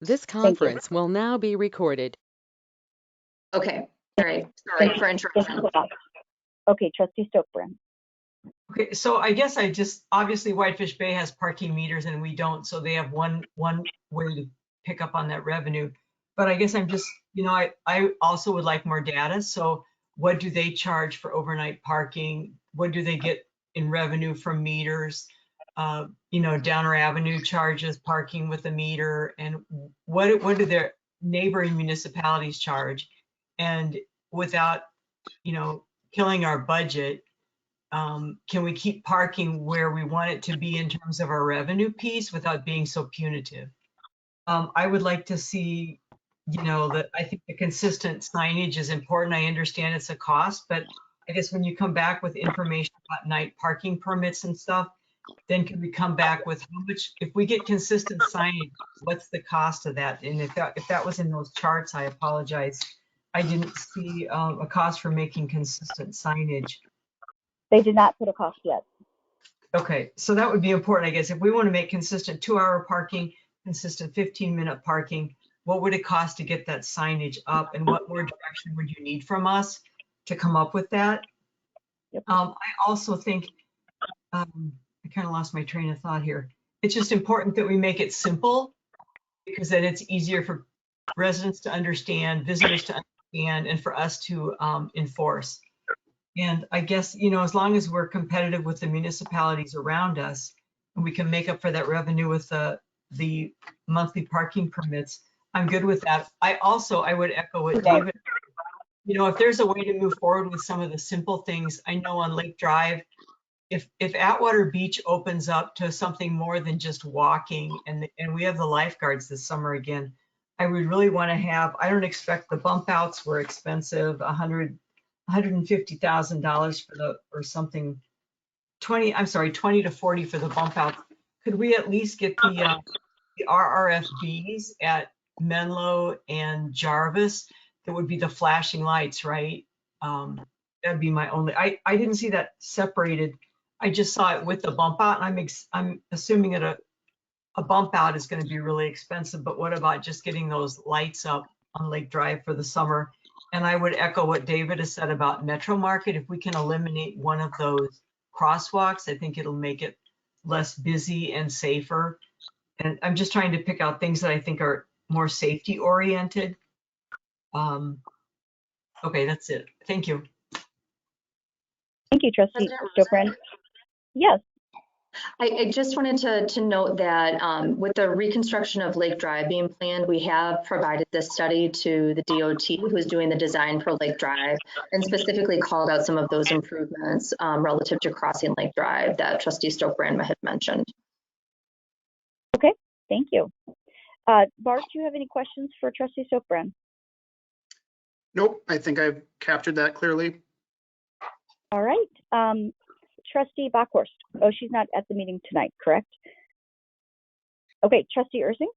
This Thank you. conference will now be recorded. Okay, all right, sorry for interruption. Okay, Trustee Stokebrand. Okay, so I guess obviously Whitefish Bay has parking meters and we don't, so they have one way to pick up on that revenue. But I guess I'm just, I also would like more data. So what do they charge for overnight parking? What do they get in revenue from meters? Downer Avenue charges parking with a meter, and what do their neighboring municipalities charge? And without, killing our budget, can we keep parking where we want it to be in terms of our revenue piece without being so punitive? I would like to see, that I think the consistent signage is important. I understand it's a cost, but I guess when you come back with information about night parking permits and stuff, then can we come back with how much, if we get consistent signage, what's the cost of that? And if that was in those charts, I apologize. I didn't see a cost for making consistent signage. They did not put a cost yet. Okay, so that would be important, I guess. If we want to make consistent 2-hour parking, consistent 15-minute parking, what would it cost to get that signage up, and what more direction would you need from us to come up with that? Yep. I also think, I kind of lost my train of thought here. It's just important that we make it simple, because then it's easier for residents to understand, visitors to understand, and for us to enforce. And I guess, as long as we're competitive with the municipalities around us, and we can make up for that revenue with the monthly parking permits, I'm good with that. I would echo what David, if there's a way to move forward with some of the simple things. I know on Lake Drive, if Atwater Beach opens up to something more than just walking, and we have the lifeguards this summer again, I would really want to have, I don't expect the bump outs were expensive, $150,000 or something, 20 to 40 for the bump out. Could we at least get the RRFBs at Menlo and Jarvis? That would be the flashing lights, right? That'd be my only, I didn't see that separated. I just saw it with the bump out, and I'm assuming that a bump out is going to be really expensive, but what about just getting those lights up on Lake Drive for the summer? And I would echo what David has said about Metro Market. If we can eliminate one of those crosswalks, I think it'll make it less busy and safer. And I'm just trying to pick out things that I think are more safety oriented. Okay, that's it. Thank you. Thank you, Trustee Stokebrand. Yes. I just wanted to note that with the reconstruction of Lake Drive being planned, we have provided this study to the DOT who's doing the design for Lake Drive, and specifically called out some of those improvements relative to crossing Lake Drive that Trustee Stokebrand had mentioned. Okay, thank you. Bart, do you have any questions for Trustee Stokebrand? Nope, I think I've captured that clearly. All right. Trustee Bockhorst. Oh, she's not at the meeting tonight, correct? Okay, Trustee Ursing.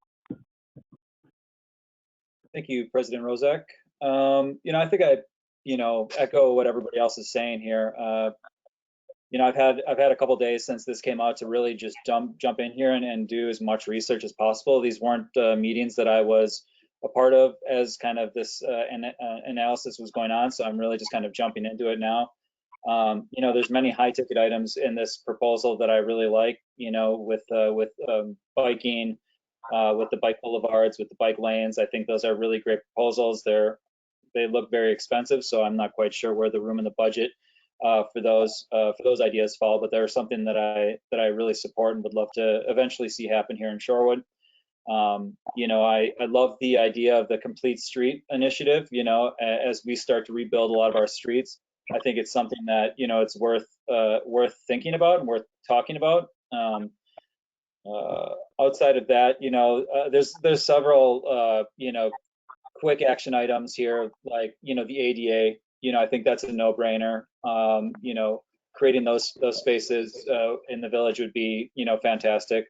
Thank you, President Rozek. I think I, echo what everybody else is saying here. I've had a couple of days since this came out to really just jump in here and do as much research as possible. These weren't meetings that I was a part of as kind of this analysis was going on, so I'm really just kind of jumping into it now. There's many high ticket items in this proposal that I really like, with biking, with the bike boulevards, with the bike lanes. I think those are really great proposals. They look very expensive, so I'm not quite sure where the room in the budget for those ideas fall, but they're something that I really support and would love to eventually see happen here in Shorewood. I love the idea of the complete street initiative. As we start to rebuild a lot of our streets, I think it's something that it's worth thinking about and worth talking about. Outside of that, there's several quick action items here, like the ADA. I think that's a no-brainer. Creating those spaces in the village would be fantastic.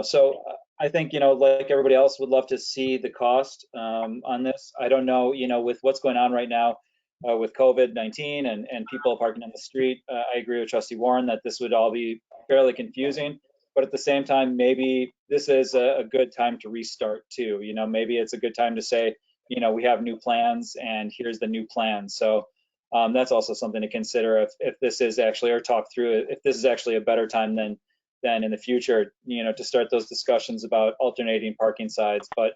So I think like everybody else would love to see the cost on this. I don't know, with what's going on right now with COVID-19 and people parking on the street. I agree with Trustee Warren that this would all be fairly confusing, but at the same time, maybe this is a good time to restart too. Maybe it's a good time to say, we have new plans and here's the new plan. So that's also something to consider if this is actually, or talk through it, if this is actually a better time than in the future, to start those discussions about alternating parking sides. But,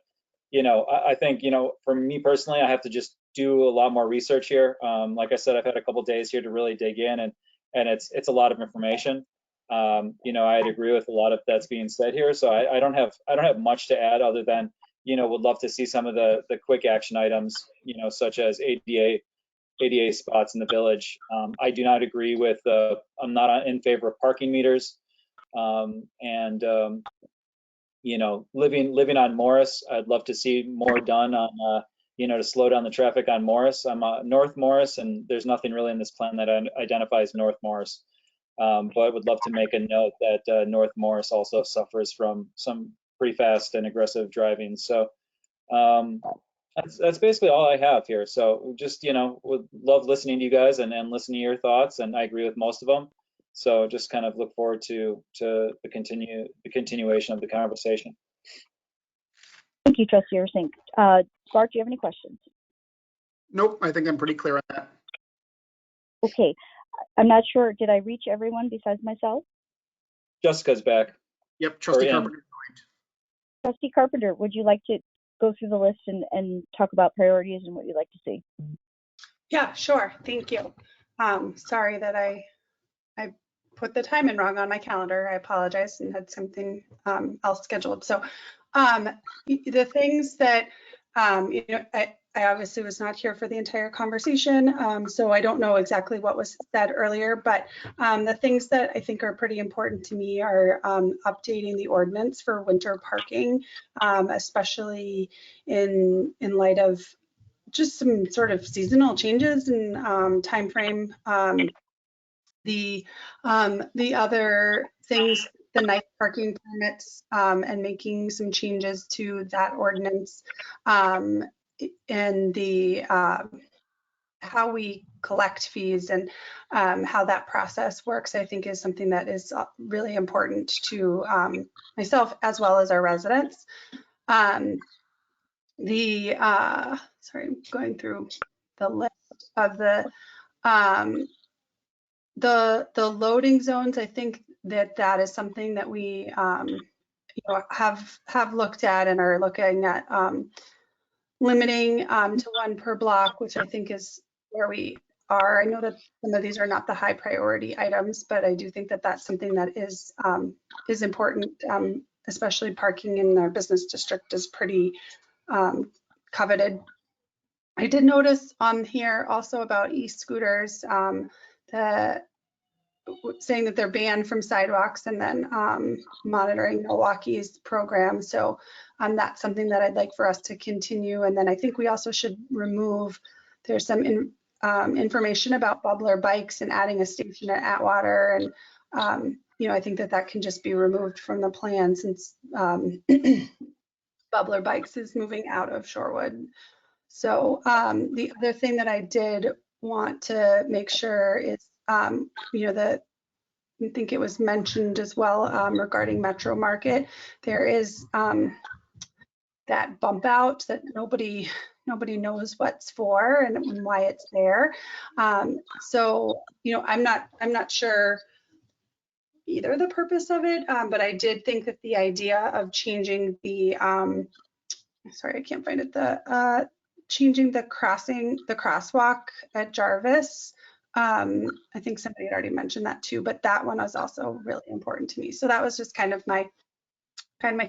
I think, for me personally, I have to just do a lot more research here. Like I said, I've had a couple days here to really dig in, and it's a lot of information. I'd agree with a lot of that's being said here. So I don't have much to add other than, would love to see some of the quick action items, such as ADA spots in the village. I do not agree with, I'm not in favor of parking meters. Living on Morris, I'd love to see more done on, to slow down the traffic on Morris. I'm North Morris, and there's nothing really in this plan that identifies North Morris. But would love to make a note that North Morris also suffers from some pretty fast and aggressive driving. So that's basically all I have here. So just, would love listening to you guys and listening to your thoughts, and I agree with most of them. So just kind of look forward to the continuation of the conversation. Thank you, Trustee Ursink. Bart, do you have any questions? Nope, I think I'm pretty clear on that. Okay, I'm not sure. Did I reach everyone besides myself? Jessica's back. Yep, Trustee Carpenter. Trustee Carpenter, would you like to go through the list and talk about priorities and what you'd like to see? Yeah, sure. Thank you. Sorry that I put the time in wrong on my calendar. I apologize and had something else scheduled. So the things that, I obviously was not here for the entire conversation, so I don't know exactly what was said earlier, but the things that I think are pretty important to me are updating the ordinance for winter parking, especially in light of just some sort of seasonal changes in time frame. The other things, the night parking permits, and making some changes to that ordinance, and the how we collect fees and how that process works, I think is something that is really important to myself as well as our residents. Sorry, I'm going through the list of the loading zones. I think that is something that we have looked at and are looking at limiting to one per block, which I think is where we are. I know that some of these are not the high priority items, but I do think that that's something that is important, especially parking in our business district is pretty coveted. I did notice on here also about e-scooters, saying that they're banned from sidewalks, and then monitoring Milwaukee's program. So that's something that I'd like for us to continue. And then I think we also should remove, there's some information about bubbler bikes and adding a station at Atwater. And, I think that can just be removed from the plan since bubbler bikes is moving out of Shorewood. So the other thing that I did want to make sure is, I think it was mentioned as well regarding Metro Market. There is that bump out that nobody knows what's for and why it's there. So I'm not sure either the purpose of it, but I did think that the idea of changing the sorry, I can't find it, changing the crosswalk at Jarvis. I think somebody had already mentioned that too, but that one was also really important to me. So that was just kind of my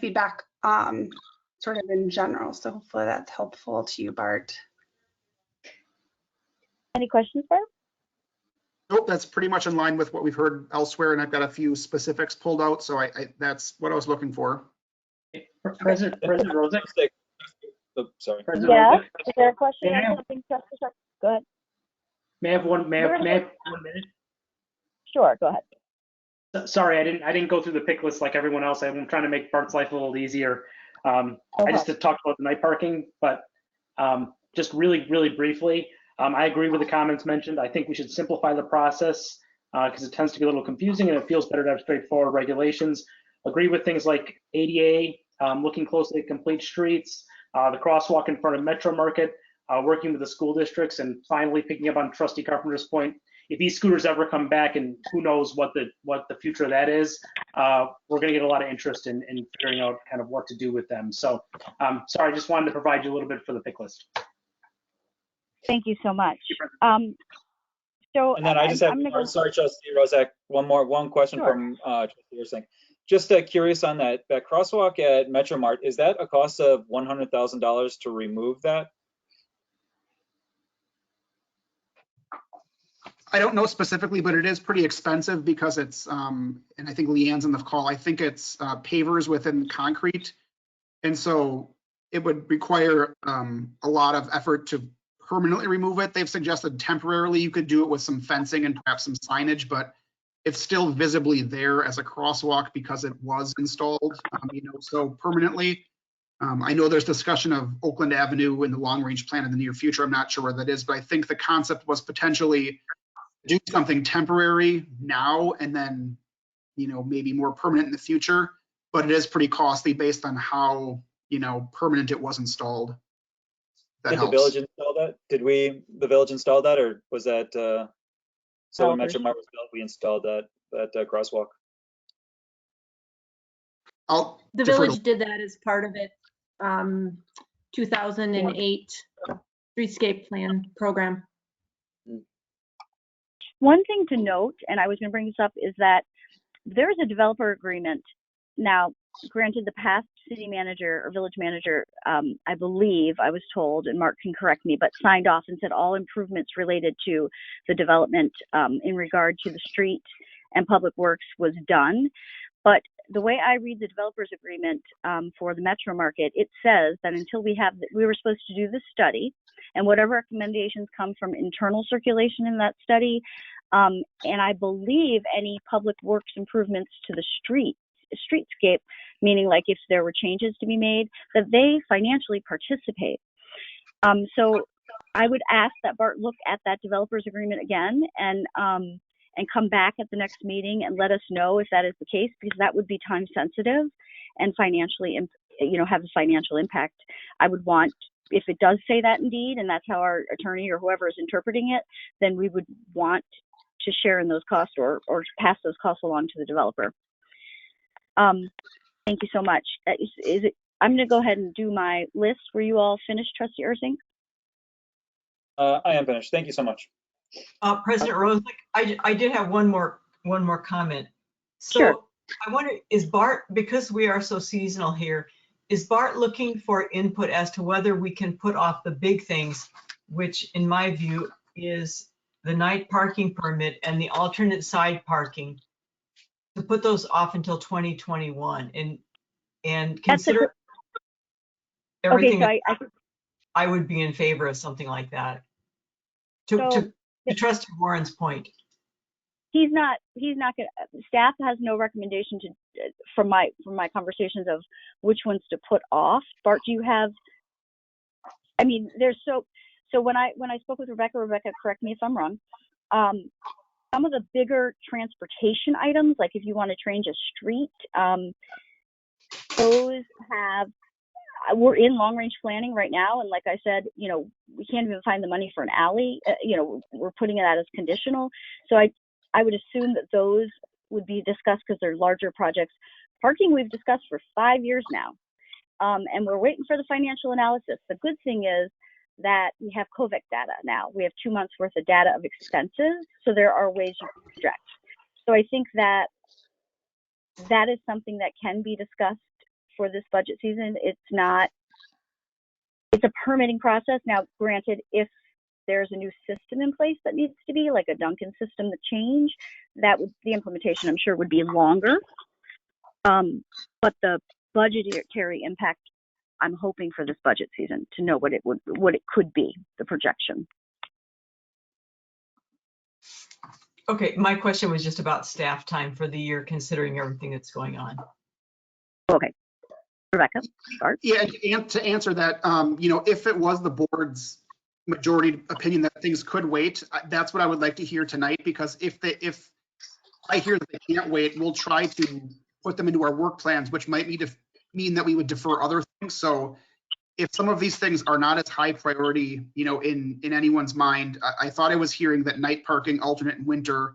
feedback, sort of in general. So hopefully that's helpful to you, Bart. Any questions, Bart? Nope, that's pretty much in line with what we've heard elsewhere, and I've got a few specifics pulled out, so that's what I was looking for. President Rozek? Oh, sorry. President Yeah. Rozek? Is there a question Yeah. on something? Go ahead. May I have one minute? Sure, go ahead. Sorry, I didn't go through the pick list like everyone else. I'm trying to make Bart's life a little easier. I just talked about the night parking, but just really briefly, I agree with the comments mentioned. I think we should simplify the process because it tends to be a little confusing and it feels better to have straightforward regulations. agree with things like ADA, looking closely at complete streets, the crosswalk in front of Metro Market, working with the school districts, and finally picking up on Trustee Carpenter's point. If these scooters ever come back, and who knows what the future of that is, we're going to get a lot of interest in figuring out kind of what to do with them. So, sorry, I just wanted to provide you a little bit for the pick list. Thank you so much. And then I just have, sorry, Trustee Rozak, one question Sure. from Trustee Ursink. Just curious on that crosswalk at Metro Mart, is that a cost of $100,000 to remove that? I don't know specifically, but it is pretty expensive because it's, and I think Leanne's in the call, I think it's pavers within concrete. And so it would require a lot of effort to permanently remove it. They've suggested temporarily you could do it with some fencing and perhaps some signage, but it's still visibly there as a crosswalk because it was installed, so permanently. I know there's discussion of Oakland Avenue in the long range plan in the near future. I'm not sure where that is, but I think the concept was potentially do something temporary now and then, maybe more permanent in the future, but it is pretty costly based on how, permanent it was installed. Did the village install that? Did the village install that, or was that, so when Metro Mart was built, we installed that crosswalk? The village did that as part of its 2008 streetscape plan program. One thing to note, and I was going to bring this up, is that there is a developer agreement. Now, granted, the past city manager or village manager, I believe, I was told, and Mark can correct me, but signed off and said all improvements related to the development in regard to the street and public works was done. But the way I read the developer's agreement for the Metro Market, it says that until we were supposed to do the study, and whatever recommendations come from internal circulation in that study, and I believe any public works improvements to the streetscape, meaning like if there were changes to be made, that they financially participate. So I would ask that Bart look at that developer's agreement again and come back at the next meeting and let us know if that is the case, because that would be time sensitive and financially, have a financial impact. I would want, if it does say that indeed, and that's how our attorney or whoever is interpreting it, then we would want to share in those costs or pass those costs along to the developer. Thank you so much. I'm going to go ahead and do my list. Were you all finished, Trustee Ursink? I am finished. Thank you so much. President Rozak, I did have one more comment. So Sure. I wonder, is Bart, because we are so seasonal here, is Bart looking for input as to whether we can put off the big things, which in my view is the night parking permit and the alternate side parking, to put those off until 2021 and consider everything? Okay, so I would be in favor of something like that. To Trustee Warren's point. He's not going to, staff has no recommendation from my conversations of which ones to put off. Bart, do you have, there's so when I spoke with Rebecca, correct me if I'm wrong, some of the bigger transportation items, like if you want to change a street, those we're in long range planning right now. And like I said, we can't even find the money for an alley. We're putting that as conditional. So I would assume that those would be discussed because they're larger projects. Parking we've discussed for 5 years now. And we're waiting for the financial analysis. The good thing is that we have COVID data now. We have 2 months worth of data of expenses. So there are ways you can stretch. So I think that is something that can be discussed for this budget season. It's a permitting process. Now, granted, if there's a new system in place that needs to be, like a Duncan system to change, the implementation, I'm sure, would be longer. But the budgetary impact, I'm hoping for this budget season to know what it could be, the projection. Okay, my question was just about staff time for the year, considering everything that's going on. Okay. Rebecca, start. Yeah, and to answer that, if it was the board's majority opinion that things could wait, that's what I would like to hear tonight, because if I hear that they can't wait, we'll try to put them into our work plans, which might mean that we would defer other things. So if some of these things are not as high priority, in anyone's mind, I thought I was hearing that night parking alternate in winter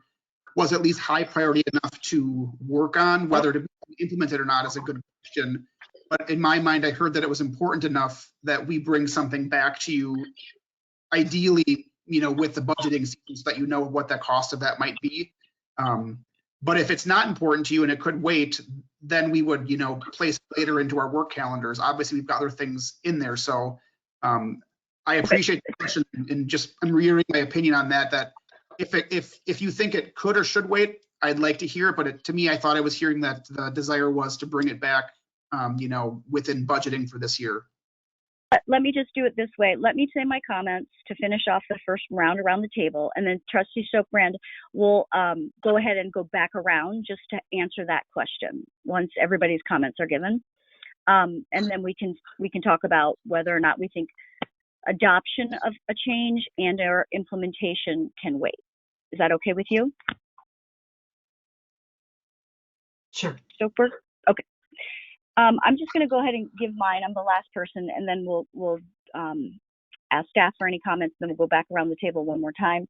was at least high priority enough to work on. Whether to be implemented or not is a good question. But in my mind, I heard that it was important enough that we bring something back to you, ideally, with the budgeting season, so that you know what the cost of that might be. But if it's not important to you and it could wait, then we would, place it later into our work calendars. Obviously, we've got other things in there. So I appreciate the question, and I'm reiterating my opinion on that, that if you think it could or should wait, I'd like to hear it. But to me, I thought I was hearing that the desire was to bring it back, within budgeting for this year. Let me just do it this way. Let me say my comments to finish off the first round around the table, and then Trustee Stokebrand will go ahead and go back around just to answer that question once everybody's comments are given. And then we can talk about whether or not we think adoption of a change and or implementation can wait. Is that okay with you? Sure. Stokeberg? Okay. I'm just going to go ahead and give mine. I'm the last person, and then we'll ask staff for any comments. Then we'll go back around the table one more time.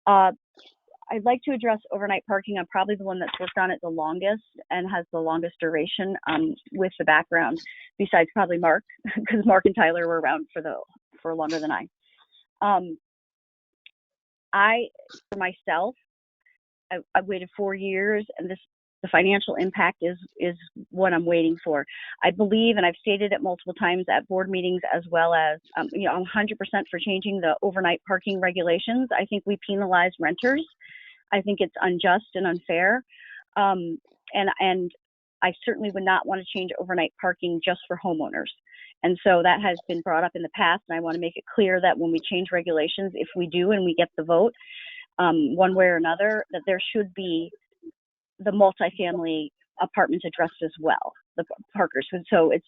I'd like to address overnight parking. I'm probably the one that's worked on it the longest and has the longest duration with the background, besides probably Mark, because Mark and Tyler were around for longer than I. For myself, I've waited 4 years, and the financial impact is what I'm waiting for. I believe, and I've stated it multiple times at board meetings, as well as, I'm 100% for changing the overnight parking regulations. I think we penalize renters. I think it's unjust and unfair. And I certainly would not want to change overnight parking just for homeowners. And so that has been brought up in the past, and I want to make it clear that when we change regulations, if we do and we get the vote, one way or another, that there should be the multifamily apartments addressed as well, the parkers. So it's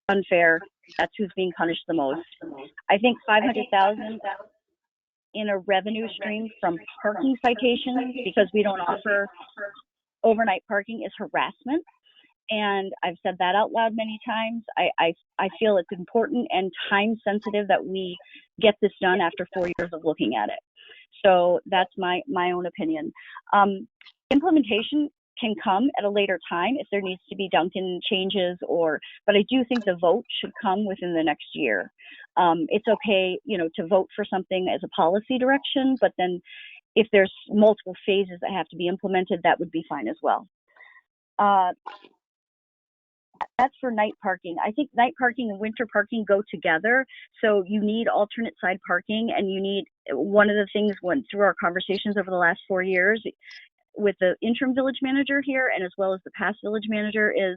unfair. That's who's being punished the most. I think 500,000 in a revenue stream from parking citations, because we don't offer overnight parking, is harassment. And I've said that out loud many times. I feel it's important and time sensitive that we get this done after 4 years of looking at it. So that's my own opinion. Implementation can come at a later time if there needs to be Duncan changes, but I do think the vote should come within the next year. It's okay, to vote for something as a policy direction, but then if there's multiple phases that have to be implemented, that would be fine as well. That's for night parking. I think night parking and winter parking go together. So you need alternate side parking, and you need, one of the things went through our conversations over the last 4 years with the interim village manager here, and as well as the past village manager, is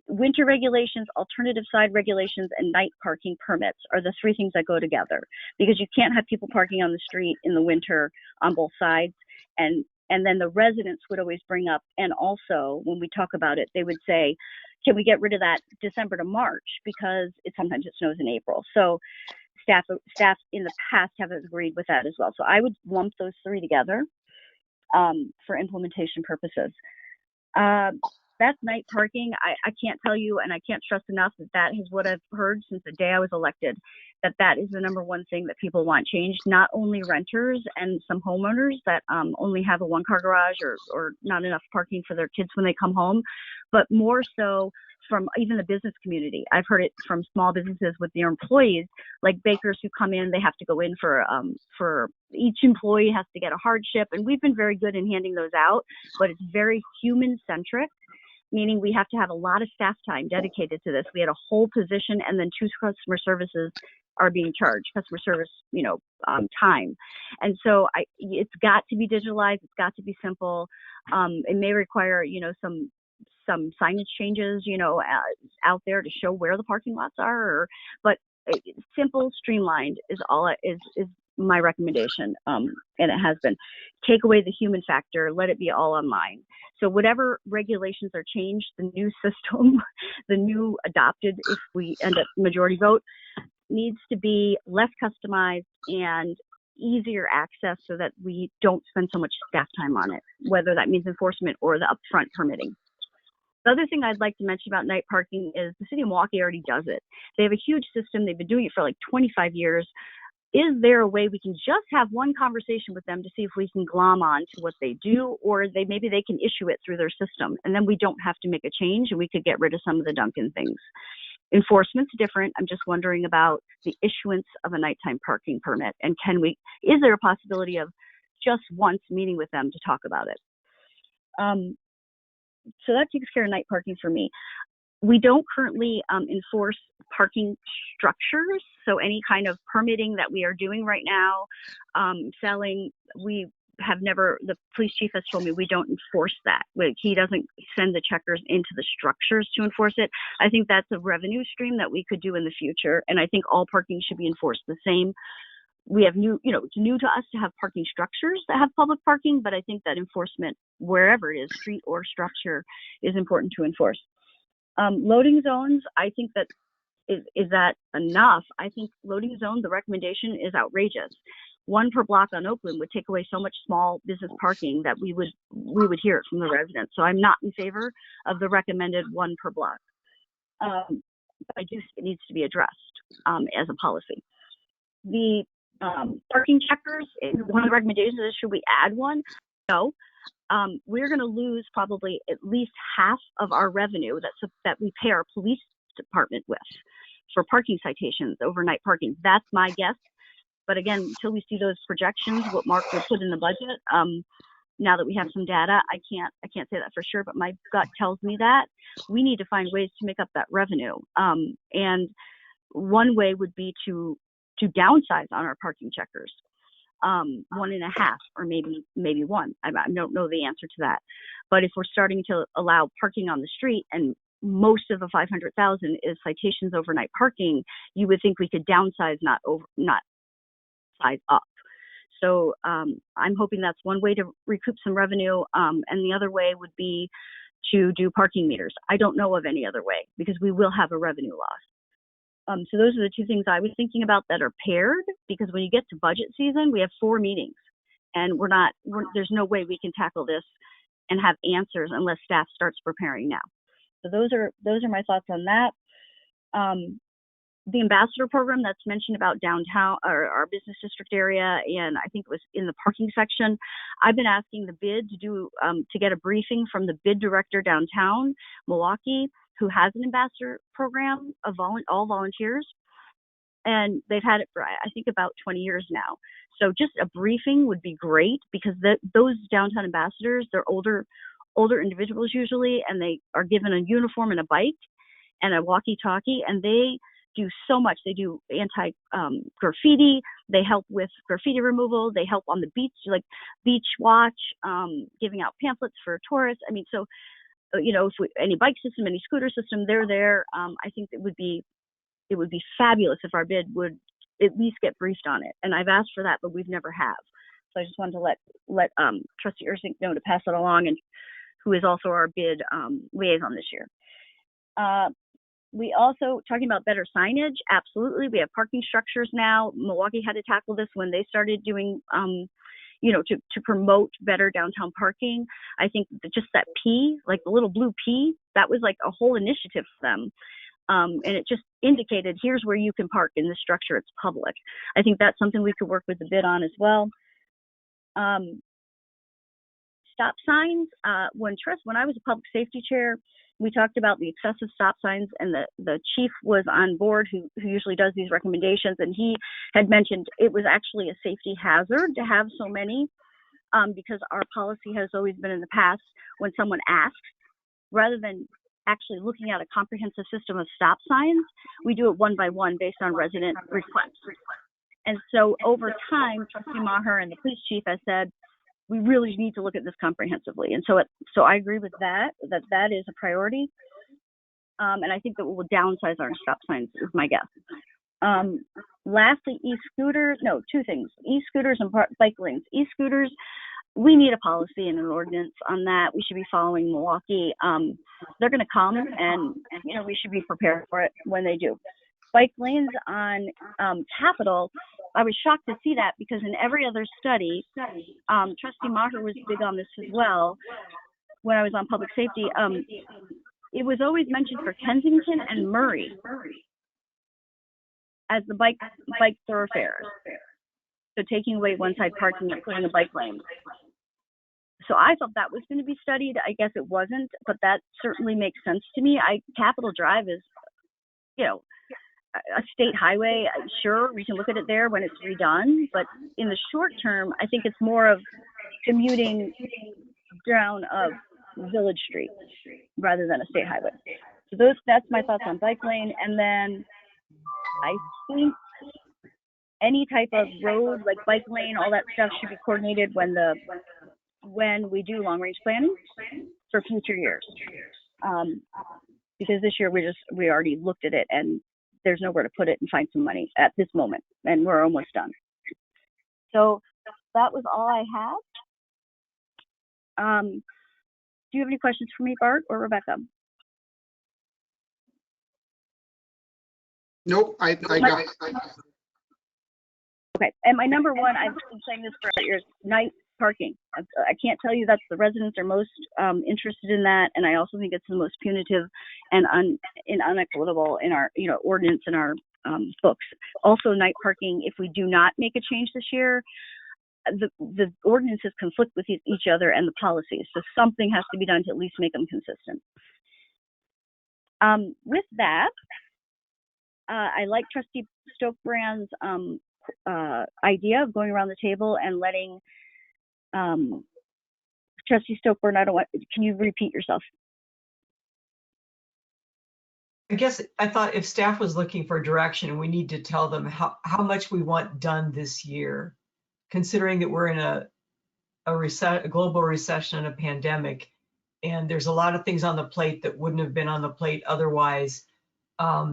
winter regulations, alternative side regulations, and night parking permits are the three things that go together, because you can't have people parking on the street in the winter on both sides. And then the residents would always bring up, and also when we talk about it, they would say, can we get rid of that December to March, because sometimes it snows in April. So staff in the past have agreed with that as well. So I would lump those three together for implementation purposes. That's night parking. I can't tell you, and I can't stress enough that is what I've heard since the day I was elected, that is the number one thing that people want changed. Not only renters and some homeowners that only have a one-car garage or not enough parking for their kids when they come home, but more so from even the business community. I've heard it from small businesses with their employees, like bakers who come in, they have to go in for each employee has to get a hardship, and we've been very good in handing those out, but it's very human-centric, meaning we have to have a lot of staff time dedicated to this. We had a whole position, and then 2 customer services are being charged, customer service, time. And so it's got to be digitalized. It's got to be simple. It may require, some signage changes, out there to show where the parking lots are, but simple, streamlined is my recommendation. And it has been. Take away the human factor, let it be all online. So whatever regulations are changed, the new system, the new adopted, if we end up majority vote, needs to be less customized and easier access so that we don't spend so much staff time on it, whether that means enforcement or the upfront permitting. The other thing I'd like to mention about night parking is the city of Milwaukee already does it. They have a huge system. They've been doing it for like 25 years. Is there a way we can just have one conversation with them to see if we can glom on to what they do, or maybe they can issue it through their system, and then we don't have to make a change and we could get rid of some of the Duncan things. Enforcement's different. I'm just wondering about the issuance of a nighttime parking permit, and is there a possibility of just once meeting with them to talk about it? So that takes care of night parking for me. We don't currently enforce parking structures. So any kind of permitting that we are doing right now, selling, we have never, the police chief has told me we don't enforce that. He doesn't send the checkers into the structures to enforce it. I think that's a revenue stream that we could do in the future. And I think all parking should be enforced the same. We have it's new to us to have parking structures that have public parking, but I think that enforcement, wherever it is, street or structure, is important to enforce. Loading zones, I think that is that enough? I think loading zone, the recommendation is outrageous. 1 per block on Oakland would take away so much small business parking that we would hear it from the residents. So I'm not in favor of the recommended 1 per block. But I do think it needs to be addressed as a policy. The parking checkers, one of the recommendations is, should we add one? No. We're going to lose probably at least half of our revenue that we pay our police department with for parking citations, overnight parking. That's my guess. But again, until we see those projections, what Mark will put in the budget, now that we have some data, I can't say that for sure, but my gut tells me that we need to find ways to make up that revenue. And one way would be to downsize on our parking checkers. 1.5 or maybe 1. I don't know the answer to that. But if we're starting to allow parking on the street and most of the 500,000 is citations overnight parking, you would think we could downsize, not size up. So I'm hoping that's one way to recoup some revenue. And the other way would be to do parking meters. I don't know of any other way because we will have a revenue loss. So those are the 2 things I was thinking about that are paired, because when you get to budget season, we have 4 meetings and there's no way we can tackle this and have answers unless staff starts preparing now. So those are my thoughts on that. The ambassador program that's mentioned about downtown or our business district area, and I think it was in the parking section. I've been asking the bid to get a briefing from the bid director downtown Milwaukee, who has an ambassador program of all volunteers, and they've had it for I think about 20 years now. So just a briefing would be great, because those downtown ambassadors, they're older individuals usually, and they are given a uniform and a bike and a walkie-talkie, and they do so much. They do anti-graffiti. They help with graffiti removal. They help on the beach, like beach watch, giving out pamphlets for tourists. I mean, so, if any bike system, any scooter system, they're there. I think it would be fabulous if our bid would at least get briefed on it. And I've asked for that, but we've never have. So I just wanted to let Trustee Ursink know to pass that along, and who is also our bid liaison this year. We also, talking about better signage, absolutely. We have parking structures now. Milwaukee had to tackle this when they started doing, to promote better downtown parking. I think just that P, like the little blue P, that was like a whole initiative for them. And it just indicated, here's where you can park in this structure, it's public. I think that's something we could work with the bid on as well. Stop signs, when I was a public safety chair, we talked about the excessive stop signs, and the chief was on board who usually does these recommendations, and he had mentioned it was actually a safety hazard to have so many, because our policy has always been in the past, when someone asks, rather than actually looking at a comprehensive system of stop signs, we do it one by one based on resident requests. And so over time, Trustee Maher and the police chief has said, we really need to look at this comprehensively. And so I agree with that is a priority. And I think that we will downsize our stop signs is my guess. Lastly, e-scooters, 2 things, e-scooters and bike lanes. E-scooters, we need a policy and an ordinance on that. We should be following Milwaukee. They're gonna come and we should be prepared for it when they do. Bike lanes on Capitol, I was shocked to see that, because in every other study, Trustee Maher was big on this as well when I was on public safety. it was always mentioned for Kensington and Murray as the bike thoroughfares. So taking away one side parking and putting a bike lane. So I thought that was going to be studied. I guess it wasn't, but that certainly makes sense to me. Capitol Drive is, you know, a state highway. Sure, we can look at it there when it's redone, but in the short term, I think it's more of commuting down of Village Street rather than a state highway. So that's my thoughts on bike lane. And then I think any type of road, like bike lane, all that stuff should be coordinated when we do long range planning for future years. Because this year we already looked at it and there's nowhere to put it and find some money at this moment, and we're almost done. So that was all I had. Do you have any questions for me, Bart or Rebecca? Nope, I got it. Okay, and my number one, I've been saying this for years, night parking. I can't tell you that the residents are most interested in that, and I also think it's the most punitive and unequitable in our, ordinance in our books. Also, night parking, if we do not make a change this year, the ordinances conflict with each other and the policies, so something has to be done to at least make them consistent. With that, I like Trustee Stokebrand's idea of going around the table and letting Trustee Stokebrand, can you repeat yourself? I guess I thought if staff was looking for direction, we need to tell them how much we want done this year, considering that we're in a global recession and a pandemic, and there's a lot of things on the plate that wouldn't have been on the plate otherwise. How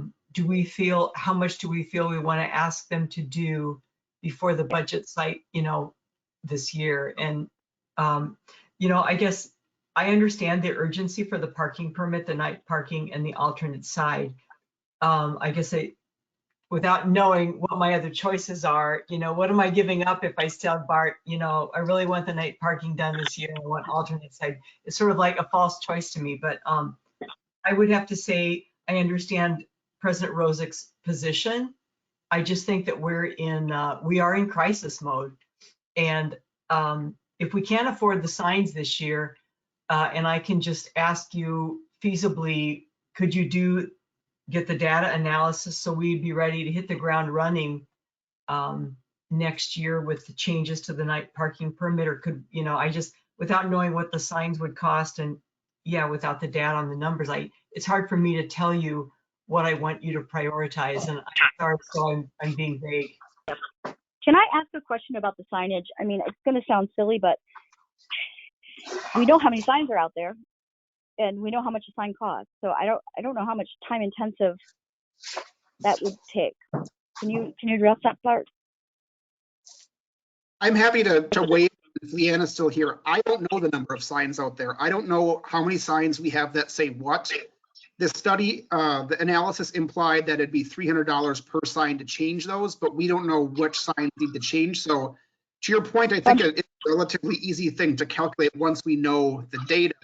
much do we feel we want to ask them to do before the budget site, this year? And, I guess I understand the urgency for the parking permit, the night parking and the alternate side. I guess without knowing what my other choices are, what am I giving up if I tell Bart, I really want the night parking done this year, I want alternate side. It's sort of like a false choice to me, but I would have to say I understand President Rozick's position. I just think that we are in crisis mode. And if we can't afford the signs this year, and I can just ask you feasibly, could you get the data analysis so we'd be ready to hit the ground running next year with the changes to the night parking permit? Or could, I just, without knowing what the signs would cost and without the data on the numbers, it's hard for me to tell you what I want you to prioritize. And I'm sorry, so I'm being vague. Can I ask a question about the signage? I mean, it's going to sound silly, but we know how many signs are out there, and we know how much a sign costs. So I don't know how much time intensive that would take. Can you address that part? I'm happy to wait if Leanna's still here. I don't know the number of signs out there. I don't know how many signs we have that say what. The study, the analysis implied that it'd be $300 per sign to change those, but we don't know which signs need to change. So to your point, I think it's a relatively easy thing to calculate once we know the data,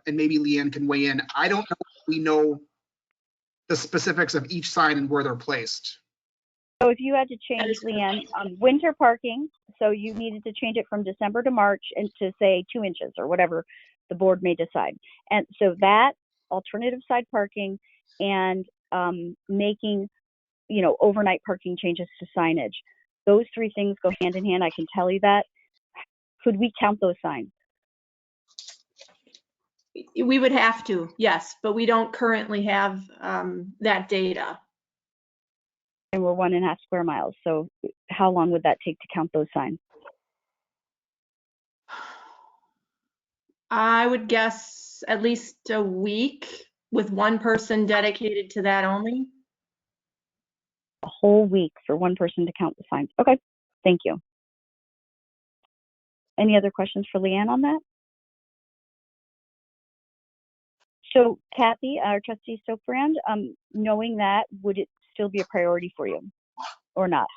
and maybe Leanne can weigh in. I don't know if we know the specifics of each sign and where they're placed. So if you had to change, Leanne, winter parking, so you needed to change it from December to March and to say 2 inches or whatever the board may decide. And so that alternative side parking and making, overnight parking changes to signage. Those 3 things go hand in hand. I can tell you that. Could we count those signs? We would have to, yes, but we don't currently have that data. And we're 1.5 square miles. So how long would that take to count those signs? I would guess at least a week with one person dedicated to that only. A whole week for one person to count the signs. Okay, thank you. Any other questions for Leanne on that? So Kathy, our Trustee Stokebrand, knowing that, would it still be a priority for you or not?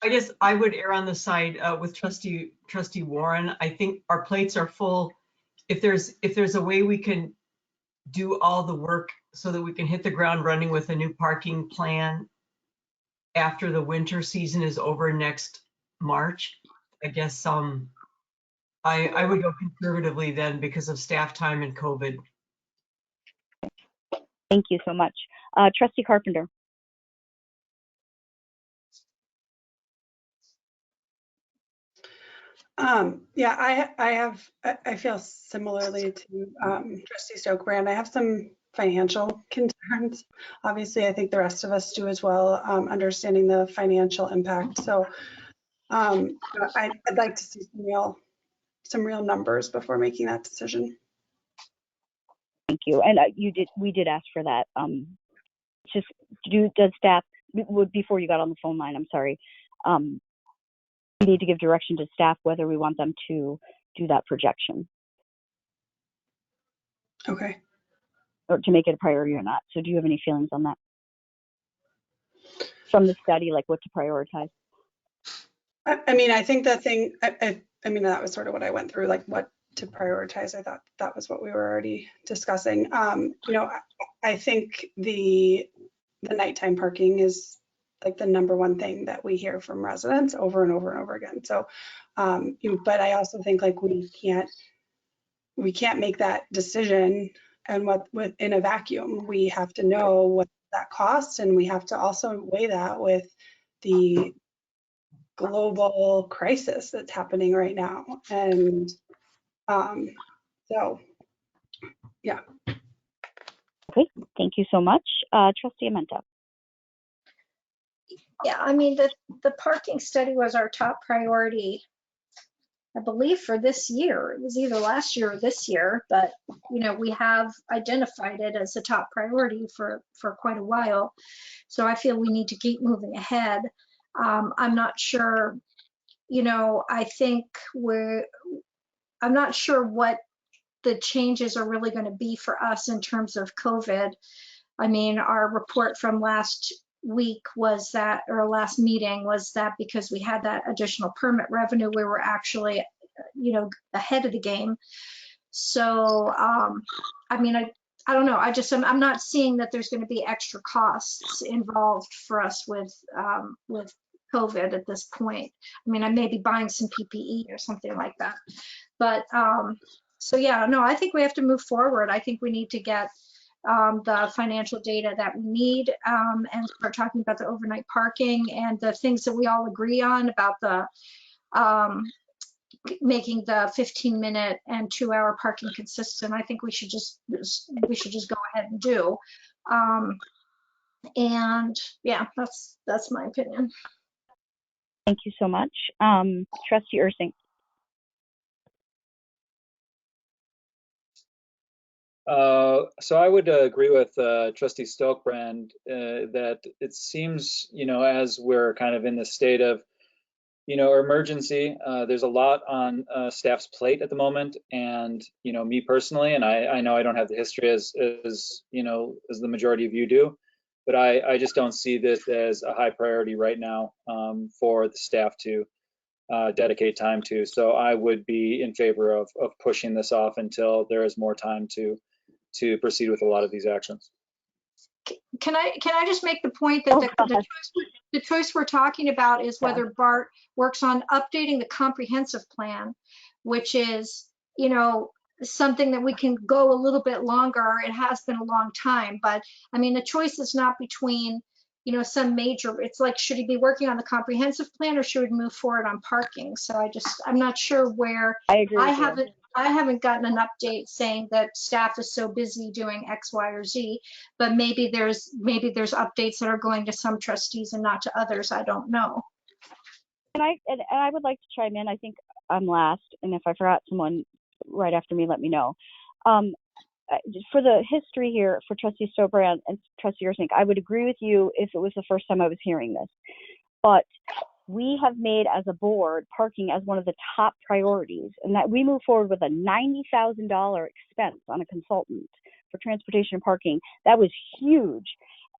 I guess I would err on the side with Trustee Warren. I think our plates are full. If there's a way we can do all the work so that we can hit the ground running with a new parking plan after the winter season is over next March, I guess I would go conservatively then because of staff time and COVID. Thank you so much. Trustee Carpenter. Yeah, I feel similarly to Trustee Stokebrand. I have some financial concerns. Obviously, I think the rest of us do as well, understanding the financial impact. So I'd like to see some real numbers before making that decision. Thank you. And we did ask for that. Just does staff, before you got on the phone line, I'm sorry. We need to give direction to staff whether we want them to do that projection. Okay. Or to make it a priority or not. So do you have any feelings on that? From the study, like what to prioritize? I mean, I think the thing, I mean, that was sort of what I went through, like what to prioritize. I thought that was what we were already discussing. You know, I think the nighttime parking is like the number one thing that we hear from residents over and over and over again. So, but I also think like we can't make that decision and in a vacuum. We have to know what that costs, and we have to also weigh that with the global crisis that's happening right now. And so, yeah. Okay, thank you so much. Trustee Amenta. Yeah, I mean, the parking study was our top priority, I believe, for this year. It was either last year or this year, but you know, we have identified it as a top priority for quite a while. So I feel we need to keep moving ahead. I'm not sure, you know, I'm not sure what the changes are really going to be for us in terms of COVID. I mean, our report from last week was that, or last meeting was that because we had that additional permit revenue, we were actually, you know, ahead of the game. So, I mean, I don't know. I'm not seeing that there's going to be extra costs involved for us with COVID at this point. I mean, I may be buying some PPE or something like that. But so yeah, no, I think we have to move forward. I think we need to get the financial data that we need and start talking about the overnight parking and the things that we all agree on about the making the 15-minute and 2-hour parking consistent. I think we should just go ahead and do. And yeah, that's my opinion. Thank you so much. Trustee Ursink. So I would agree with Trustee Stokebrand that it seems, you know, as we're kind of in the state of, you know, emergency, there's a lot on staff's plate at the moment. And, you know, me personally, and I know I don't have the history as you know, as the majority of you do, but I just don't see this as a high priority right now for the staff to dedicate time to. So I would be in favor of pushing this off until there is more time to proceed with a lot of these actions. Can I just make the point that the choice we're talking about is whether BART works on updating the comprehensive plan, which is, you know, something that we can go a little bit longer. It has been a long time, but I mean, the choice is not between, you know, some major, it's like, should he be working on the comprehensive plan or should we move forward on parking? So I'm not sure where. I agree. I haven't gotten an update saying that staff is so busy doing X, Y, or Z, but maybe there's updates that are going to some trustees and not to others. I don't know. And I would like to chime in. I think I'm last, and if I forgot someone right after me, let me know. For the history here, for Trustee Stokebrand and Trustee Ursink, I would agree with you if it was the first time I was hearing this. But we have made as a board parking as one of the top priorities, and that we move forward with a $90,000 expense on a consultant for transportation and parking. That was huge.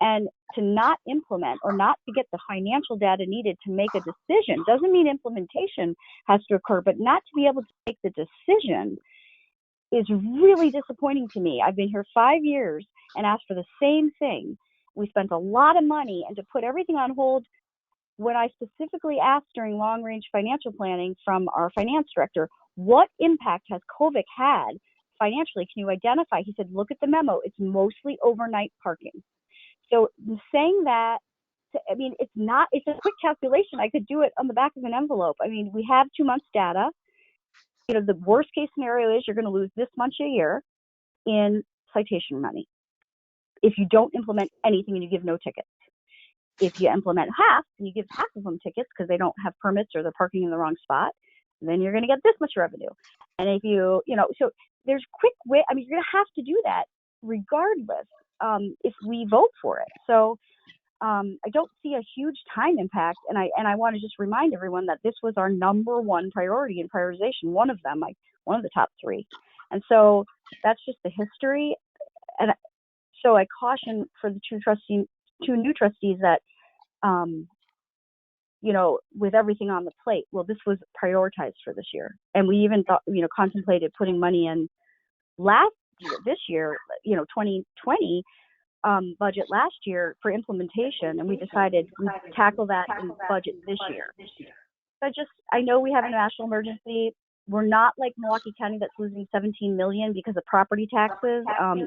And to not implement or not to get the financial data needed to make a decision doesn't mean implementation has to occur, but not to be able to make the decision is really disappointing to me. I've been here 5 years and asked for the same thing. We spent a lot of money, and to put everything on hold, when I specifically asked during long-range financial planning from our finance director, what impact has COVID had financially? Can you identify? He said, look at the memo. It's mostly overnight parking. So saying that, I mean, it's a quick calculation. I could do it on the back of an envelope. I mean, we have 2 months data. You know, the worst case scenario is you're going to lose this much a year in citation money if you don't implement anything and you give no tickets. If you implement half and you give half of them tickets because they don't have permits or they're parking in the wrong spot, then you're going to get this much revenue. And if you know, so there's quick way. I mean, you're going to have to do that regardless if we vote for it. So I don't see a huge time impact. And I want to just remind everyone that this was our number one priority in prioritization, one of them, like one of the top 3. And so that's just the history. And so I caution for the 2 new trustees that, you know, with everything on the plate, well, this was prioritized for this year. And we even thought, you know, contemplated putting money in this year, you know, 2020 budget last year for implementation. And we decided we'd tackle that in budget this year. I know we have a national emergency. We're not like Milwaukee County that's losing 17 million because of property taxes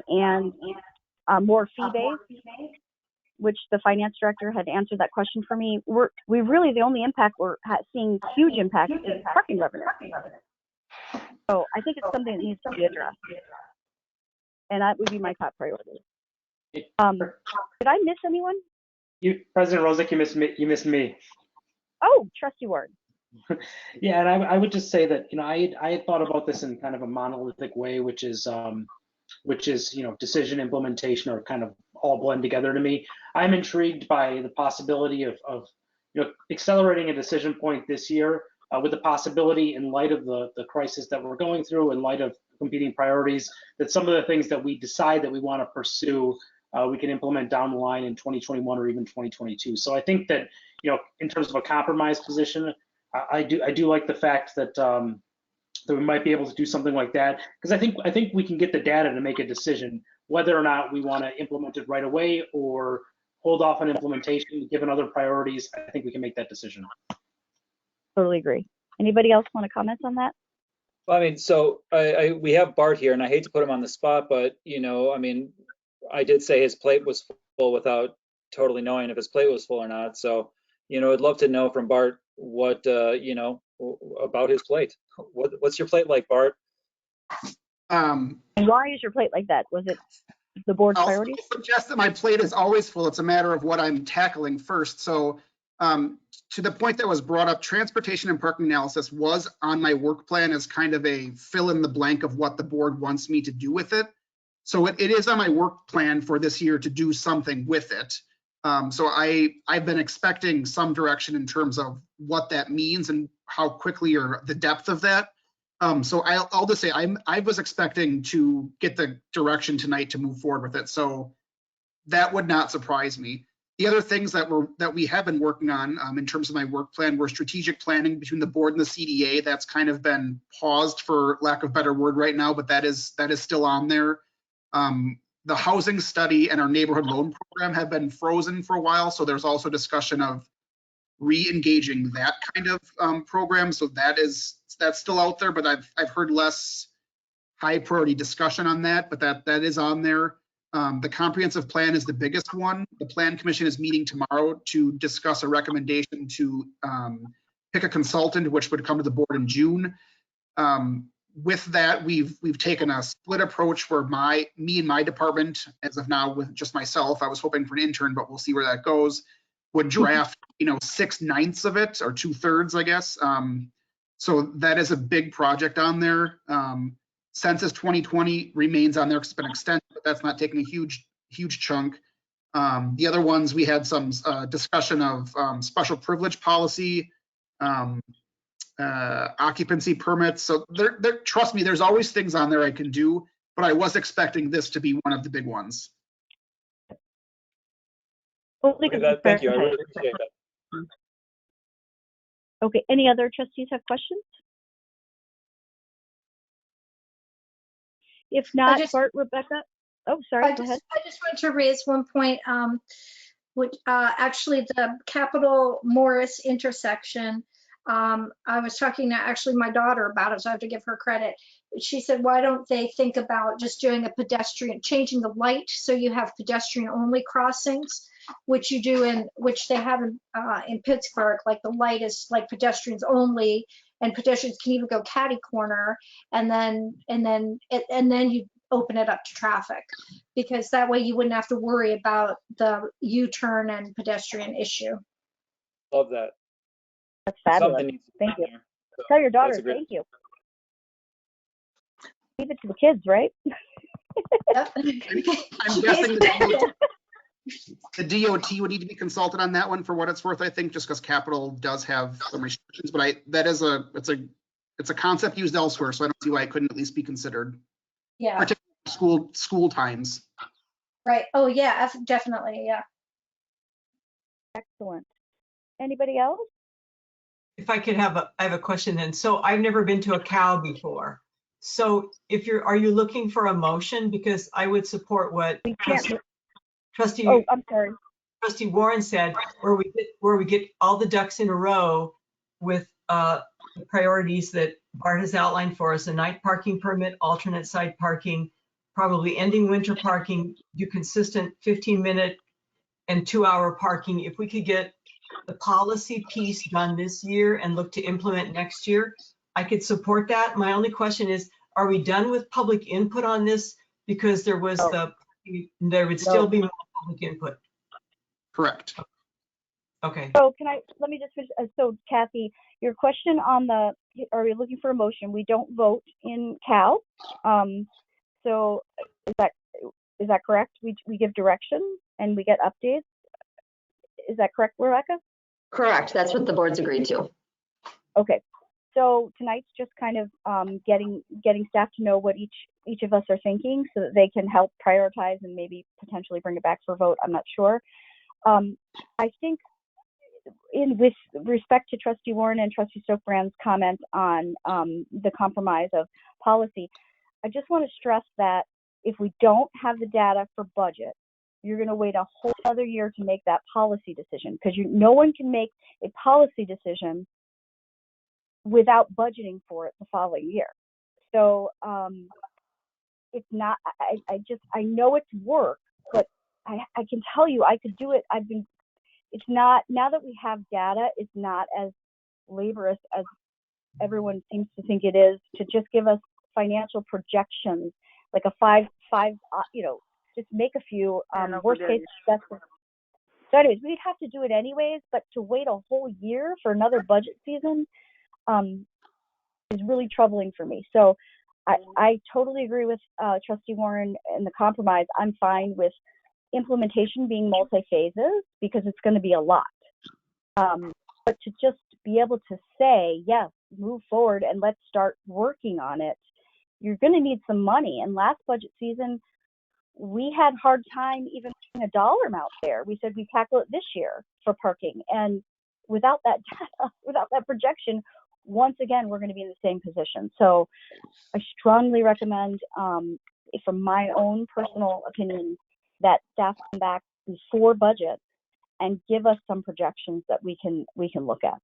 and more fee-based, which the finance director had answered that question for me. We really, the only impact we're seeing huge impact is parking revenue. So I think it's something that needs to be addressed. And that would be my top priority. Did I miss anyone? President Rozek, you missed me. Oh, Trustee Ward. Yeah, and I would just say that, you know, I had thought about this in kind of a monolithic way, which is you know, decision implementation or kind of all blend together to me. I'm intrigued by the possibility of you know, accelerating a decision point this year with the possibility, in light of the crisis that we're going through, in light of competing priorities, that some of the things that we decide that we want to pursue, we can implement down the line in 2021 or even 2022. So I think that, you know, in terms of a compromise position, I do like the fact that that we might be able to do something like that, because I think we can get the data to make a decision whether or not we want to implement it right away or hold off on implementation given other priorities. I think we can make that decision. Totally agree. Anybody else want to comment on that? Well, I mean, so we have Bart here, and I hate to put him on the spot, but, you know, I mean, I did say his plate was full without totally knowing if his plate was full or not. So, you know, I'd love to know from Bart what, you know, about his plate. What's your plate like, Bart? And why is your plate like that? Was it the board's priorities? I'll suggest that my plate is always full. It's a matter of what I'm tackling first. So to the point that was brought up, transportation and parking analysis was on my work plan as kind of a fill in the blank of what the board wants me to do with it. So it is on my work plan for this year to do something with it. So I've been expecting some direction in terms of what that means and how quickly or the depth of that. So I'll just say I was expecting to get the direction tonight to move forward with it. So that would not surprise me. The other things that we have been working on in terms of my work plan were strategic planning between the board and the CDA. That's kind of been paused for lack of a better word right now, but that is still on there. The housing study and our neighborhood loan program have been frozen for a while. So there's also discussion of re-engaging that kind of program. So that's still out there, but I've heard less high priority discussion on that, but that is on there. The comprehensive plan is the biggest one. The plan commission is meeting tomorrow to discuss a recommendation to pick a consultant, which would come to the board in June. With that, we've taken a split approach where me and my department, as of now with just myself, I was hoping for an intern, but we'll see where that goes, would draft, 6/9 of it, or 2/3, I guess. So that is a big project on there. Census 2020 remains on there because it's been extended, but that's not taking a huge chunk. The other ones, we had some discussion of special privilege policy, occupancy permits. So trust me, there's always things on there I can do, but I was expecting this to be one of the big ones. Only Okay, because it's thank you. I prioritized. really appreciate that. Okay, any other trustees have questions? If not, just- Bart, Rebecca? Oh, sorry, go ahead. I just wanted to raise one point, which actually the Capitol Morris intersection. I was talking to actually my daughter about it, so I have to give her credit. She said, why don't they think about just doing a pedestrian, changing the light so you have pedestrian only crossings, which you do which they have in Pittsburgh, like the light is like pedestrians only, and pedestrians can even go catty corner, and then you open it up to traffic, because that way you wouldn't have to worry about the U-turn and pedestrian issue. Love that. That's fabulous. Something needs to be Thank done you. there. So Tell your daughter, that's a great- thank you. Leave it to the kids, right? I'm guessing the DOT would need to be consulted on that one for what it's worth, I think, just because Capitol does have some restrictions, but it's a concept used elsewhere, so I don't see why it couldn't at least be considered, Yeah, particularly school times. right. Oh, yeah, definitely, yeah. Excellent. Anybody else? If I could I have a question then. So I've never been to a cow before. So are you looking for a motion? Because I would support what We can't. Trustee Oh, I'm sorry. Trustee Warren said, where we get all the ducks in a row with the priorities that Bart has outlined for us: a night parking permit, alternate side parking, probably ending winter parking, do consistent 15-minute and 2-hour parking. If we could get the policy piece done this year and look to implement next year, I could support that. My only question is, are we done with public input on this? Because there would still be more public input. Correct. Okay. So let me just finish. So Kathy, your question on are we looking for a motion? We don't vote in Cal. So is that correct? We give direction and we get updates. Is that correct, Rebecca? Correct. That's what the board's agreed to. Okay. So tonight's just kind of getting staff to know what each of us are thinking, so that they can help prioritize and maybe potentially bring it back for vote. I'm not sure. I think with respect to Trustee Warren and Trustee Stokbrand's comment on the compromise of policy, I just want to stress that if we don't have the data for budget, you're going to wait a whole other year to make that policy decision, because no one can make a policy decision without budgeting for it the following year. So it's not, I know it's work, but I can tell you I could do it. It's not, now that we have data, it's not as laborious as everyone seems to think it is to just give us financial projections, like a five, just make a few worst case assessments. So anyways, we'd have to do it anyways, but to wait a whole year for another budget season is really troubling for me. So I totally agree with Trustee Warren and the compromise. I'm fine with implementation being multi-phases, because it's going to be a lot. But to just be able to say, yes, move forward and let's start working on it, you're going to need some money. And last budget season, we had hard time even putting a dollar amount there. We said we tackle it this year for parking. And without that data, without that projection, once again, we're going to be in the same position. So I strongly recommend, from my own personal opinion, that staff come back before budget and give us some projections that we can look at.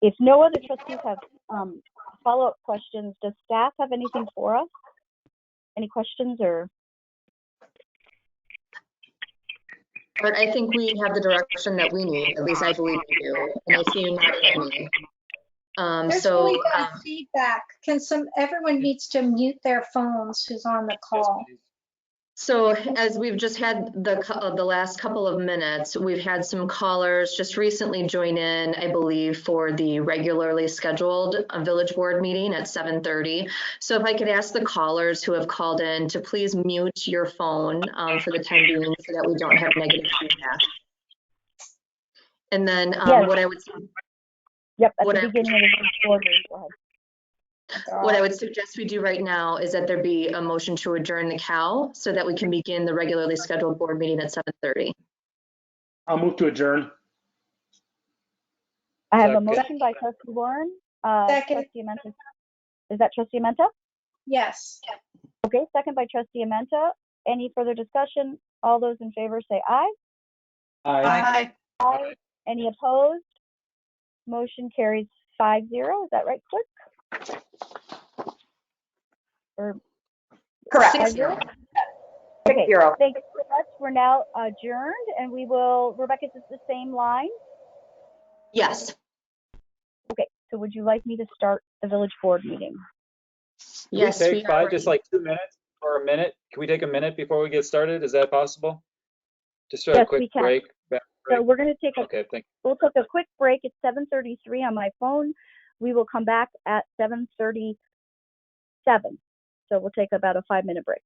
If no other trustees have follow-up questions, does staff have anything for us? Any questions or? But I think we have the direction that we need. At least I believe we do. And I see you nodding at me. There's really bad feedback. Everyone needs to mute their phones who's on the call. So as we've just had the last couple of minutes, we've had some callers just recently join in, I believe, for the regularly scheduled village board meeting at 7:30. So if I could ask the callers who have called in to please mute your phone for the time being, so that we don't have negative feedback. And then yes. what I would say. Yep, at the beginning of the board meeting, go ahead. What I would suggest we do right now is that there be a motion to adjourn the CAL so that we can begin the regularly scheduled board meeting at 7:30. I'll move to adjourn. I have a Second. motion by trustee Warren. Second. Trustee Amenta. Is that trustee Amenta? Yes. Okay, second by trustee Amenta. Any further discussion? All those in favor say aye. Aye. Aye. Any opposed? Motion carries 5-0. Is that right, clerk? Or Correct. 5-0? 6-0. Okay, thank you so much. We're now adjourned, and we will, Rebecca, is this the same line? Yes. Okay, so would you like me to start the village board meeting? Yes, Can we we take are. just like 2 minutes or a minute? Can we take a minute before we get started? Is that possible? Just a Yes, quick we can. break. So we're going to take Okay, thank we'll take a quick break. It's 7:33 on my phone. We will come back at 7:37. So we'll take about a 5-minute break.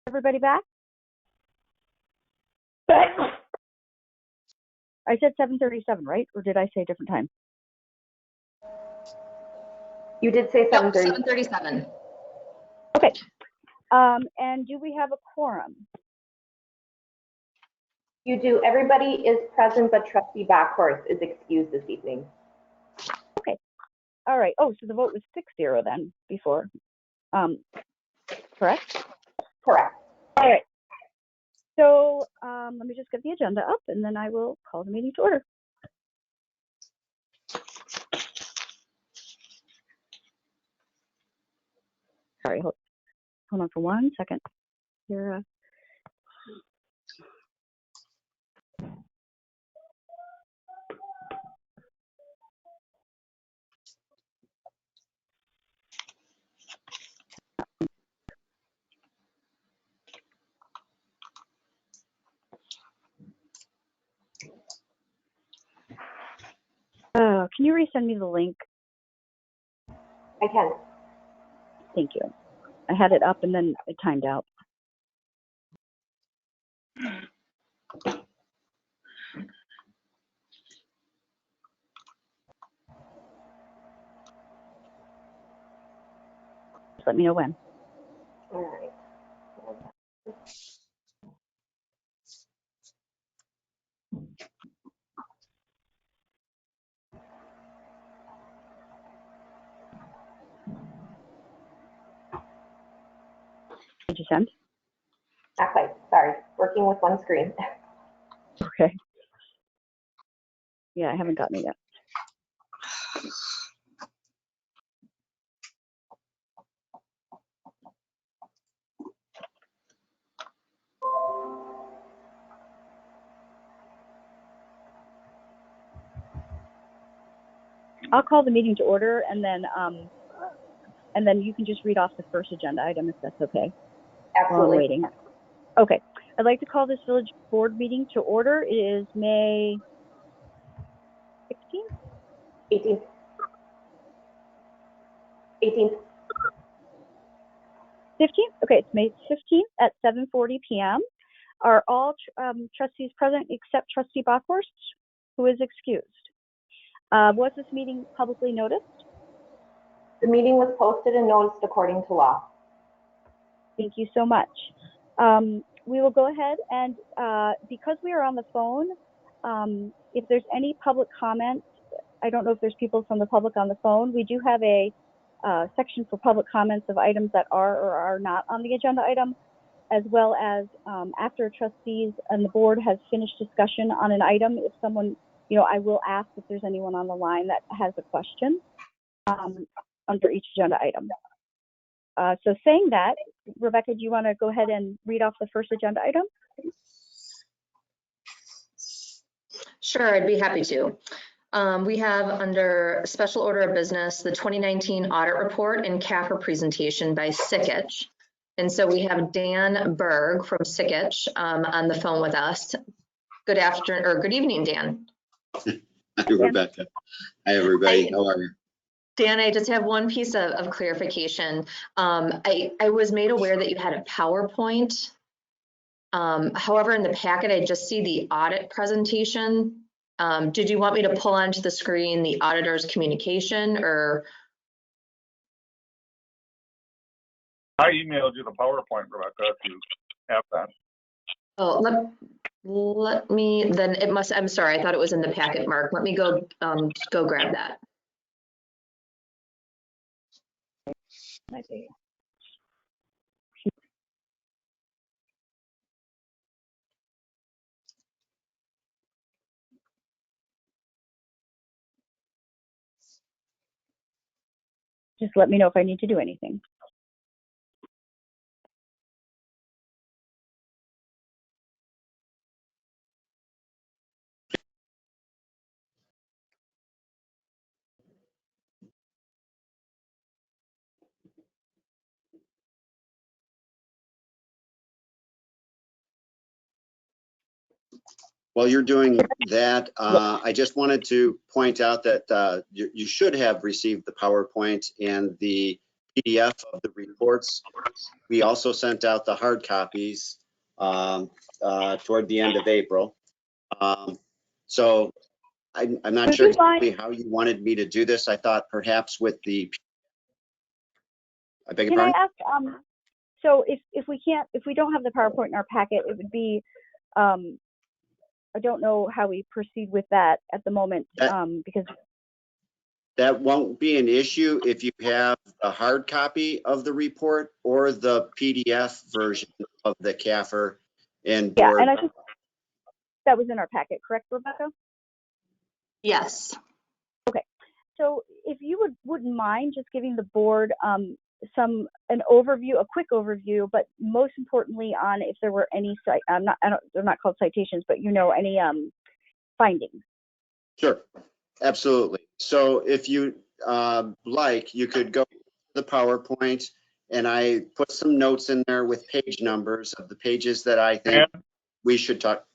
Everybody back? I said 7:37, right? Or did I say a different time? You did say Nope, 7:30. 7:37. Okay. And do we have a quorum? You do. Everybody is present, but trustee Backhorst is excused this evening. Okay. All right. Oh, so the vote was 6-0 then before. Correct? Correct. All right. So let me just get the agenda up and then I will call the meeting to order. Sorry, hold on for 1 second. Here, can you resend me the link? I can. Thank you. I had it up and then it timed out. Just let me know when. All right. Did you send? Not quite. Sorry. Working with one screen. Okay. Yeah, I haven't gotten it yet. I'll call the meeting to order and then you can just read off the first agenda item if that's okay. While I'm Absolutely. waiting. Okay. I'd like to call this village board meeting to order. It is May 16th? 18th. 18th. 15th? Okay, it's May 15th at 7:40 p.m. Are all trustees present except trustee Backhorst, who is excused? Was this meeting publicly noticed? The meeting was posted and noticed according to law. Thank you so much. We will go ahead and because we are on the phone, if there's any public comments, I don't know if there's people from the public on the phone. We do have a section for public comments of items that are or are not on the agenda item, as well as after trustees and the board has finished discussion on an item, if someone, I will ask if there's anyone on the line that has a question under each agenda item. So saying that, Rebecca, do you want to go ahead and read off the first agenda item? Sure, I'd be happy to. We have under special order of business, the 2019 audit report and CAFR presentation by Sikich. And so we have Dan Berg from Sikich on the phone with us. Good afternoon, or good evening, Dan. Hi, Rebecca. Hi, everybody. How are you? Dan, I just have one piece of clarification. I was made aware that you had a PowerPoint. However, in the packet, I just see the audit presentation. Did you want me to pull onto the screen the auditor's communication, or? I emailed you the PowerPoint, Rebecca, if you have that. Oh, let me, then it must, I'm sorry, I thought it was in the packet, Mark. Let me go grab that. Might be. Just let me know if I need to do anything. While you're doing that, I just wanted to point out that you should have received the PowerPoint and the PDF of the reports. We also sent out the hard copies toward the end of April. So I'm not Would sure you mind- exactly how you wanted me to do this. I thought perhaps with the, I beg your Can I pardon? ask, so if we don't have the PowerPoint in our packet, it would be, I don't know how we proceed with that at the moment, because That won't be an issue if you have a hard copy of the report or the PDF version of the CAFR and yeah, board. and I think that was in our packet, correct, Rebecca? Yes. So if you wouldn't mind just giving the board an overview, a quick overview, but most importantly on if there were any they're not called citations, but any findings. Sure, absolutely. So if you like, you could go to the PowerPoint, and I put some notes in there with page numbers of the pages that I think we should talk.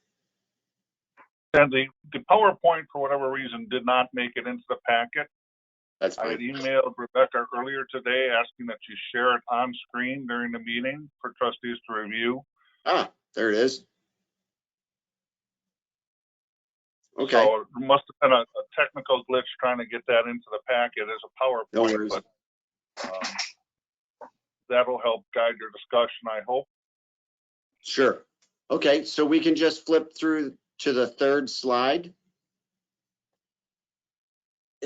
And the PowerPoint, for whatever reason, did not make it into the packet. That's I had fine. emailed Rebecca earlier today asking that you share it on screen during the meeting for trustees to review. Ah, there it is. Okay. So it must have been a technical glitch trying to get that into the packet as a PowerPoint. No worries. But that'll help guide your discussion, I hope. Sure. Okay, so we can just flip through to the third slide.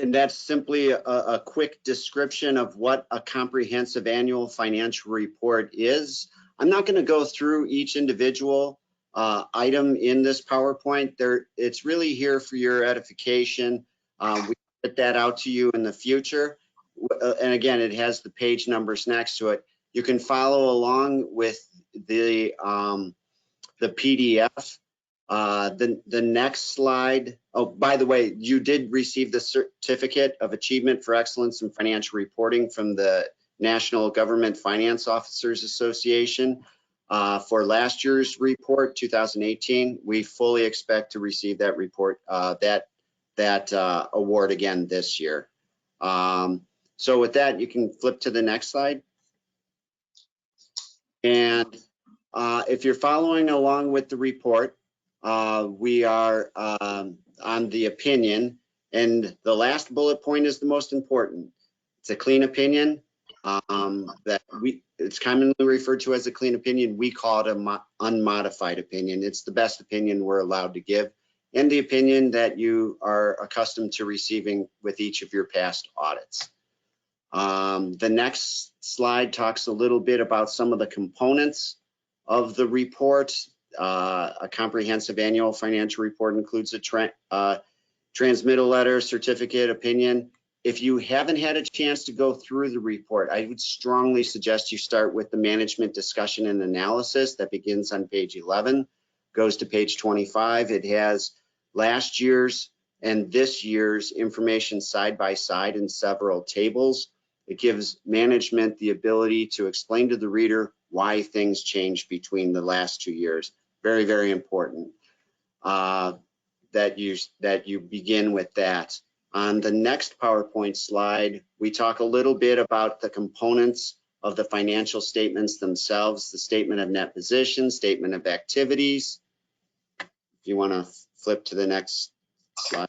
And that's simply a quick description of what a comprehensive annual financial report is. I'm not going to go through each individual item in this PowerPoint. It's really here for your edification. We get that out to you in the future. And again, it has the page numbers next to it. You can follow along with the PDF. The next slide. Oh, by the way, you did receive the Certificate of Achievement for Excellence in Financial Reporting from the National Government Finance Officers Association for last year's report, 2018. We fully expect to receive that report, that award again this year. So with that, you can flip to the next slide. And if you're following along with the report, we are on the opinion, and the last bullet point is the most important. It's a clean opinion it's commonly referred to as a clean opinion. We call it an unmodified opinion. It's the best opinion we're allowed to give, and the opinion that you are accustomed to receiving with each of your past audits. The next slide talks a little bit about some of the components of the report. A comprehensive annual financial report includes a transmittal letter, certificate, opinion. If you haven't had a chance to go through the report, I would strongly suggest you start with the management discussion and analysis that begins on page 11, goes to page 25. It has last year's and this year's information side by side in several tables. It gives management the ability to explain to the reader why things changed between the last 2 years. Very, very important that you begin with that. On the next PowerPoint slide, we talk a little bit about the components of the financial statements themselves, the statement of net position, statement of activities. If you want to flip to the next slide.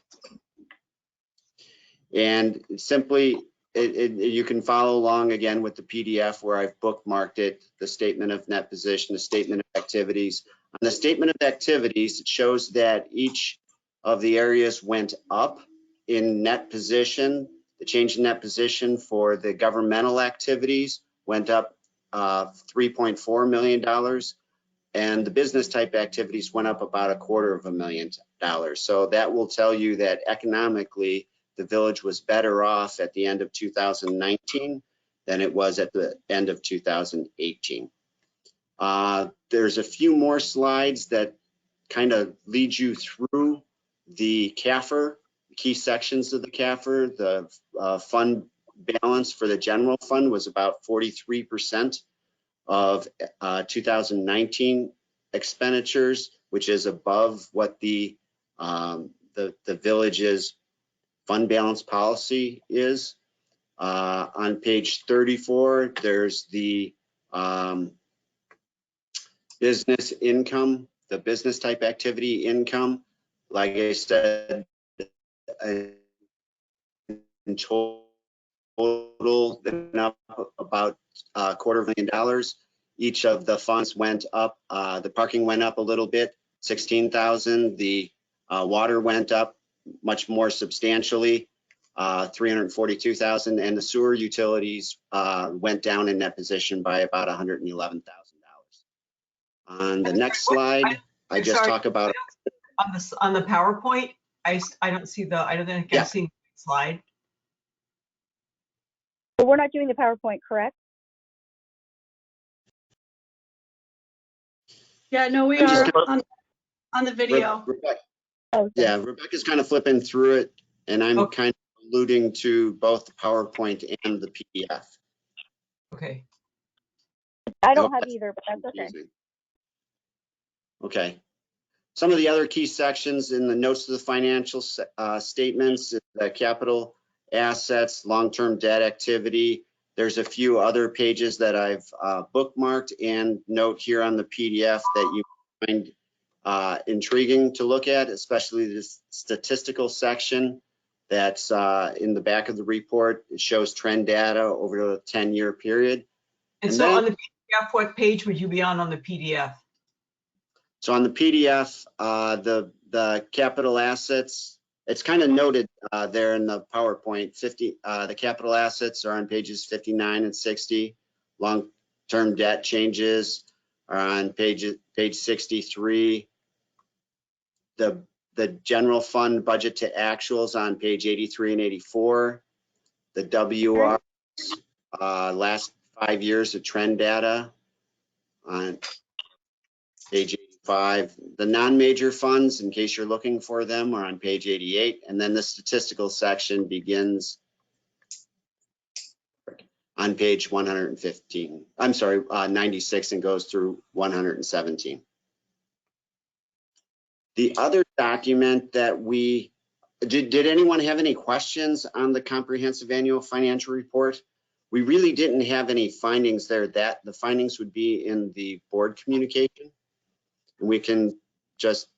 And simply, you can follow along again with the PDF where I've bookmarked it, the statement of net position, the statement of activities. On the statement of activities, it shows that each of the areas went up in net position. The change in net position for the governmental activities went up $3.4 million, and the business type activities went up about $250,000. So that will tell you that economically, the village was better off at the end of 2019 than it was at the end of 2018. There's a few more slides that kind of lead you through the CAFR, key sections of the CAFR. The fund balance for the general fund was about 43% of 2019 expenditures, which is above what the village's fund balance policy is. On page 34, there's the business income, the business type activity income. like I said, in total, went up about $250,000. Each of the funds went up. The parking went up a little bit, 16,000. The water went up much more substantially, 342,000, and the sewer utilities went down in that position by about $111,000. On the next slide, I just talk about on the PowerPoint. I don't see the, I don't think I've seen the slide. But we're not doing the PowerPoint, correct? Yeah, no, we are on the video. Yeah, Rebecca's kind of flipping through it, and I'm kind of alluding to both the PowerPoint and the PDF. Okay. I don't have either, but that's okay. Okay. Some of the other key sections in the notes to the financial statements, the capital assets, long-term debt activity. There's a few other pages that I've bookmarked and note here on the PDF that you find intriguing to look at, especially the statistical section that's in the back of the report. It shows trend data over a 10-year period. And so on the PDF, what page would you be on the PDF? So on the PDF, the capital assets, it's kind of noted there in the PowerPoint. The capital assets are on pages 59 and 60. Long-term debt changes are on page 63. The general fund budget to actuals on page 83 and 84. The WR last 5 years of trend data on page 85. The non-major funds, in case you're looking for them, are on page 88. And then the statistical section begins on page 115. I'm sorry, 96 and goes through 117. The other document that did anyone have any questions on the comprehensive annual financial report? We really didn't have any findings there. That the findings would be in the board communication. We can just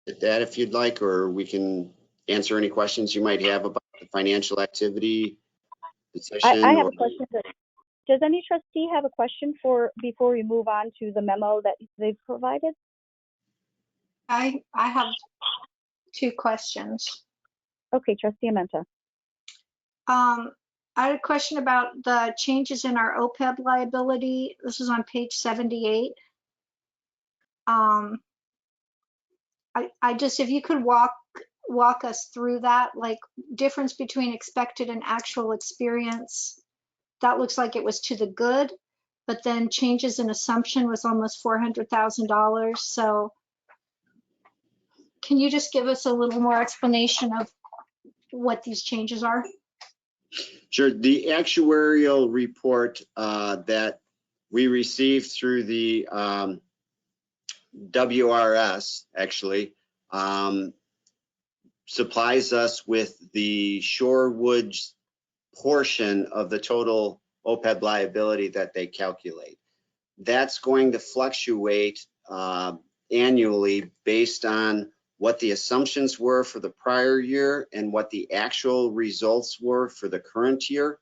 hit that if you'd like, or we can answer any questions you might have about the financial activity position. I have a question. Does any trustee have a question before we move on to the memo that they've provided? I have 2 questions. Okay, Trustee Amenta. I had a question about the changes in our OPEB liability. This is on page 78. I just, if you could walk us through that, like difference between expected and actual experience. That looks like it was to the good, but then changes in assumption was almost $400,000. So can you just give us a little more explanation of what these changes are? Sure. The actuarial report that we received through the WRS actually supplies us with the Shorewood portion of the total OPEB liability that they calculate. That's going to fluctuate annually based on what the assumptions were for the prior year and what the actual results were for the current year,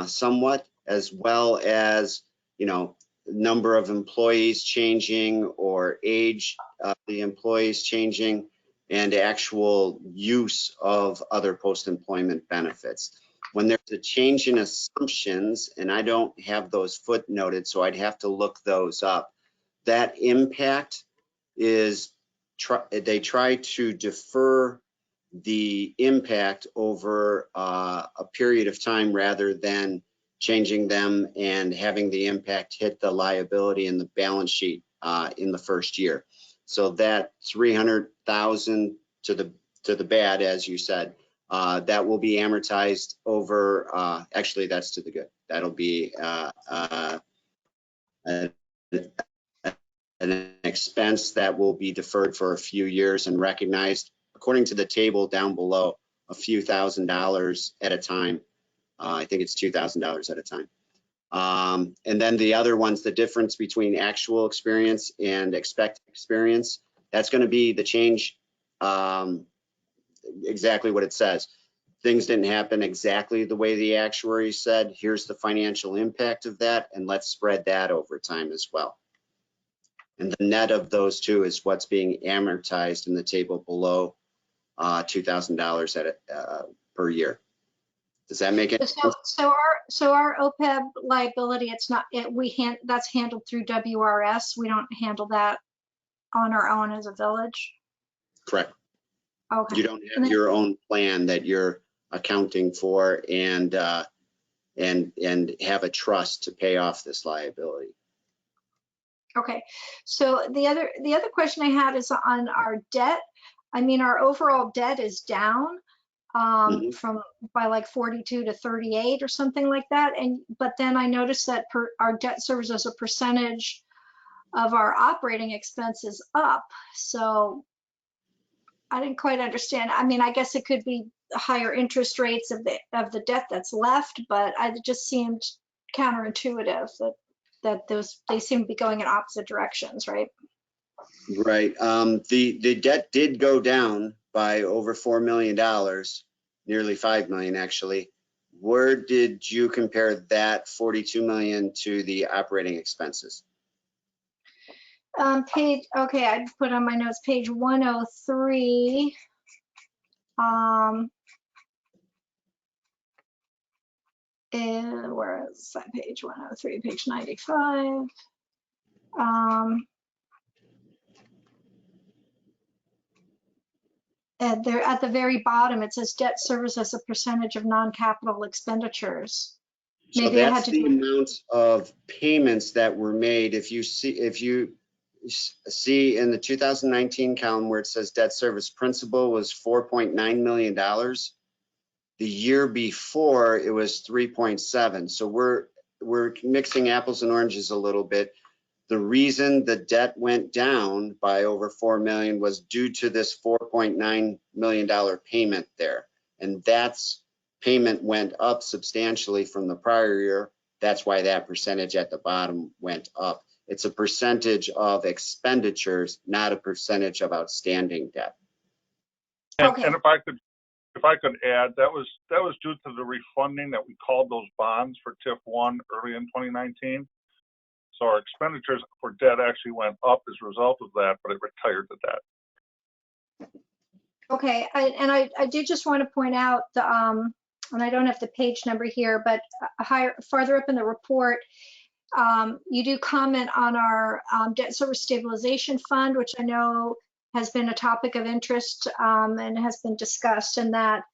somewhat, as well as, you know, number of employees changing or age of the employees changing and actual use of other post-employment benefits. When there's a change in assumptions, and I don't have those footnoted, so I'd have to look those up, that impact is they try to defer the impact over a period of time rather than changing them and having the impact hit the liability in the balance sheet in the first year. So that 300,000 to the bad, as you said, that will be amortized over. Actually, that's to the good. That'll be an expense that will be deferred for a few years and recognized, according to the table down below, a few $1,000s at a time. I think it's $2,000 at a time. And then the other ones, the difference between actual experience and expected experience, That's going to be the change, exactly what it says. Things didn't happen exactly the way the actuary said. Here's the financial impact of that, and let's spread that over time as well. And the net of those two is what's being amortized in the table below $2,000 per year. Does that make it? So our OPEB liability, that's handled through WRS. We don't handle that on our own as a village. Correct. Okay. You don't have your own plan that you're accounting for and have a trust to pay off this liability. Okay. So the other question I had is on our debt. I mean, our overall debt is down from by like 42 to 38 or something like that. But then I noticed that our debt service as a percentage of our operating expense is up. So I didn't quite understand. I mean, I guess it could be higher interest rates of the debt that's left, but it just seemed counterintuitive that they seem to be going in opposite directions, right? Right. The debt did go down by over $4 million, nearly $5 million actually. Where did you compare that 42 million to the operating expenses? Okay, I put on my notes page 103. Where is that page? 103, page 95. And there at the very bottom, it says debt service as a percentage of non-capital expenditures. So Maybe I had that's to the do amount of payments that were made. If you see in the 2019 column where it says debt service principal was $4.9 million. The year before it was 3.7. So we're mixing apples and oranges a little bit. The reason the debt went down by over 4 million was due to this $4.9 million payment there. And that's payment went up substantially from the prior year. That's why that percentage at the bottom went up. It's a percentage of expenditures, not a percentage of outstanding debt. And if I could add, that was due to the refunding that we called those bonds for TIF 1 early in 2019. So our expenditures for debt actually went up as a result of that, but it retired the debt. Okay, I did just want to point out and I don't have the page number here, but farther up in the report, you do comment on our debt service stabilization fund, which I know has been a topic of interest and has been discussed, and that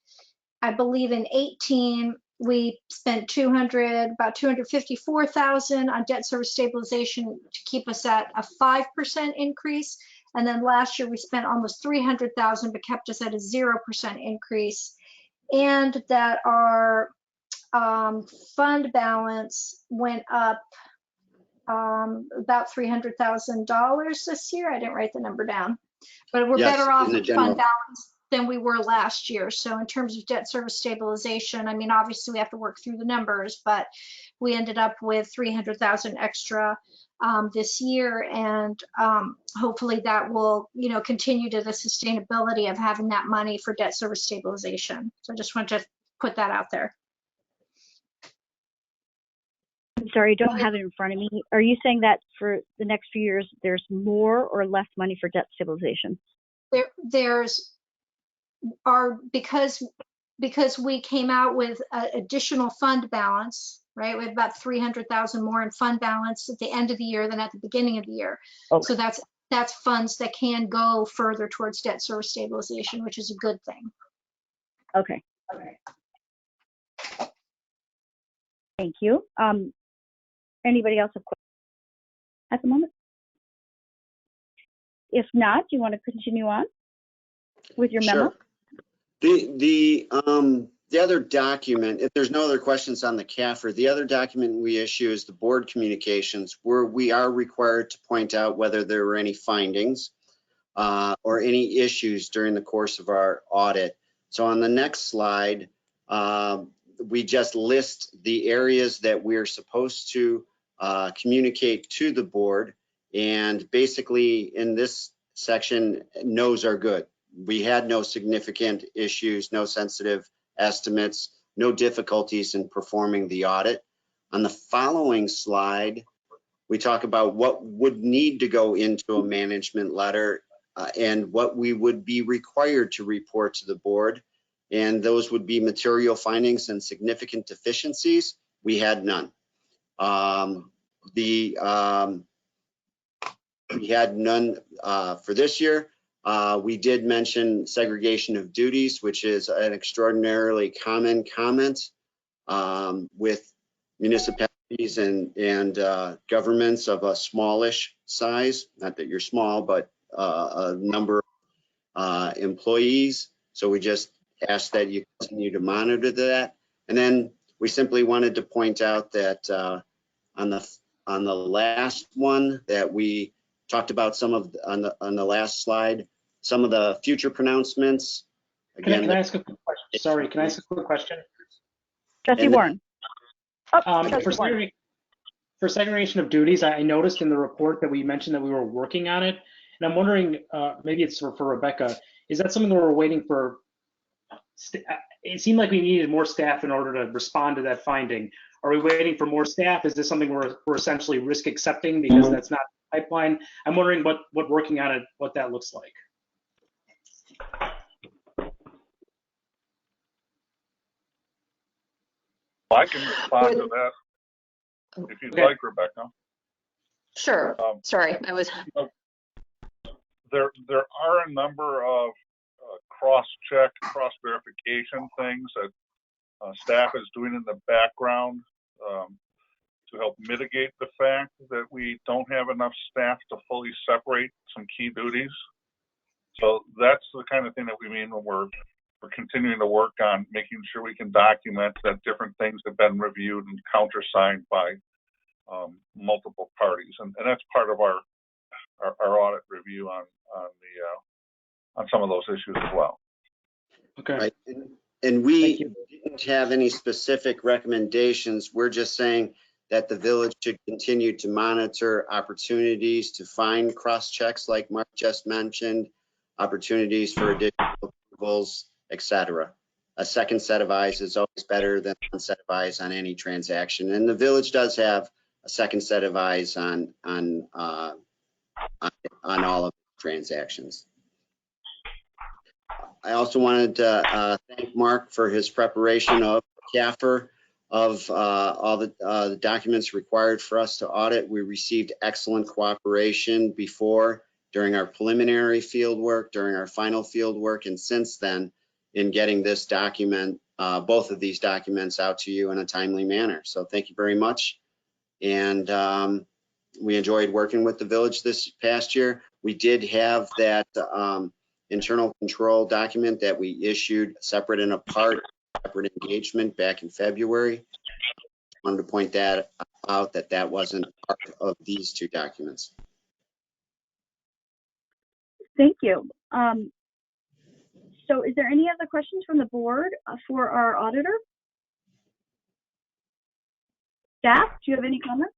I believe in 18 we spent about 254,000 on debt service stabilization to keep us at a 5% increase, and then last year we spent almost 300,000 but kept us at a 0% increase, and that our fund balance went up about $300,000 this year. I didn't write the number down, but we're better off with fund balance than we were last year. So in terms of debt service stabilization, I mean, obviously we have to work through the numbers, but we ended up with 300,000 extra this year, and hopefully that will, continue to the sustainability of having that money for debt service stabilization. So I just wanted to put that out there. I'm sorry, I don't have it in front of me. Are you saying that for the next few years, there's more or less money for debt stabilization? Because we came out with additional fund balance, right? We have about 300,000 more in fund balance at the end of the year than at the beginning of the year. Okay. So that's funds that can go further towards debt service stabilization, which is a good thing. Okay. Thank you. Anybody else have questions at the moment? If not, do you want to continue on with your memo? Sure. The other document, if there's no other questions on the CAFR, the other document we issue is the board communications, where we are required to point out whether there were any findings or any issues during the course of our audit. So on the next slide, we just list the areas that we're supposed to communicate to the board. And basically in this section, no's are good. We had no significant issues, no sensitive estimates, no difficulties in performing the audit. On the following slide, we talk about what would need to go into a management letter and what we would be required to report to the board. And those would be material findings and significant deficiencies. We had none. We had none for this year. We did mention segregation of duties, which is an extraordinarily common comment with municipalities and governments of a smallish size. Not that you're small, but a number of employees. So we just ask that you continue to monitor that. And then we simply wanted to point out that on the last one that we talked about some of on the last slide, some of the future pronouncements. Again, can I ask a quick question? Sorry, can I ask a quick question? Trustee Warren. For segregation of duties, I noticed in the report that we mentioned that we were working on it, and I'm wondering, maybe it's for Rebecca, is that something where we're waiting for? It seemed like we needed more staff in order to respond to that finding. Are we waiting for more staff? Is this something we're essentially risk accepting because that's not the pipeline? I'm wondering what working on it, what that looks like. I can respond to that if you'd like, Rebecca. Sure. Sorry, I was. There are a number of cross-check, cross-verification things that staff is doing in the background to help mitigate the fact that we don't have enough staff to fully separate some key duties. So that's the kind of thing that we mean when we're continuing to work on making sure we can document that different things have been reviewed and countersigned by multiple parties, and that's part of our audit review on some of those issues as well. Okay. Right. And we didn't have any specific recommendations. We're just saying that the village should continue to monitor opportunities to find cross checks, like Mark just mentioned, opportunities for additional approvals, etc. A second set of eyes is always better than one set of eyes on any transaction, and the village does have a second set of eyes on all of the transactions. I also wanted to thank Mark for his preparation of CAFR of all the documents required for us to audit. We received excellent cooperation before, during our preliminary field work, during our final field work, and since then in getting this document, both of these documents out to you in a timely manner. So thank you very much. And we enjoyed working with the village this past year. We did have that internal control document that we issued separate and apart, separate engagement back in February. I wanted to point that out, that wasn't part of these two documents. Thank you. So is there any other questions from the board for our auditor? Staff, do you have any comments?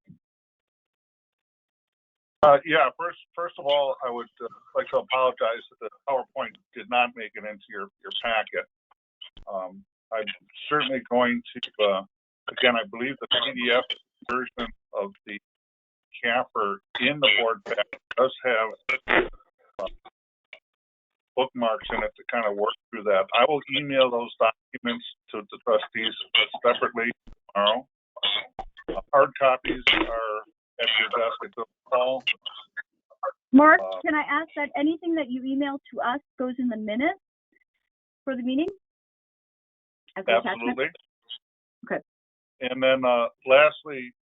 Yeah, first of all, I would like to apologize that the PowerPoint did not make it into your packet. I'm certainly going to, again, I believe the PDF version of the CAFR in the board packet does have bookmarks in it to kind of work through that. I will email those documents to the trustees separately tomorrow. Hard copies are at your desk at the call. Mark, can I ask that anything that you email to us goes in the minutes for the meeting? Absolutely. Okay. And then lastly,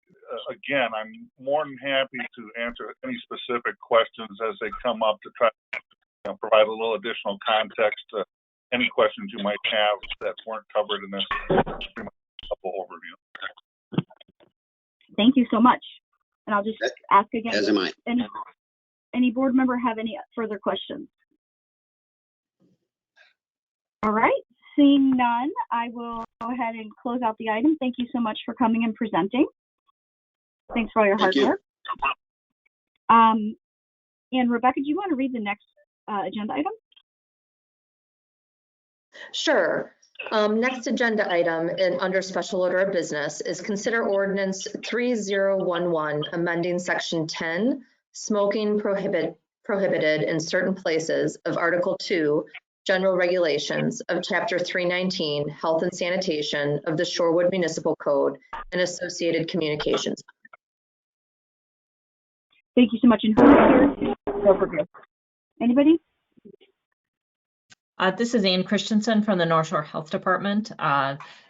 again, I'm more than happy to answer any specific questions as they come up to try to provide a little additional context to any questions you might have that weren't covered in this overview. Thank you so much. And I'll just ask again. As am I. Any board member have any further questions? All right, seeing none, I will go ahead and close out the item. Thank you so much for coming and presenting. Thanks for all your hard work. And Rebecca, do you want to read the next agenda item? Sure. Next agenda item under special order of business is consider ordinance 3011, amending section 10, smoking prohibited in certain places of Article 2, general regulations of Chapter 319, health and sanitation of the Shorewood Municipal Code and associated communications. Thank you so much. And who's here? Overview. Anybody? This is Ann Christensen from the North Shore Health Department.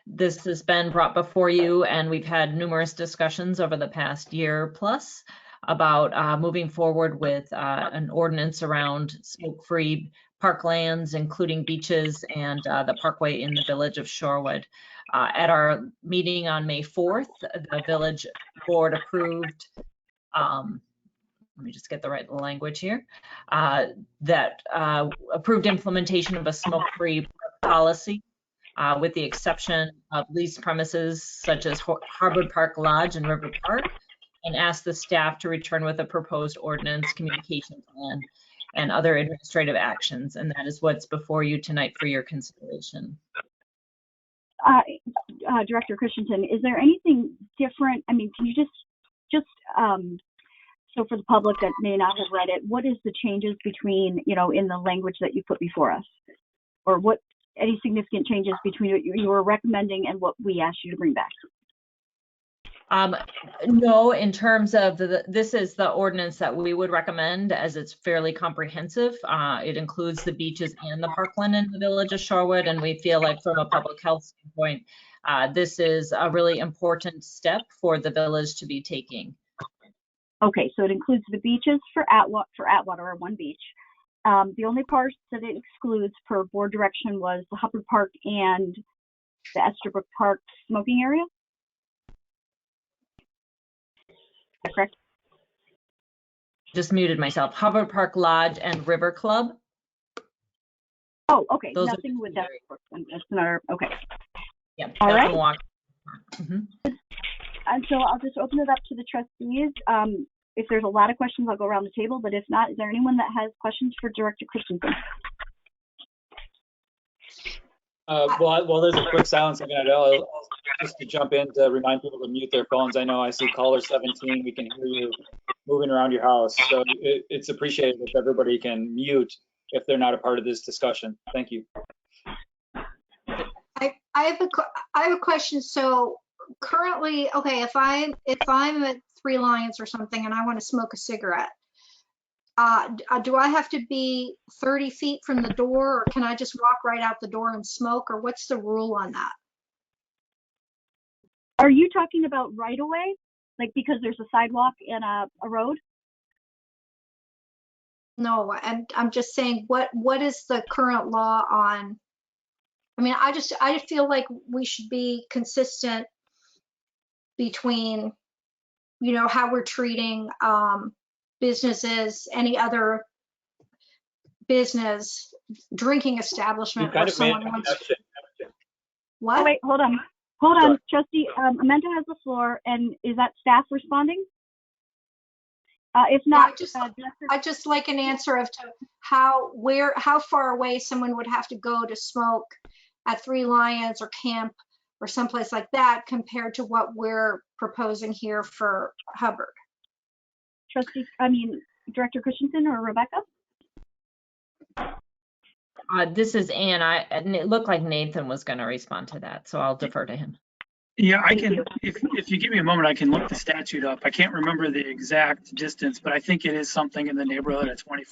This has been brought before you, and we've had numerous discussions over the past year plus about moving forward with an ordinance around smoke-free parklands, including beaches and the parkway in the village of Shorewood. At our meeting on May 4th, the village board approved let me just get the right language here, that approved implementation of a smoke-free policy with the exception of leased premises such as Harbor Park Lodge and River Park, and asked the staff to return with a proposed ordinance, communication plan, and other administrative actions. And that is what's before you tonight for your consideration. Director Christensen, is there anything different? I mean, can you just so for the public that may not have read it, what is the changes between, you know, in the language that you put before us? Or what, any significant changes between what you were recommending and what we asked you to bring back? No, in terms of this is the ordinance that we would recommend, as it's fairly comprehensive. It includes the beaches and the parkland in the village of Shorewood, and we feel like from a public health standpoint, this is a really important step for the village to be taking. Okay, so it includes the beaches for Atwater or one beach. The only parts that it excludes per board direction was the Hubbard Park and the Estabrook Park smoking area. Correct? Just muted myself. Hubbard Park Lodge and River Club. Oh, okay. Those nothing with that. That's another. Okay. Yeah. All right. Mm-hmm. And so I'll just open it up to the trustees. If there's a lot of questions, I'll go around the table. But if not, is there anyone that has questions for Director Christensen? Well, there's a quick silence. I'll just to jump in to remind people to mute their phones. I know I see caller 17. We can hear you moving around your house. So it's appreciated if everybody can mute if they're not a part of this discussion. Thank you. I have a question. So currently, okay, if I'm at Three Lions or something and I want to smoke a cigarette, do I have to be 30 feet from the door, or can I just walk right out the door and smoke, or what's the rule on that? Are you talking about right away? Like because there's a sidewalk and a road? No, I'm just saying what is the current law on? I mean, I feel like we should be consistent between, you know, how we're treating businesses, any other business, drinking establishment where someone wants. What? Oh, wait, hold on. Trustee Amanda has the floor, and is that staff responding? If not, I just like an answer of how far away someone would have to go to smoke at Three Lions or camp or someplace like that compared to what we're proposing here for Hubbard. Director Christensen or Rebecca? This is Ann. And it looked like Nathan was going to respond to that, so I'll defer to him. Yeah, I can, if you give me a moment, I can look the statute up. I can't remember the exact distance, but I think it is something in the neighborhood of 20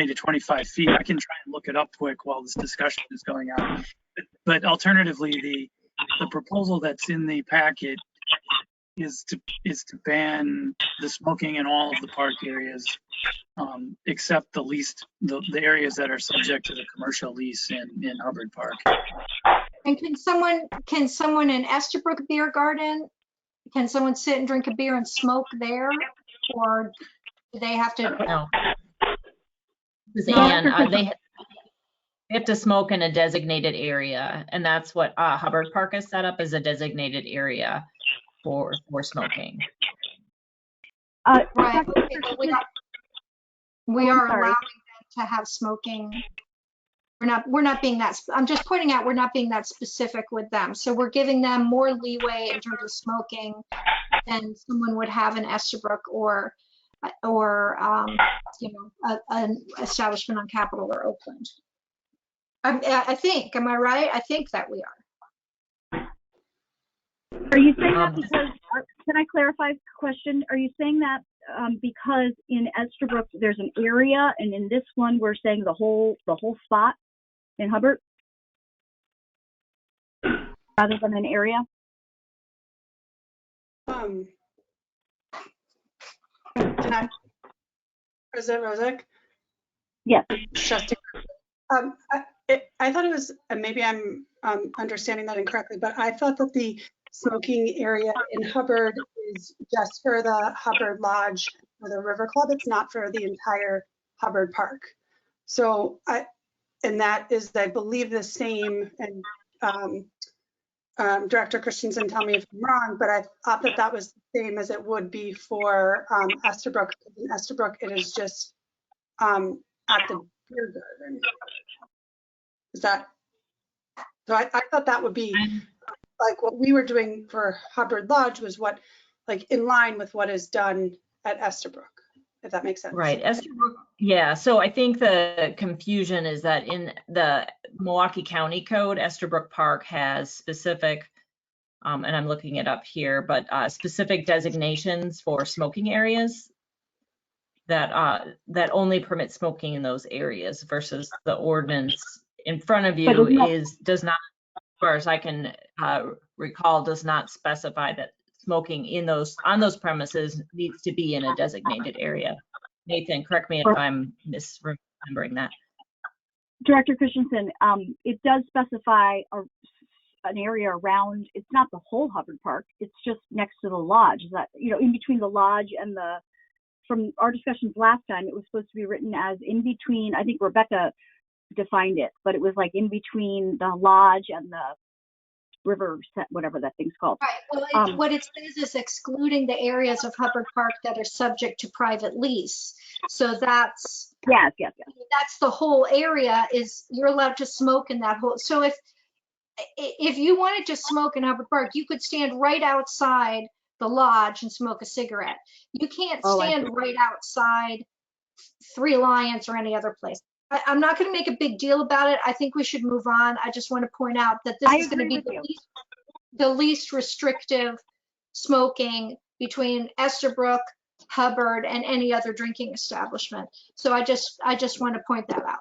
to 25 feet. I can try and look it up quick while this discussion is going on. But alternatively, the proposal that's in the packet is to ban the smoking in all of the park areas, except the areas that are subject to the commercial lease in Hubbard Park. And can someone in Estabrook Beer Garden, can someone sit and drink a beer and smoke there, or do they have to? No. This is Ann. They have to smoke in a designated area, and that's what Hubbard Park is set up as, a designated area for smoking. Right. We are sorry. allowing them to have smoking. We're not being that, I'm just pointing out, we're not being that specific with them. So we're giving them more leeway in terms of smoking than someone would have in Estabrook or you know, an establishment on Capitol or Oakland. I think, am I right? I think that we are. Are you saying that because, can I clarify the question? Are you saying that because in Estabrook there's an area, and in this one we're saying the whole spot in Hubbard rather than an area? Can I, President Rozek? Yes. Trustee, I thought it was, maybe I'm understanding that incorrectly, but I thought that the smoking area in Hubbard is just for the Hubbard Lodge or the River Club. It's not for the entire Hubbard Park. So and that is, I believe, the same, and Director Christensen, tell me if I'm wrong, but I thought that that was the same as it would be for Estabrook. In Estabrook, it is just at the beer garden. Is that, so I thought that would be like what we were doing for Hubbard Lodge was what, like in line with what is done at Estabrook, if that makes sense. Right, Estabrook, yeah, so I think the confusion is that in the Milwaukee County Code, Estabrook Park has specific, and I'm looking it up here, but specific designations for smoking areas that that only permit smoking in those areas versus the ordinance in front of you does not, as far as I can recall, does not specify that smoking on those premises needs to be in a designated area. Nathan, correct me if I'm misremembering that. Director Christensen, it does specify an area around, it's not the whole Hubbard Park, it's just next to the lodge. Is that, you know, in between the lodge and from our discussions last time, it was supposed to be written as in between, I think Rebecca defined it, but it was like in between the lodge and the river, whatever that thing's called. Right. Well, what it says is excluding the areas of Hubbard Park that are subject to private lease. So that's yes. That's the whole area. Is you're allowed to smoke in that whole. So if you wanted to smoke in Hubbard Park, you could stand right outside the lodge and smoke a cigarette. You can't stand right outside Three Lions or any other place. I'm not going to make a big deal about it. I think we should move on. I just want to point out that this is going to be the least restrictive smoking between Estabrook, Hubbard, and any other drinking establishment. So I just want to point that out.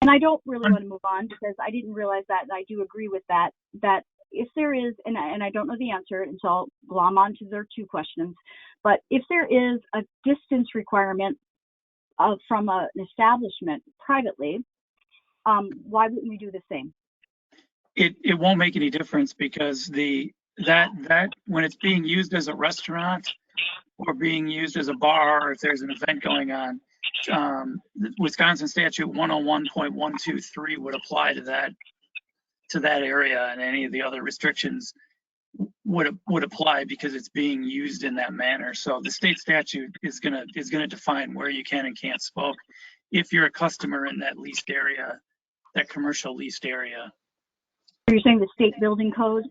And I don't really want to move on because I didn't realize that, and I do agree with that if there is, and I don't know the answer, and so I'll glom onto their two questions, but if there is a distance requirement from an establishment privately, why wouldn't we do the same? It won't make any difference because that when it's being used as a restaurant or being used as a bar, or if there's an event going on, Wisconsin statute 101.123 would apply to that area, and any of the other restrictions would apply because it's being used in that manner. So the state statute is gonna define where you can and can't smoke if you're a customer in that leased area, that commercial leased area. So you're saying the state building code?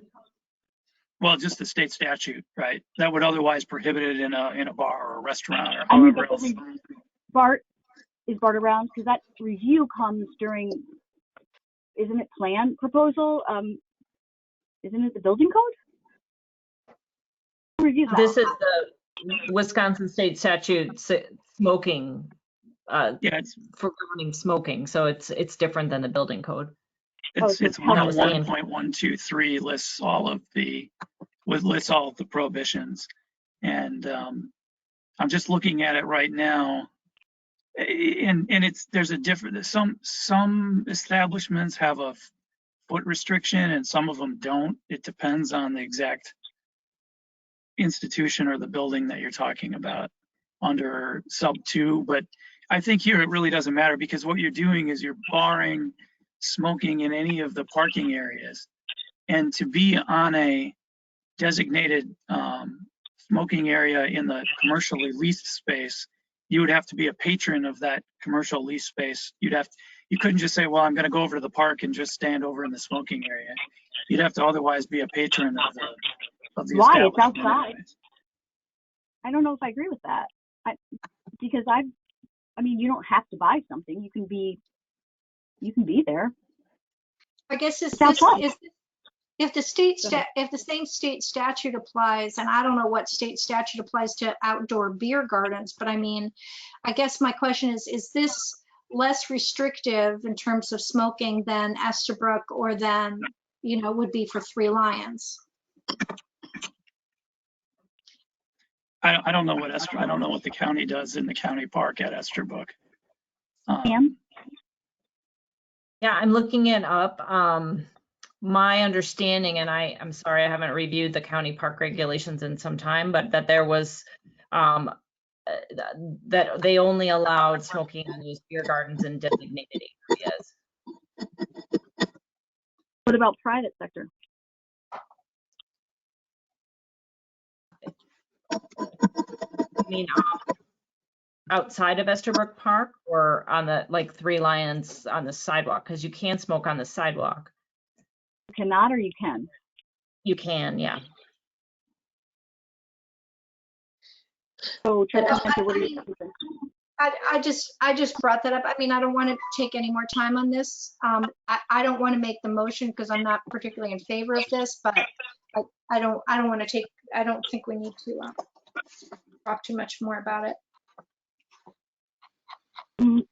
Well, just the state statute, right? That would otherwise prohibit it in a bar or a restaurant or however else. Bart around? Because that review comes during, isn't it plan proposal? Isn't it the building code? This is the Wisconsin state statute smoking. It's for governing smoking, so it's different than the building code. It's 101.123 lists all of the prohibitions, and I'm just looking at it right now, and there's a different. Some establishments have a foot restriction, and some of them don't. It depends on the exact institution or the building that you're talking about under sub 2, but I think here it really doesn't matter because what you're doing is you're barring smoking in any of the parking areas, and to be on a designated smoking area in the commercially leased space, you would have to be a patron of that commercial lease space. You couldn't just say, well, I'm going to go over to the park and just stand over in the smoking area. You'd have to otherwise be a patron of the Why? It's establishment. outside. anyways. I don't know if I agree with that. Because I mean, you don't have to buy something. You can be there. I guess It's outside. if the same state statute applies, and I don't know what state statute applies to outdoor beer gardens, but I mean, I guess my question is this less restrictive in terms of smoking than Estabrook or than, would be for Three Lions? I don't know I don't know what the county does in the county park at Estabrook. Pam? Yeah, I'm looking it up. My understanding, and I'm sorry, I haven't reviewed the county park regulations in some time, but that there was, that they only allowed smoking in those beer gardens in designated areas. What about private sector? I mean, outside of Estabrook Park or on the, like, Three Lions on the sidewalk? Because you can smoke on the sidewalk. You cannot, or you can? You can, yeah. So, Trustee, what do you think? I just brought that up. I mean, I don't want to take any more time on this. I don't want to make the motion because I'm not particularly in favor of this, but I don't think we need to talk too much more about it. Okay.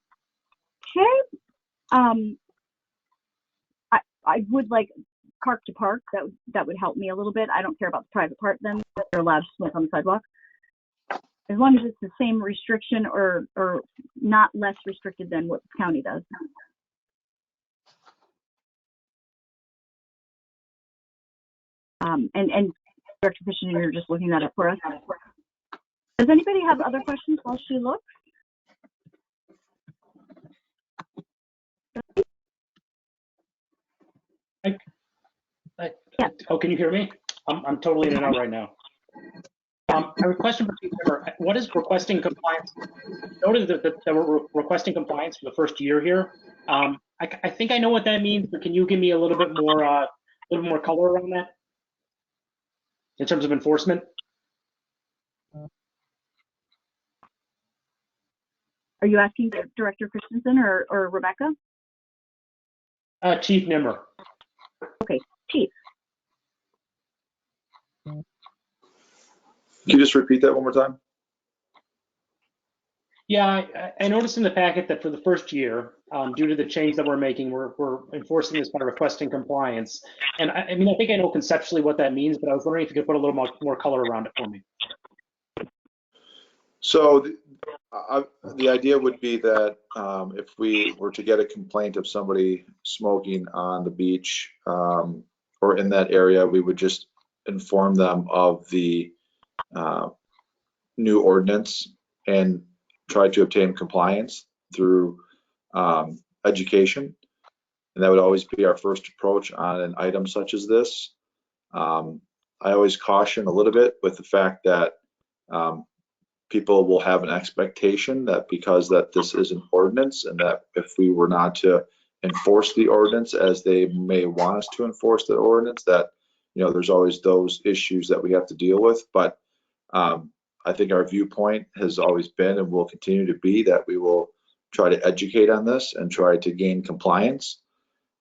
I would like park to park. That would help me a little bit. I don't care about the private part then. They're allowed to smoke on the sidewalk. As long as it's the same restriction or not less restricted than what the county does. And Director Christian, you're just looking that up for us. Does anybody have other questions while she looks? Yeah. Oh, can you hear me? I'm totally in and out right now. I have a question for Chief Member. What is requesting compliance? Noted that we're requesting compliance for the first year here. I think I know what that means, but can you give me a little bit more color around that in terms of enforcement? Are you asking Director Christensen or Rebecca? Chief Nimmer. Okay, Chief. Can you just repeat that one more time? Yeah, I noticed in the packet that for the first year, due to the change that we're making, we're enforcing this by requesting compliance. And I mean, I think I know conceptually what that means, but I was wondering if you could put a little more color around it for me. So the idea would be that if we were to get a complaint of somebody smoking on the beach or in that area, we would just inform them of the new ordinance and try to obtain compliance through education. And that would always be our first approach on an item such as this. I always caution a little bit with the fact that people will have an expectation that because that this is an ordinance and that if we were not to enforce the ordinance as they may want us to enforce the ordinance, that, you know, there's always those issues that we have to deal with. But I think our viewpoint has always been and will continue to be that we will try to educate on this and try to gain compliance.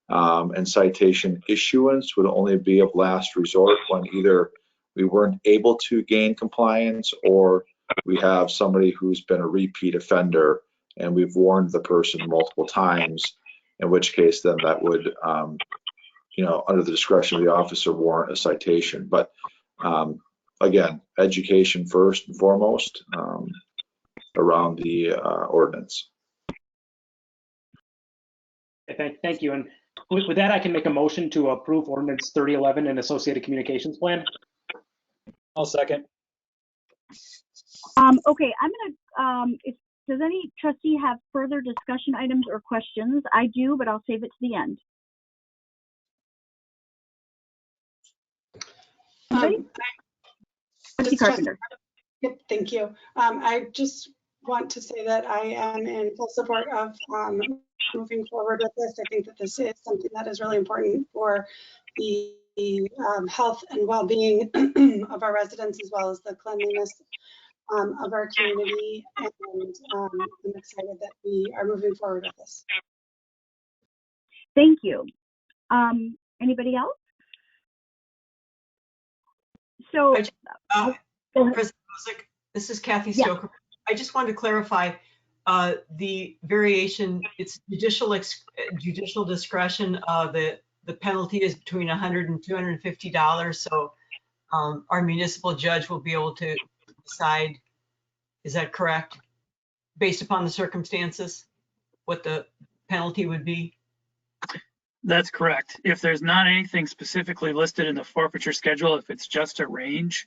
And citation issuance would only be of last resort when either we weren't able to gain compliance or we have somebody who's been a repeat offender and we've warned the person multiple times, in which case then that would, you know, under the discretion of the officer, warrant a citation. But again, education first and foremost around the ordinance. Thank you. And with that, I can make a motion to approve Ordinance 3011 and Associated Communications Plan. I'll second. Okay, I'm gonna, does any trustee have further discussion items or questions? I do, but I'll save it to the end. Trustee Carpenter. Yep, thank you. I just want to say that I am in full support of moving forward with this. I think that this is something that is really important for the health and well-being of our residents, as well as the cleanliness of our community. And I'm excited that we are moving forward with this. Thank you. Anybody else? So, President Rosick, this is Kathy Stoker. I just wanted to clarify the variation. It's judicial discretion. The penalty is between $100 and $250. So our municipal judge will be able to decide. Is that correct? Based upon the circumstances, what the penalty would be? That's correct. If there's not anything specifically listed in the forfeiture schedule, if it's just a range,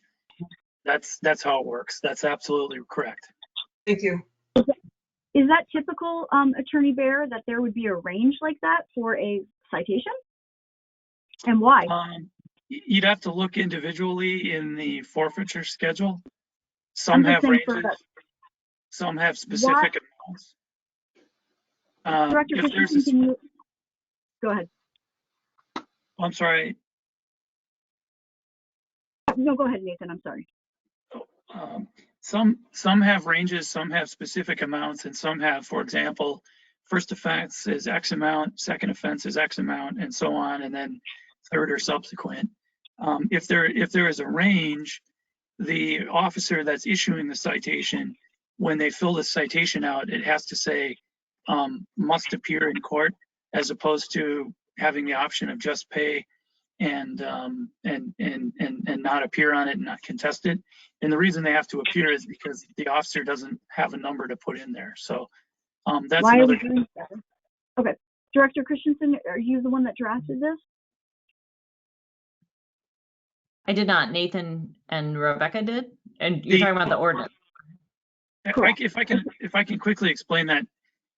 that's how it works. That's absolutely correct. Thank you. Is that typical, Attorney Bear, that there would be a range like that for a citation? And why? You'd have to look individually in the forfeiture schedule. Some have ranges, some have specific amounts. Director Christensen, can you go ahead? I'm sorry. No, go ahead, Nathan. I'm sorry. Some have ranges, some have specific amounts, and some have, for example, first offense is X amount, second offense is X amount, and so on, and then third or subsequent. If there is a range, the officer that's issuing the citation, when they fill the citation out, it has to say must appear in court, as opposed to having the option of just pay and not appear on it and not contest it. And the reason they have to appear is because the officer doesn't have a number to put in there. So that's Why another. are we doing that? Okay, Director Christensen, are you the one that drafted this? I did not. Nathan and Rebecca did. And you're talking about the ordinance. If I can quickly explain that,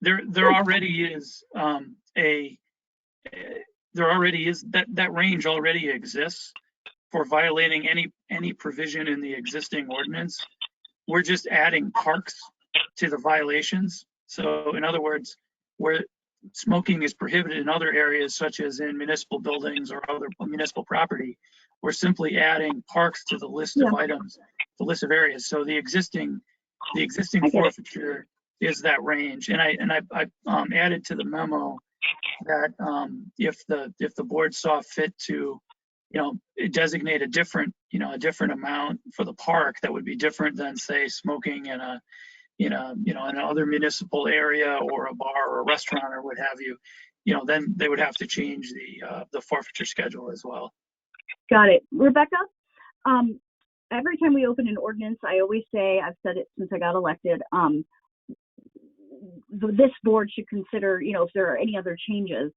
there already is that range already exists for violating any provision in the existing ordinance. We're just adding parks to the violations. So in other words, where smoking is prohibited in other areas, such as in municipal buildings or other municipal property, we're simply adding parks to the list of items, the list of areas. So the existing forfeiture is that range. And I added to the memo that if the board saw fit to, designate a different amount for the park that would be different than, say, smoking in another municipal area or a bar or a restaurant or what have you, then they would have to change the forfeiture schedule as well. Got it. Rebecca, every time we open an ordinance, I always say, I've said it since I got elected, this board should consider, if there are any other changes.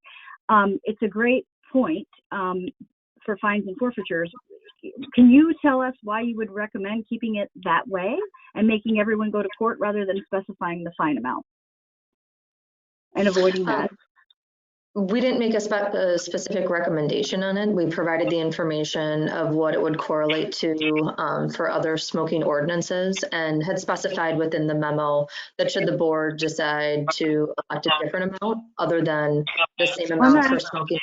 It's a great point for fines and forfeitures. Can you tell us why you would recommend keeping it that way and making everyone go to court rather than specifying the fine amount and avoiding that? We didn't make a specific recommendation on it. We provided the information of what it would correlate to for other smoking ordinances, and had specified within the memo that should the board decide to elect a different amount other than the same amount for smoking.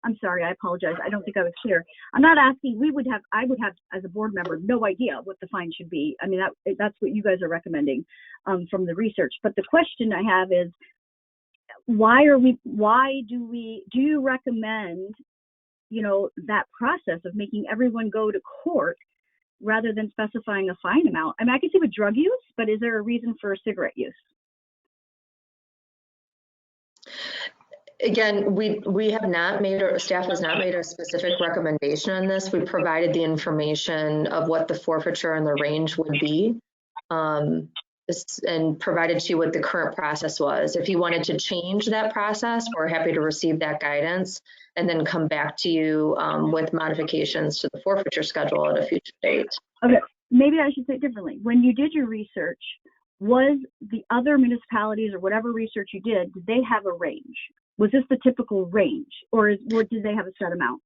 I'm sorry, I apologize. I don't think I was clear. I'm not asking, I would have as a board member, no idea what the fine should be. I mean, that's what you guys are recommending from the research. But the question I have is, do you recommend, that process of making everyone go to court rather than specifying a fine amount? I mean, I can see with drug use, but is there a reason for cigarette use? Again, we have not made, or staff has not made a specific recommendation on this. We provided the information of what the forfeiture and the range would be, and provided to you what the current process was. If you wanted to change that process, we're happy to receive that guidance and then come back to you with modifications to the forfeiture schedule at a future date. Okay, maybe I should say it differently. When you did your research, was the other municipalities or whatever research you did they have a range? Was this the typical range, or did they have a set amount?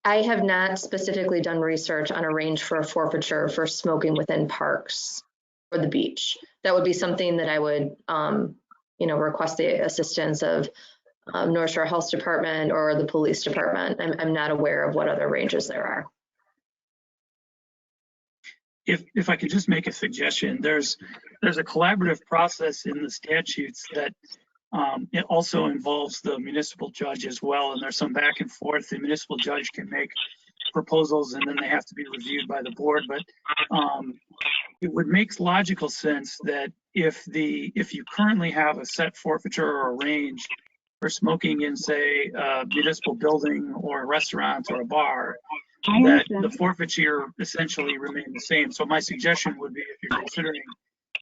I have not specifically done research on a range for a forfeiture for smoking within parks. or the beach. That would be something that I would, request the assistance of North Shore Health Department or the police department. I'm not aware of what other ranges there are. If I could just make a suggestion, there's a collaborative process in the statutes that it also involves the municipal judge as well, and there's some back and forth. The municipal judge can make proposals and then they have to be reviewed by the board, but it would make logical sense that if you currently have a set forfeiture or a range for smoking in, say, a municipal building or a restaurant or a bar, that the forfeiture essentially remain the same. So my suggestion would be, if you're considering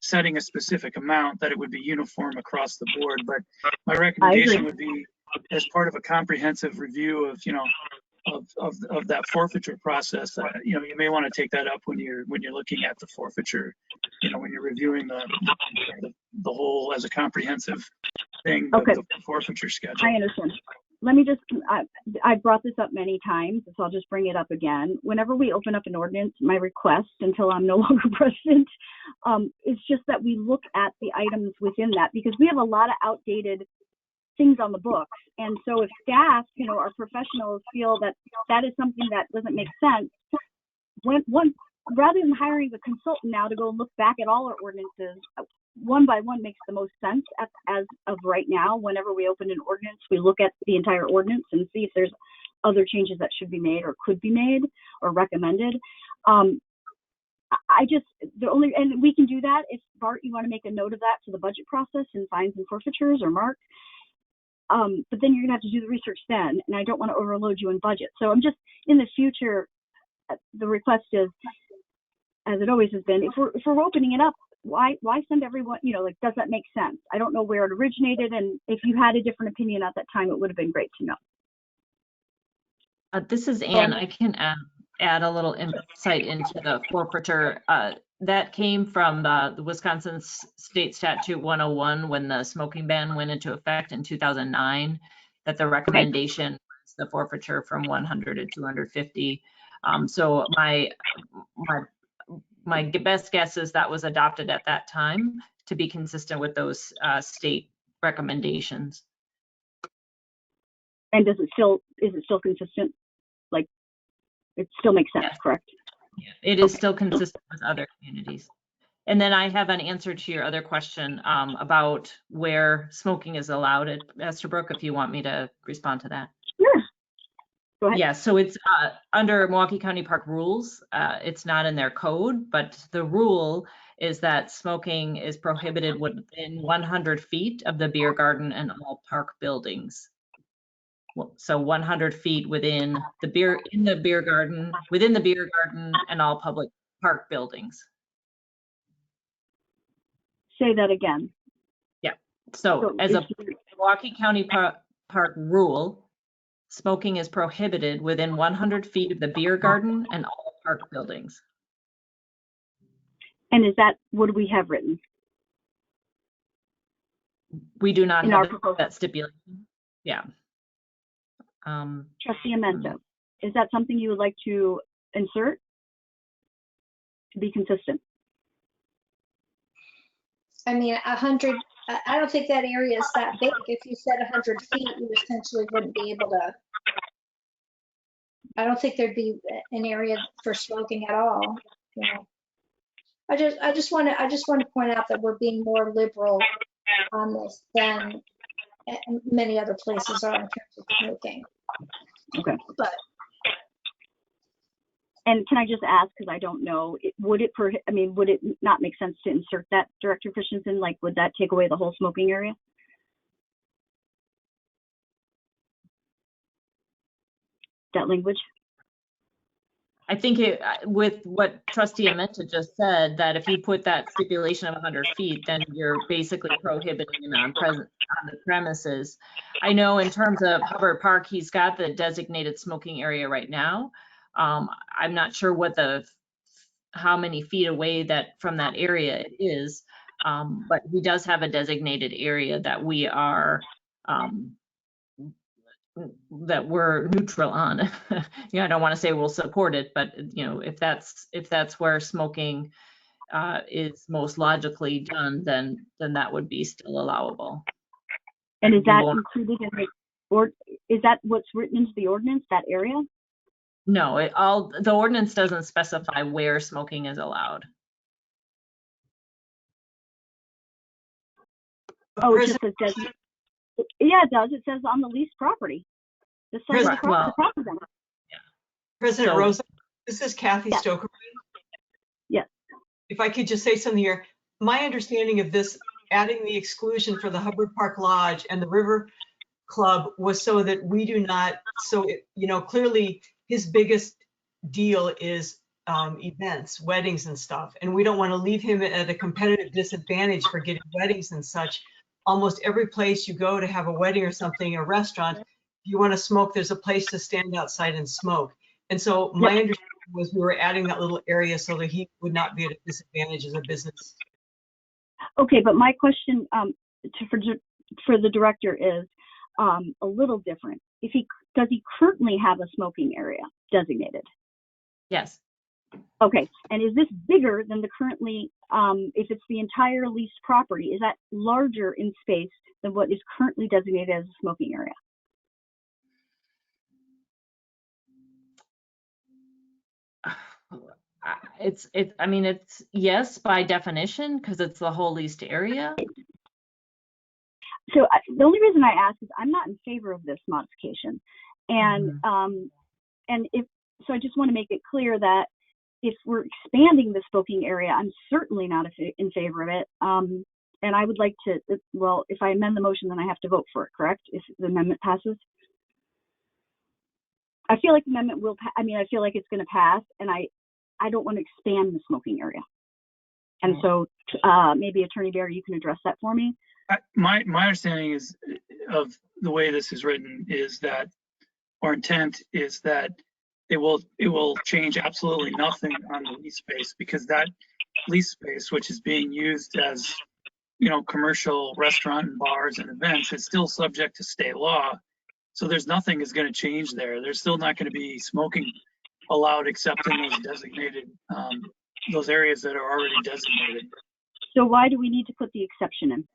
setting a specific amount, that it would be uniform across the board. But my recommendation would be, as part of a comprehensive review of, of that forfeiture process, you may want to take that up when you're looking at the forfeiture, when you're reviewing the whole as a comprehensive thing, the forfeiture schedule. I understand. Let me just, I brought this up many times, so I'll just bring it up again. Whenever we open up an ordinance, my request, until I'm no longer president, is just that we look at the items within that, because we have a lot of outdated things on the books. And so if staff, our professionals feel that that is something that doesn't make sense, rather than hiring a consultant now to go look back at all our ordinances, one by one makes the most sense as of right now. Whenever we open an ordinance, we look at the entire ordinance and see if there's other changes that should be made or could be made or recommended. And we can do that if, Bart, you want to make a note of that to the budget process and fines and forfeitures, or Mark. But then you're gonna have to do the research then, and I don't want to overload you in budget. So I'm just, in the future, the request is, as it always has been, if we're opening it up, why send everyone, does that make sense? I don't know where it originated, and if you had a different opinion at that time, it would have been great to know. This is Ann. I can add a little insight into the forfeiture. That came from the Wisconsin State Statute 101 when the smoking ban went into effect in 2009, that the recommendation was the forfeiture from 100 to 250. So my best guess is that was adopted at that time to be consistent with those state recommendations. And is it still consistent? Like, it still makes sense, yes. Correct? Yeah, it is still consistent with other communities. And then I have an answer to your other question about where smoking is allowed at Estabrook, if you want me to respond to that. Sure. Go ahead. Yeah, so it's under Milwaukee County Park rules. It's not in their code, but the rule is that smoking is prohibited within 100 feet of the beer garden and all park buildings. So 100 feet within the beer garden, within the beer garden and all public park buildings. Say that again. Yeah. So as a Milwaukee County Park rule, smoking is prohibited within 100 feet of the beer garden and all park buildings. And is that, what do we have written? We do not have that stipulation. Yeah. Trustee Amento, is that something you would like to insert to be consistent? I mean, 100, I don't think that area is that big. If you said 100 feet, you essentially wouldn't be able to, I don't think there'd be an area for smoking at all. I just want to point out that we're being more liberal on this than many other places are in terms of smoking. Okay. And can I just ask, because I don't know, would it not make sense to insert that, Director Christensen? Like, would that take away the whole smoking area? That language? I think with what Trustee Amenta just said, that if you put that stipulation of 100 feet, then you're basically prohibiting on the premises. I know in terms of Hubbard Park, he's got the designated smoking area right now. I'm not sure how many feet away from that area it is, but he does have a designated area that we are that we're neutral on. I don't want to say we'll support it, but if that's where smoking is most logically done, then that would be still allowable. And is that won't- included in the, or is that what's written into the ordinance, that area? No, the ordinance doesn't specify where smoking is allowed. Oh, it just says designated. Yeah, it does. It says on the leased property. The site of the Well, property owner. President So- Rosa, this is Kathy Yes. Stoker. Yes. If I could just say something here, my understanding of this, adding the exclusion for the Hubbard Park Lodge and the River Club was so that we do not, clearly his biggest deal is events, weddings and stuff. And we don't want to leave him at a competitive disadvantage for getting weddings and such. Almost every place you go to have a wedding or something, a restaurant, if you want to smoke, there's a place to stand outside and smoke. And so my understanding was we were adding that little area so that he would not be at a disadvantage as a business. Okay, but my question for the director is a little different. Does he currently have a smoking area designated? Yes. Okay, and is this bigger than the currently, if it's the entire leased property, is that larger in space than what is currently designated as a smoking area? It's yes, by definition, because it's the whole leased area. So the only reason I ask is I'm not in favor of this modification. And, so I just want to make it clear that if we're expanding the smoking area, I'm certainly not in favor of it. And I would like to, well, if I amend the motion, then I have to vote for it, correct? If the amendment passes? I feel like the amendment will, I feel like it's going to pass, and I don't want to expand the smoking area. And so maybe Attorney Barry, you can address that for me. My understanding is of the way this is written is that our intent is that it will change absolutely nothing on the lease space, because that lease space, which is being used as, commercial restaurant and bars and events, is still subject to state law. So there's nothing is going to change there. There's still not going to be smoking allowed except in those designated, those areas that are already designated. So why do we need to put the exception in?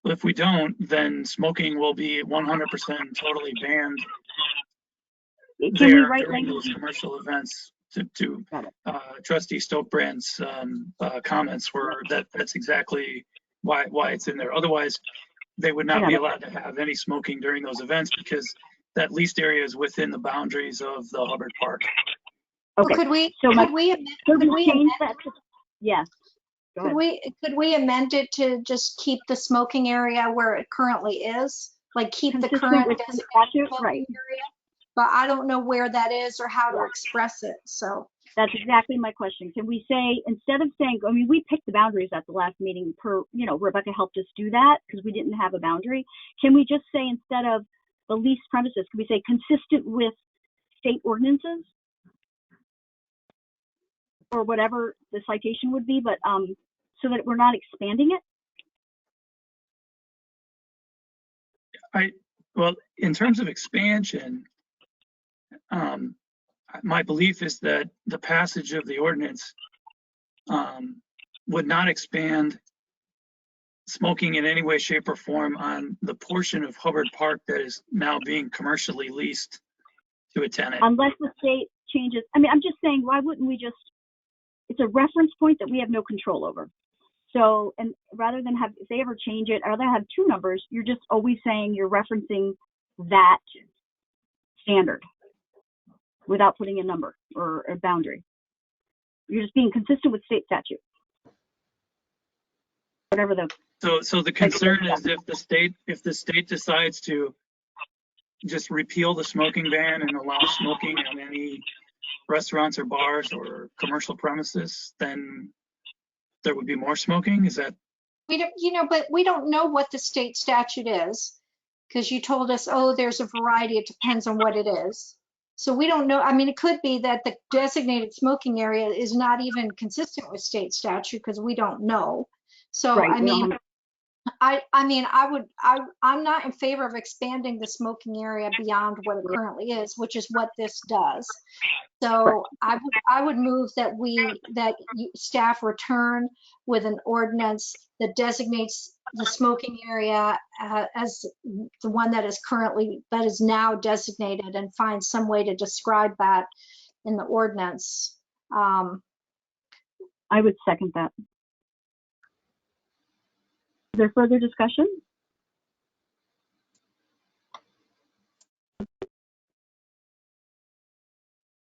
If we don't, then smoking will be 100% totally banned Can we there write during language? those commercial events. To Trustee Stokebrand's comments were that's exactly why it's in there. Otherwise, they would not be allowed to have any smoking during those events, because that leased area is within the boundaries of the Hubbard Park. Okay. Could we change that to, yes. Could we amend it to just keep the smoking area where it currently is? Like keep the current designated smoking area? But I don't know where that is or how to express it, so. That's exactly my question. Can we say, instead of saying, we picked the boundaries at the last meeting Rebecca helped us do that because we didn't have a boundary. Can we just say, instead of the leased premises, can we say consistent with state ordinances? Or whatever the citation would be, but so that we're not expanding it? Well, in terms of expansion, my belief is that the passage of the ordinance would not expand smoking in any way, shape, or form on the portion of Hubbard Park that is now being commercially leased to a tenant. Unless the state changes. I'm just saying, why wouldn't we just, it's a reference point that we have no control over. So, and rather than if they ever change it, or they have two numbers, you're just always saying you're referencing that standard without putting a number or a boundary. You're just being consistent with state statute. Whatever the. So the concern is if the state decides to just repeal the smoking ban and allow smoking on any restaurants or bars or commercial premises, then there would be more smoking. Is that? We don't, but we don't know what the state statute is, because you told us, there's a variety. It depends on what it is. So we don't know. It could be that the designated smoking area is not even consistent with state statute, because we don't know. So, right, I mean, I'm not in favor of expanding the smoking area beyond what it currently is, which is what this does. So I would move that staff return with an ordinance that designates the smoking area as the one that is now designated, and find some way to describe that in the ordinance. I would second that. Is there further discussion?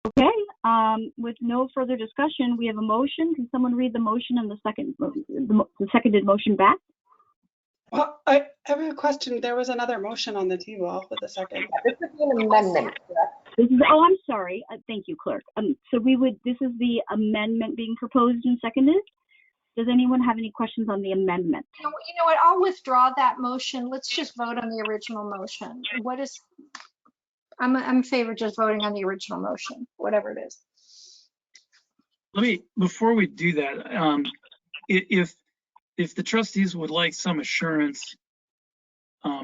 Okay, with no further discussion, we have a motion. Can someone read the motion and the seconded motion back? Well, I have a question. There was another motion on the table with a second. This is an amendment, correct? This is, oh, I'm sorry. Thank you, clerk. So this is the amendment being proposed and seconded. Does anyone have any questions on the amendment? You know what? I'll withdraw that motion. Let's just vote on the original motion. I'm in favor of just voting on the original motion, whatever it is. Before we do that, if the trustees would like some assurance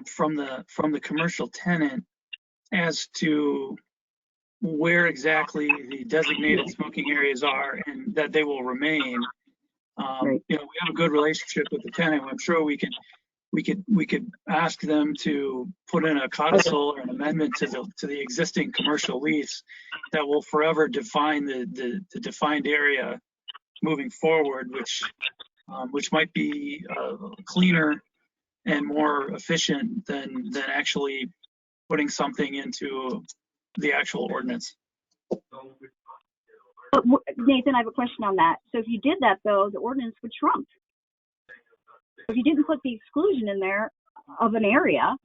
from the commercial tenant as to where exactly the designated smoking areas are and that they will remain, Right. we have a good relationship with the tenant. I'm sure we could ask them to put in a codicil or an amendment to the existing commercial lease that will forever define the defined area moving forward, which might be cleaner and more efficient than actually putting something into the actual ordinance. But Nathan, I have a question on that. So if you did that, though, the ordinance would trump. If you didn't put the exclusion in there of an area,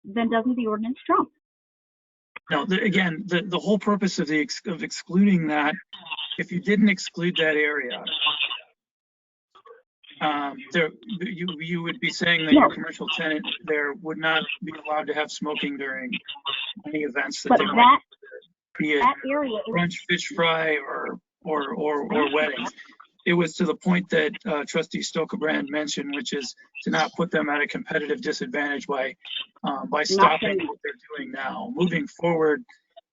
then doesn't the ordinance trump? No, again, the whole purpose of excluding that, if you didn't exclude that area, you would be saying that your commercial tenant there would not be allowed to have smoking during any events that they might, be it brunch, fish fry, or weddings. It was to the point that Trustee Stokebrand mentioned, which is to not put them at a competitive disadvantage by stopping what they're doing now. Moving forward,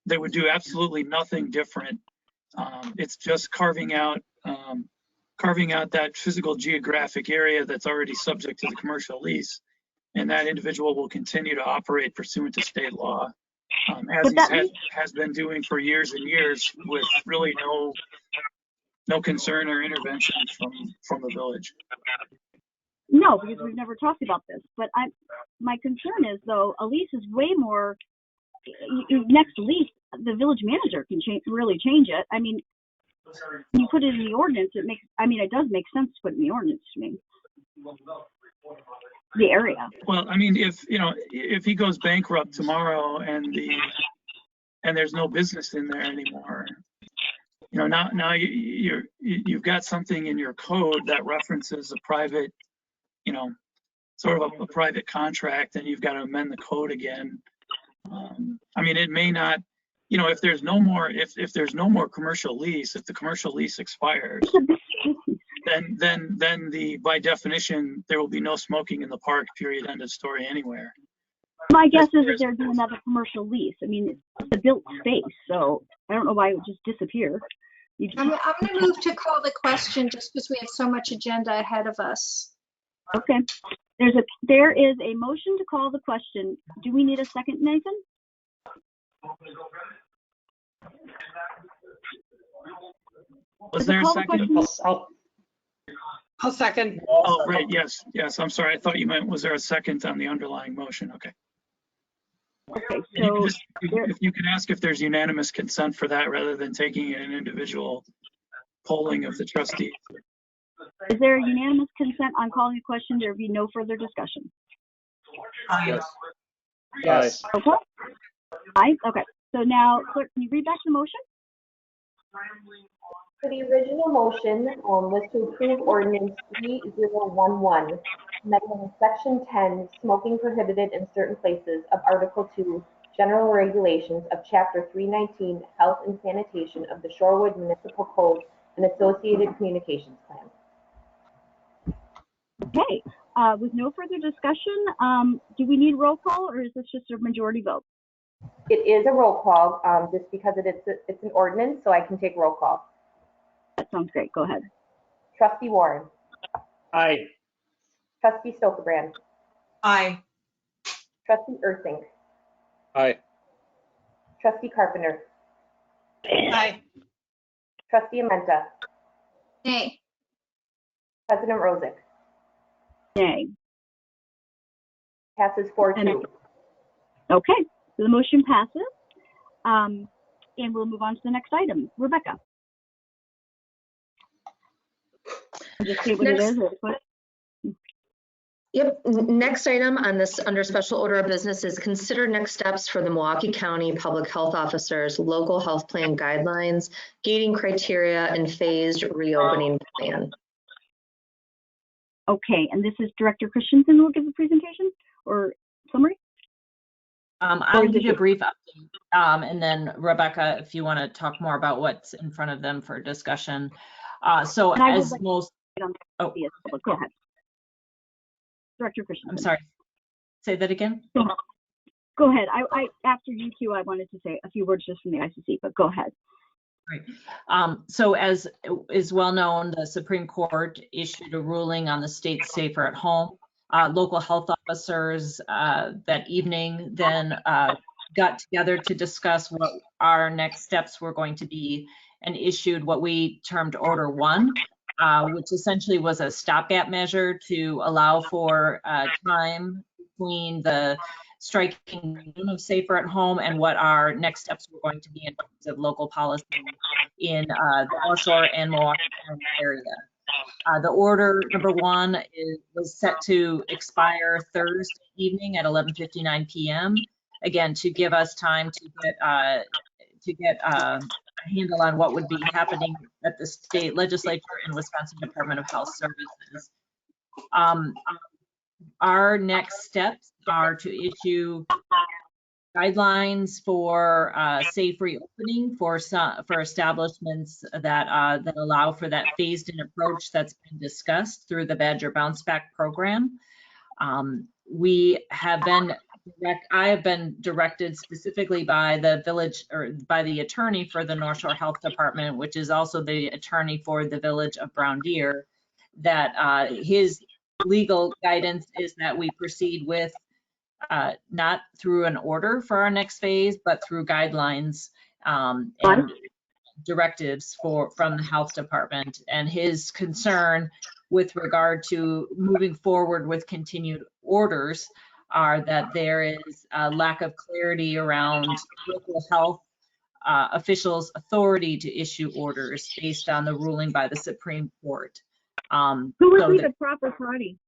they would do absolutely nothing different. It's just carving out that physical geographic area that's already subject to the commercial lease, and that individual will continue to operate pursuant to state law, as he has been doing for years and years, with really no concern or intervention from the village. No, because we've never talked about this. But my concern is, though, a lease is way more. Next lease, the village manager can really change it. I mean, when you put it in the ordinance, it does make sense to put it in the ordinance to me. The area. Well, I mean, if he goes bankrupt tomorrow and there's no business in there anymore, now you've got something in your code that references a private, sort of a private contract, and you've got to amend the code again. I mean, it may not, if there's no more commercial lease, if the commercial lease expires, then by definition, there will be no smoking in the park, period, end of story, anywhere. My guess is that they're doing another commercial lease. I mean, it's a built space, so I don't know why it would just disappear. I'm going to move to call the question just because we have so much agenda ahead of us. Okay. There is a motion to call the question. Do we need a second, Nathan? Was there a second? I'll second. Oh, right. Yes. I'm sorry. I thought you meant, was there a second on the underlying motion? Okay. Okay. So if you can ask if there's unanimous consent for that rather than taking an individual polling of the trustees. Is there a unanimous consent on calling a question? There will be no further discussion. Yes. Yes. Okay. Aye. Okay. So now, clerk, can you read back the motion? So the original motion was to approve ordinance 3011, amending section 10, smoking prohibited in certain places of Article 2, general regulations of Chapter 319, health and sanitation of the Shorewood Municipal Code and associated communications plan. Okay. With no further discussion, do we need roll call or is this just a majority vote? It is a roll call, just because it's an ordinance, so I can take roll call. That sounds great. Go ahead. Trustee Warren. Aye. Trustee Stokebrand. Aye. Trustee Ursink. Aye. Trustee Carpenter. Aye. Trustee Amenta. Nay. President Rosick. Nay. Passes 4-2. Okay, so the motion passes. And we'll move on to the next item. Rebecca. Just say what it is. Yep. Next item on this under special order of business is consider next steps for the Milwaukee County Public Health Officers Local Health Plan Guidelines, Gating Criteria, and Phased Reopening Plan. Okay, and this is Director Christensen who will give the presentation or summary? I'll give you a brief update, and then Rebecca, if you want to talk more about what's in front of them for discussion. So as most, oh, yes, go ahead. Director Christensen. I'm sorry, say that again. Go ahead. I after you two, I wanted to say a few words just from the ICC, but go ahead. Right. So as is well known, the Supreme Court issued a ruling on the state safer at home. Local health officers that evening then got together to discuss what our next steps were going to be and issued what we termed Order 1, which essentially was a stopgap measure to allow for time between the striking of safer at home and what our next steps were going to be in terms of local policy in the North Shore and Milwaukee County area. The order number 1 was set to expire Thursday evening at 11:59 p.m. Again, to give us time to get a handle on what would be happening at the state legislature and Wisconsin Department of Health Services. Our next steps are to issue guidelines for safe reopening for establishments that allow for that phased-in approach that's been discussed through the Badger Bounce Back program. I have been directed specifically by the village or by the attorney for the North Shore Health Department, which is also the attorney for the village of Brown Deer, that his legal guidance is that we proceed with not through an order for our next phase, but through guidelines and directives from the health department. And his concern with regard to moving forward with continued orders are that there is a lack of clarity around local health officials' authority to issue orders based on the ruling by the Supreme Court. Who would be the proper party?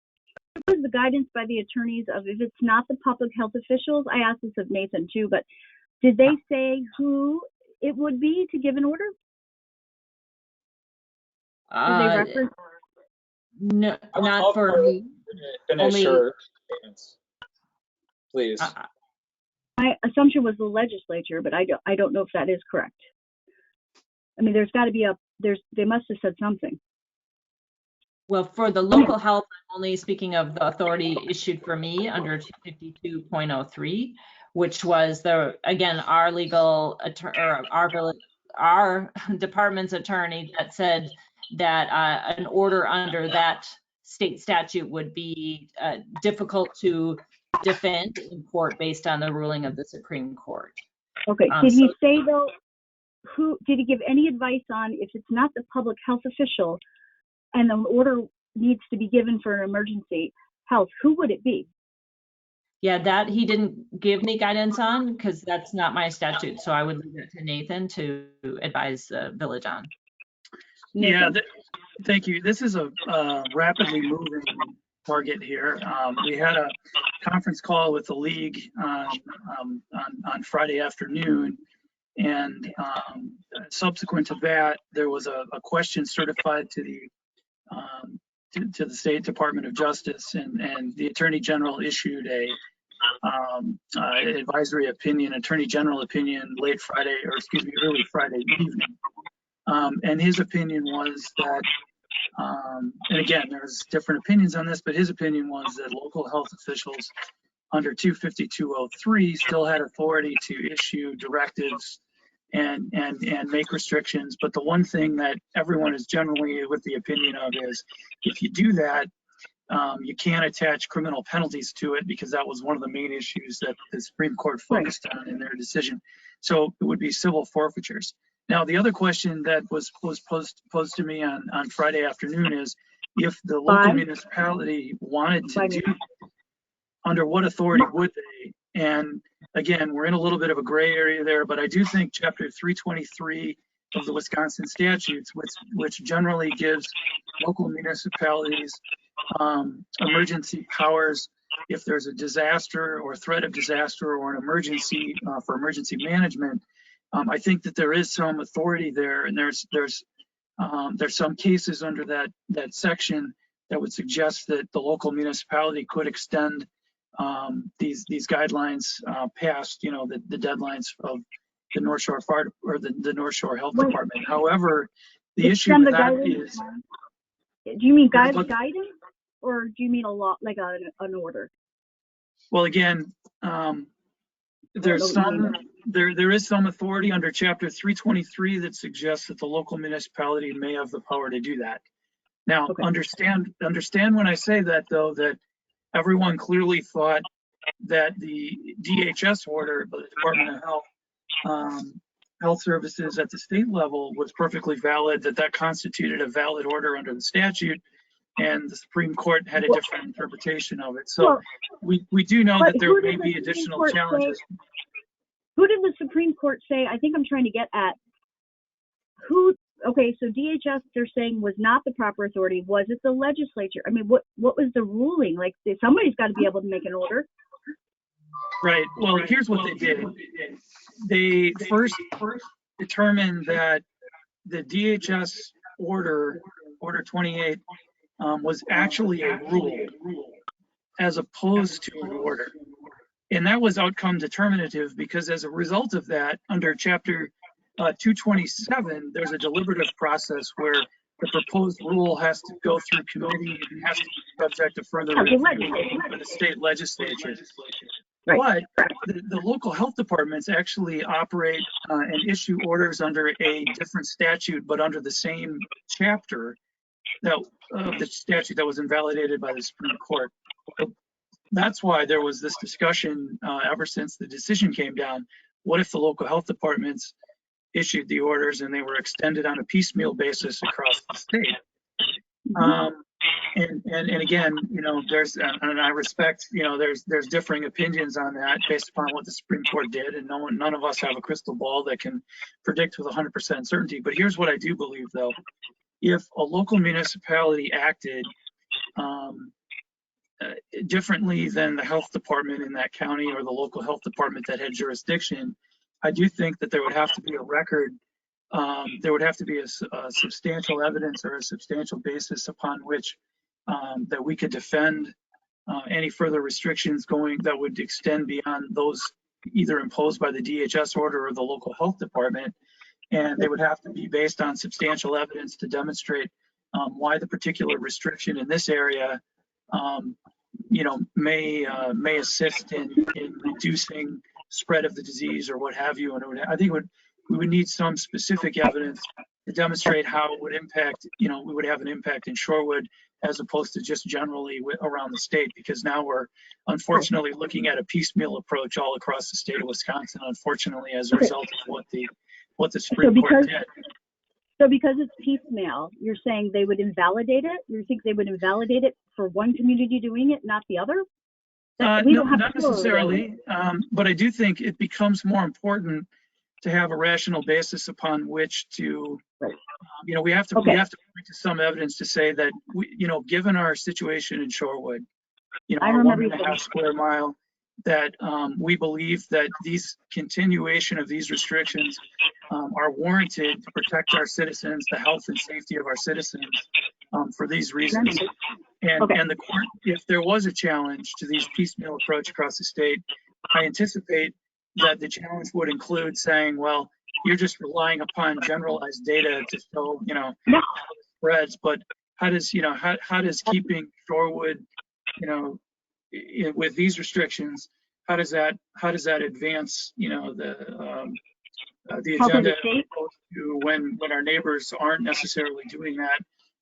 What was the guidance by the attorneys of if it's not the public health officials? I asked this of Nathan too, but did they say who it would be to give an order? Did they reference? No, not for me. Finish your statements, please. My assumption was the legislature, but I don't know if that is correct. I mean, there's got to be they must have said something. Well, for the local health, I'm only speaking of the authority issued for me under 252.03, which was again, our legal attorney, or our department's attorney that said that an order under that state statute would be difficult to defend in court based on the ruling of the Supreme Court. Okay, did he say though, did he give any advice on if it's not the public health official and the order needs to be given for an emergency health, who would it be? Yeah, that he didn't give me guidance on because that's not my statute. So I would leave it to Nathan to advise the village on. Yeah, thank you. This is a rapidly moving target here. We had a conference call with the league on Friday afternoon. And subsequent to that, there was a question certified to the State Department of Justice, and the Attorney General issued a advisory opinion, Attorney General opinion, early Friday evening. And his opinion was that And again, there's different opinions on this, but his opinion was that local health officials under 25203 still had authority to issue directives and make restrictions. But the one thing that everyone is generally with the opinion of is if you do that, you can't attach criminal penalties to it, because that was one of the main issues that the Supreme Court focused on in their decision. So it would be civil forfeitures. Now, the other question that was posed to me on Friday afternoon is if the local municipality wanted to do, under what authority would they? And again, we're in a little bit of a gray area there, but I do think Chapter 323 of the Wisconsin statutes, which generally gives local municipalities emergency powers if there's a disaster or threat of disaster or an emergency for emergency management. I think that there is some authority there, and there's some cases under that section that would suggest that the local municipality could extend these guidelines past, the deadlines of the North Shore Fire or the North Shore Health Department. However, the issue with that is. Do you mean guidance, or do you mean a law, like an order? Well, again, there is some authority under Chapter 323 that suggests that the local municipality may have the power to do that. Now, understand when I say that, though, that everyone clearly thought that the DHS order by the Department of Health Services at the state level was perfectly valid, that constituted a valid order under the statute, and the Supreme Court had a different interpretation of it. So we do know that there may be additional challenges. Who did the Supreme Court say? I think I'm trying to get at who. Okay, so DHS, they're saying, was not the proper authority. Was it the legislature? I mean, what was the ruling? Like, somebody's got to be able to make an order. Right. Well, here's what they did. They first determined that the DHS order 28, was actually a rule as opposed to an order. And that was outcome determinative, because as a result of that, under Chapter 227, there's a deliberative process where the proposed rule has to go through committee and has to be subject to further review by the state legislature. Right. But the local health departments actually operate and issue orders under a different statute, but under the same chapter of the statute that was invalidated by the Supreme Court. That's why there was this discussion ever since the decision came down. What if the local health departments issued the orders and they were extended on a piecemeal basis across the state? And again, there's, and I respect, there's differing opinions on that based upon what the Supreme Court did, and none of us have a crystal ball that can predict with 100% certainty. But here's what I do believe, though. If a local municipality acted differently than the health department in that county or the local health department that had jurisdiction, I do think that there would have to be a record. There would have to be a substantial evidence or a substantial basis upon which that we could defend any further restrictions that would extend beyond those either imposed by the DHS order or the local health department. And they would have to be based on substantial evidence to demonstrate why the particular restriction in this area, may assist in reducing spread of the disease or what have you. And I think we would need some specific evidence to demonstrate how it would impact, we would have an impact in Shorewood as opposed to just generally around the state, because now we're unfortunately looking at a piecemeal approach all across the state of Wisconsin, unfortunately, as a result of what the Supreme Court did. So because it's piecemeal, you're saying they would invalidate it? You think they would invalidate it for one community doing it, not the other? Not necessarily, but I do think it becomes more important to have a rational basis upon which to, we have to point to some evidence to say that, given our situation in Shorewood, our 1.5 square mile, that we believe that these continuation of these restrictions are warranted to protect our citizens, the health and safety of our citizens, for these reasons. And the court, if there was a challenge to these piecemeal approach across the state, I anticipate that the challenge would include saying, well, you're just relying upon generalized data to show, spreads, but how does, how does keeping Shorewood, with these restrictions, how does that advance, the Help of the agenda state? to when our neighbors aren't necessarily doing that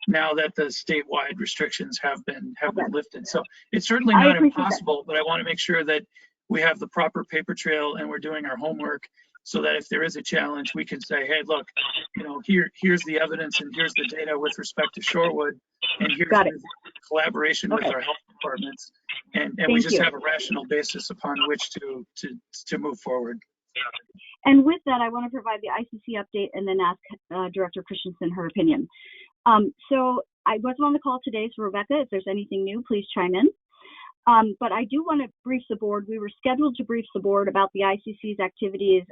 now that the statewide restrictions have been lifted. So it's certainly I not appreciate that. impossible, but I want to make sure that we have the proper paper trail and we're doing our homework so that if there is a challenge, we can say, hey, look, here's the evidence and here's the data with respect to Shorewood, and here's the collaboration with our health departments, and we just have a rational basis upon which to move forward. And with that, I want to provide the ICC update and then ask Director Christensen her opinion. So I wasn't on the call today, so Rebecca, if there's anything new, please chime in. But I do want to brief the board. We were scheduled to brief the board about the ICC's activities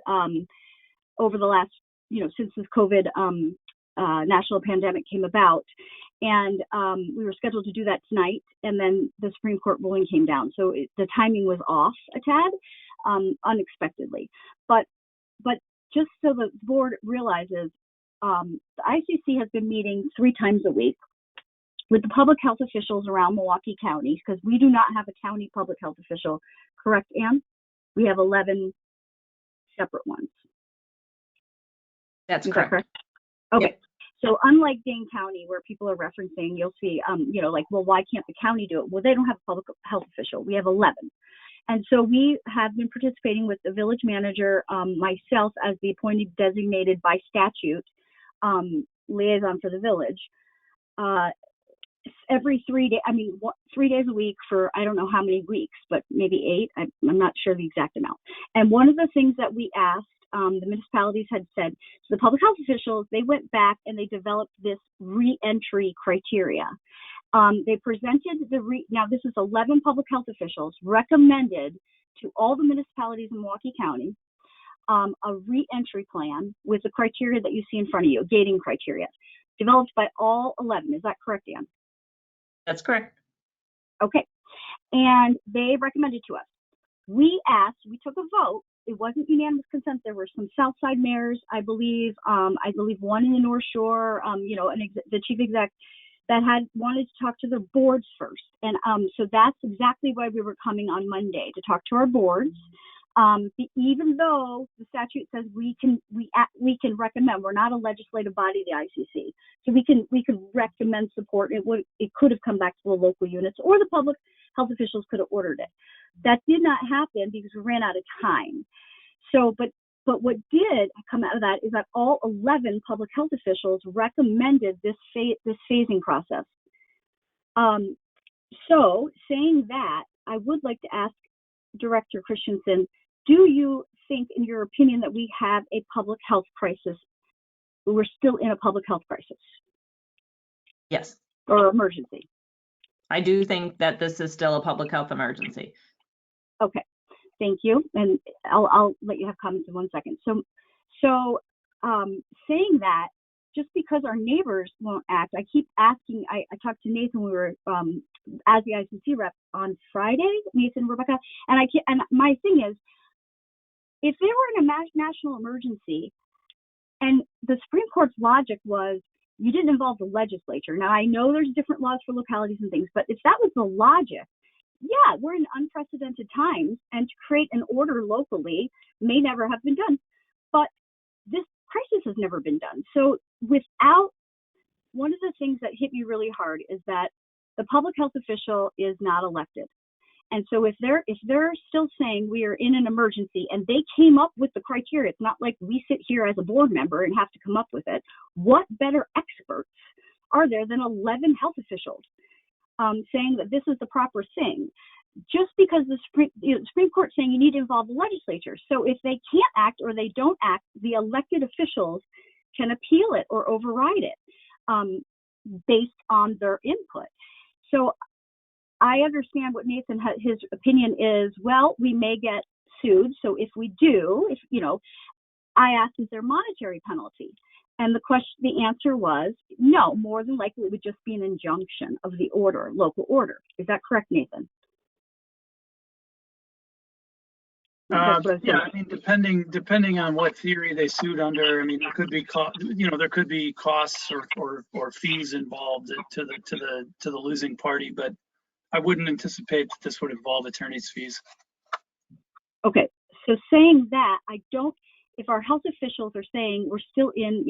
over the last, since this COVID national pandemic came about. And we were scheduled to do that tonight, and then the Supreme Court ruling came down. So the timing was off a tad, unexpectedly. But just so the board realizes, the ICC has been meeting 3 times a week with the public health officials around Milwaukee County, because we do not have a county public health official, correct, Ann? We have 11 separate ones. That's Is correct. that correct? Okay. Yep. So unlike Dane County, where people are referencing, you'll see, like, well, why can't the county do it? Well, they don't have a public health official. We have 11. And so we have been participating with the village manager, myself as the appointed designated by statute liaison for the village. Every 3 days, 3 days a week for I don't know how many weeks, but maybe 8. I'm not sure the exact amount. And one of the things that we asked, the municipalities had said, so the public health officials, they went back and they developed this re-entry criteria. They presented now this is 11 public health officials recommended to all the municipalities in Milwaukee County a re-entry plan with the criteria that you see in front of you, gating criteria, developed by all 11. Is that correct, Ann? That's correct. Okay. And they recommended to us. We asked, we took a vote. It wasn't unanimous consent. There were some Southside mayors, I believe one in the North Shore, the chief exec that had wanted to talk to the boards first. And so that's exactly why we were coming on Monday, to talk to our boards. Even though the statute says we can recommend, we're not a legislative body, the ICC, so we could recommend support. It could have come back to the local units, or the public health officials could have ordered it. That did not happen because we ran out of time. So, but what did come out of that is that all 11 public health officials recommended this phasing process. So saying that, I would like to ask Director Christensen, do you think, in your opinion, that we have a public health crisis? We're still in a public health crisis? Yes. Or emergency? I do think that this is still a public health emergency. Okay, thank you. And I'll let you have comments in 1 second. So saying that, just because our neighbors won't act, I keep asking, I talked to Nathan, we were as the ICC rep on Friday, Nathan, Rebecca, and my thing is, if they were in a national emergency, and the Supreme Court's logic was, you didn't involve the legislature. Now, I know there's different laws for localities and things, but if that was the logic, yeah, we're in unprecedented times, and to create an order locally may never have been done. But this crisis has never been done. So one of the things that hit me really hard is that the public health official is not elected. And so if they're still saying we are in an emergency, and they came up with the criteria, it's not like we sit here as a board member and have to come up with it. What better experts are there than 11 health officials saying that this is the proper thing? Just because the Supreme Court saying you need to involve the legislature. So if they can't act or they don't act, the elected officials can appeal it or override it based on their input. So I understand what Nathan, his opinion is, well, we may get sued. So if we do, I asked, is there monetary penalty? And the answer was no, more than likely it would just be an injunction of the order, local order. Is that correct, Nathan? That's what I'm Yeah, saying. I mean, depending on what theory they sued under, I mean, there could be there could be costs or fees involved to the losing party, but I wouldn't anticipate that this would involve attorney's fees. Okay, so saying that, if our health officials are saying we're still in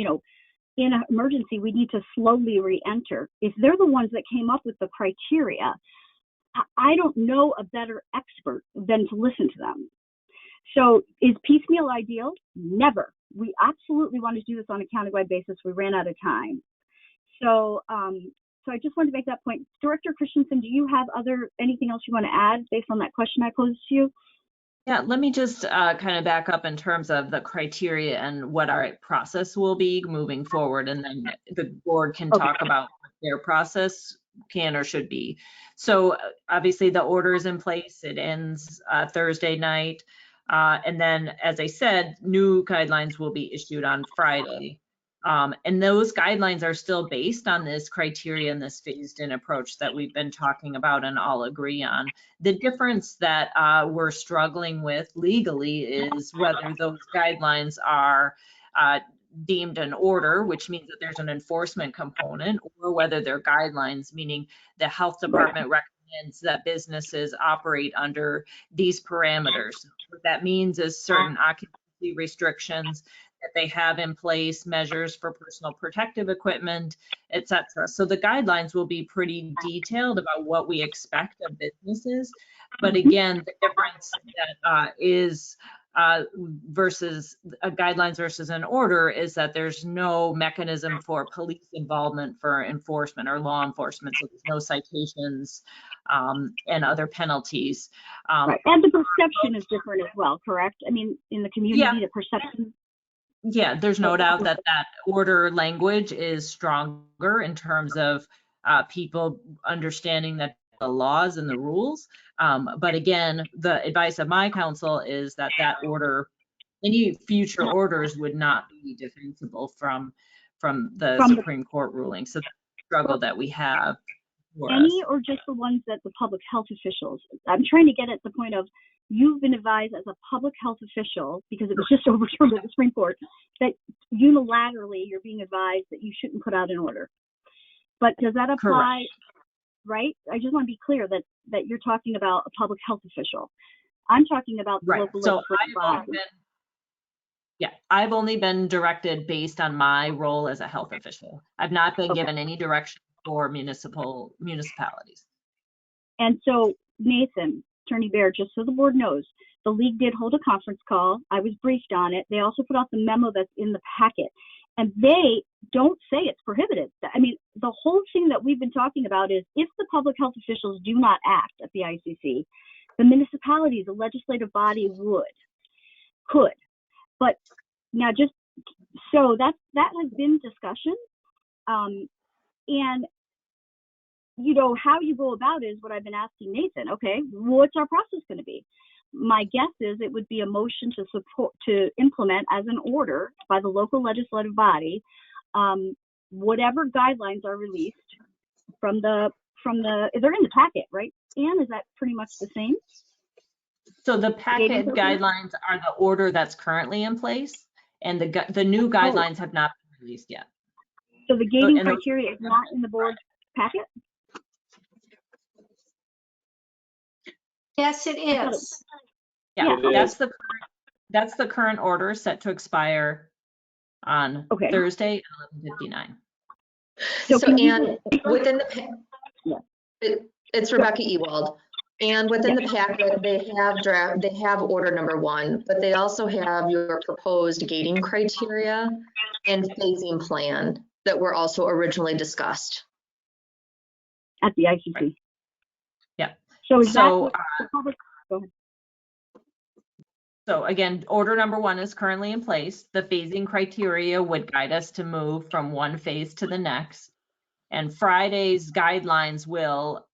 an emergency, we need to slowly re-enter. If they're the ones that came up with the criteria, I don't know a better expert than to listen to them. So is piecemeal ideal? Never. We absolutely want to do this on a countywide basis. We ran out of time. So I just wanted to make that point. Director Christensen, do you have anything else you want to add based on that question I posed to you? Yeah, let me just kind of back up in terms of the criteria and what our process will be moving forward, and then the board can talk about what their process can or should be. So obviously the order is in place. It ends Thursday night. And then, as I said, new guidelines will be issued on Friday. And those guidelines are still based on this criteria and this phased-in approach that we've been talking about and all agree on. The difference that we're struggling with legally is whether those guidelines are deemed an order, which means that there's an enforcement component, or whether they're guidelines, meaning the health department recommends that businesses operate under these parameters. What that means is certain occupancy restrictions that they have in place, measures for personal protective equipment, etc. So the guidelines will be pretty detailed about what we expect of businesses. But again, the difference that is versus guidelines versus an order is that there's no mechanism for police involvement for enforcement or law enforcement. So there's no citations and other penalties. Right. And the perception is different as well, correct? I mean, in the community, the perception. Yeah, there's no doubt that that order language is stronger in terms of people understanding that the laws and the rules. But again, the advice of my counsel is that order, any future orders would not be defensible from the Supreme Court ruling. So that's the struggle that we have. Any or just the ones that the public health officials? I'm trying to get at the point of, you've been advised as a public health official, because it was just overturned by the Supreme Court, that unilaterally you're being advised that you shouldn't put out an order. But does that apply? Correct. Right? I just want to be clear that you're talking about a public health official. I'm talking about the local legislative body. I've only been directed based on my role as a health official. I've not been given any direction for municipalities. And so, Nathan, Attorney Baer, just so the board knows, the league did hold a conference call. I was briefed on it. They also put out the memo that's in the packet. And they don't say it's prohibited. I mean, the whole thing that we've been talking about is, if the public health officials do not act at the ICC, the municipalities, the legislative body could. But now, just so that has been discussion. And how you go about is what I've been asking Nathan. Okay, what's our process going to be? My guess is it would be a motion to implement as an order by the local legislative body whatever guidelines are released from the they're in the packet, right? Anne, is that pretty much the same? So the packet guidelines are the order that's currently in place, and the new guidelines have not been released yet. So the gating criteria is not in the board packet? Yes, it is. Yeah, that's the current order set to expire on Thursday at 11:59. So Anne, within the it's Rebecca Ewald. And within the packet, they have order number 1, but they also have your proposed gating criteria and phasing plan that were also originally discussed at the ICC. Right. Yeah. So is that the public? Go ahead. So again, order number 1 is currently in place. The phasing criteria would guide us to move from one phase to the next. And Friday's guidelines will,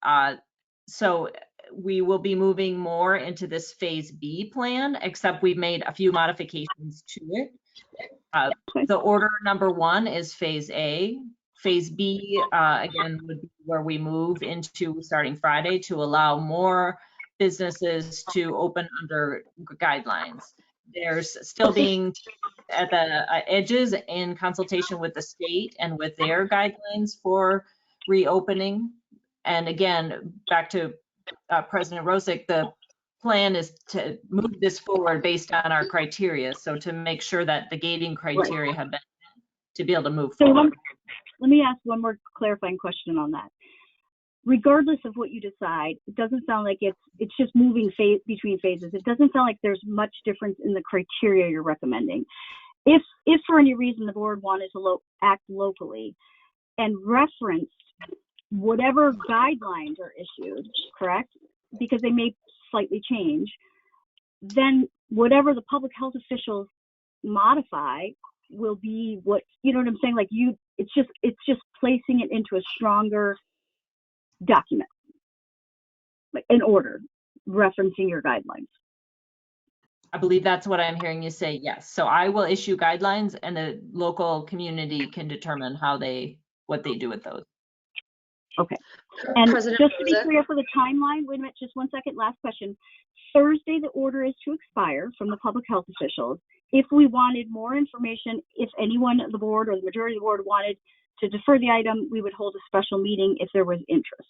so we will be moving more into this phase B plan, except we've made a few modifications to it. The order number 1 is phase A. Phase B, again, would be where we move into starting Friday to allow more businesses to open under guidelines. There's still being at the edges in consultation with the state and with their guidelines for reopening. And again, back to President Rosick, the plan is to move this forward based on our criteria. So to make sure that the gating criteria have been to be able to move forward. Let me ask one more clarifying question on that. Regardless of what you decide, it doesn't sound like it's just moving between phases. It doesn't sound like there's much difference in the criteria you're recommending. If for any reason the board wanted to act locally and referenced whatever guidelines are issued, correct? Because they may slightly change, then whatever the public health officials modify will be what, you know what I'm saying? Like it's just placing it into a stronger document, like an order referencing your guidelines. I believe that's what I'm hearing you say, yes. So I will issue guidelines and the local community can determine what they do with those. Okay. And President just to be Rosick? clear for the timeline, wait a minute, just one second, last question. Thursday, the order is to expire from the public health officials. If we wanted more information, if anyone on the board or the majority of the board wanted to defer the item, we would hold a special meeting if there was interest.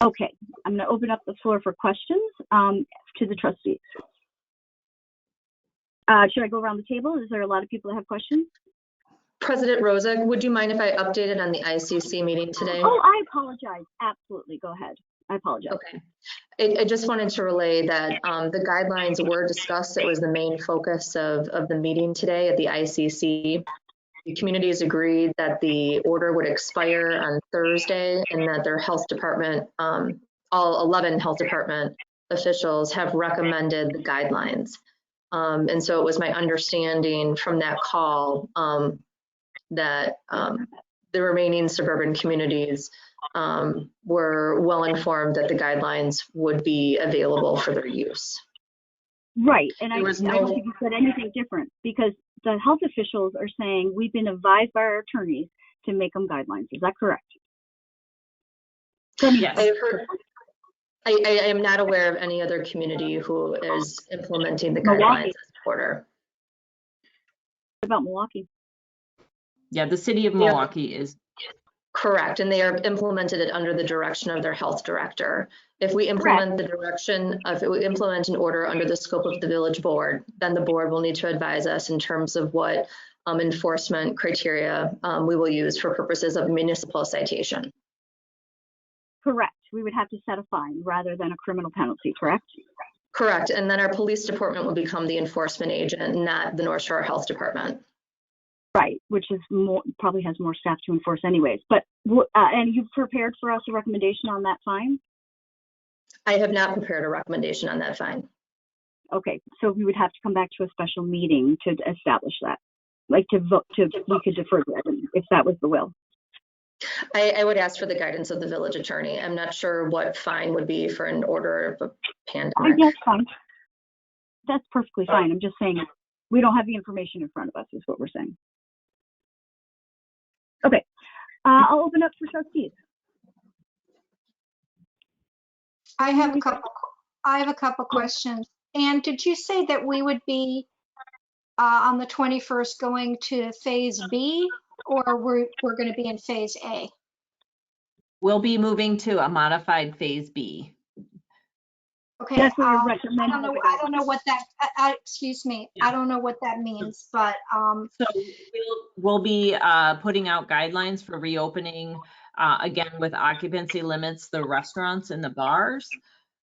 Okay, I'm going to open up the floor for questions to the trustees. Should I go around the table? Is there a lot of people that have questions? President Rosick, would you mind if I updated on the ICC meeting today? Oh, I apologize. Absolutely. Go ahead. I apologize. Okay. I just wanted to relay that the guidelines were discussed. It was the main focus of the meeting today at the ICC. The communities agreed that the order would expire on Thursday and that their health department, all 11 health department officials have recommended the guidelines. And so it was my understanding from that call that the remaining suburban communities were well informed that the guidelines would be available for their use. Right, and I don't think you said anything different because the health officials are saying we've been advised by our attorneys to make them guidelines. Is that correct? Yes. I am not aware of any other community who is implementing the guidelines as order. What about Milwaukee? Yeah, the city of Milwaukee is. Correct, and they are implemented it under the direction of their health director. If we implement if we implement an order under the scope of the village board, then the board will need to advise us in terms of what enforcement criteria we will use for purposes of municipal citation. Correct. We would have to set a fine rather than a criminal penalty, correct? Correct, and then our police department will become the enforcement agent, not the North Shore Health Department. Right, which is probably has more staff to enforce anyways. But and you've prepared for us a recommendation on that fine? I have not prepared a recommendation on that fine. Okay, so we would have to come back to a special meeting to establish that, like we could defer that if that was the will. I would ask for the guidance of the village attorney. I'm not sure what fine would be for an order of a pandemic. That's fine. That's perfectly fine. I'm just saying we don't have the information in front of us is what we're saying. Okay, I'll open up for trustees. I have a couple questions. And did you say that we would be on the 21st going to phase B, or we're going to be in phase A? We'll be moving to a modified phase B. Okay, I don't know what that, excuse me, I don't know what that means, but. So we'll be putting out guidelines for reopening, again, with occupancy limits, the restaurants and the bars.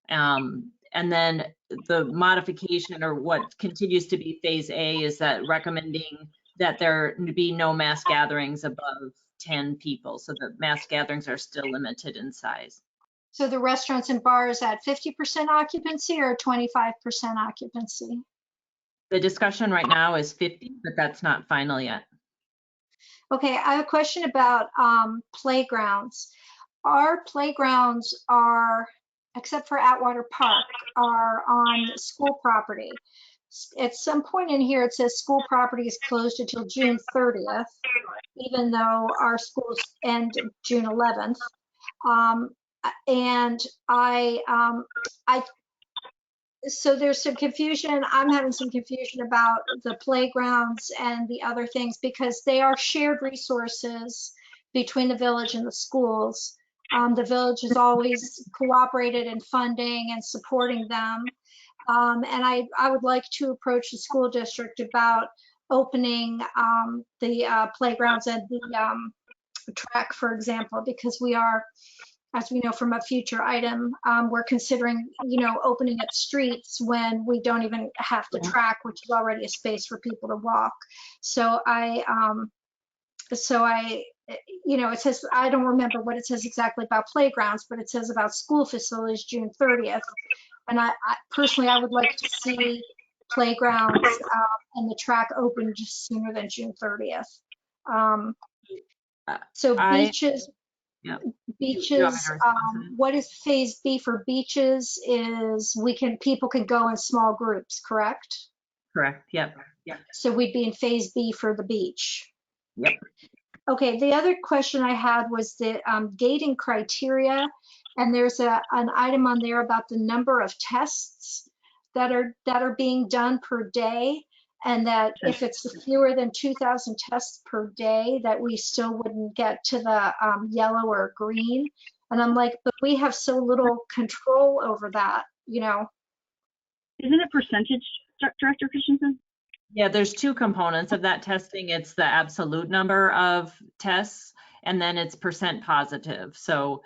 And then the modification or what continues to be phase A is that recommending that there be no mass gatherings above 10 people. So the mass gatherings are still limited in size. So the restaurants and bars at 50% occupancy or 25% occupancy? The discussion right now is 50, but that's not final yet. Okay, I have a question about playgrounds. Our playgrounds are, except for Atwater Park, are on school property. At some point in here, it says school property is closed until June 30th, even though our schools end June 11th. and so there's some confusion. I'm having some confusion about the playgrounds and the other things because they are shared resources between the village and the schools. The village has always cooperated in funding and supporting them. And I would like to approach the school district about opening the playgrounds and the track, for example, because we are, as we know from a future item, we're considering, opening up streets when we don't even have to track, which is already a space for people to walk. So it says, I don't remember what it says exactly about playgrounds, but it says about school facilities June 30th. And I personally, I would like to see playgrounds and the track open just sooner than June 30th. So beaches. Yeah. Beaches, what is phase B for beaches is people can go in small groups, correct? Correct, yep. So we'd be in phase B for the beach. Yep. Okay, the other question I had was the gating criteria, and there's an item on there about the number of tests that are being done per day, and that if it's fewer than 2,000 tests per day, that we still wouldn't get to the yellow or green. And I'm like, but we have so little control over that, Isn't it percentage, Director Christensen? Yeah, there's two components of that testing. It's the absolute number of tests, and then it's percent positive. So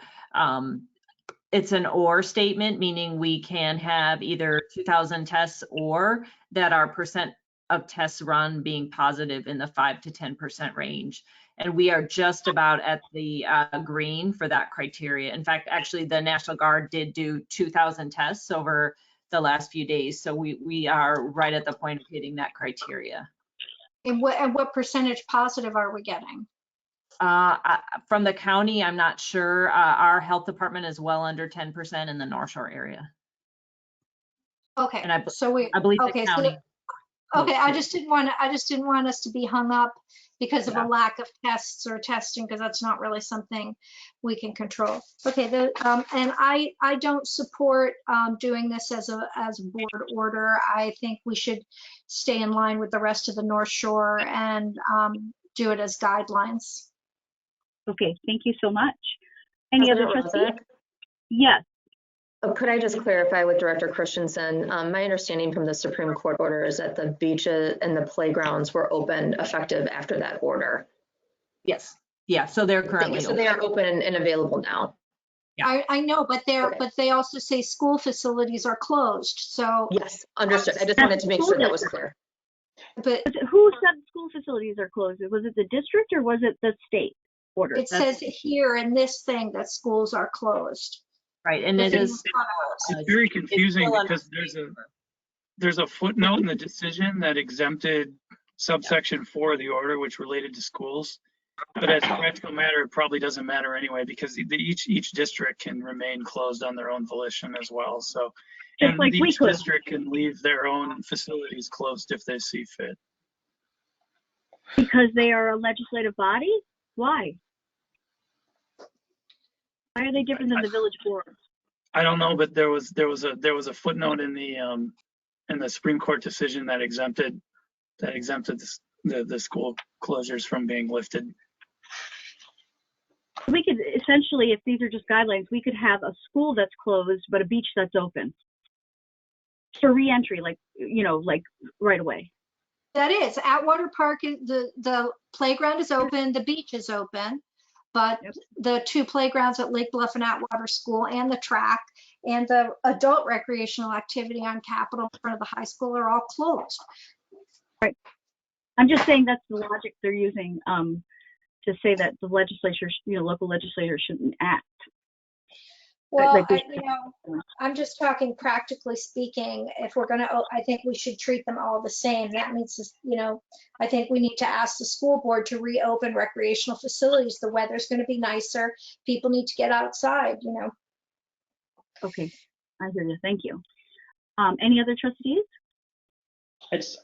it's an or statement, meaning we can have either 2,000 tests or that our percent of tests run being positive in the 5 to 10% range. And we are just about at the green for that criteria. In fact, actually the National Guard did do 2,000 tests over the last few days. So we are right at the point of hitting that criteria. And what percentage positive are we getting? From the county, I'm not sure. Our health department is well under 10% in the North Shore area. Okay, and I believe okay, the county. Okay, I just didn't want us to be hung up because of Yeah. a lack of tests or testing, because that's not really something we can control. Okay, and I don't support doing this as a board order. I think we should stay in line with the rest of the North Shore and do it as guidelines. Okay, thank you so much. Any other trustees? Yes. Oh, could I just clarify with Director Christensen? My understanding from the Supreme Court order is that the beaches and the playgrounds were open effective after that order. Yes. Yeah. So they're currently so they are open and available now. Yeah. I know, but they also say school facilities are closed. So yes, understood. I just wanted to make sure that was clear. But who said school facilities are closed? Was it the district or was it the state order? It says here in this thing that schools are closed. Right, and it is. It's very confusing because there's a footnote in the decision that exempted subsection 4 of the order, which related to schools. But as a practical matter, it probably doesn't matter anyway because each district can remain closed on their own volition as well. So, and like each district can leave their own facilities closed if they see fit. Because they are a legislative body? Why? Why are they different than the village board? I don't know, but there was a footnote in the Supreme Court decision that exempted the school closures from being lifted. We could essentially, if these are just guidelines, we could have a school that's closed but a beach that's open for re-entry, like right away. That is, Atwater Park, the playground is open, the beach is open. But the two playgrounds at Lake Bluff and Atwater School and the track and the adult recreational activity on Capitol in front of the high school are all closed. Right. I'm just saying that's the logic they're using to say that the legislature, local legislators shouldn't act. Well, I'm just talking practically speaking. If we're going to, I think we should treat them all the same. That means, I think we need to ask the school board to reopen recreational facilities. The weather's going to be nicer. People need to get outside, Okay, I hear you. Thank you. Any other trustees?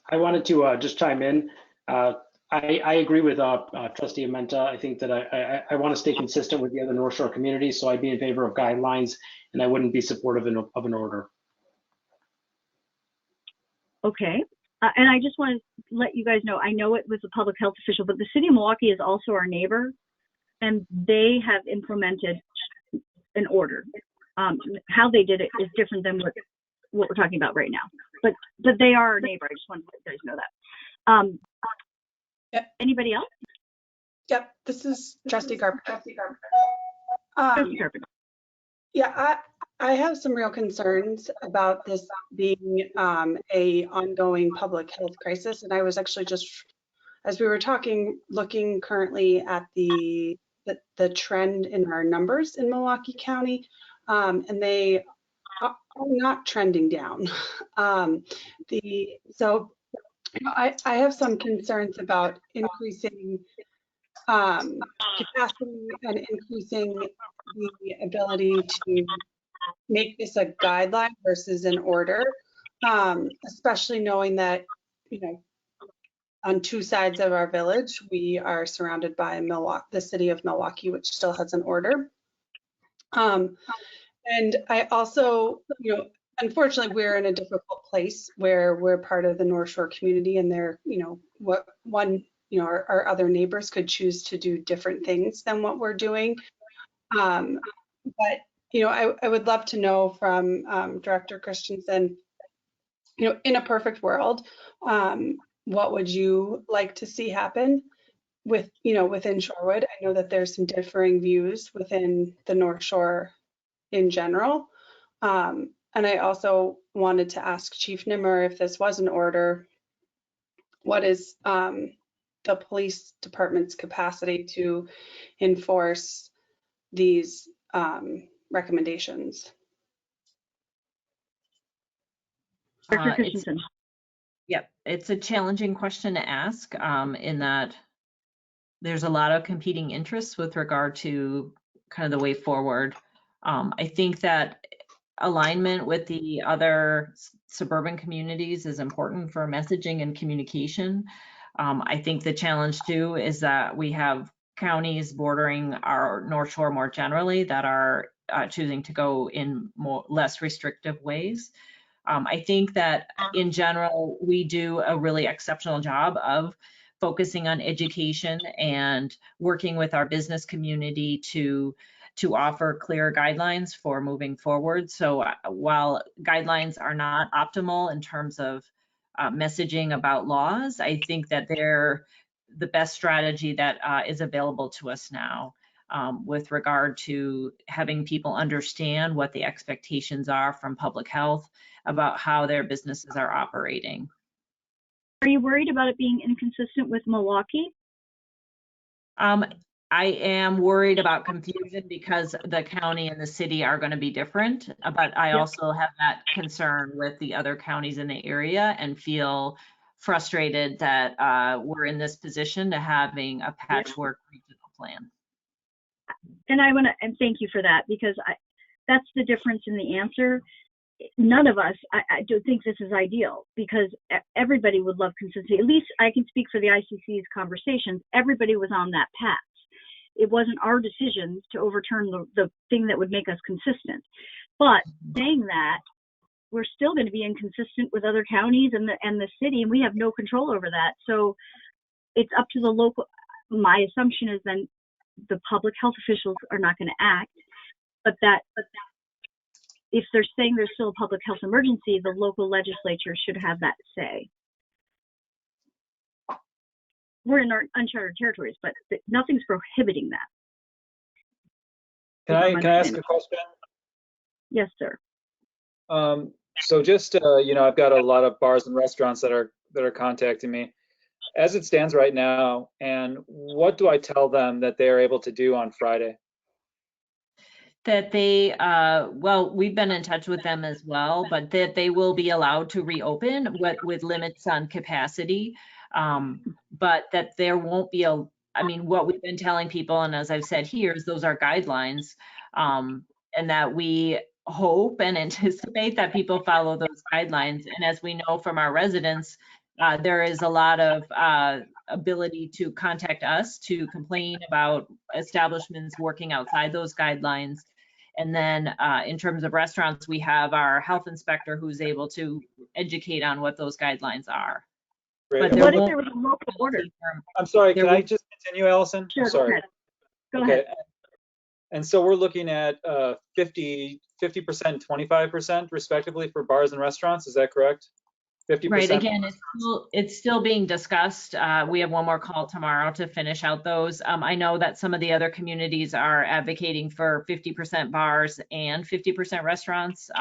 I wanted to just chime in. I I agree with Trustee Amenta. I think that I want to stay consistent with the other North Shore communities, so I'd be in favor of guidelines, and I wouldn't be supportive of an order. Okay. And I just want to let you guys know, I know it was a public health official, but the city of Milwaukee is also our neighbor, and they have implemented an order. How they did it is different than what we're talking about right now. But they are our neighbor. I just wanted to let you guys know that. Yep. Anybody else? Yep, this is Trustee Carpenter. Trustee Carpenter. Yeah, I have some real concerns about this being a ongoing public health crisis, and I was actually just, as we were talking, looking currently at the trend in our numbers in Milwaukee County, and they are not trending down. I have some concerns about increasing capacity and increasing the ability to make this a guideline versus an order, especially knowing that, on two sides of our village, we are surrounded by the city of Milwaukee, which still has an order. And I also, unfortunately, we're in a difficult place where we're part of the North Shore community, and our other neighbors could choose to do different things than what we're doing. But I would love to know from Director Christensen, in a perfect world, what would you like to see happen within Shorewood? I know that there's some differing views within the North Shore in general. And I also wanted to ask Chief Nimmer, if this was an order, what is the police department's capacity to enforce these recommendations? Director Christensen. Yep, it's a challenging question to ask in that there's a lot of competing interests with regard to kind of the way forward. I think that alignment with the other suburban communities is important for messaging and communication. I think the challenge too is that we have counties bordering our North Shore more generally that are choosing to go in less restrictive ways. I think that in general, we do a really exceptional job of focusing on education and working with our business community to offer clear guidelines for moving forward. So while guidelines are not optimal in terms of messaging about laws, I think that they're the best strategy that is available to us now with regard to having people understand what the expectations are from public health about how their businesses are operating. Are you worried about it being inconsistent with Milwaukee? I am worried about confusion because the county and the city are going to be different, but I also have that concern with the other counties in the area and feel frustrated that we're in this position to having a patchwork regional plan. And I want to thank you for that, because that's the difference in the answer. None of us, I don't think this is ideal, because everybody would love consistency. At least I can speak for the ICC's conversations. Everybody was on that path. It wasn't our decision to overturn the thing that would make us consistent. But saying that, we're still going to be inconsistent with other counties and the city, and we have no control over that. So it's up to the local. My assumption is then the public health officials are not going to act, but if they're saying there's still a public health emergency, the local legislature should have that say. We're in our uncharted territories, but nothing's prohibiting that. Can I ask a question? Yes, sir. So just I've got a lot of bars and restaurants that are contacting me. As it stands right now, and what do I tell them that they are able to do on Friday? That they, well, we've been in touch with them as well, but that they will be allowed to reopen with limits on capacity, but that there won't be what we've been telling people, and as I've said here, is those are guidelines, and that we hope and anticipate that people follow those guidelines. And as we know from our residents, There is a lot of ability to contact us to complain about establishments working outside those guidelines. And then in terms of restaurants, we have our health inspector who's able to educate on what those guidelines are. Great. But What if there was a local order? I'm sorry, There can I will- just continue, Allison? Sure, I'm sorry. go ahead. And so we're looking at 50%, 25% respectively for bars and restaurants. Is that correct? 50%. Right. Again, it's still being discussed. We have one more call tomorrow to finish out those. I know that some of the other communities are advocating for 50% bars and 50% restaurants.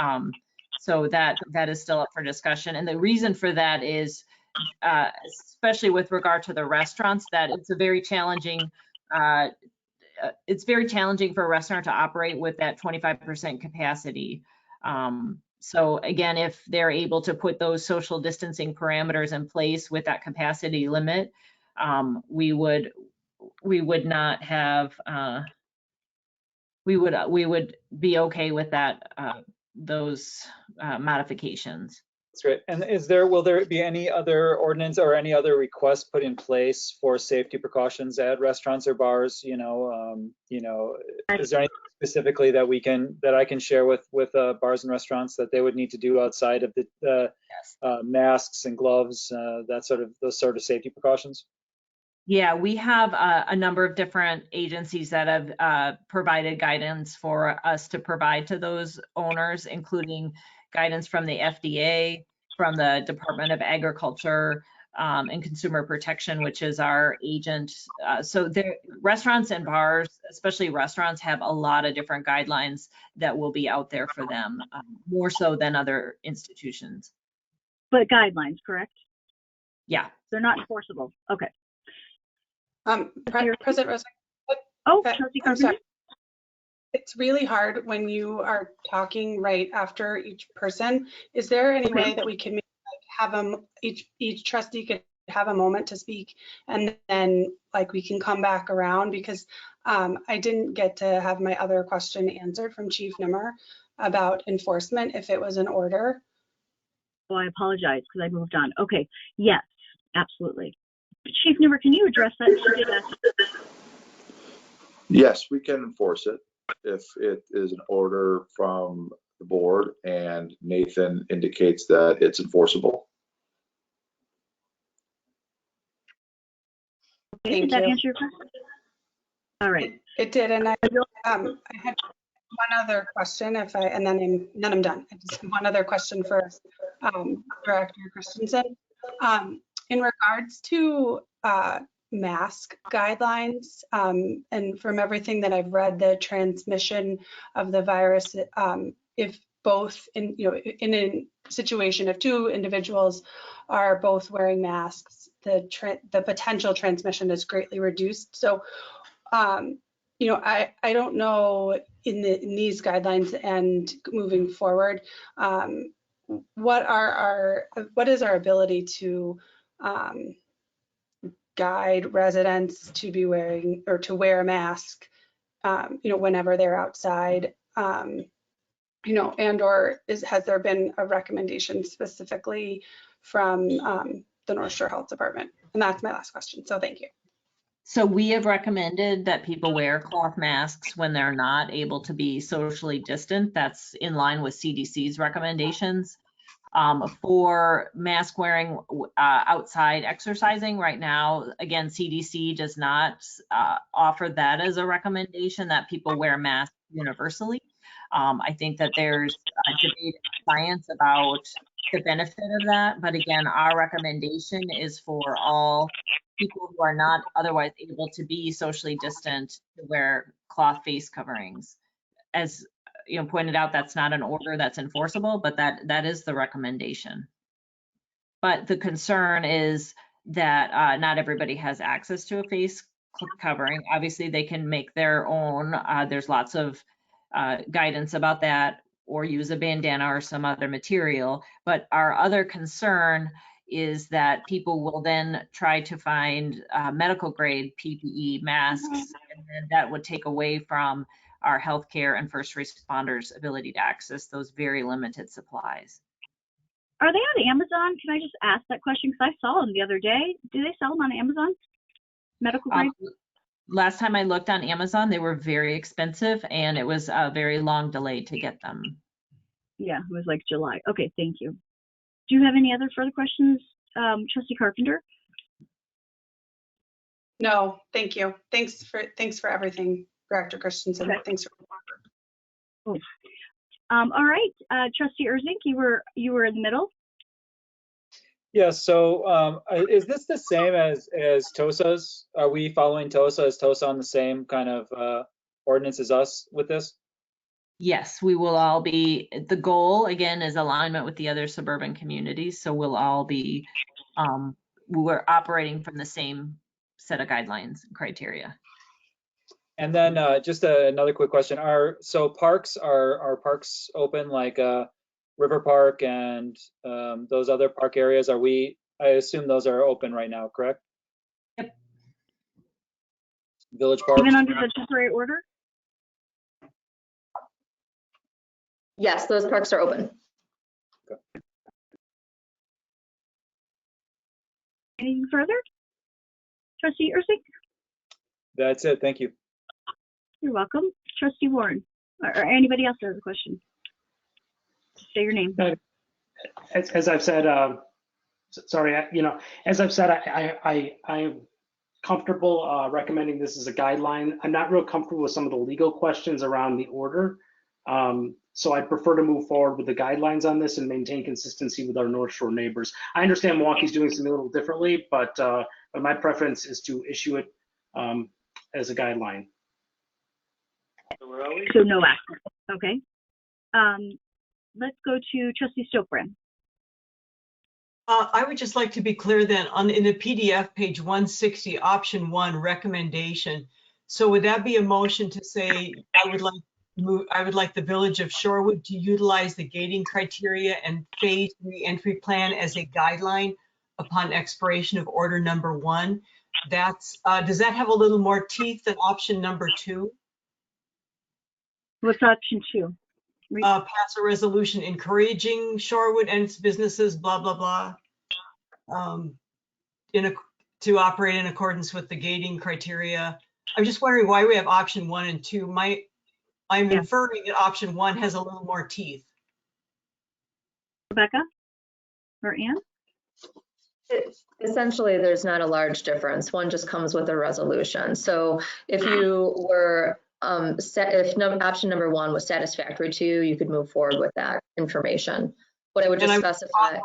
So that is still up for discussion. And the reason for that is, especially with regard to the restaurants, that it's very challenging for a restaurant to operate with that 25% capacity. So again, if they're able to put those social distancing parameters in place with that capacity limit, we would not have, we would be okay with that, those modifications. That's great. And will there be any other ordinance or any other requests put in place for safety precautions at restaurants or bars? Is there anything specifically that I can share with bars and restaurants that they would need to do outside of the masks and gloves, those sort of safety precautions? Yeah, we have a number of different agencies that have provided guidance for us to provide to those owners, including guidance from the FDA, from the Department of Agriculture and Consumer Protection, which is our agent. So restaurants and bars, especially restaurants, have a lot of different guidelines that will be out there for them, more so than other institutions. But guidelines, correct? Yeah. They're not enforceable. Okay. President Rosa. I'm sorry. It's really hard when you are talking right after each person. Is there any way that we can have them, each trustee could have a moment to speak, and then we can come back around? Because I didn't get to have my other question answered from Chief Nimmer about enforcement if it was an order. Oh, I apologize because I moved on. Okay. Yes, absolutely. Chief Nimmer, can you address that? She did ask. Yes, we can enforce it if it is an order from the board and Nathan indicates that it's enforceable. Okay, did that answer your question? All right. It did, and I had one other question, and then I'm done. I just have one other question for Director Christensen. In regards to mask guidelines, and from everything that I've read, the transmission of the virus, if both in a situation of two individuals are both wearing masks, the potential transmission is greatly reduced. So, I don't know in these guidelines and moving forward, what is our ability to guide residents to be wearing or to wear a mask, whenever they're outside, and or has there been a recommendation specifically from the North Shore Health Department? And that's my last question. So thank you. So we have recommended that people wear cloth masks when they're not able to be socially distant. That's in line with CDC's recommendations. For mask wearing outside exercising right now, again, CDC does not offer that as a recommendation that people wear masks universally. I think that there's a debate in science about the benefit of that, but again, our recommendation is for all people who are not otherwise able to be socially distant to wear cloth face coverings. As pointed out, that's not an order that's enforceable, but that is the recommendation. But the concern is that not everybody has access to a face covering. Obviously, they can make their own. There's lots of guidance about that, or use a bandana or some other material. But our other concern is that people will then try to find medical grade PPE masks, and then that would take away from our healthcare and first responders' ability to access those very limited supplies. Are they on Amazon? Can I just ask that question? Because I saw them the other day. Do they sell them on Amazon? Medical grade? Last time I looked on Amazon, they were very expensive and it was a very long delay to get them. Yeah, it was like July. Okay, thank you. Do you have any other further questions, Trustee Carpenter? No, thank you. Thanks for everything, Director Christensen. Okay. Thanks for. Oh. All right, Trustee Erzink, you were in the middle. Yeah, so is this the same as TOSA's? Are we following TOSA? Is TOSA on the same kind of ordinance as us with this? Yes, we will all be, the goal again is alignment with the other suburban communities. So we'll all be, we're operating from the same set of guidelines and criteria. And then just another quick question. So parks, are parks open like River Park and those other park areas? I assume those are open right now, correct? Yep. Village Park? Even under the temporary order? Yes, those parks are open. Okay. Anything further? Trustee Erzink? That's it, thank you. You're welcome. Trustee Warren, or anybody else that has a question? Say your name. As I've said, sorry, as I've said, I'm comfortable recommending this as a guideline. I'm not real comfortable with some of the legal questions around the order. So I'd prefer to move forward with the guidelines on this and maintain consistency with our North Shore neighbors. I understand Milwaukee's doing something a little differently, but my preference is to issue it as a guideline. So no action. Okay. Let's go to Trustee Stokebrand. I would just like to be clear then in the PDF, page 160, option 1, recommendation. So would that be a motion to say I would like the Village of Shorewood to utilize the gating criteria and phase re-entry plan as a guideline upon expiration of order number 1? Does that have a little more teeth than option number 2? What's option 2? Pass a resolution encouraging Shorewood and its businesses, blah, blah, blah, to operate in accordance with the gating criteria. I'm just wondering why we have option 1 and 2. I'm inferring that option 1 has a little more teeth. Rebecca or Ann? Essentially, there's not a large difference. One just comes with a resolution. So if you were option number 1 was satisfactory to you, you could move forward with that information. What I would just specify.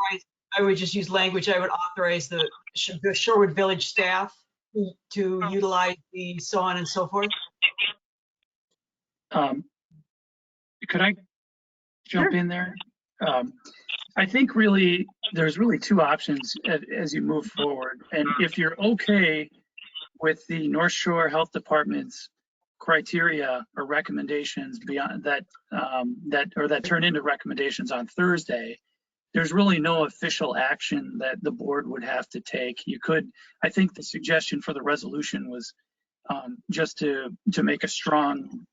I would just use language. I would authorize the Shorewood Village staff to utilize the so on and so forth. Could I jump in there? I think really there's really 2 options as you move forward. And if you're okay with the North Shore Health Department's criteria or recommendations beyond that, that turn into recommendations on Thursday, there's really no official action that the board would have to take. You could, I think the suggestion for the resolution was just to make a strong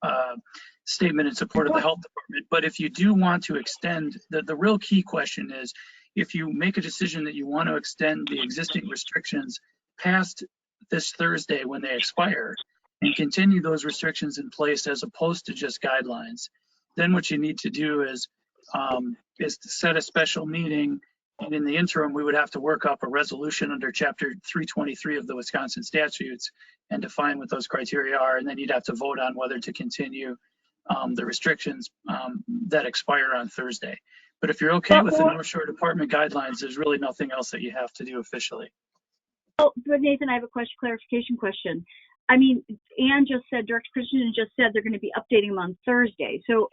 statement in support of the health department. But if you do want to extend, the real key question is, if you make a decision that you want to extend the existing restrictions past this Thursday when they expire and continue those restrictions in place as opposed to just guidelines, then what you need to do is to set a special meeting. And in the interim, we would have to work up a resolution under Chapter 323 of the Wisconsin statutes and define what those criteria are. And then you'd have to vote on whether to continue the restrictions that expire on Thursday. But if you're okay with the North Shore Department guidelines, there's really nothing else that you have to do officially. Oh, but Nathan, I have a clarification question. I mean, Ann just said, Director Christensen just said they're going to be updating them on Thursday. So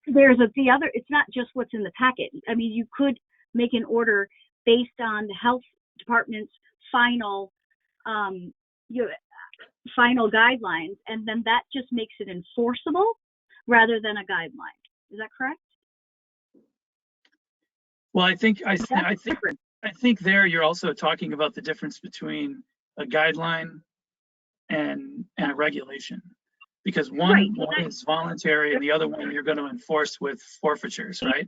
there's it's not just what's in the packet. I mean, you could make an order based on the health department's final final guidelines, and then that just makes it enforceable rather than a guideline. Is that correct? Well, I think there you're also talking about the difference between a guideline and a regulation, because one is voluntary and the other one you're going to enforce with forfeitures, right?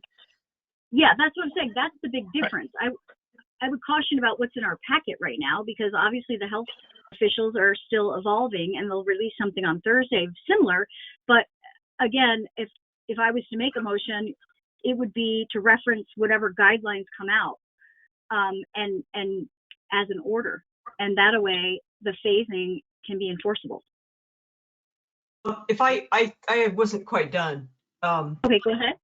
Yeah, that's what I'm saying. That's the big difference. I would caution about what's in our packet right now, because obviously the health officials are still evolving and they'll release something on Thursday similar. But again, if I was to make a motion, it would be to reference whatever guidelines come out, and as an order, and that way the phasing can be enforceable. If I wasn't quite done. Okay, go ahead.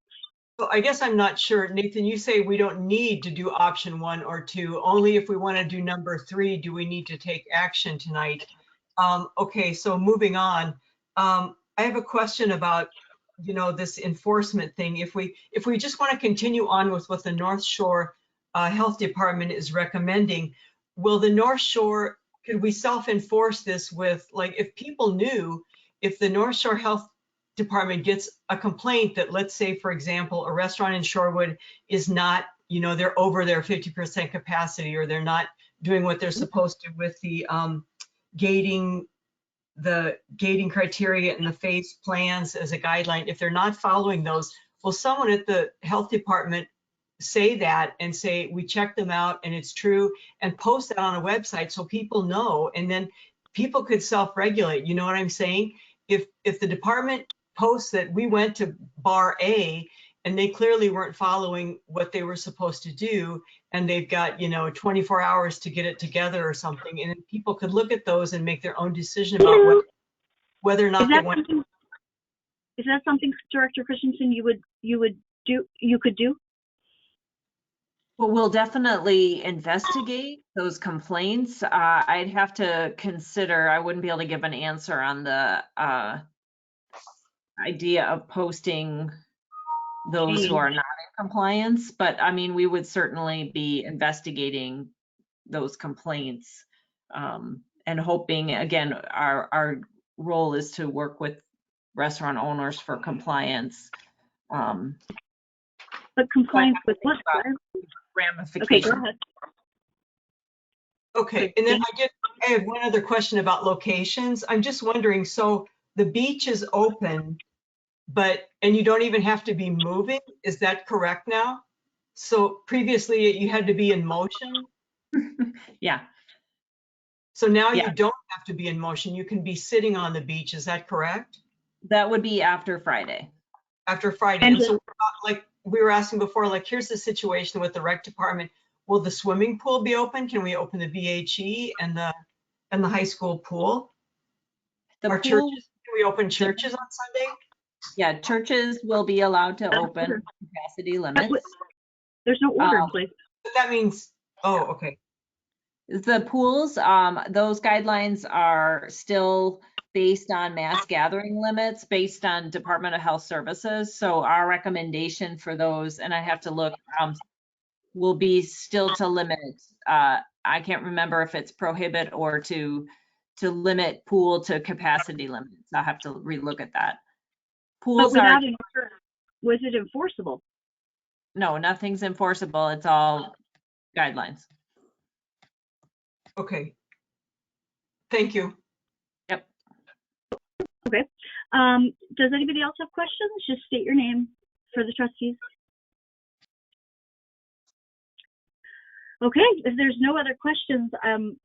So I guess I'm not sure. Nathan, you say we don't need to do option 1 or 2. Only if we want to do number 3 do we need to take action tonight. Okay, so moving on. I have a question about, this enforcement thing. If we just want to continue on with what the North Shore Health Department is recommending, will the North Shore, could we self-enforce this with, like, if people knew, if the North Shore Health Department gets a complaint that, let's say, for example, a restaurant in Shorewood is not, they're over their 50% capacity, or they're not doing what they're supposed to with the gating criteria and the phase plans as a guideline. If they're not following those, will someone at the health department say that and say, we checked them out and it's true, and post that on a website so people know, and then people could self-regulate? You know what I'm saying? If the department posts that we went to bar A and they clearly weren't following what they were supposed to do, and they've got 24 hours to get it together or something, and people could look at those and make their own decision about whether or not they want. Is that something, Director Christensen, you could do? Well, we'll definitely investigate those complaints. I'd have to consider, I wouldn't be able to give an answer on the idea of posting those who are not in compliance, but I mean, we would certainly be investigating those complaints, and hoping, again, our role is to work with restaurant owners for compliance. But compliance with what? Ramifications. Okay, go ahead. Okay, and then I have one other question about locations. I'm just wondering, so the beach is open, and you don't even have to be moving, is that correct now? So previously you had to be in motion? Yeah. So now you don't have to be in motion, you can be sitting on the beach, is that correct? That would be after Friday. After Friday. And so, like we were asking before, like, here's the situation with the rec department. Will the swimming pool be open? Can we open the VHE and the high school pool? Churches, can we open churches on Sunday? Yeah, churches will be allowed to open, capacity limits. There's no order in place. But that means, okay. The pools, those guidelines are still based on mass gathering limits, based on Department of Health Services. So our recommendation for those, and I have to look, will be still to limit. I can't remember if it's prohibit or to limit pool to capacity limits. I'll have to relook at that. Pools but without was it enforceable? No, nothing's enforceable. It's all guidelines. Okay. Thank you. Yep. Okay. Does anybody else have questions? Just state your name for the trustees. Okay, if there's no other questions, I'm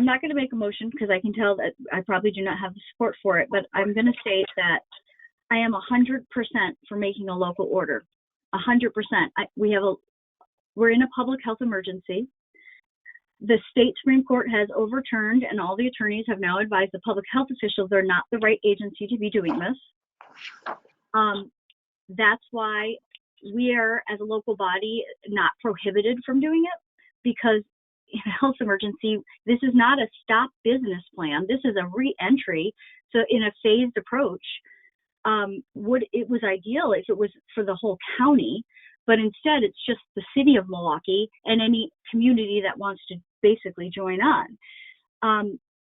not going to make a motion because I can tell that I probably do not have the support for it, but I'm going to state that I am 100% for making a local order. 100%. We're in a public health emergency. The state Supreme Court has overturned, and all the attorneys have now advised the public health officials they're not the right agency to be doing this. That's why we are, as a local body, not prohibited from doing it, because in a health emergency, this is not a stop business plan. This is a re-entry. So in a phased approach, it was ideal if it was for the whole county, but instead it's just the city of Milwaukee and any community that wants to basically join on.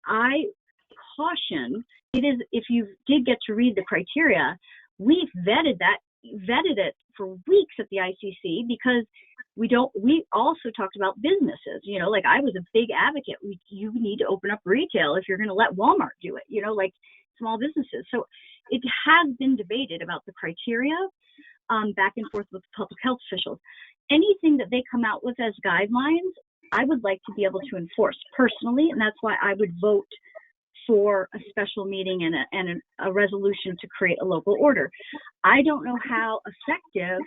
I caution, if you did get to read the criteria, we've vetted it for weeks at the ICC, because we also talked about businesses, like I was a big advocate. You need to open up retail if you're going to let Walmart do it, like small businesses. So it has been debated about the criteria back and forth with public health officials. Anything that they come out with as guidelines, I would like to be able to enforce personally, and that's why I would vote for a special meeting and a resolution to create a local order. I don't know how effective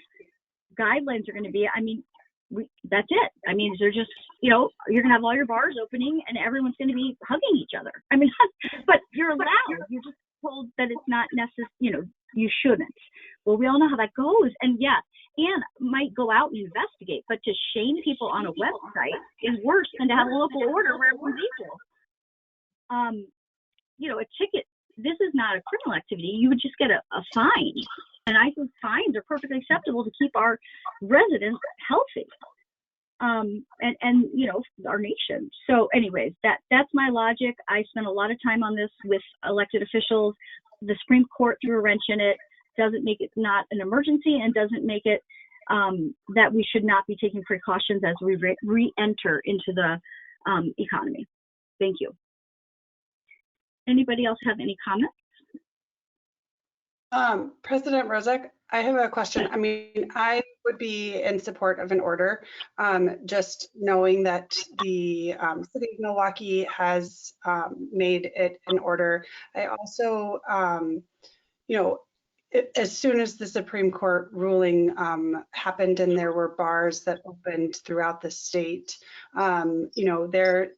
guidelines are going to be. I mean, that's it. I mean, they're just, you know, you're going to have all your bars opening and everyone's going to be hugging each other. I mean, but you're allowed. You're just told that it's not necessary, you know, you shouldn't. Well, we all know how that goes. And yeah, Anne might go out and investigate, but to shame people on a website is worse than to have a local order where everyone's equal. You know, a ticket, this is not a criminal activity. You would just get a fine. And I think fines are perfectly acceptable to keep our residents healthy. And you know, our nation. So anyways, that's my logic. I spent a lot of time on this with elected officials. The Supreme Court threw a wrench in it, doesn't make it not an emergency, and doesn't make it that we should not be taking precautions as we re-enter into the economy. Thank you. Anybody else have any comments? President Rozek, I have a question. I mean, I would be in support of an order, just knowing that the city of Milwaukee has made it an order. I also, you know, as soon as the Supreme Court ruling happened and there were bars that opened throughout the state, you know, there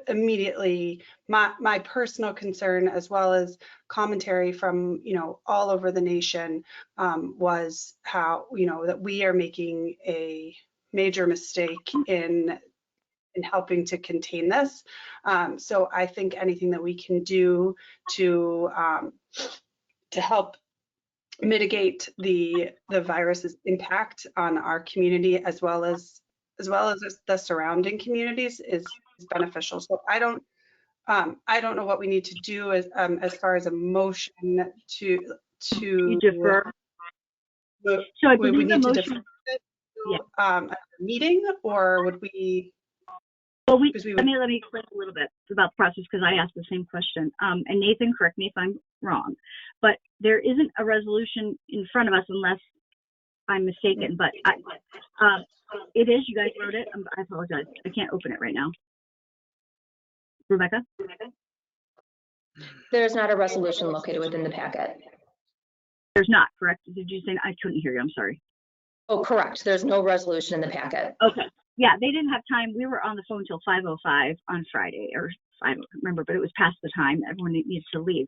immediately my personal concern, as well as commentary from, you know, all over the nation, was how, you know, that we are making a major mistake in helping to contain this. So I think anything that we can do to help mitigate the virus's impact on our community, as well as the surrounding communities, is beneficial. So I don't know what we need to do as far as a motion to defer. So I believe the motion, a meeting, or would we? Well, let me explain a little bit about the process, because I asked the same question. And Nathan, correct me if I'm wrong, but there isn't a resolution in front of us unless I'm mistaken. But it is. You guys wrote it. I apologize. I can't open it right now. Rebecca? There's not a resolution located within the packet. There's not, correct? Did you say? I couldn't hear you. I'm sorry. Oh, correct. There's no resolution in the packet. Okay. Yeah, they didn't have time. We were on the phone till 5:05 on Friday, or I don't remember, but it was past the time. Everyone needs to leave.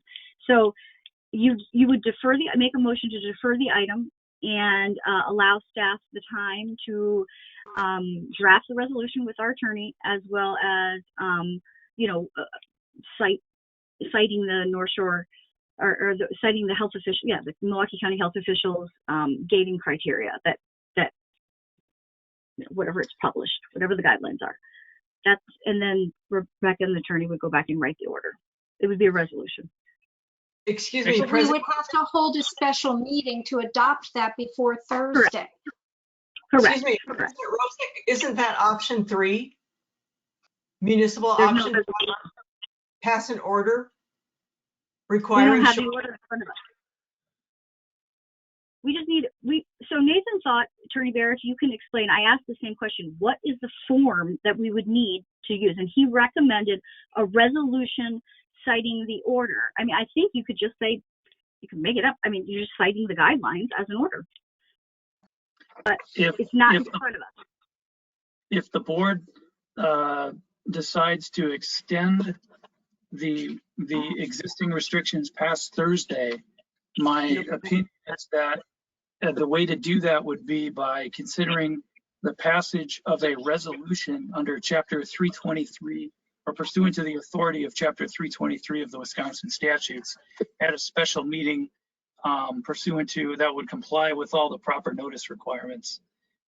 So you would make a motion to defer the item and allow staff the time to draft the resolution with our attorney, as well as you know, citing the North Shore citing the health official, the Milwaukee County health officials gating criteria that whatever it's published, whatever the guidelines are. And then Rebecca and the attorney would go back and write the order. It would be a resolution. Excuse me, but we would have to hold a special meeting to adopt that before Thursday. Correct. Excuse me, Correct. Isn't that option 3? Municipal option 3, pass an order requiring. We don't have the order in front of us. We just need, so Nathan thought, Attorney Barrett, you can explain, I asked the same question, what is the form that we would need to use? And he recommended a resolution citing the order. I mean, I think you could just say, you can make it up. I mean, you're just citing the guidelines as an order. But it's not in front of us. If the board decides to extend the existing restrictions past Thursday, my opinion is that the way to do that would be by considering the passage of a resolution under Chapter 323, or pursuant to the authority of Chapter 323 of the Wisconsin statutes, at a special meeting pursuant to that would comply with all the proper notice requirements.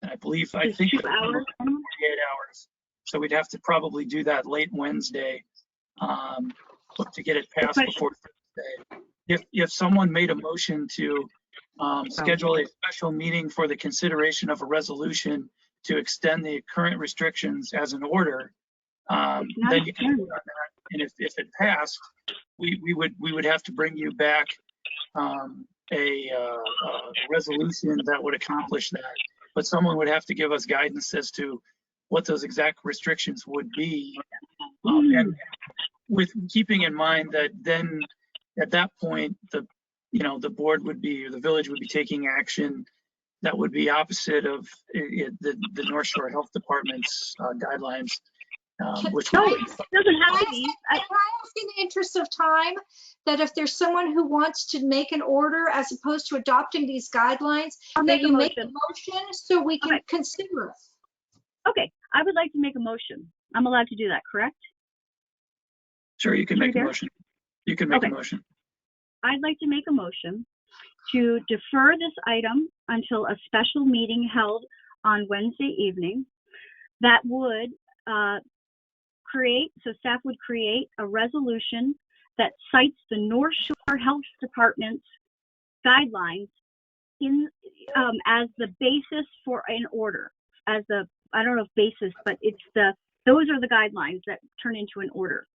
And I think 2 hours. 48 hours. So we'd have to probably do that late Wednesday to get it passed before Thursday. If someone made a motion to schedule a special meeting for the consideration of a resolution to extend the current restrictions as an order, then you can vote on that. And if it passed, we would have to bring you back a resolution that would accomplish that, but someone would have to give us guidance as to what those exact restrictions would be. And with keeping in mind that then at that point, the board would be, or the village would be taking action that would be opposite of the North Shore Health Department's guidelines, which No, would it doesn't have to be. Can I ask in the interest of time that if there's someone who wants to make an order as opposed to adopting these guidelines, that you make a motion so we can consider it? Okay, I would like to make a motion. I'm allowed to do that, correct? Sure, you can make a motion. You can make a motion. I'd like to make a motion to defer this item until a special meeting held on Wednesday evening that would staff would create a resolution that cites the North Shore Health Department's guidelines as the basis for an order. I don't know if basis, but those are the guidelines that turn into an order.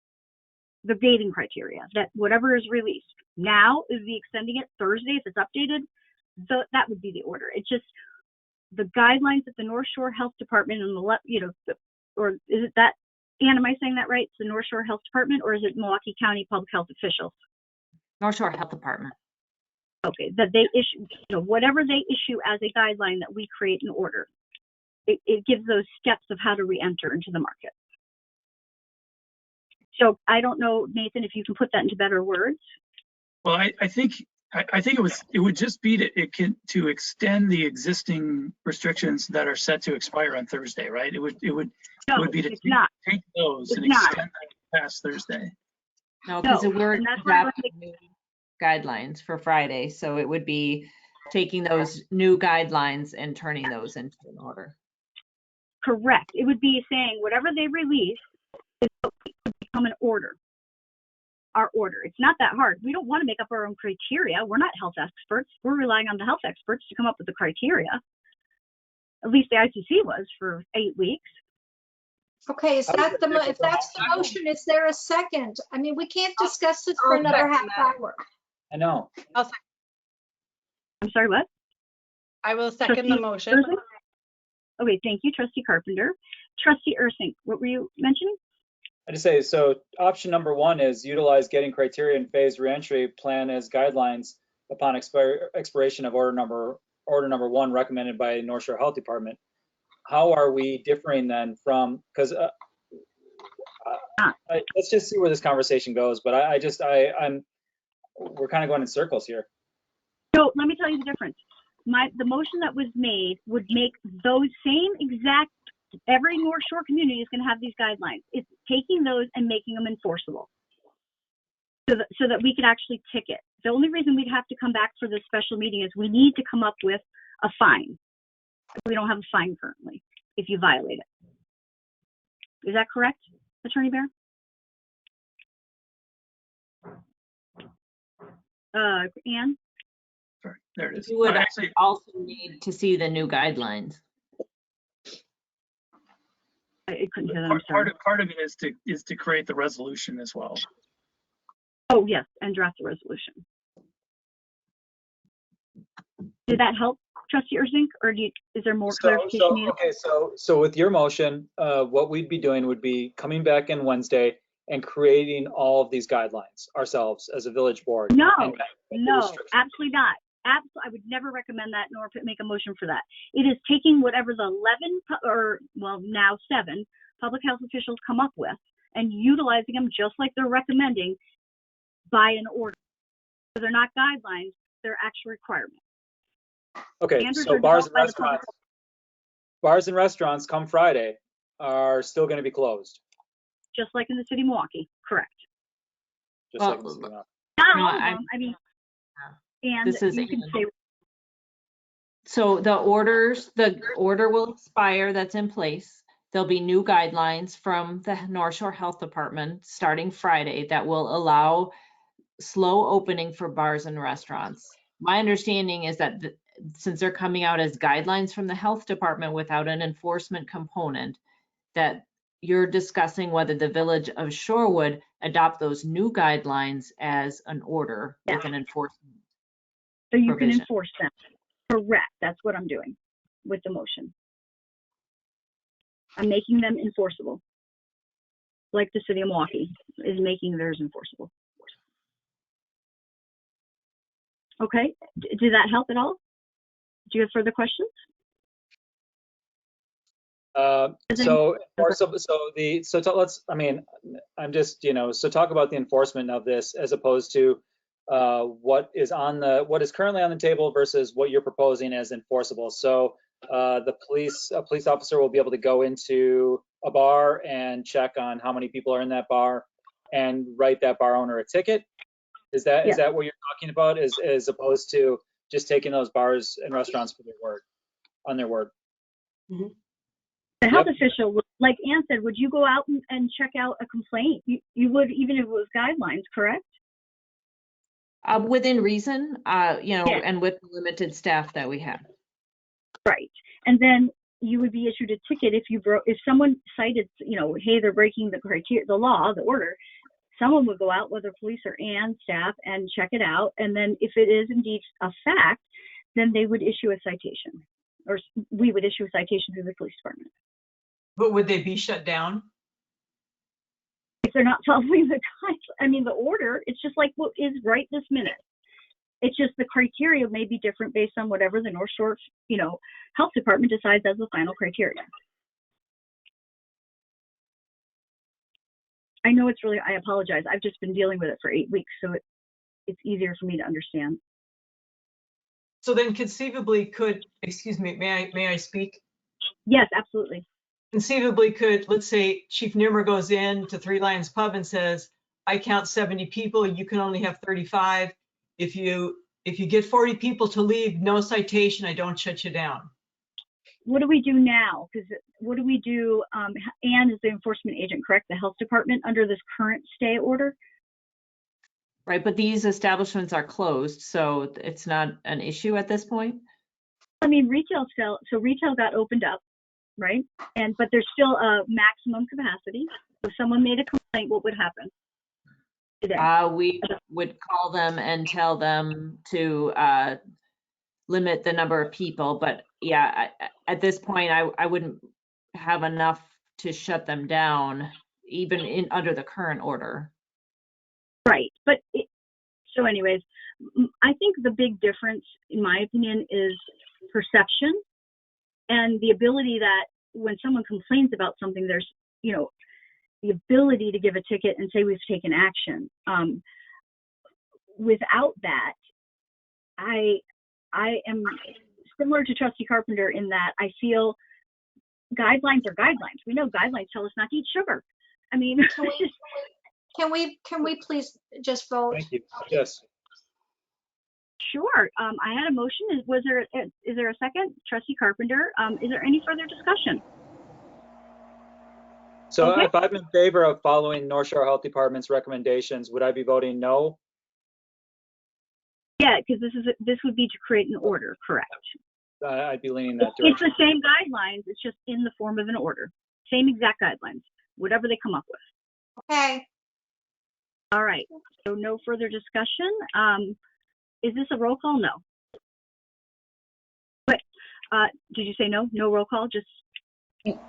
The gating criteria, that whatever is released. Now, is the extending it Thursday if it's updated? That would be the order. It's just the guidelines that the North Shore Health Department and or is it that, Ann, am I saying that right? It's the North Shore Health Department, or is it Milwaukee County Public Health officials? North Shore Health Department. Okay, that they issue, whatever they issue as a guideline that we create an order. It gives those steps of how to re-enter into the market. So I don't know, Nathan, if you can put that into better words. Well, I think it would just be to extend the existing restrictions that are set to expire on Thursday, right? It would be to take those and extend them past Thursday. No, because we're adopting new guidelines for Friday, so it would be taking those new guidelines and turning those into an order. Correct. It would be saying whatever they release would become an order. Our order. It's not that hard. We don't want to make up our own criteria. We're not health experts. We're relying on the health experts to come up with the criteria. At least the ICC was for 8 weeks. Okay, if that's the motion, is there a second? I mean, we can't discuss this for another half hour. I know. I'll second. I'm sorry, what? I will second the motion. Ursink? Okay, thank you, Trustee Carpenter. Trustee Ursink, what were you mentioning? I just say, so option number 1 is utilize getting criteria and phased reentry plan as guidelines upon expiration of order number 1 recommended by North Shore Health Department. How are we differing then from, because let's just see where this conversation goes, but we're kind of going in circles here. So let me tell you the difference. The motion that was made would make those same exact, every North Shore community is going to have these guidelines. It's taking those and making them enforceable so that we can actually ticket. The only reason we'd have to come back for this special meeting is we need to come up with a fine. We don't have a fine currently if you violate it. Is that correct, Attorney Bear? Ann? Sorry, there it is. You would actually also need to see the new guidelines. I couldn't hear that. I'm sorry. Part of it is to create the resolution as well. Oh, yes, and draft the resolution. Did that help, Trustee Ursink, or is there more clarification needed? Okay, so with your motion, what we'd be doing would be coming back in Wednesday and creating all of these guidelines ourselves as a village board. No, absolutely not. I would never recommend that nor make a motion for that. It is taking whatever the 11 now 7 public health officials come up with and utilizing them just like they're recommending by an order. So they're not guidelines, they're actual requirements. Okay, so bars and restaurants come Friday are still going to be closed. Just like in the city of Milwaukee, correct. Just like in the city of Milwaukee. Not all of them, I mean, and you can say. So the order will expire that's in place. There'll be new guidelines from the North Shore Health Department starting Friday that will allow slow opening for bars and restaurants. My understanding is that since they're coming out as guidelines from the health department without an enforcement component, that you're discussing whether the village of Shorewood adopt those new guidelines as an order with an enforcement So you provision. can enforce them. Correct. That's what I'm doing with the motion. I'm making them enforceable. Like the city of Milwaukee is making theirs enforceable. Okay. Did that help at all? Do you have further questions? I'm just, so talk about the enforcement of this as opposed to what is currently on the table versus what you're proposing as enforceable. So a police officer will be able to go into a bar and check on how many people are in that bar and write that bar owner a ticket. Is that what you're talking about? As opposed to just taking those bars and restaurants for their word, on their word? Mm-hmm. The health official, like Ann said, would you go out and check out a complaint? You would, even if it was guidelines, correct? Within reason, and with the limited staff that we have. Right. And then you would be issued a ticket if someone cited, hey, they're breaking the criteria, the law, the order. Someone would go out, whether police or Ann staff, and check it out. And then if it is indeed a fact, then they would issue a citation, or we would issue a citation through the police department. But would they be shut down? If they're not following the order, it's just like what is right this minute. It's just the criteria may be different based on whatever the North Shore, Health Department decides as the final criteria. I know it's really, I apologize. I've just been dealing with it for 8 weeks, so it's easier for me to understand. So then conceivably excuse me, may I speak? Yes, absolutely. Conceivably let's say Chief Nimmer goes in to Three Lions Pub and says, I count 70 people, you can only have 35. If you get 40 people to leave, no citation, I don't shut you down. What do we do now? Because what do we do? Ann is the enforcement agent, correct? The health department under this current stay order? Right, but these establishments are closed, so it's not an issue at this point? I mean, retail got opened up, right? But there's still a maximum capacity. If someone made a complaint, what would happen today? We would call them and tell them to limit the number of people, but yeah, at this point, I wouldn't have enough to shut them down, even under the current order. Right, but so anyways, I think the big difference, in my opinion, is perception and the ability that when someone complains about something, there's, the ability to give a ticket and say we've taken action. Without that, I am similar to Trustee Carpenter in that I feel guidelines are guidelines. We know guidelines tell us not to eat sugar. I mean, can we please just vote? Thank you. Yes. Sure. I had a motion. Is there a second? Trustee Carpenter, is there any further discussion? So Okay. if I'm in favor of following North Shore Health Department's recommendations, would I be voting no? Yeah, because this would be to create an order, correct? I'd be leaning that It's direction. the same guidelines. It's just in the form of an order. Same exact guidelines, whatever they come up with. Okay. All right. So no further discussion. Is this a roll call? No. But did you say no? No roll call? Just.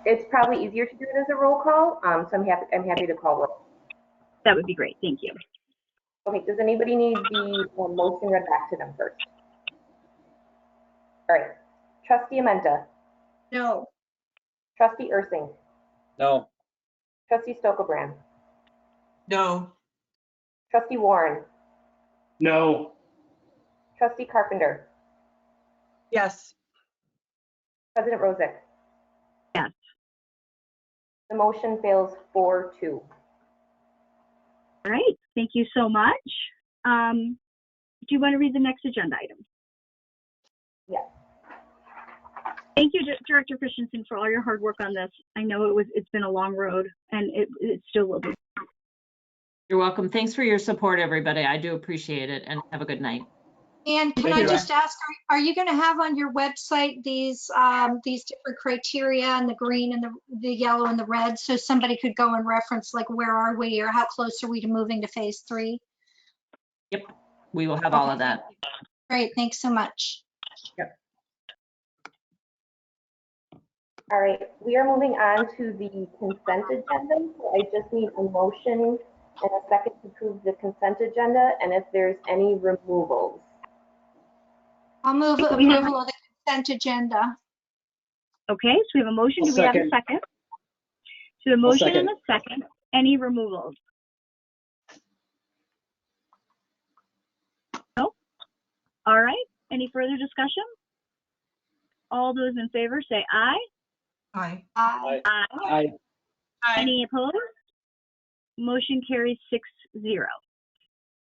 It's probably easier to do it as a roll call, so I'm happy to call roll. That would be great. Thank you. Okay, does anybody need the motion read back to them first? All right. Trustee Amenta. No. Trustee Ursing. No. Trustee Stokelbrand. No. Trustee Warren. No. Trustee Carpenter. Yes. President Rosick. Yes. The motion fails 4-2. All right. Thank you so much. Do you want to read the next agenda item? Yes. Thank you, Director Christensen, for all your hard work on this. I know it's been a long road, and it still will be. You're welcome. Thanks for your support, everybody. I do appreciate it, and have a good night. And can I just ask, are you going to have on your website these different criteria and the green and the yellow and the red, so somebody could go and reference like where are we or how close are we to moving to phase 3? Yep, we will have all of that. Great, thanks so much. All right, we are moving on to the consent agenda. So I just need a motion and a second to approve the consent agenda, and if there's any removals. I'll move approval of the consent agenda. Okay, so we have a motion. Do we have a second? So a motion and a second. Any removals? No? All right. Any further discussion? All those in favor say aye. Aye. Aye. Aye. Any opposed? Motion carries 6-0.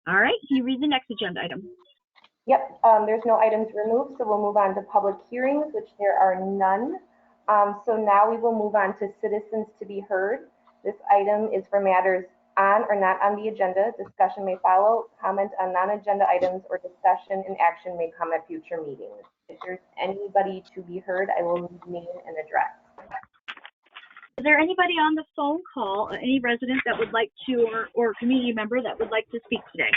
All right, can you read the next agenda item? Yep, there's no items removed, so we'll move on to public hearings, which there are none. So now we will move on to citizens to be heard. This item is for matters on or not on the agenda. Discussion may follow. Comment on non-agenda items or discussion and action may come at future meetings. If there's anybody to be heard, I will need name and address. Is there anybody on the phone call, any resident that would like to, or community member that would like to speak today?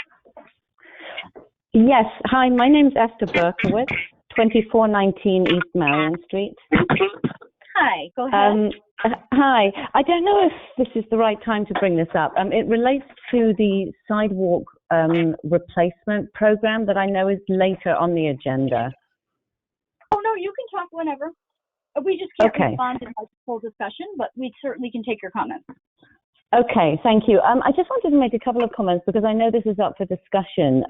Yes. Hi, my name's Esther Berkowitz, 2419 East Marion Street. Hi, go ahead. Hi. I don't know if this is the right time to bring this up. It relates to the sidewalk replacement program that I know is later on the agenda. Oh, no, you can talk whenever. We just can't respond to the full discussion, but we certainly can take your comments. Okay, thank you. I just wanted to make a couple of comments because I know this is up for discussion.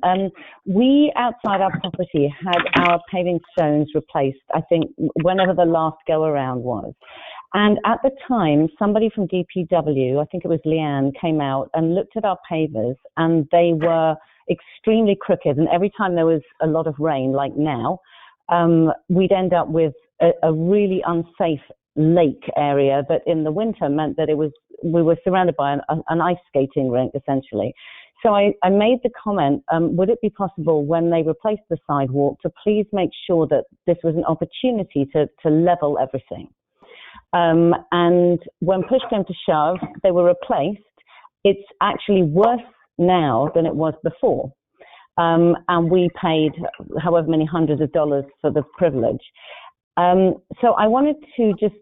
We, outside our property, had our paving stones replaced, I think, whenever the last go-around was. And at the time, somebody from DPW, I think it was Leanne, came out and looked at our pavers, and they were extremely crooked. And every time there was a lot of rain, like now, we'd end up with a really unsafe lake area that in the winter meant that we were surrounded by an ice skating rink, essentially. So I made the comment, would it be possible when they replaced the sidewalk to please make sure that this was an opportunity to level everything? And when push came to shove, they were replaced. It's actually worse now than it was before. And we paid however many hundreds of dollars for the privilege. So I wanted to just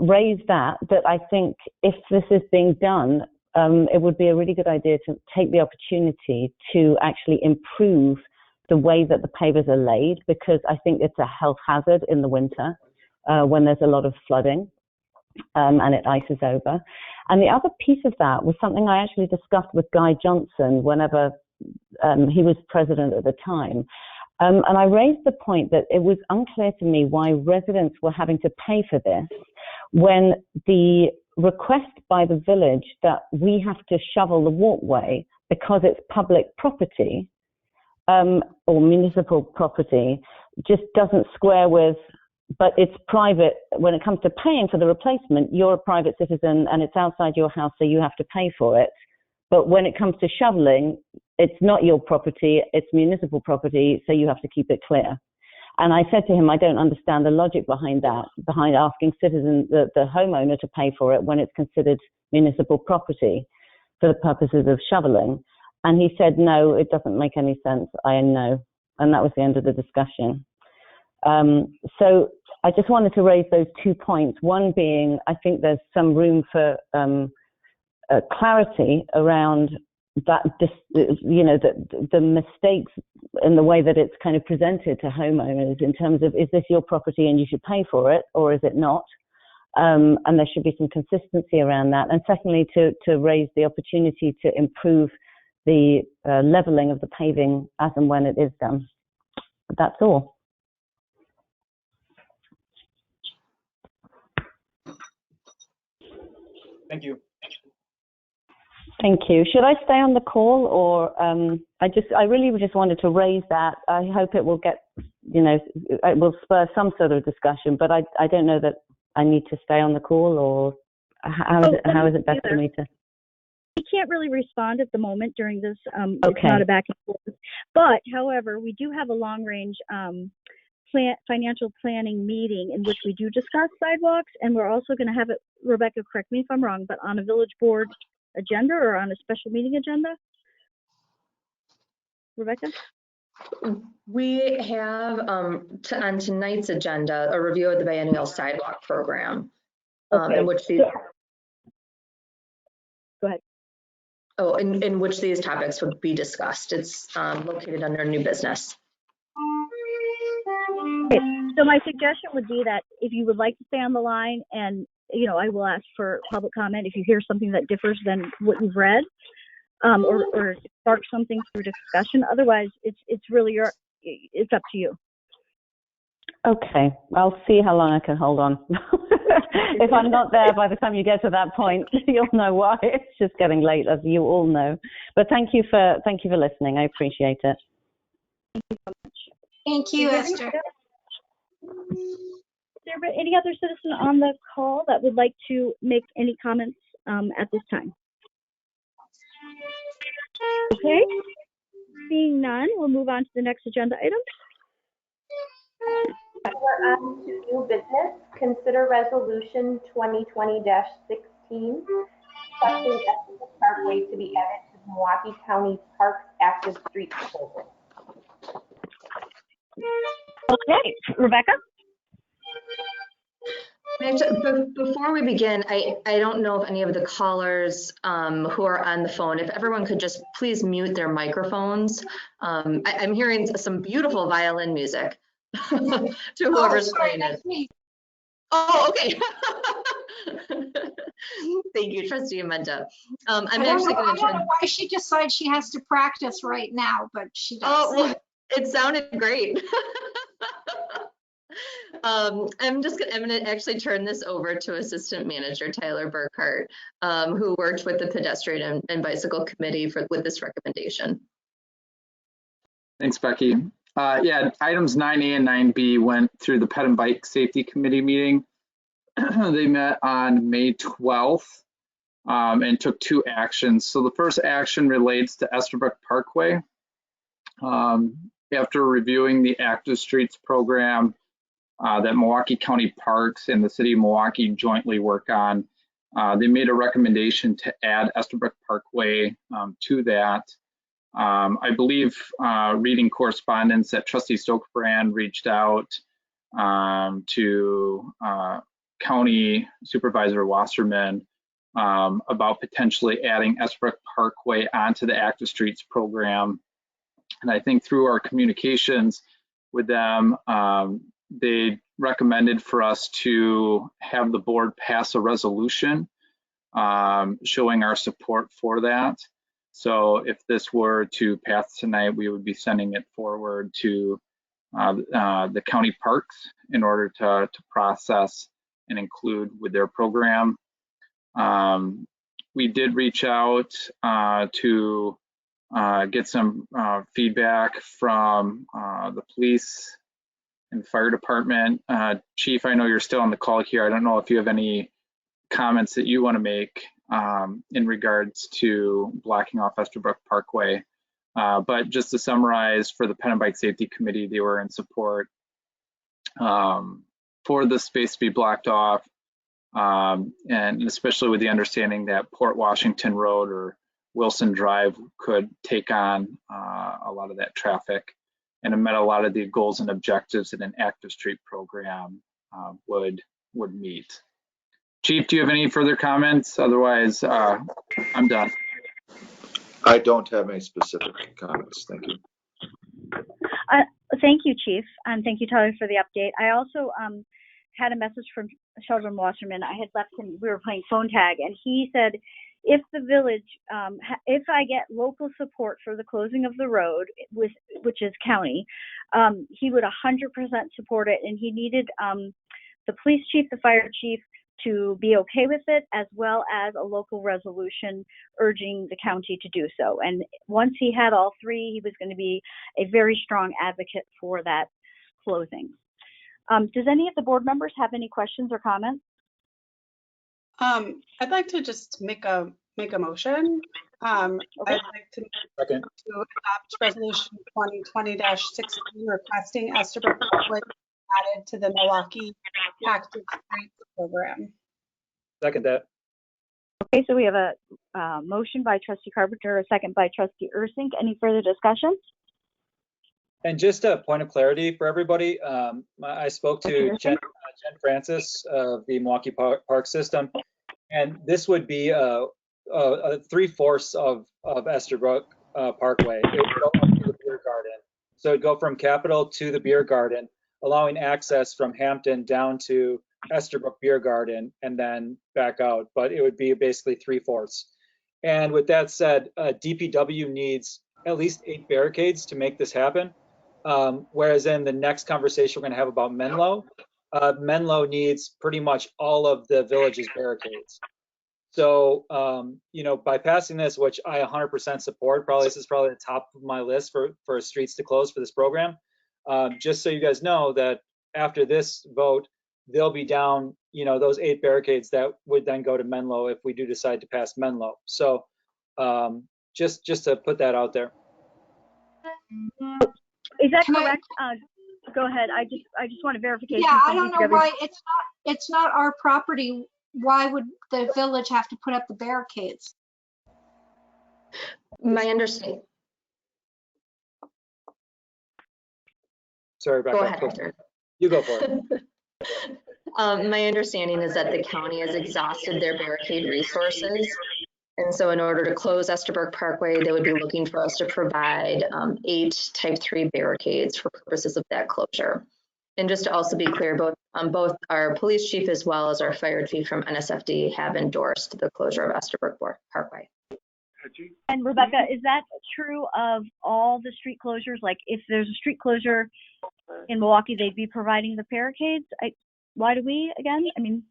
raise that I think if this is being done, it would be a really good idea to take the opportunity to actually improve the way that the pavers are laid, because I think it's a health hazard in the winter when there's a lot of flooding and it ices over. And the other piece of that was something I actually discussed with Guy Johnson whenever he was president at the time. And I raised the point that it was unclear to me why residents were having to pay for this when the request by the village that we have to shovel the walkway because it's public property or municipal property just doesn't square with, but it's private. When it comes to paying for the replacement, you're a private citizen and it's outside your house, so you have to pay for it. But when it comes to shoveling, it's not your property, it's municipal property, so you have to keep it clear. And I said to him, I don't understand the logic behind that, behind asking citizens, the homeowner to pay for it when it's considered municipal property for the purposes of shoveling. And he said, no, it doesn't make any sense. I know. And that was the end of the discussion. So I just wanted to raise those 2 points. One being, I think there's some room for clarity around that, the mistakes in the way that it's kind of presented to homeowners in terms of, is this your property and you should pay for it, or is it not? And there should be some consistency around that. And secondly, to raise the opportunity to improve the leveling of the paving as and when it is done. That's all. Thank you. Thank you. Should I stay on the call, or I really just wanted to raise that. I hope it will get, it will spur some sort of discussion, but I don't know that I need to stay on the call, or how is it best for me to? We can't really respond at the moment during this. Okay. It's not a back and forth. But, however, we do have a long-range financial planning meeting in which we do discuss sidewalks, and we're also going to have it, Rebecca, correct me if I'm wrong, but on a village board agenda or on a special meeting agenda? Rebecca? We have on tonight's agenda a review of the biennial sidewalk program, Okay. in which these. Go ahead. Oh, in which these topics would be discussed. It's located under new business. Okay. So my suggestion would be that if you would like to stay on the line, and I will ask for public comment if you hear something that differs than what you've read, or spark something through discussion. Otherwise, it's really it's up to you. Okay, I'll see how long I can hold on. If I'm not there by the time you get to that point, you'll know why. It's just getting late, as you all know. But thank you for listening. I appreciate it. Thank you so much. Thank you, Esther. Is there any other citizen on the call that would like to make any comments at this time? Okay, seeing none, we'll move on to the next agenda item. We're on to new business. Consider resolution 2020-16, requesting Estes Parkway to be added to the Milwaukee County Parks Active Streets Program. Okay, Rebecca? Before we begin, I don't know if any of the callers who are on the phone, if everyone could just please mute their microphones. I'm hearing some beautiful violin music to whoever's playing it. Oh, okay. Thank you, Trustee Amenta. I'm actually going to turn. I don't know why she decides she has to practice right now, but she does. Oh, well, it sounded great. I'm going to actually turn this over to Assistant Manager Tyler Burkhart, who worked with the Pedestrian and Bicycle Committee with this recommendation. Thanks, Becky. Yeah, items 9A and 9B went through the Ped and Bike Safety Committee meeting. They met on May 12th and took 2 actions. So the first action relates to Estabrook Parkway. After reviewing the Active Streets program that Milwaukee County Parks and the City of Milwaukee jointly work on, they made a recommendation to add Estabrook Parkway to that. I believe reading correspondence that Trustee Stokebrand reached out to County Supervisor Wasserman about potentially adding Estabrook Parkway onto the Active Streets program. And I think through our communications with them, they recommended for us to have the board pass a resolution showing our support for that. So if this were to pass tonight, we would be sending it forward to the county parks in order to process and include with their program. We did reach out to get some feedback from the police and fire department. Chief, I know you're still on the call here. I don't know if you have any comments that you want to make in regards to blocking off Estabrook Parkway. But just to summarize, for the Ped and Bike Safety Committee, they were in support for the space to be blocked off, and especially with the understanding that Port Washington Road or Wilson Drive could take on a lot of that traffic, and it met a lot of the goals and objectives that an active street program would meet. Chief, do you have any further comments? Otherwise, I'm done. I don't have any specific comments. Thank you. Thank you, Chief, and thank you, Tyler, for the update. I also had a message from Sheldon Wasserman. I had left him, we were playing phone tag, and he said, if the village, if I get local support for the closing of the road, which is county, he would 100% support it, and he needed the police chief, the fire chief, to be okay with it, as well as a local resolution urging the county to do so. And once he had all 3, he was going to be a very strong advocate for that closing. Does any of the board members have any questions or comments? I'd like to just make a motion. Okay. I'd like to adopt resolution 2020-16 requesting Estabrook Parkway added to the Milwaukee Active Streets program. Second that. Okay, so we have a motion by Trustee Carpenter, a second by Trustee Ursink. Any further discussion? And just a point of clarity for everybody, I spoke to Jen Francis of the Milwaukee Park System, and this would be a 3/4 of Esterbrook Parkway. It would go up to the beer garden. So it'd go from Capitol to the beer garden, allowing access from Hampton down to Esterbrook Beer Garden and then back out. But it would be basically 3/4. And with that said, DPW needs at least 8 barricades to make this happen. Whereas in the next conversation we're going to have about Menlo, Menlo needs pretty much all of the village's barricades. So, you know, by passing this, which I 100% support, this is probably the top of my list for streets to close for this program. Just so you guys know that after this vote, they'll be down, you know, those 8 barricades that would then go to Menlo if we do decide to pass Menlo. So just to put that out there. Is that correct? Go ahead. I just want a verification. Yeah, I don't know why it's not our property. Why would the village have to put up the barricades? My understanding. Sorry, Rebecca. Go ahead, Hector. You go for it. My understanding is that the county has exhausted their barricade resources. And so in order to close Esterbrook Parkway, they would be looking for us to provide 8 type 3 barricades for purposes of that closure. And just to also be clear, both our police chief as well as our fire chief from NSFD have endorsed the closure of Esterbrook Parkway. And Rebecca, is that true of all the street closures? Like if there's a street closure in Milwaukee, they'd be providing the barricades? Why do we again? I mean,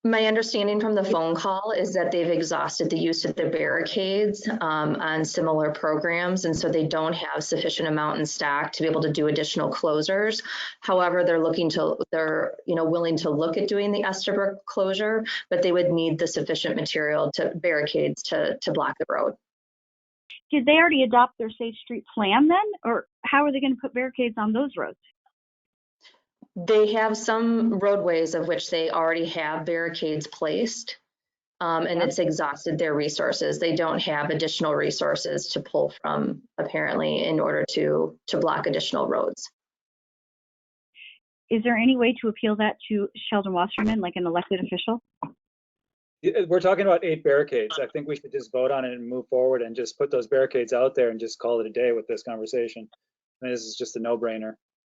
my understanding from the phone call is that they've exhausted the use of the barricades on similar programs, and so they don't have sufficient amount in stock to be able to do additional closures. However, they're willing to look at doing the Esterbrook closure, but they would need the sufficient material to barricades to block the road. Did they already adopt their Safe Street plan then, or how are they going to put barricades on those roads? They have some roadways of which they already have barricades placed, and it's exhausted their resources. They don't have additional resources to pull from, apparently, in order to block additional roads. Is there any way to appeal that to Sheldon Wasserman, like an elected official? We're talking about 8 barricades. I think we should just vote on it and move forward and just put those barricades out there and just call it a day with this conversation. I mean, this is just a no-brainer.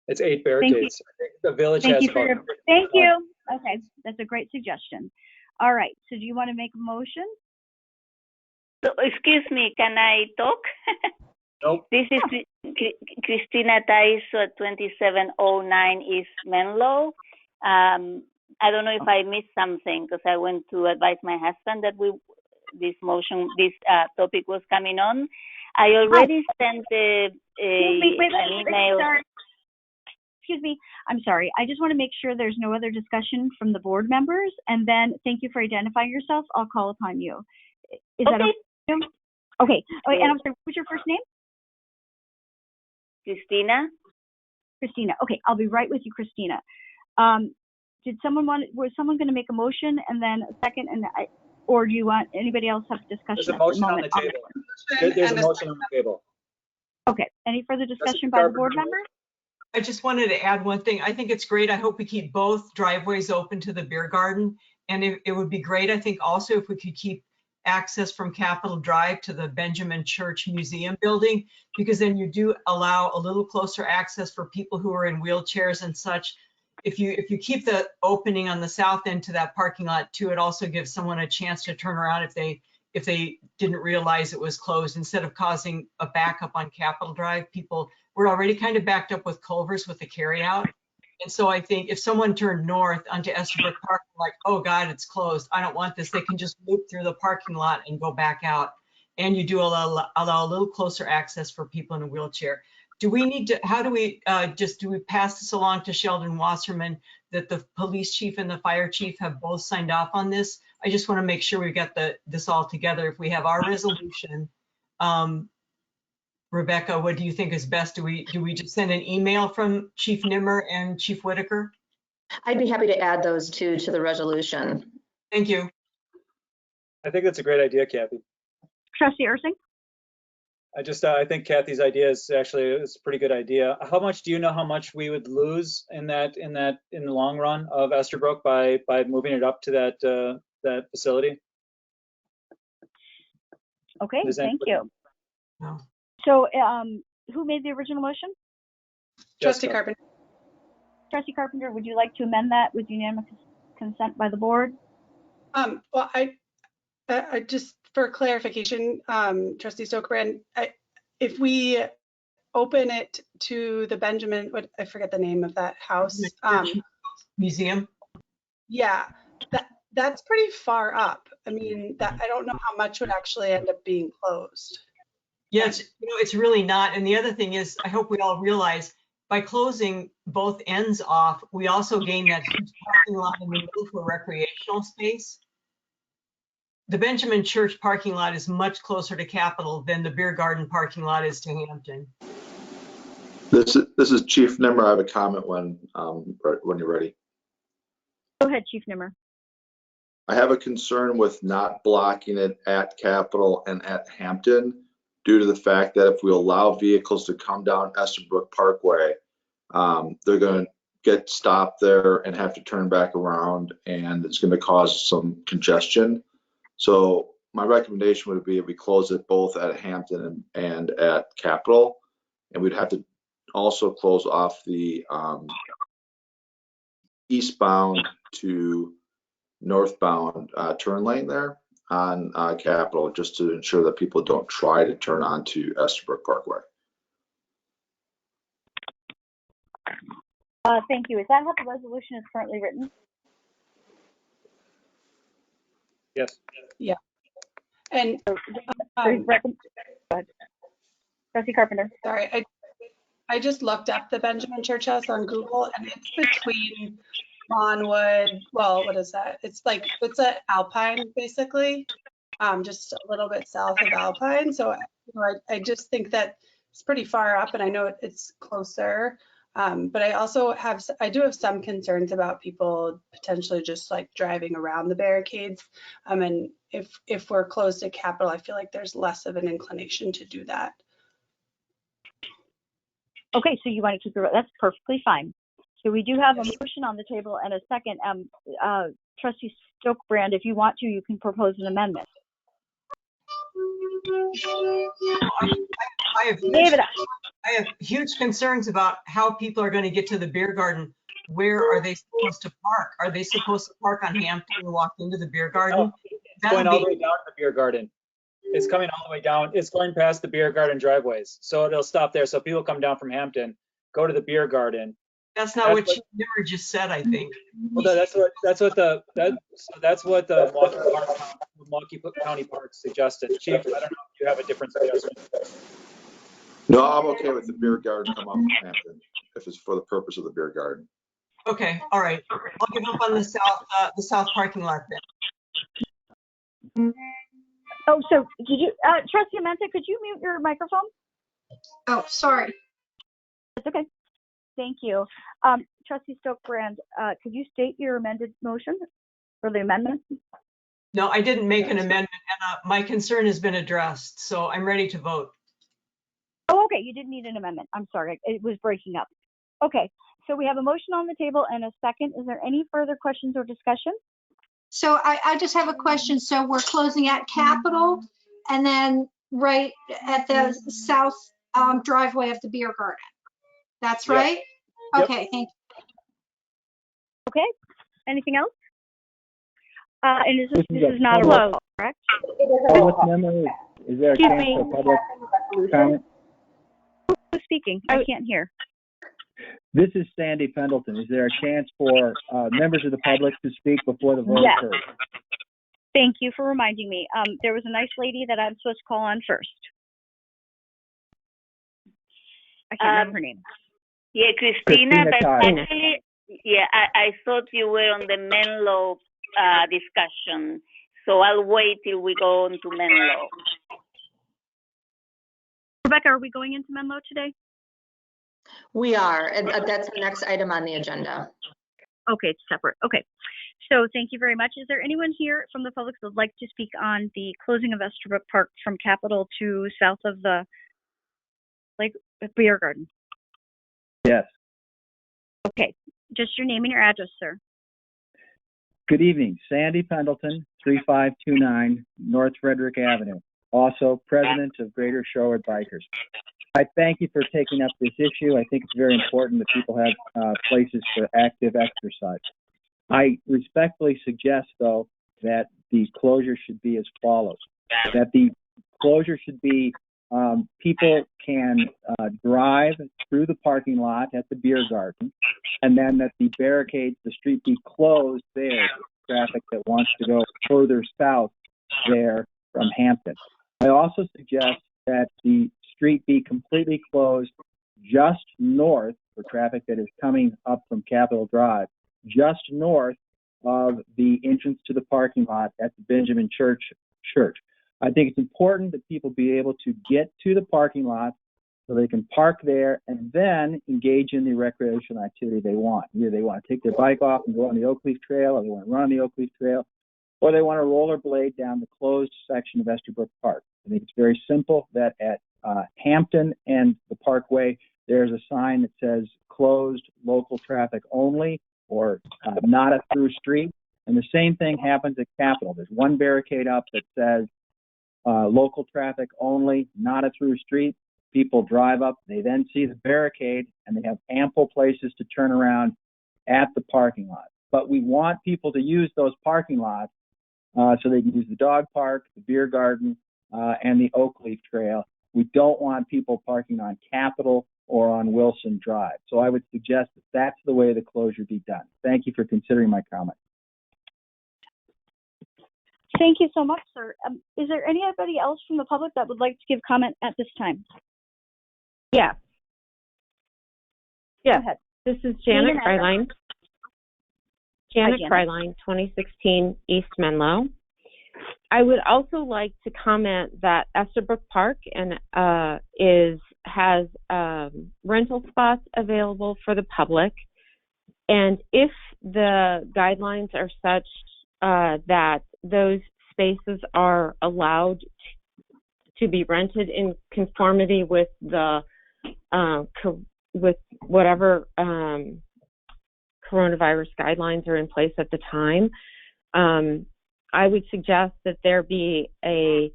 It's 8 barricades. I think the village has about. Thank you. Okay, that's a great suggestion. All right, so do you want to make a motion? So, excuse me, can I talk? Nope. This is Cristina Taiso at 2709 East Menlo. I don't know if I missed something because I went to advise my husband that this topic was coming on. I already sent an email. Excuse me, I'm sorry. I just want to make sure there's no other discussion from the board members, and then thank you for identifying yourself. I'll call upon you. Is that okay? Okay. And I'm sorry, what's your first name? Christina. Christina. Okay, I'll be right with you, Christina. Was someone going to make a motion and then a second, or do you want anybody else have discussion? There's a motion on the table. There's a motion on the table. Okay. Any further discussion by the board members? I just wanted to add one thing. I think it's great. I hope we keep both driveways open to the beer garden. And it would be great, I think, also if we could keep access from Capitol Drive to the Benjamin Church Museum building, because then you do allow a little closer access for people who are in wheelchairs and such. If you keep the opening on the south end to that parking lot too, it also gives someone a chance to turn around if they didn't realize it was closed, instead of causing a backup on Capitol Drive. People were already kind of backed up with Culver's with the carryout. And so I think if someone turned north onto Esterbrook Park, like, oh God, it's closed, I don't want this, they can just loop through the parking lot and go back out. And you do allow a little closer access for people in a wheelchair. Do we need to, how do we do we pass this along to Sheldon Wasserman that the police chief and the fire chief have both signed off on this? I just want to make sure we got this all together. If we have our resolution, Rebecca, what do you think is best? Do we just send an email from Chief Nimmer and Chief Whitaker? I'd be happy to add those two to the resolution. Thank you. I think that's a great idea, Kathy. Trustee Ursing? I think Kathy's idea is actually it's a pretty good idea. How much do you know how much we would lose in the long run of Estherbrook by moving it up to that facility? Okay, Does thank anybody- you. No. So, who made the original motion? Trustee Jessica. Carpenter. Trustee Carpenter, would you like to amend that with unanimous consent by the board? Well, I just for clarification, Trustee Stokebrand, if we open it to the Benjamin, what I forget the name of that house. Museum. Yeah, that's pretty far up. I mean, that I don't know how much would actually end up being closed. Yeah, it's really not. And the other thing is, I hope we all realize by closing both ends off, we also gain that huge parking lot in the middle for recreational space. The Benjamin Church parking lot is much closer to Capitol than the beer garden parking lot is to Hampton. This is Chief Nimmer. I have a comment when you're ready. Go ahead, Chief Nimmer. I have a concern with not blocking it at Capitol and at Hampton due to the fact that if we allow vehicles to come down Estherbrook Parkway, they're going to get stopped there and have to turn back around, and it's going to cause some congestion. So my recommendation would be if we close it both at Hampton and at Capitol, and we'd have to also close off the eastbound to northbound turn lane there on Capitol, just to ensure that people don't try to turn onto Estherbrook Parkway. Thank you. Is that how the resolution is currently written? Yes. Yeah. And Trustee Carpenter. Sorry, I just looked up the Benjamin Church House on Google, and it's between Lawnwood. Well, what is that? It's at Alpine, basically, just a little bit south of Alpine. So I just think that it's pretty far up, and I know it's closer. But I do have some concerns about people potentially just like driving around the barricades. And if we're closed to Capitol, I feel like there's less of an inclination to do that. Okay, so you want to keep your, that's perfectly fine. So we do have a motion on the table and a second. Trustee Stokebrand, if you want to, you can propose an amendment. I have huge concerns about how people are going to get to the beer garden. Where are they supposed to park? Are they supposed to park on Hampton and walk into the beer garden? No, it's going all the way down to the beer garden. It's coming all the way down. It's going past the beer garden driveways. So it'll stop there. So people come down from Hampton, go to the beer garden. That's not what Chief Nimmer just said, I think. Well, that's what the Milwaukee County Parks suggested. Chief, I don't know if you have a different suggestion. No, I'm okay with the beer garden come up Hampton if it's for the purpose of the beer garden. Okay, all right. I'll give up on the south parking lot then. Oh, so did you, Trustee Amenta, could you mute your microphone? Oh, sorry. That's okay. Thank you. Trustee Stokebrand, could you state your amended motion or the amendment? No, I didn't make an amendment, and my concern has been addressed, so I'm ready to vote. Oh, okay, you didn't need an amendment. I'm sorry, it was breaking up. Okay, so we have a motion on the table and a second. Is there any further questions or discussion? So I just have a question. So we're closing at Capitol and then right at the south driveway of the beer garden. That's right? Yep. Okay, thank you. Okay, anything else? And this is not a roll call, correct? Public memo, is there a Excuse chance me. for public comment? Who's speaking? I can't hear. This is Sandy Pendleton. Is there a chance for members of the public to speak before the vote Yes. occurs? Thank you for reminding me. There was a nice lady that I'm supposed to call on first. I can't remember her name. Yeah, Christina, but Christina. actually, yeah, I thought you were on the Menlo discussion, so I'll wait till we go on to Menlo. Rebecca, are we going into Menlo today? We are, and that's the next item on the agenda. Okay, it's separate. Okay. So thank you very much. Is there anyone here from the public that would like to speak on the closing of Estherbrook Park from Capitol to south of the like beer garden? Yes. Okay, just your name and your address, sir. Good evening. Sandy Pendleton, 3529 North Frederick Avenue. Also president of Greater Shorewood Bikers. I thank you for taking up this issue. I think it's very important that people have places for active exercise. I respectfully suggest, though, that the closure should be as follows. That the closure should be people can drive through the parking lot at the beer garden, and then that the barricades, the street be closed there for traffic that wants to go further south there from Hampton. I also suggest that the street be completely closed just north for traffic that is coming up from Capitol Drive, just north of the entrance to the parking lot at the Benjamin Church. I think it's important that people be able to get to the parking lot so they can park there and then engage in the recreational activity they want. Either they want to take their bike off and go on the Oak Leaf Trail, or they want to run on the Oak Leaf Trail, or they want to rollerblade down the closed section of Estabrook Park. I think it's very simple that at Hampton and the Parkway, there's a sign that says closed local traffic only, or not a through street. And the same thing happens at Capitol. There's one barricade up that says local traffic only, not a through street. People drive up, they then see the barricade, and they have ample places to turn around at the parking lot. But we want people to use those parking lots so they can use the dog park, the beer garden, and the Oak Leaf Trail. We don't want people parking on Capitol or on Wilson Drive. So I would suggest that that's the way the closure be done. Thank you for considering my comment. Thank you so much, sir. Is there anybody else from the public that would like to give comment at this time? Yeah. Go Yeah. ahead. This is Janet Freiline. Janet Janet. Freiline, 2016 East Menlo. I would also like to comment that Estabrook Park has rental spots available for the public, and if the guidelines are such that those spaces are allowed to be rented in conformity with the with whatever coronavirus guidelines are in place at the time, I would suggest that there be a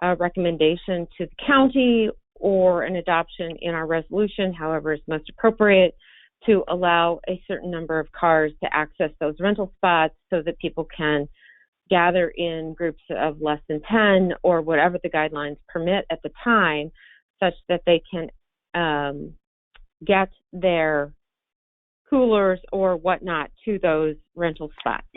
recommendation to the county or an adoption in our resolution, however is most appropriate, to allow a certain number of cars to access those rental spots so that people can gather in groups of less than 10 or whatever the guidelines permit at the time, such that they can get their coolers or whatnot to those rental spots.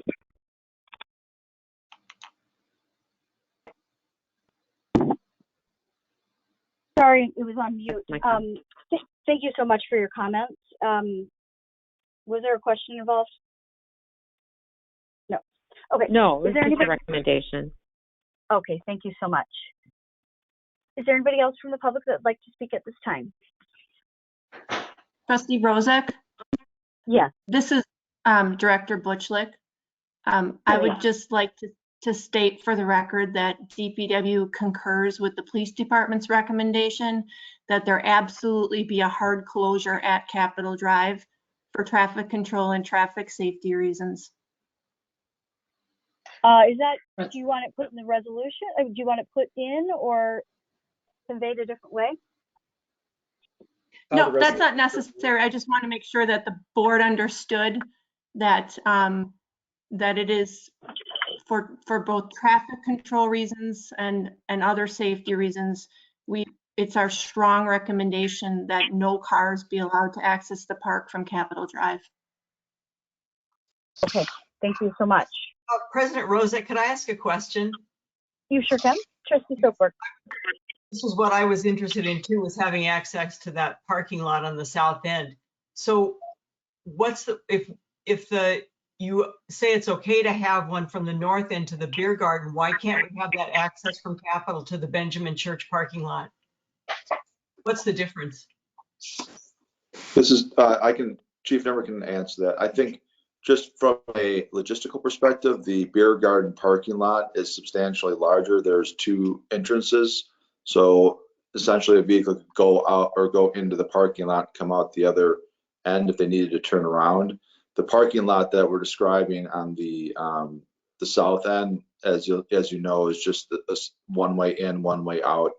Sorry, it was on mute. Thank you so much for your comments. Was there a question involved? No. Okay. No, Is there it's just anybody? a recommendation. Okay, thank you so much. Is there anybody else from the public that would like to speak at this time? Trustee Rozek? Yes. This is Director Butchlick. I would just like to state for the record that DPW concurs with the police department's recommendation that there absolutely be a hard closure at Capitol Drive for traffic control and traffic safety reasons. Is that, do you want it put in the resolution? Do you want it put in or conveyed a different way? No, that's not necessary. I just want to make sure that the board understood that that it is for both traffic control reasons and other safety reasons. It's our strong recommendation that no cars be allowed to access the park from Capitol Drive. Okay, thank you so much. President Rozek, could I ask a question? You sure can. Trustee Soapwork. This is what I was interested in too, was having access to that parking lot on the south end. So what's the, if you say it's okay to have one from the north end to the beer garden, why can't we have that access from Capitol to the Benjamin Church parking lot? What's the difference? This is, Chief Nemmer can answer that. I think just from a logistical perspective, the beer garden parking lot is substantially larger. There's two entrances. So essentially a vehicle could go out or go into the parking lot, come out the other end if they needed to turn around. The parking lot that we're describing on the south end, as you know, is just a one way in, one way out.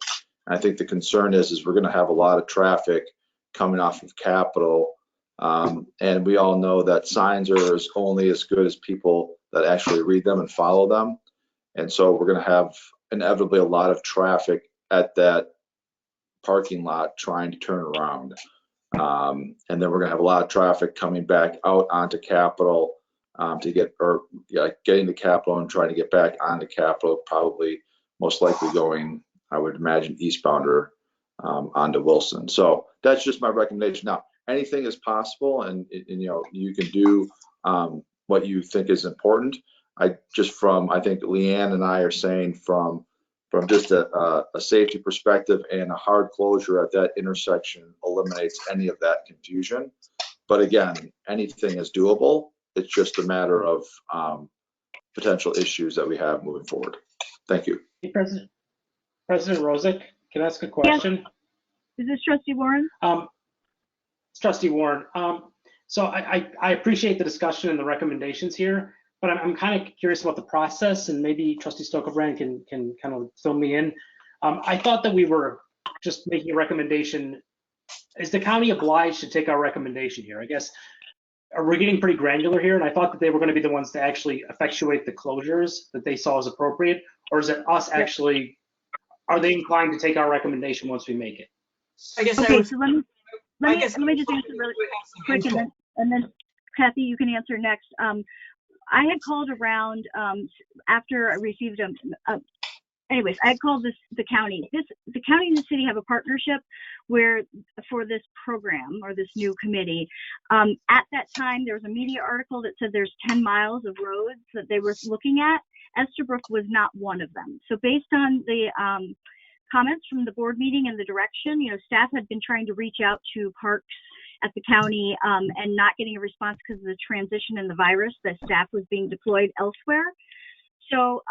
And I think the concern is we're going to have a lot of traffic coming off of Capitol. And we all know that signs are only as good as people that actually read them and follow them. And so we're going to have inevitably a lot of traffic at that parking lot trying to turn around. And then we're going to have a lot of traffic coming back out onto Capitol getting to Capitol and trying to get back onto Capitol, probably most likely going, I would imagine, eastbound or onto Wilson. So that's just my recommendation. Now, anything is possible, and you know, you can do what you think is important. I think Leanne and I are saying from just a safety perspective, and a hard closure at that intersection eliminates any of that confusion. But again, anything is doable. It's just a matter of potential issues that we have moving forward. Thank you. Hey, President Rosick, can I ask a question? Yes. Is this Trustee Warren? It's Trustee Warren. So I appreciate the discussion and the recommendations here, but I'm kind of curious about the process, and maybe Trustee Stokebrand can kind of fill me in. I thought that we were just making a recommendation. Is the county obliged to take our recommendation here? I guess, we're getting pretty granular here, and I thought that they were going to be the ones to actually effectuate the closures that they saw as appropriate, or is it us actually, are they inclined to take our recommendation once we make it? I guess okay, so let me just answer really quick, and then Kathy, you can answer next. I had called around after I received anyways, I had called the county. The county and the city have a partnership where for this program or this new committee. At that time, there was a media article that said there's 10 miles of roads that they were looking at. Estabrook was not one of them. So based on the comments from the board meeting and the direction, you know, staff had been trying to reach out to parks at the county and not getting a response because of the transition in the virus. The staff was being deployed elsewhere. So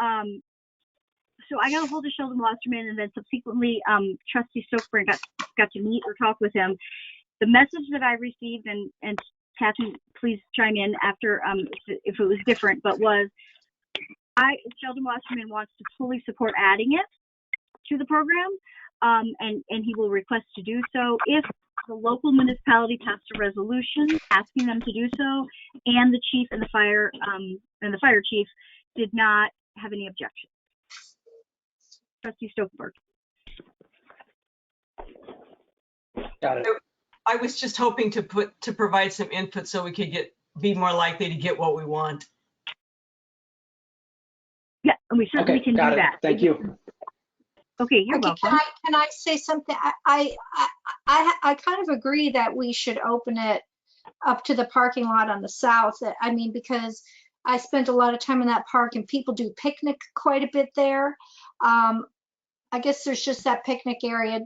so I got a hold of Sheldon Wasserman, and then subsequently Trustee Stokebrand got to meet or talk with him. The message that I received, and Kathy, please chime in after if it was different, but was Sheldon Wasserman wants to fully support adding it to the program, and he will request to do so if the local municipality passed a resolution asking them to do so, and the chief and the fire chief did not have any objection. Trustee Stokebrand. Got it. I was just hoping to provide some input so we could be more likely to get what we want. Yeah, and we certainly can do got it. that. Thank you. Okay, you're welcome. Can I say something? I kind of agree that we should open it up to the parking lot on the south. I mean, because I spent a lot of time in that park and people do picnic quite a bit there. I guess there's just that picnic area.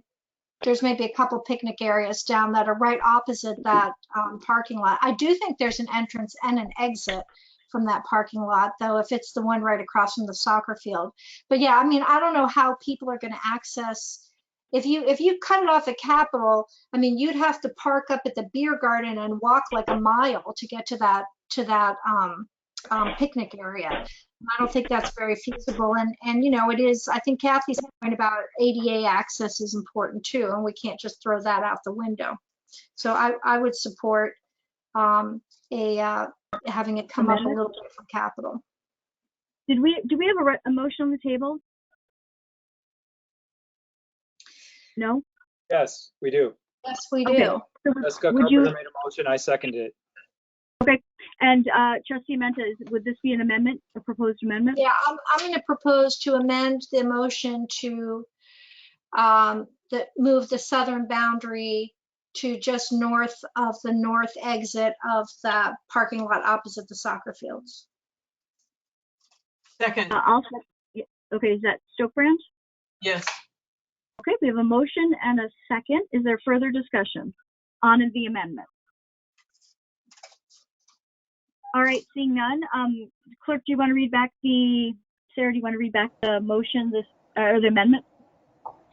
There's maybe a couple picnic areas down that are right opposite that parking lot. I do think there's an entrance and an exit from that parking lot, though, if it's the one right across from the soccer field. But yeah, I mean, I don't know how people are going to access. If you cut it off at Capitol, I mean, you'd have to park up at the beer garden and walk like a mile to get to that picnic area. I don't think that's very feasible. And you know, it is, I think Kathy's point about ADA access is important too, and we can't just throw that out the window. So I would support having it come up a little bit from Capitol. Do we have a motion on the table? No? Yes, we do. Yes, we do. Okay. So Jessica would Carpenter you, made a motion, I seconded it. okay, and Trustee Menta, would this be an amendment, a proposed amendment? Yeah, I'm going to propose to amend the motion to move the southern boundary to just north of the north exit of the parking lot opposite the soccer fields. Second. Okay, is that Stokebrand? Yes. Okay, we have a motion and a second. Is there further discussion on the amendment? All right, seeing none. Clerk, do you want to read back Sarah, do you want to read back the motion, or the amendment?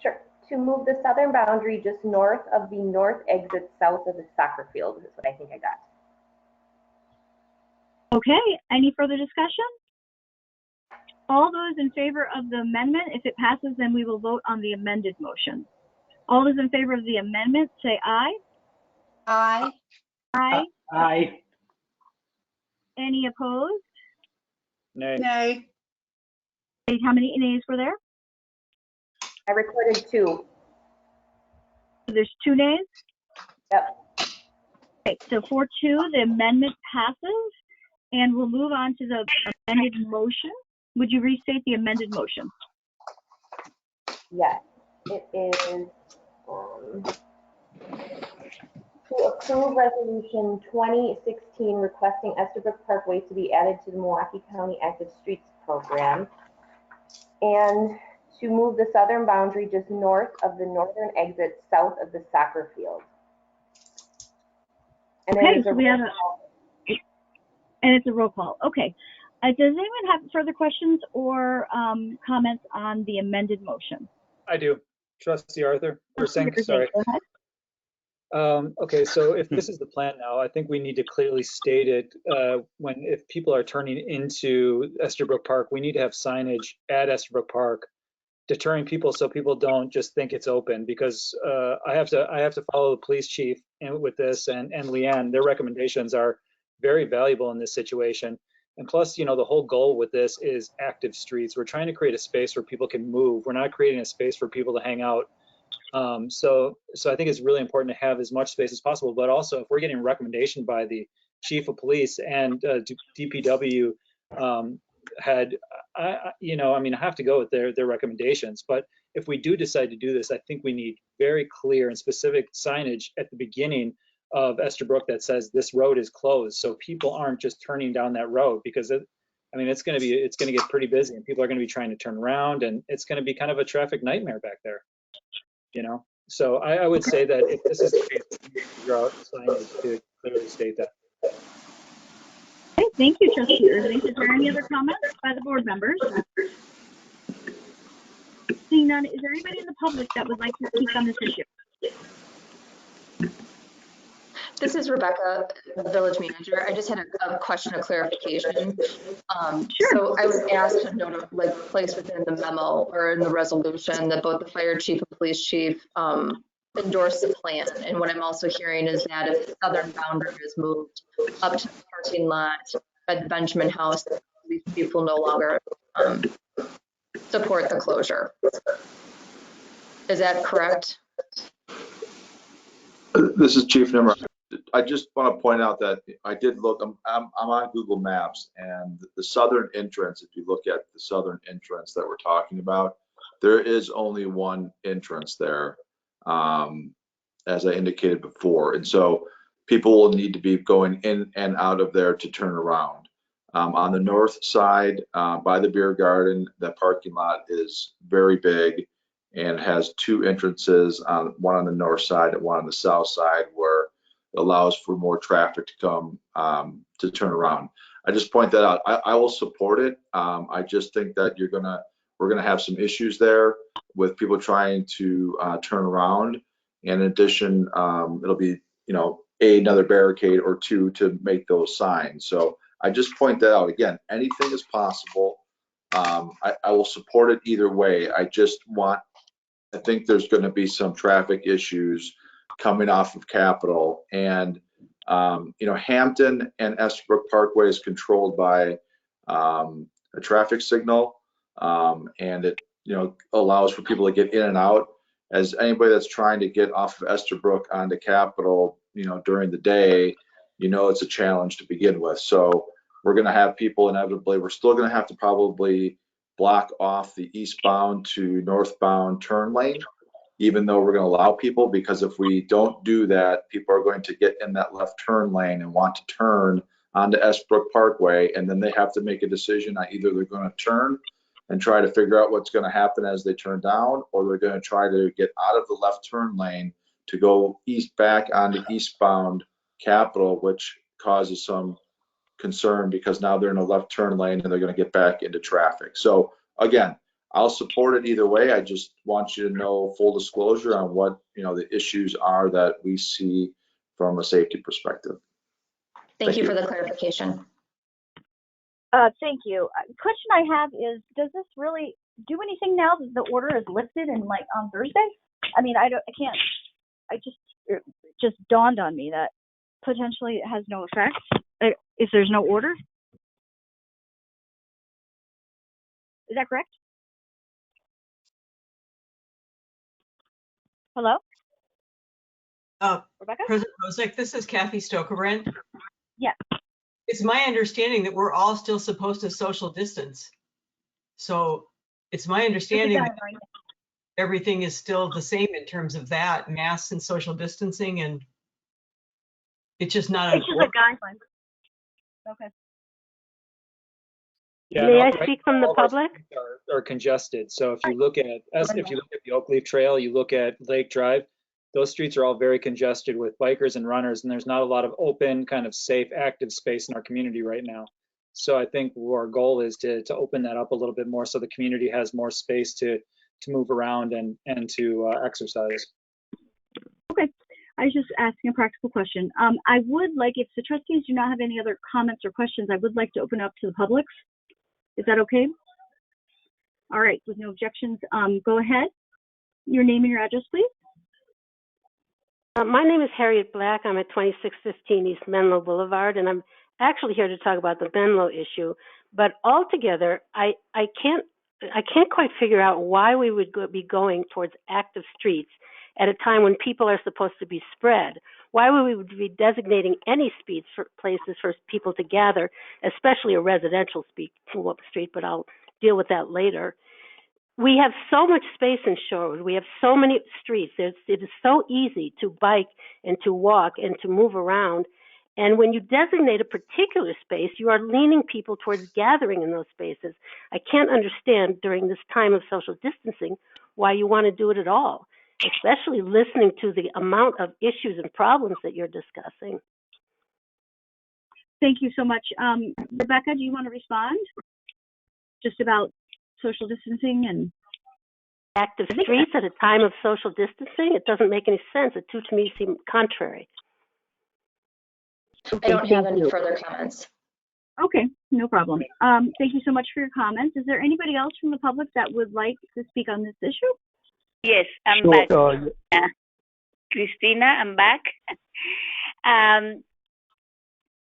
Sure. to move the southern boundary just north of the north exit south of the soccer field is what I think I got. Okay, any further discussion? All those in favor of the amendment, if it passes, then we will vote on the amended motion. All those in favor of the amendment, say aye. Aye. Aye. Aye. Any opposed? Nay. Nay. How many nays were there? I recorded 2. There's 2 nays? Yep. Okay, so 4-2, the amendment passes, and we'll move on to the amended motion. Would you restate the amended motion? Yes, it is to approve resolution 2016 requesting Estabrook Parkway to be added to the Milwaukee County Active Streets Program, and to move the southern boundary just north of the northern exit south of the soccer field. And then Okay, so we have and it's a roll call. Okay. Does anyone have further questions or comments on the amended motion? I do. Trustee Arthur, or Singh, Go sorry. ahead. Okay, so if this is the plan now, I think we need to clearly state it if people are turning into Estabrook Park, we need to have signage at Estabrook Park deterring people so people don't just think it's open, because I have to follow the police chief with this and Leanne. Their recommendations are very valuable in this situation. And plus, you know, the whole goal with this is active streets. We're trying to create a space where people can move. We're not creating a space for people to hang out. So I think it's really important to have as much space as possible, but also if we're getting recommendation by the chief of police and DPW head, I have to go with their recommendations. But if we do decide to do this, I think we need very clear and specific signage at the beginning of Estabrook that says this road is closed, so people aren't just turning down that road, because it's going to get pretty busy and people are going to be trying to turn around, and it's going to be kind of a traffic nightmare back there. You know, so I would say that if this is the case, we need to figure out signage to clearly state that. Okay, thank you, Trustee Irving. Is there any other comments by the board members? Seeing none, is there anybody in the public that would like to speak on this issue? This is Rebecca, the village manager. I just had a question of clarification. So I was asked to note, place within the memo or in the resolution that both the fire chief and police chief endorse the plan. And what I'm also hearing is that if the southern boundary is moved up to the parking lot at the Benjamin House, these people no longer support the closure. Is that correct? This is Chief Nimmer. I just want to point out that I did look, I'm on Google Maps, and the southern entrance, if you look at the southern entrance that we're talking about, there is only one entrance there, as I indicated before. And so people will need to be going in and out of there to turn around. On the north side, by the beer garden, the parking lot is very big and has 2 entrances, one on the north side and one on the south side, where it allows for more traffic to come to turn around. I just point that out. I will support it. I just think that we're gonna have some issues there with people trying to turn around. And in addition, it'll be, another barricade or 2 to make those signs. So I just point that out. Again, anything is possible. I will support it either way. I think there's going to be some traffic issues coming off of Capitol, and Hampton and Estabrook Parkway is controlled by a traffic signal, and it allows for people to get in and out. As anybody that's trying to get off of Estabrook onto Capitol, during the day, it's a challenge to begin with. So we're going to have people inevitably. We're still going to have to probably block off the eastbound to northbound turn lane, even though we're going to allow people, because if we don't do that, people are going to get in that left turn lane and want to turn onto Estabrook Parkway, and then they have to make a decision on either they're going to turn and try to figure out what's going to happen as they turn down, or they're going to try to get out of the left turn lane to go back onto eastbound Capitol, which causes some concern because now they're in a left turn lane and they're going to get back into traffic. So again, I'll support it either way. I just want you to know full disclosure on what, the issues are that we see from a safety perspective. Thank you for the clarification. Thank you. Question I have is, does this really do anything now that the order is lifted and like on Thursday? I mean, it just dawned on me that potentially it has no effect if there's no order. Is that correct? Hello? Rebecca? President Rosick, this is Kathy Stokebrand. Yeah. It's my understanding that we're all still supposed to social distance. So it's my understanding that everything is still the same in terms of that, masks and social distancing, and it's just not. It's just a guideline. Okay. Yeah, May no, I right speak from now, the all of our public? streets are congested. So if you look at the Oak Leaf Trail, you look at Lake Drive, those streets are all very congested with bikers and runners, and there's not a lot of open, kind of safe, active space in our community right now. So I think our goal is to open that up a little bit more so the community has more space to move around and to exercise. Okay. I was just asking a practical question. I would like, if the trustees do not have any other comments or questions, I would like to open up to the public. Is that okay? All right, with no objections, go ahead. Your name and your address, please. My name is Harriet Black. I'm at 2615 East Menlo Boulevard, and I'm actually here to talk about the Menlo issue. But altogether, I can't quite figure out why we would be going towards active streets at a time when people are supposed to be spread. Why would we be designating any streets for places for people to gather, especially a residential street, but I'll deal with that later. We have so much space in Shorewood. We have so many streets. It is so easy to bike and to walk and to move around. And when you designate a particular space, you are leaning people towards gathering in those spaces. I can't understand during this time of social distancing why you want to do it at all, especially listening to the amount of issues and problems that you're discussing. Thank you so much. Rebecca, do you want to respond? Just about social distancing and active streets at a time of social distancing? It doesn't make any sense. It to me seems contrary. I don't have any further comments. Okay, no problem. Thank you so much for your comments. Is there anybody else from the public that would like to speak on this issue? Yes, I'm back. Christina, I'm back.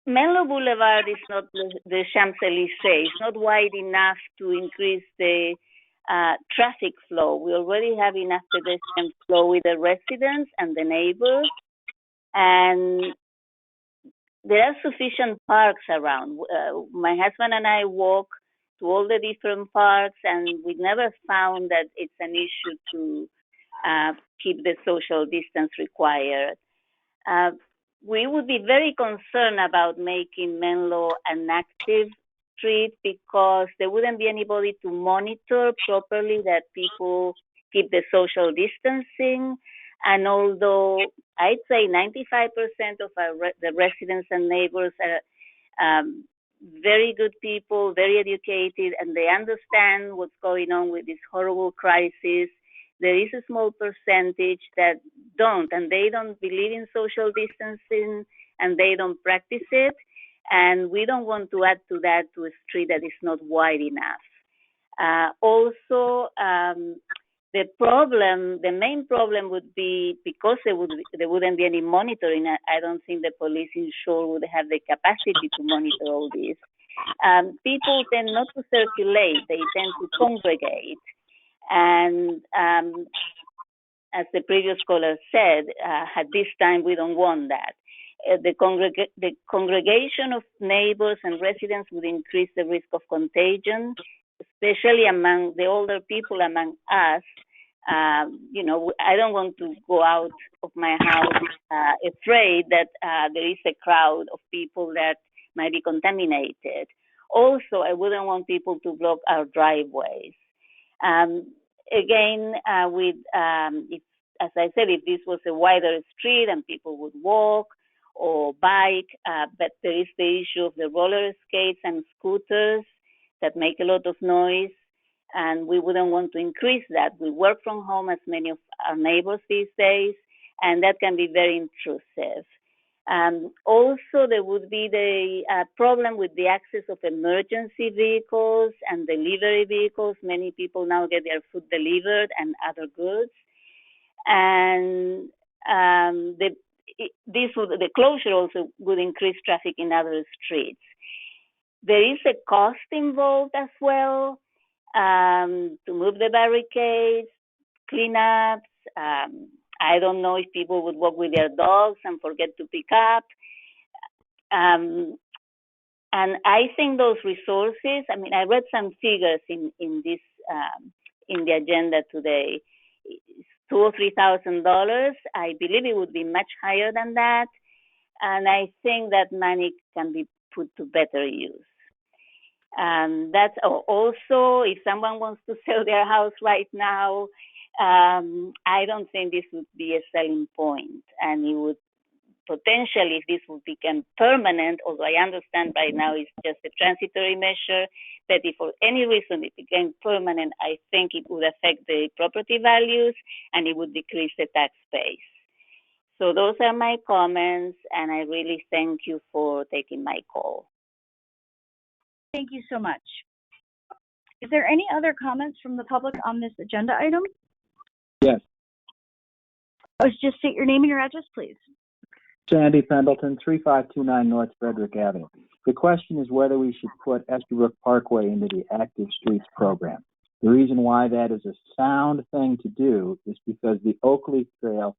Menlo Boulevard is not the Champs-Élysées. It's not wide enough to increase the traffic flow. We already have enough pedestrian flow with the residents and the neighbors. And there are sufficient parks around. My husband and I walk to all the different parks, and we never found that it's an issue to keep the social distance required. We would be very concerned about making Menlo an active street because there wouldn't be anybody to monitor properly that people keep the social distancing. And although I'd say 95% of the residents and neighbors are very good people, very educated, and they understand what's going on with this horrible crisis, there is a small percentage that don't, and they don't believe in social distancing, and they don't practice it. And we don't want to add to that to a street that is not wide enough. Also, the main problem would be because there wouldn't be any monitoring. I don't think the police in Shore would have the capacity to monitor all this. People tend not to circulate; they tend to congregate. And as the previous caller said, at this time we don't want that. The congregation of neighbors and residents would increase the risk of contagion, especially among the older people among us. I don't want to go out of my house afraid that there is a crowd of people that might be contaminated. Also, I wouldn't want people to block our driveways. As I said, if this was a wider street and people would walk or bike, but there is the issue of the roller skates and scooters that make a lot of noise. and we wouldn't want to increase that. We work from home as many of our neighbors these days, and that can be very intrusive. Also, there would be the problem with the access of emergency vehicles and delivery vehicles. Many people now get their food delivered and other goods. And the closure also would increase traffic in other streets. There is a cost involved as well, to move the barricades, cleanups. I don't know if people would walk with their dogs and forget to pick up. And I think those resources, I mean, I read some figures in this, in the agenda today. It's $2,000 or $3,000. I believe it would be much higher than that. And I think that money can be put to better use. That's also, if someone wants to sell their house right now, I don't think this would be a selling point, and it would potentially, if this would become permanent, although I understand right now it's just a transitory measure, that if for any reason it became permanent, I think it would affect the property values and it would decrease the tax base. So those are my comments, and I really thank you for taking my call. Thank you so much. Is there any other comments from the public on this agenda item? Yes. Just state your name and your address, please. Sandy Pendleton, 3529 North Frederick Avenue. The question is whether we should put Estabrook Parkway into the Active Streets program. The reason why that is a sound thing to do is because the Oakleaf Trail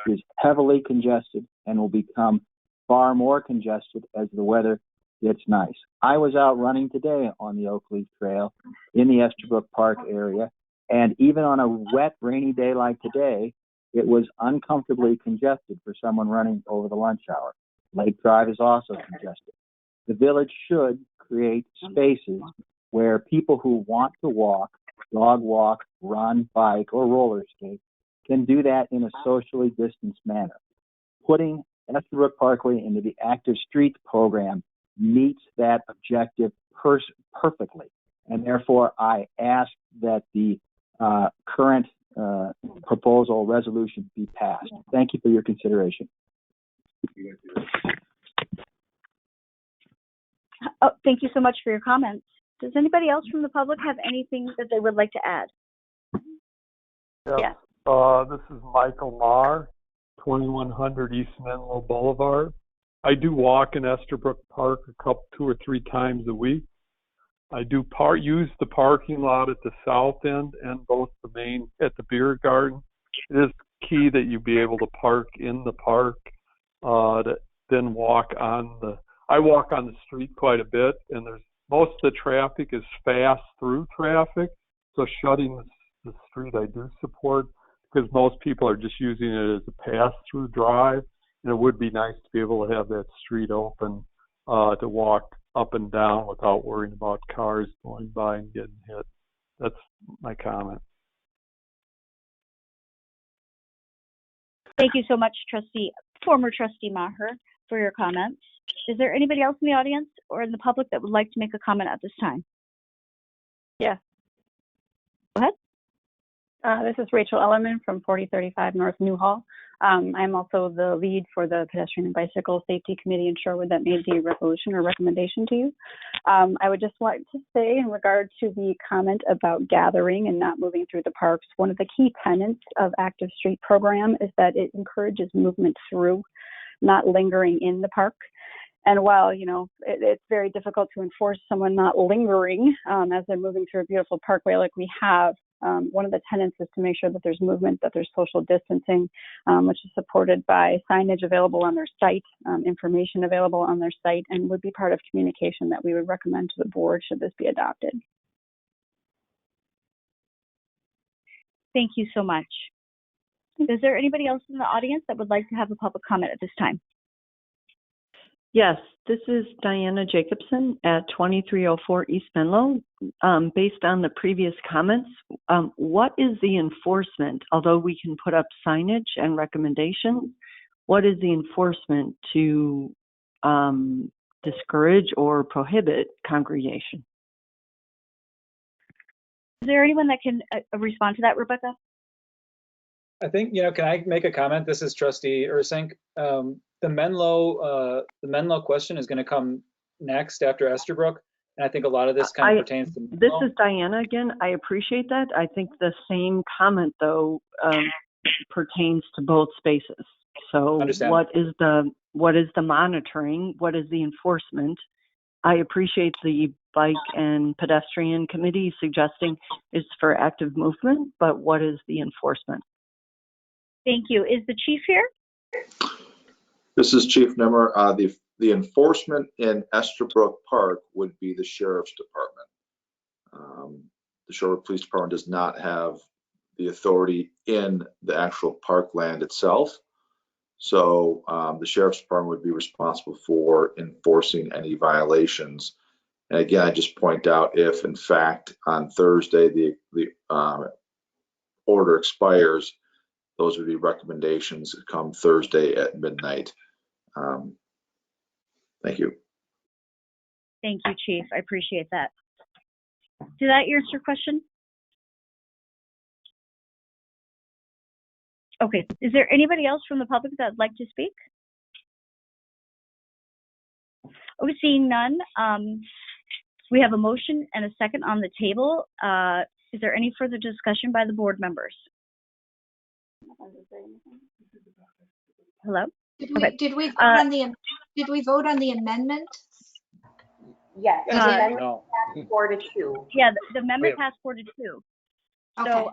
is heavily congested and will become far more congested as the weather gets nice. I was out running today on the Oakleaf Trail in the Estabrook Park area, and even on a wet, rainy day like today, it was uncomfortably congested for someone running over the lunch hour. Lake Drive is also congested. The village should create spaces where people who want to walk, dog walk, run, bike, or roller skate can do that in a socially distanced manner. Putting Estabrook Parkway into the Active Streets program meets that objective perfectly. And therefore, I ask that the current proposal resolution be passed. Thank you for your consideration. Oh, thank you so much for your comments. Does anybody else from the public have anything that they would like to add? Yeah. This is Michael Marr, 2100 East Menlo Boulevard. I do walk in Estabrook Park 2 or 3 times a week. I do use the parking lot at the south end and both the main at the beer garden. It is key that you be able to park in the park, to then walk on the. I walk on the street quite a bit, and most of the traffic is fast through traffic. So shutting the street, I do support, because most people are just using it as a pass-through drive, and it would be nice to be able to have that street open to walk up and down without worrying about cars going by and getting hit. That's my comment. Thank you so much, former trustee Maher, for your comments. Is there anybody else in the audience or in the public that would like to make a comment at this time? Yes. Go ahead. This is Rachel Ellerman from 4035 North Newhall. I'm also the lead for the Pedestrian and Bicycle Safety Committee in Shorewood that made the resolution or recommendation to you. I would just like to say, in regard to the comment about gathering and not moving through the parks, one of the key tenets of Active Street program is that it encourages movement through, not lingering in the park. And while, you know, it's very difficult to enforce someone not lingering as they're moving through a beautiful parkway like we have, one of the tenets is to make sure that there's movement, that there's social distancing, which is supported by signage available on their site, information available on their site, and would be part of communication that we would recommend to the board should this be adopted. Thank you so much. Is there anybody else in the audience that would like to have a public comment at this time? Yes, this is Diana Jacobson at 2304 East Menlo. Based on the previous comments, what is the enforcement? Although we can put up signage and recommendations, what is the enforcement to discourage or prohibit congregation? Is there anyone that can respond to that, Rebecca? I think, can I make a comment? This is Trustee Ursink. The Menlo question is going to come next after Estabrook, and I think a lot of this kind of pertains to Menlo. This is Diana again. I appreciate that. I think the same comment, though, pertains to both spaces. So what is the monitoring? What is the enforcement? I appreciate the bike and pedestrian committee suggesting it's for active movement, but what is the enforcement? Thank you. Is the chief here? This is Chief Nimmer. The enforcement in Estabrook Park would be the Sheriff's Department. The Shorewood Police Department does not have the authority in the actual parkland itself. So the Sheriff's Department would be responsible for enforcing any violations. And again, I just point out if in fact on Thursday the order expires, those would be recommendations come Thursday at midnight. Thank you. Thank you, Chief. I appreciate that. Did that answer your question? Okay. Is there anybody else from the public that would like to speak? Oh, seeing none. We have a motion and a second on the table. Is there any further discussion by the board members? Hello? Did we vote on the amendment? Yes, the amendment passed 4-2. Yeah, the amendment passed 4-2. Okay. So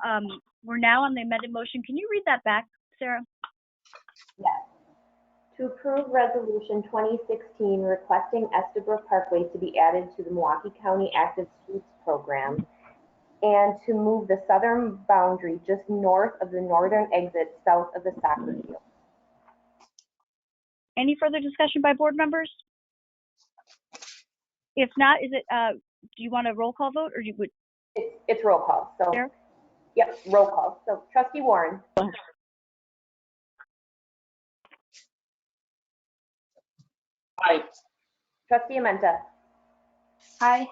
we're now on the amended motion. Can you read that back, Sarah? Yes. To approve resolution 2016 requesting Estabrook Parkway to be added to the Milwaukee County Active Streets Program and to move the southern boundary just north of the northern exit south of the soccer field. Any further discussion by board members? If not, is it, do you want a roll call vote or you would? It's roll call. So, Sarah? Yep, roll call. So Trustee Warren. Aye. Trustee Amenta. Aye.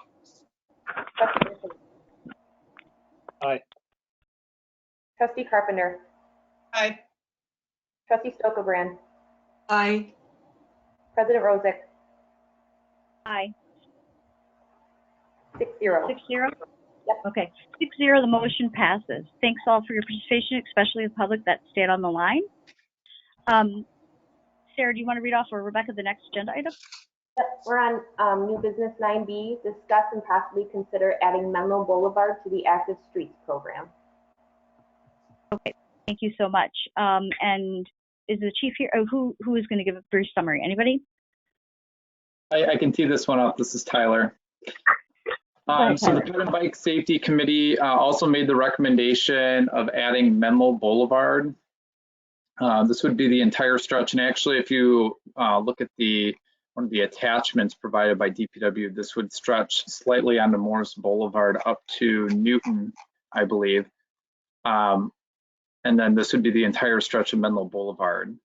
Trustee Griffin. Aye. Trustee Carpenter. Aye. Trustee Stokebrand. Aye. President Rosick. Aye. 6-0. 6-0? Yep. Okay, 6-0, the motion passes. Thanks all for your participation, especially the public that stayed on the line. Sarah, do you want to read off, or Rebecca, the next agenda item? Yep, we're on new business 9B, discuss and possibly consider adding Menlo Boulevard to the Active Streets Program. Okay, thank you so much. And is the chief here? Oh, who is going to give a brief summary? Anybody? I can tee this one up. This is Tyler. So the Ped and Bike Safety Committee also made the recommendation of adding Menlo Boulevard. This would be the entire stretch, and actually if you look at one of the attachments provided by DPW, this would stretch slightly onto Morris Boulevard up to Newton, I believe. And then this would be the entire stretch of Menlo Boulevard.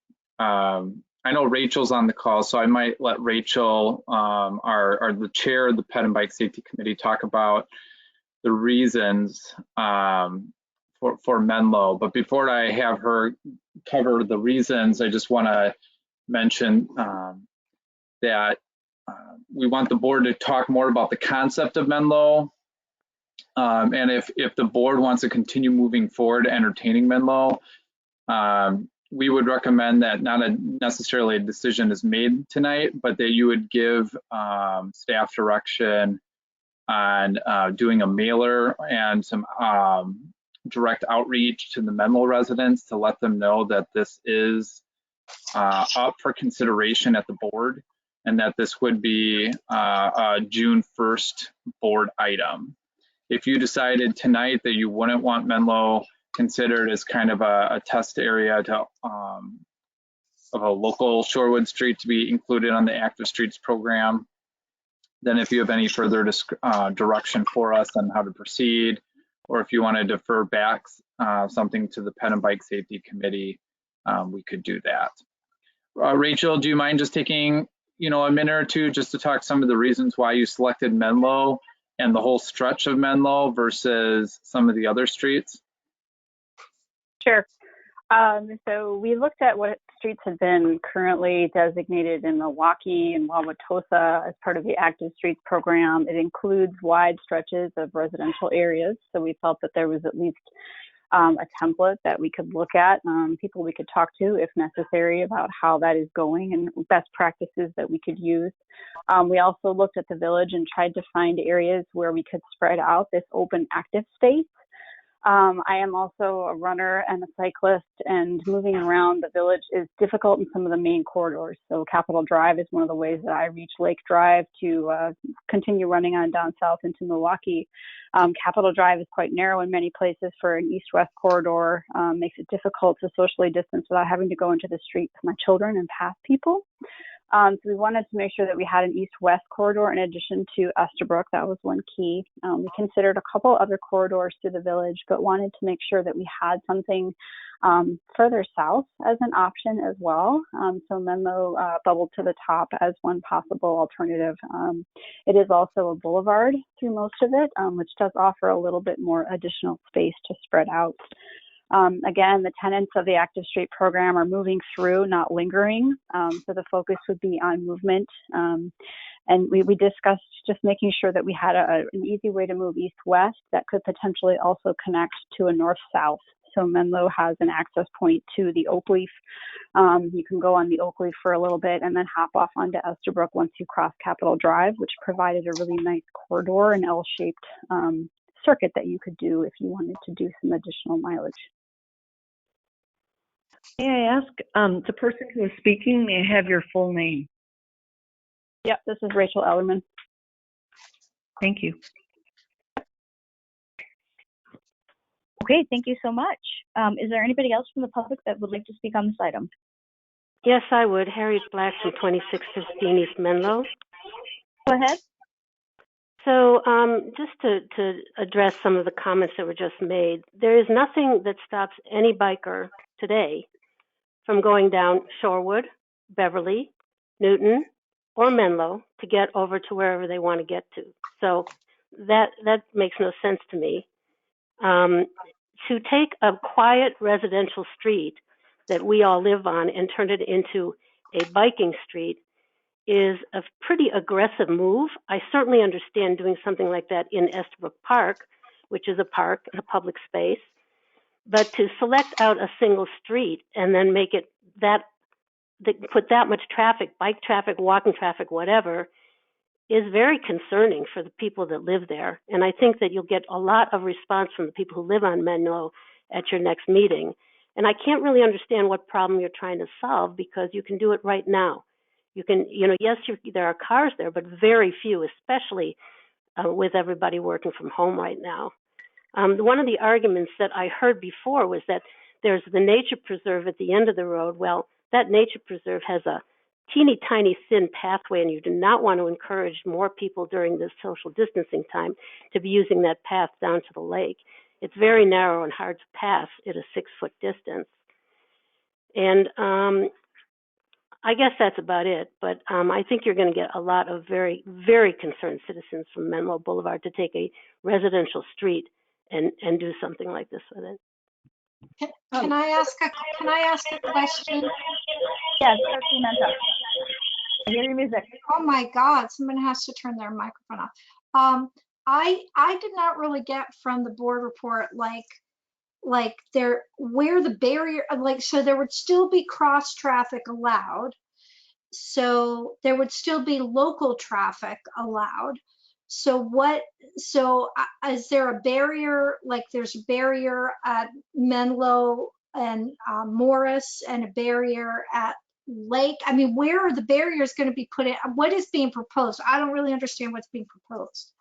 I know Rachel's on the call, so I might let Rachel, the chair of the Ped and Bike Safety Committee, talk about the reasons for Menlo. But before I have her cover the reasons, I just want to mention that we want the board to talk more about the concept of Menlo. And if the board wants to continue moving forward entertaining Menlo, we would recommend that not necessarily a decision is made tonight, but that you would give staff direction on doing a mailer and some direct outreach to the Menlo residents to let them know that this is up for consideration at the board and that this would be a June 1st board item. If you decided tonight that you wouldn't want Menlo considered as kind of a test area to of a local Shorewood street to be included on the Active Streets program, then if you have any further direction for us on how to proceed, or if you want to defer back something to the Ped and Bike Safety Committee, we could do that. Rachel, do you mind just taking a minute or two just to talk some of the reasons why you selected Menlo and the whole stretch of Menlo versus some of the other streets? Sure. So we looked at what streets have been currently designated in Milwaukee and Wauwatosa as part of the Active Streets program. It includes wide stretches of residential areas. So we felt that there was at least a template that we could look at, people we could talk to if necessary about how that is going and best practices that we could use. We also looked at the village and tried to find areas where we could spread out this open active space. I am also a runner and a cyclist, and moving around the village is difficult in some of the main corridors. So Capitol Drive is one of the ways that I reach Lake Drive to continue running on down south into Milwaukee. Capitol Drive is quite narrow in many places for an east-west corridor, makes it difficult to socially distance without having to go into the street with my children and pass people. So we wanted to make sure that we had an east-west corridor in addition to Estabrook. That was one key. We considered a couple other corridors through the village, but wanted to make sure that we had something further south as an option as well. So Menlo bubbled to the top as one possible alternative. It is also a boulevard through most of it, which does offer a little bit more additional space to spread out. Again, the tenets of the Active Street program are moving through, not lingering. So the focus would be on movement. And we discussed just making sure that we had an easy way to move east-west that could potentially also connect to a north-south. So Menlo has an access point to the Oakleaf. You can go on the Oakleaf for a little bit and then hop off onto Estabrook once you cross Capitol Drive, which provided a really nice corridor and L-shaped circuit that you could do if you wanted to do some additional mileage. May I ask, the person who is speaking, may I have your full name? Yep, this is Rachel Ellerman. Thank you. Okay, thank you so much. Is there anybody else from the public that would like to speak on this item? Yes, I would. Harriet Black from 2615 East Menlo. Go ahead. So just to address some of the comments that were just made, there is nothing that stops any biker today from going down Shorewood, Beverly, Newton, or Menlo to get over to wherever they want to get to. So that makes no sense to me. To take a quiet residential street that we all live on and turn it into a biking street is a pretty aggressive move. I certainly understand doing something like that in Estabrook Park, which is a park and a public space. But to select out a single street and then make it put that much traffic, bike traffic, walking traffic, whatever, is very concerning for the people that live there. And I think that you'll get a lot of response from the people who live on Menlo at your next meeting. And I can't really understand what problem you're trying to solve, because you can do it right now. You can, yes, there are cars there, but very few, especially with everybody working from home right now. One of the arguments that I heard before was that there's the nature preserve at the end of the road. Well, that nature preserve has a teeny tiny thin pathway, and you do not want to encourage more people during this social distancing time to be using that path down to the lake. It's very narrow and hard to pass at a 6-foot distance. And I guess that's about it. But I think you're going to get a lot of very, very concerned citizens from Menlo Boulevard to take a residential street and do something like this with it. Can I ask a question? Yes, I hear your music. Oh my God, someone has to turn their microphone off. I did not really get from the board report like there where the barrier, so there would still be cross traffic allowed. So there would still be local traffic allowed. So is there a barrier, like there's a barrier at Menlo and Morris and a barrier at Lake? I mean, where are the barriers going to be put in? What is being proposed? I don't really understand what's being proposed.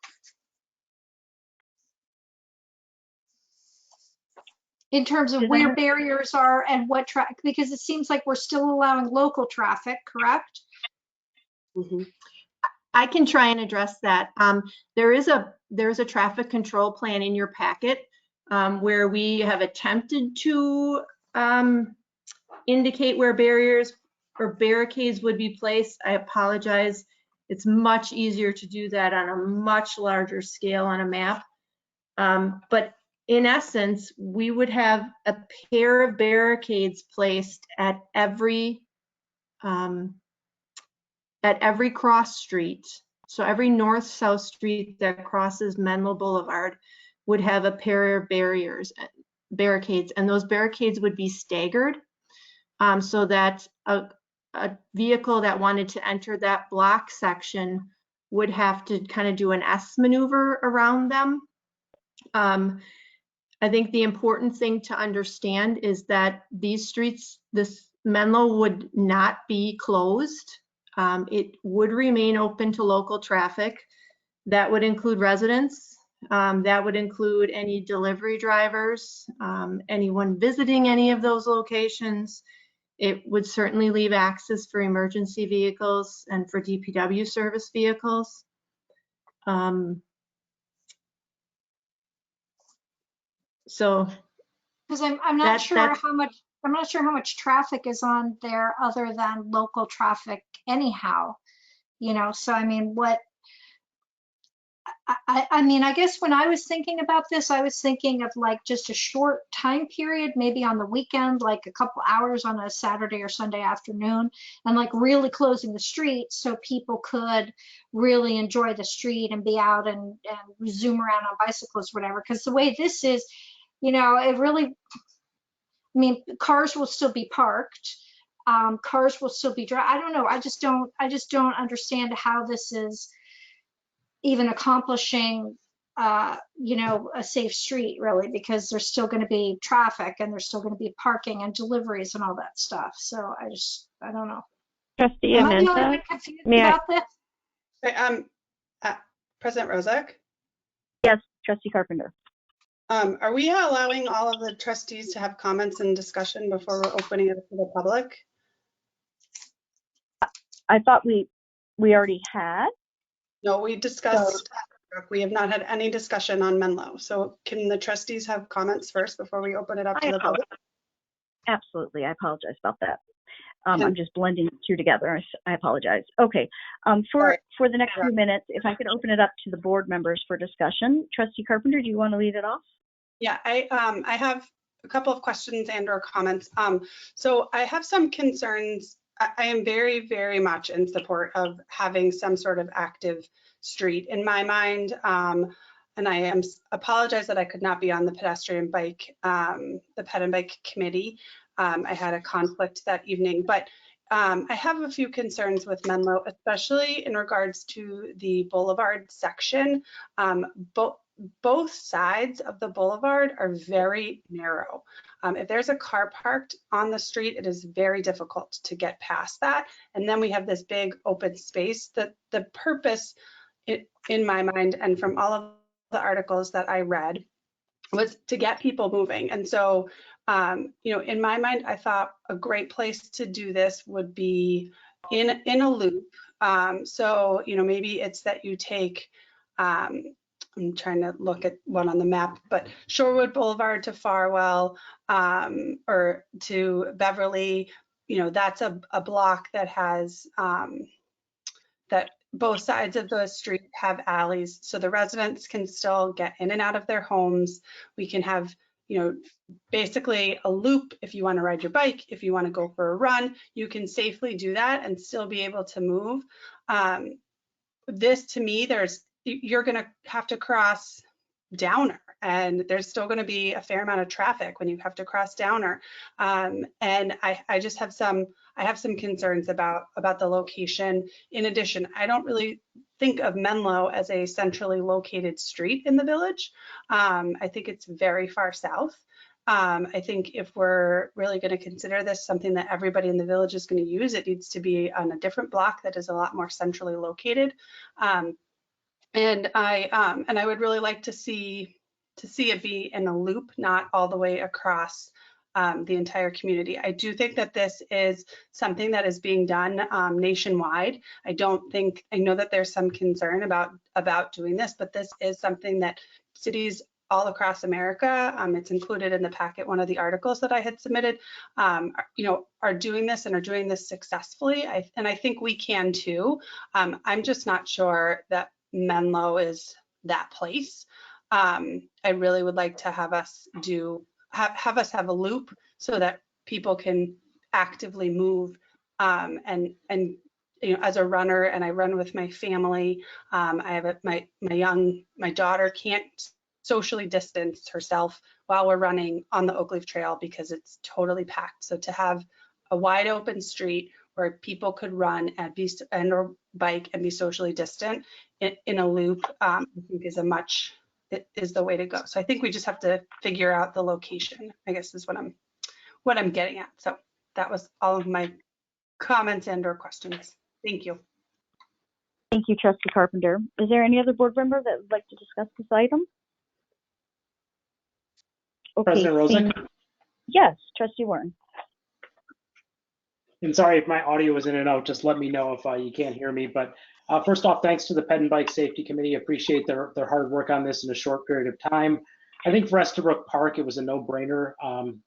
In terms of where barriers are and what traffic, because it seems like we're still allowing local traffic, correct? Mm-hmm. I can try and address that. There is a traffic control plan in your packet where we have attempted to indicate where barriers or barricades would be placed. I apologize. It's much easier to do that on a much larger scale on a map. But in essence, we would have a pair of barricades placed at every cross street. So every north-south street that crosses Menlo Boulevard would have a pair of barricades, and those barricades would be staggered, so that a vehicle that wanted to enter that block section would have to kind of do an S maneuver around them. I think the important thing to understand is that these streets, this Menlo would not be closed. It would remain open to local traffic. That would include residents. That would include any delivery drivers, anyone visiting any of those locations. It would certainly leave access for emergency vehicles and for DPW service vehicles. So, because I'm not sure how much traffic is on there other than local traffic anyhow, you know. So I mean, I guess when I was thinking about this, I was thinking of like just a short time period, maybe on the weekend, like a couple hours on a Saturday or Sunday afternoon, and like really closing the street so people could really enjoy the street and be out and zoom around on bicycles, whatever. Because the way this is, you know, it really, I mean, cars will still be parked. Cars will still be I don't know. I just don't understand how this is even accomplishing, you know, a safe street, really, because there's still going to be traffic and there's still going to be parking and deliveries and all that stuff. So I don't know. Trustee Am I the only Amenta, one confused may I? about this? President Rozak? Yes, Trustee Carpenter. Are we allowing all of the trustees to have comments and discussion before we're opening it up to the public? I thought we already had. No, we discussed, we have not had any discussion on Menlo. So can the trustees have comments first before we open it up to the public? Absolutely, I apologize about that. I'm just blending the two together. I apologize. Okay, for the next few minutes, if I could open it up to the board members for discussion. Trustee Carpenter, do you want to lead it off? Yeah, I have a couple of questions and or comments. So I have some concerns. I am very, very much in support of having some sort of active street in my mind. And I apologize that I could not be on the pedestrian bike, the ped and bike committee. I had a conflict that evening, but I have a few concerns with Menlo, especially in regards to the boulevard section. Both sides of the boulevard are very narrow. If there's a car parked on the street, it is very difficult to get past that. And then we have this big open space. That the purpose, in my mind, and from all of the articles that I read, was to get people moving. And so, you know, in my mind, I thought a great place to do this would be in a loop. So, you know, maybe it's that you take, I'm trying to look at one on the map, but Shorewood Boulevard to Farwell, or to Beverly, you know, that's a block that has, that both sides of the street have alleys, so the residents can still get in and out of their homes. We can have, you know, basically a loop. If you want to ride your bike, if you want to go for a run, you can safely do that and still be able to move. This, to me, you're going to have to cross Downer, and there's still going to be a fair amount of traffic when you have to cross Downer. And I just have some concerns about the location. In addition, I don't really think of Menlo as a centrally located street in the village. I think it's very far south. I think if we're really going to consider this something that everybody in the village is going to use, it needs to be on a different block that is a lot more centrally located. And I would really like to see it be in a loop, not all the way across the entire community. I do think that this is something that is being done nationwide. I know that there's some concern about doing this, but this is something that cities all across America. It's included in the packet, one of the articles that I had submitted, are doing this and are doing this successfully. And I think we can too. I'm just not sure that Menlo is that place. I really would like to have us have us have a loop so that people can actively move, and as a runner, and I run with my family. I have my daughter can't socially distance herself while we're running on the Oakleaf Trail because it's totally packed. So to have a wide open street where people could run and or bike and be socially distant in a loop, I think is the way to go. So I think we just have to figure out the location, I guess is what I'm getting at. So that was all of my comments and or questions. Thank you. Thank you, Trustee Carpenter. Is there any other board member that would like to discuss this item? Okay. President Rozek? Yes, Trustee Warren. And sorry if my audio was in and out, just let me know if you can't hear me. But first off, thanks to the Ped and Bike Safety Committee. Appreciate their hard work on this in a short period of time. I think for Estabrook Park, it was a no-brainer,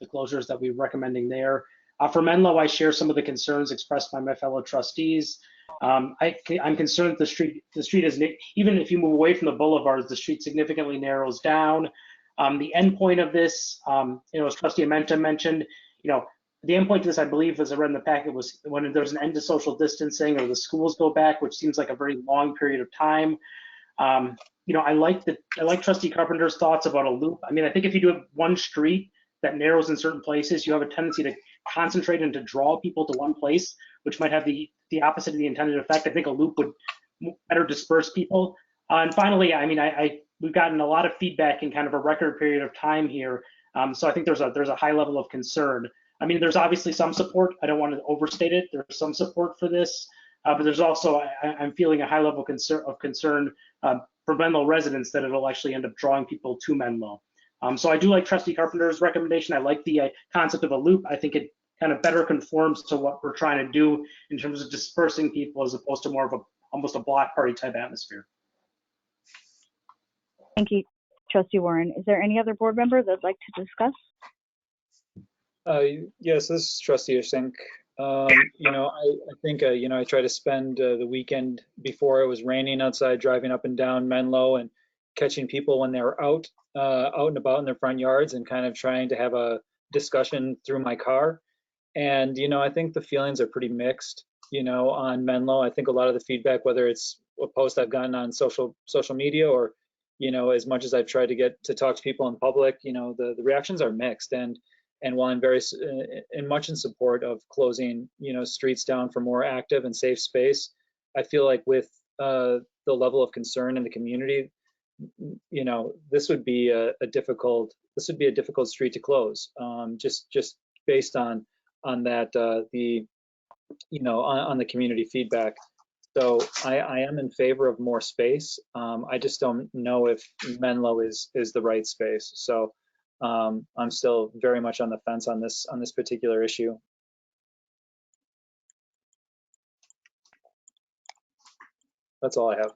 the closures that we're recommending there. For Menlo, I share some of the concerns expressed by my fellow trustees. I'm concerned that the street is, even if you move away from the boulevards, the street significantly narrows down. The endpoint of this, as Trustee Amenta mentioned, the endpoint to this, I believe, as I read in the packet, was when there's an end to social distancing or the schools go back, which seems like a very long period of time. I like Trustee Carpenter's thoughts about a loop. I mean, I think if you do one street that narrows in certain places, you have a tendency to concentrate and to draw people to one place, which might have the opposite of the intended effect. I think a loop would better disperse people. And finally, I mean, we've gotten a lot of feedback in kind of a record period of time here. So I think there's a high level of concern. I mean, there's obviously some support. I don't want to overstate it. There's some support for this, but there's also, I'm feeling a high level of concern for Menlo residents that it'll actually end up drawing people to Menlo. So I do like Trustee Carpenter's recommendation. I like the concept of a loop. I think it kind of better conforms to what we're trying to do in terms of dispersing people as opposed to more of almost a block party type atmosphere. Thank you, Trustee Warren. Is there any other board member that'd like to discuss? Yes, this is Trustee Ushink. I think, I try to spend the weekend before it was raining outside, driving up and down Menlo and catching people when they were out and about in their front yards and kind of trying to have a discussion through my car. And, I think the feelings are pretty mixed, on Menlo. I think a lot of the feedback, whether it's a post I've gotten on social media or, as much as I've tried to get to talk to people in public, the reactions are mixed. And while I'm very much in support of closing, streets down for more active and safe space, I feel like with the level of concern in the community, this would be a difficult street to close. Just based on that, on the community feedback. So I am in favor of more space. I just don't know if Menlo is the right space. So I'm still very much on the fence on this particular issue. That's all I have.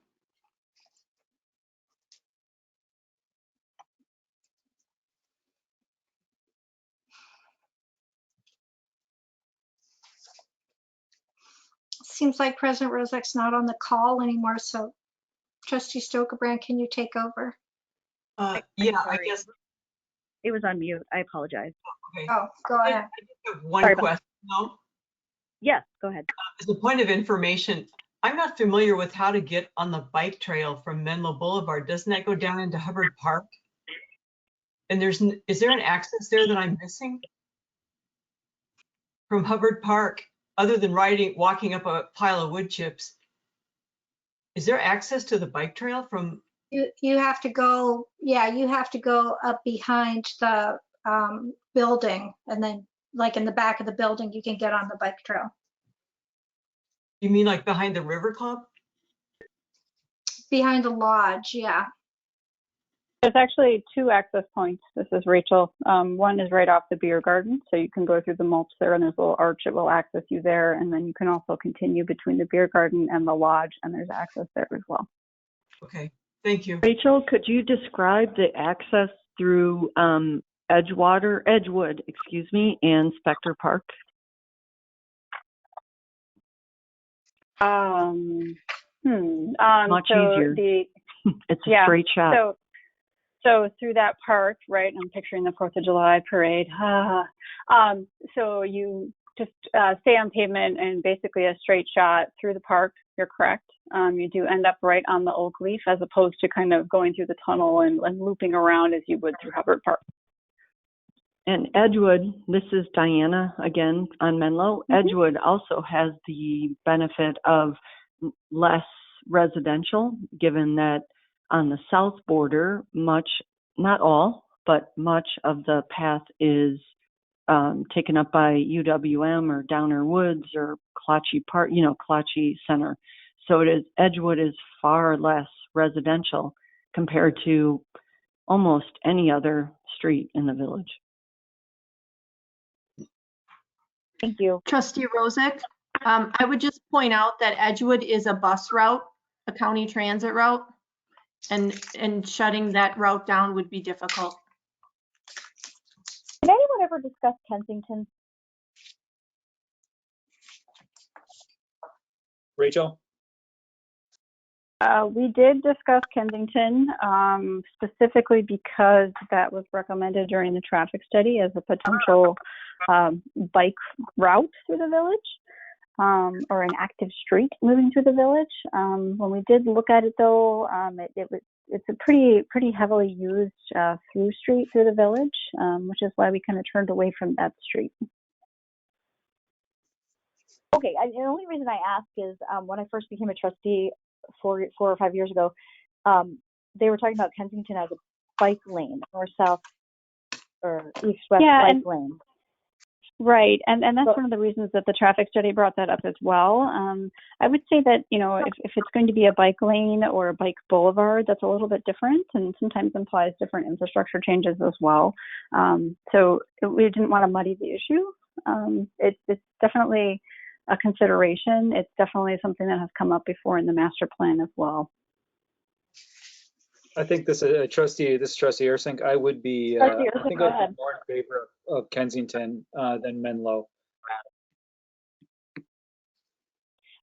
Seems like President Rozek's not on the call anymore, so Trustee Stokebrand, can you take over? Yeah, I guess. It was on mute. I apologize. Okay. Oh, go ahead. I just have one question. No? Yes, go ahead. As a point of information, I'm not familiar with how to get on the bike trail from Menlo Boulevard. Doesn't that go down into Hubbard Park? And is there an access there that I'm missing? From Hubbard Park, other than walking up a pile of wood chips, is there access to the bike trail from? You have to go, yeah, you have to go up behind the building, and then like in the back of the building, you can get on the bike trail. You mean like behind the River Club? Behind the lodge, yeah. There's actually two access points. This is Rachel. One is right off the beer garden, so you can go through the mulch there, and there's a little arch that will access you there. And then you can also continue between the beer garden and the lodge, and there's access there as well. Okay. Thank you. Rachel, could you describe the access through Edgewood, excuse me, and Spectre Park? Much easier. It's a straight shot. So through that park, right? I'm picturing the 4th of July parade. So you just stay on pavement and basically a straight shot through the park. You're correct. You do end up right on the oak leaf as opposed to kind of going through the tunnel and looping around as you would through Hubbard Park. And Edgewood, this is Diana again on Menlo. Edgewood also has the benefit of less residential, given that on the south border, much, not all, but much of the path is taken up by UWM or Downer Woods or Clotchie Park, Clotchie Center. So Edgewood is far less residential compared to almost any other street in the village. Thank you. Trustee Rozek, I would just point out that Edgewood is a bus route, a county transit route, and shutting that route down would be difficult. Did anyone ever discuss Kensington? Rachel? We did discuss Kensington, specifically because that was recommended during the traffic study as a potential bike route through the village, or an active street moving through the village. When we did look at it, though, it's a pretty heavily used through street through the village, which is why we kind of turned away from that street. Okay, the only reason I ask is when I first became a trustee 4 or 5 years ago, they were talking about Kensington as a bike lane, north-south or east-west bike lane. Right, and that's one of the reasons that the traffic study brought that up as well. I would say that, if it's going to be a bike lane or a bike boulevard, that's a little bit different and sometimes implies different infrastructure changes as well. So we didn't want to muddy the issue. It's definitely a consideration. It's definitely something that has come up before in the master plan as well. I think this is Trustee Ursink. I would be, I think I'd be more in favor of Kensington than Menlo.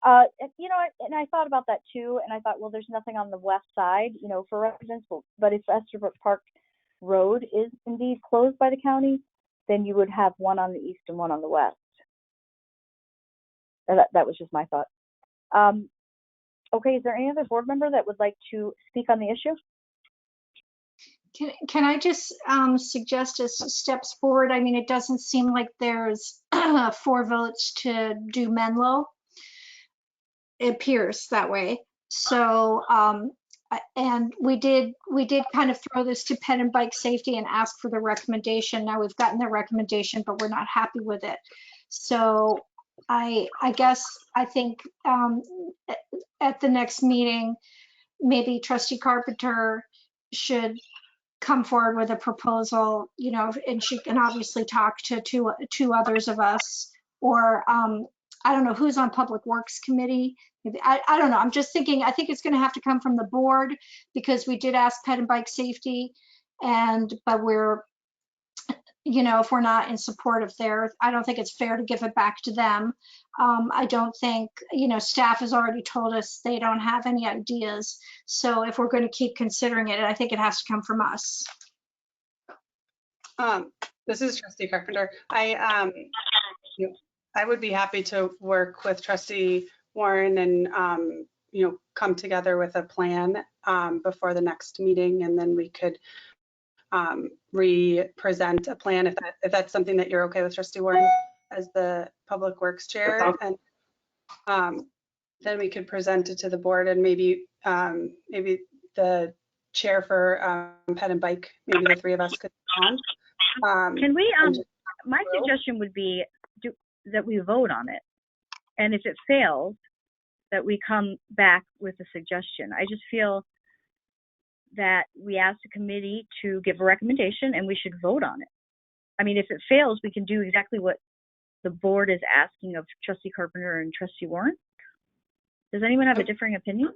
And I thought about that too, and I thought, well, there's nothing on the west side, for residents, but if Estabrook Park Road is indeed closed by the county, then you would have one on the east and one on the west. That was just my thought. Okay, is there any other board member that would like to speak on the issue? Can I just suggest as steps forward? I mean, it doesn't seem like there's 4 votes to do Menlo. It appears that way. So, and we did kind of throw this to Ped and Bike Safety and ask for the recommendation. Now we've gotten the recommendation, but we're not happy with it. So I think at the next meeting, maybe Trustee Carpenter should come forward with a proposal, and she can obviously talk to two others of us, or I don't know who's on Public Works Committee. I don't know. I'm just thinking, I think it's going to have to come from the board because we did ask Ped and Bike Safety, but we're, if we're not in support of theirs, I don't think it's fair to give it back to them. I don't think, staff has already told us they don't have any ideas. So if we're going to keep considering it, I think it has to come from us. This is Trustee Carpenter. I would be happy to work with Trustee Warren and, come together with a plan before the next meeting, and then we could re-present a plan if that's something that you're okay with, Trustee Warren, as the Public Works Chair, and then we could present it to the board, and maybe the chair for Ped and Bike, maybe the 3 of us could on. Can we? My suggestion would be that we vote on it, and if it fails, that we come back with a suggestion. I just feel that we ask the committee to give a recommendation and we should vote on it. I mean, if it fails, we can do exactly what the board is asking of Trustee Carpenter and Trustee Warren. Does anyone have a differing opinion?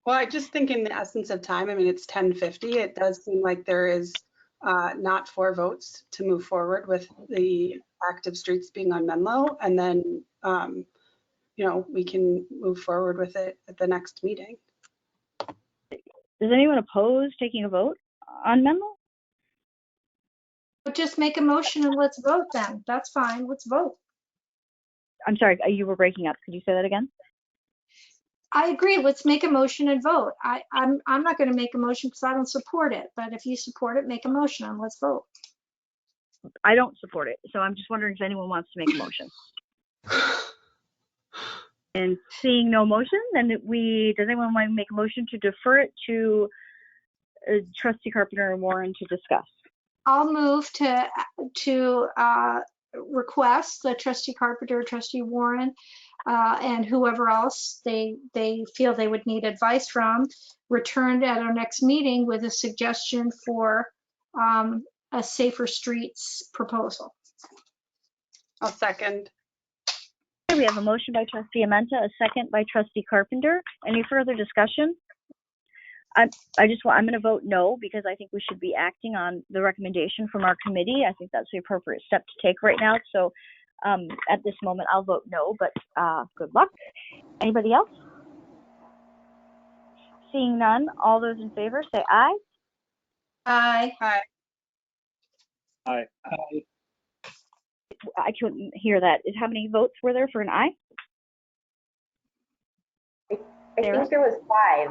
Well, I just think in the essence of time, I mean, it's 10:50. It does seem like there is not 4 votes to move forward with the active streets being on Menlo. And then, you know, we can move forward with it at the next meeting. Does anyone oppose taking a vote on Menlo? But just make a motion and let's vote then. That's fine. Let's vote. I'm sorry, you were breaking up. Could you say that again? I agree. Let's make a motion and vote. I'm not going to make a motion because I don't support it. But if you support it, make a motion and let's vote. I don't support it, so I'm just wondering if anyone wants to make a motion. And seeing no motion, then does anyone want to make a motion to defer it to Trustee Carpenter and Warren to discuss? I'll move to request that Trustee Carpenter, Trustee Warren, and whoever else they feel they would need advice from, return at our next meeting with a suggestion for a safer streets proposal. I'll second. We have a motion by Trustee Amenta, a second by Trustee Carpenter. Any further discussion? I'm going to vote no because I think we should be acting on the recommendation from our committee. I think that's the appropriate step to take right now. So at this moment, I'll vote no, but good luck. Anybody else? Seeing none, all those in favor say aye. Aye. Aye. Aye. Aye. I couldn't hear that. How many votes were there for an aye? I think there was 5.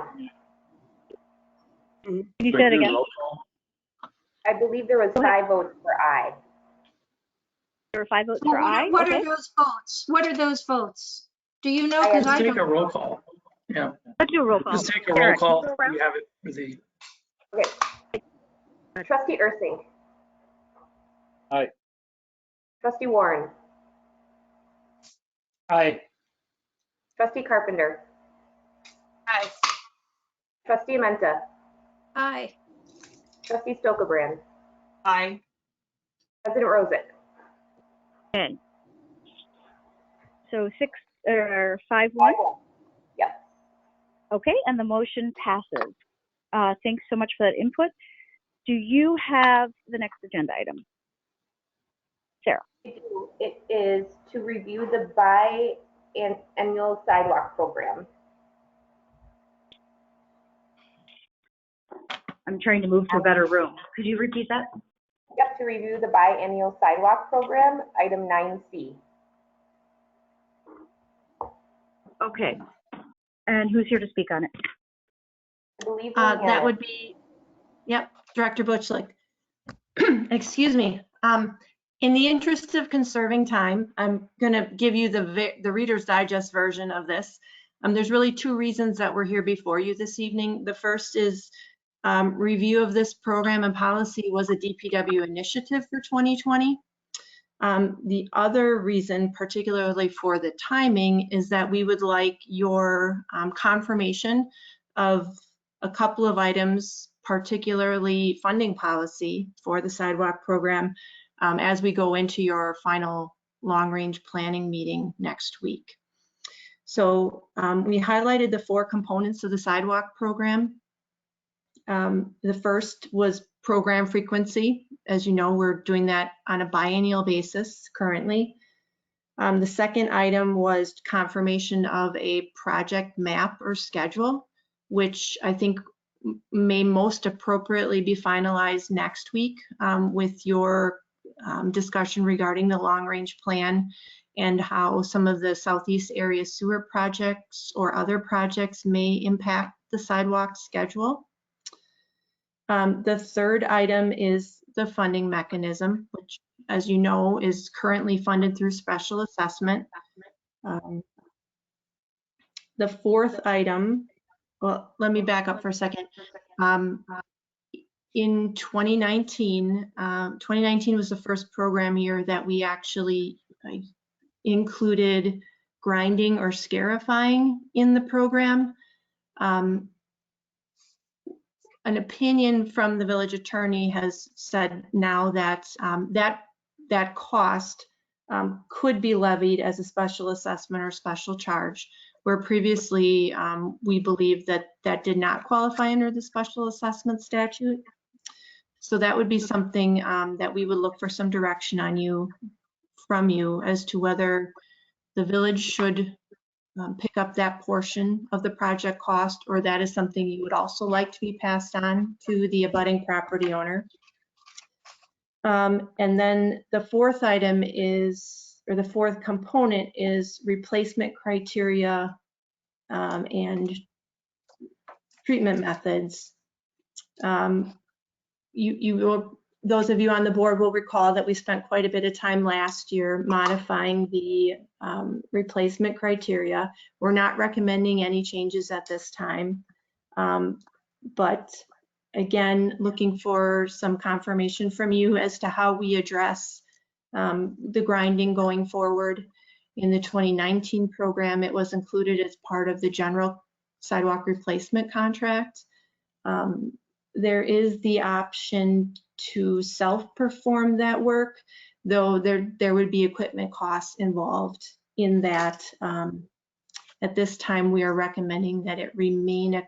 Can you say it again? I believe there was 5 votes for aye. There were 5 votes for aye? What are those votes? What are those votes? Do you know? Let's take a roll call. Yeah. Let's do a roll call. Just take a roll call. We have it for the. Okay. Trustee Ursing. Aye. Trustee Warren. Aye. Trustee Carpenter. Aye. Trustee Amenta. Aye. Trustee Stokebrand. Aye. President Rosick. Okay. So 5-1. Yes. Okay, and the motion passes. Thanks so much for that input. Do you have the next agenda item? Sarah. It is to review the biannual sidewalk program. I'm trying to move to a better room. Could you repeat that? Yep, to review the biannual sidewalk program, item 9C. Okay. And who's here to speak on it? I believe that would be, yep, Director Butchlick. Excuse me. In the interest of conserving time, I'm going to give you the Reader's Digest version of this. There's really 2 reasons that we're here before you this evening. The first is review of this program and policy was a DPW initiative for 2020. The other reason, particularly for the timing, is that we would like your confirmation of a couple of items, particularly funding policy for the sidewalk program, as we go into your final long-range planning meeting next week. So we highlighted the 4 components of the sidewalk program. The first was program frequency. As you know, we're doing that on a biennial basis currently. The second item was confirmation of a project map or schedule, which I think may most appropriately be finalized next week with your discussion regarding the long-range plan and how some of the Southeast area sewer projects or other projects may impact the sidewalk schedule. The third item is the funding mechanism, which, as you know, is currently funded through special assessment. The fourth item, well, let me back up for a second. In 2019, 2019 was the first program year that we actually included grinding or scarifying in the program. An opinion from the village attorney has said now that that cost could be levied as a special assessment or special charge, where previously we believed that that did not qualify under the special assessment statute. So that would be something that we would look for some direction on from you as to whether the village should pick up that portion of the project cost, or that is something you would also like to be passed on to the abutting property owner. And then the fourth item is, or the fourth component is replacement criteria and treatment methods. Those of you on the board will recall that we spent quite a bit of time last year modifying the replacement criteria. We're not recommending any changes at this time, but again, looking for some confirmation from you as to how we address the grinding going forward. In the 2019 program, it was included as part of the general sidewalk replacement contract. There is the option to self-perform that work, though there would be equipment costs involved in that. At this time, we are recommending that it remain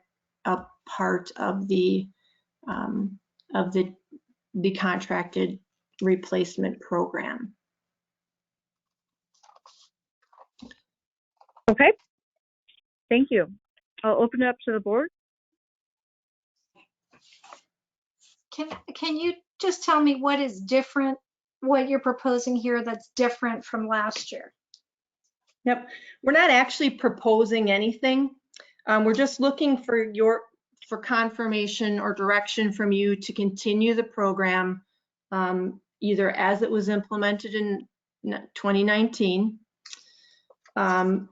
a part of the contracted replacement program. Okay, thank you. I'll open it up to the board. Can you just tell me what is different, what you're proposing here that's different from last year? Yep, we're not actually proposing anything. We're just looking for confirmation or direction from you to continue the program, either as it was implemented in 2019, and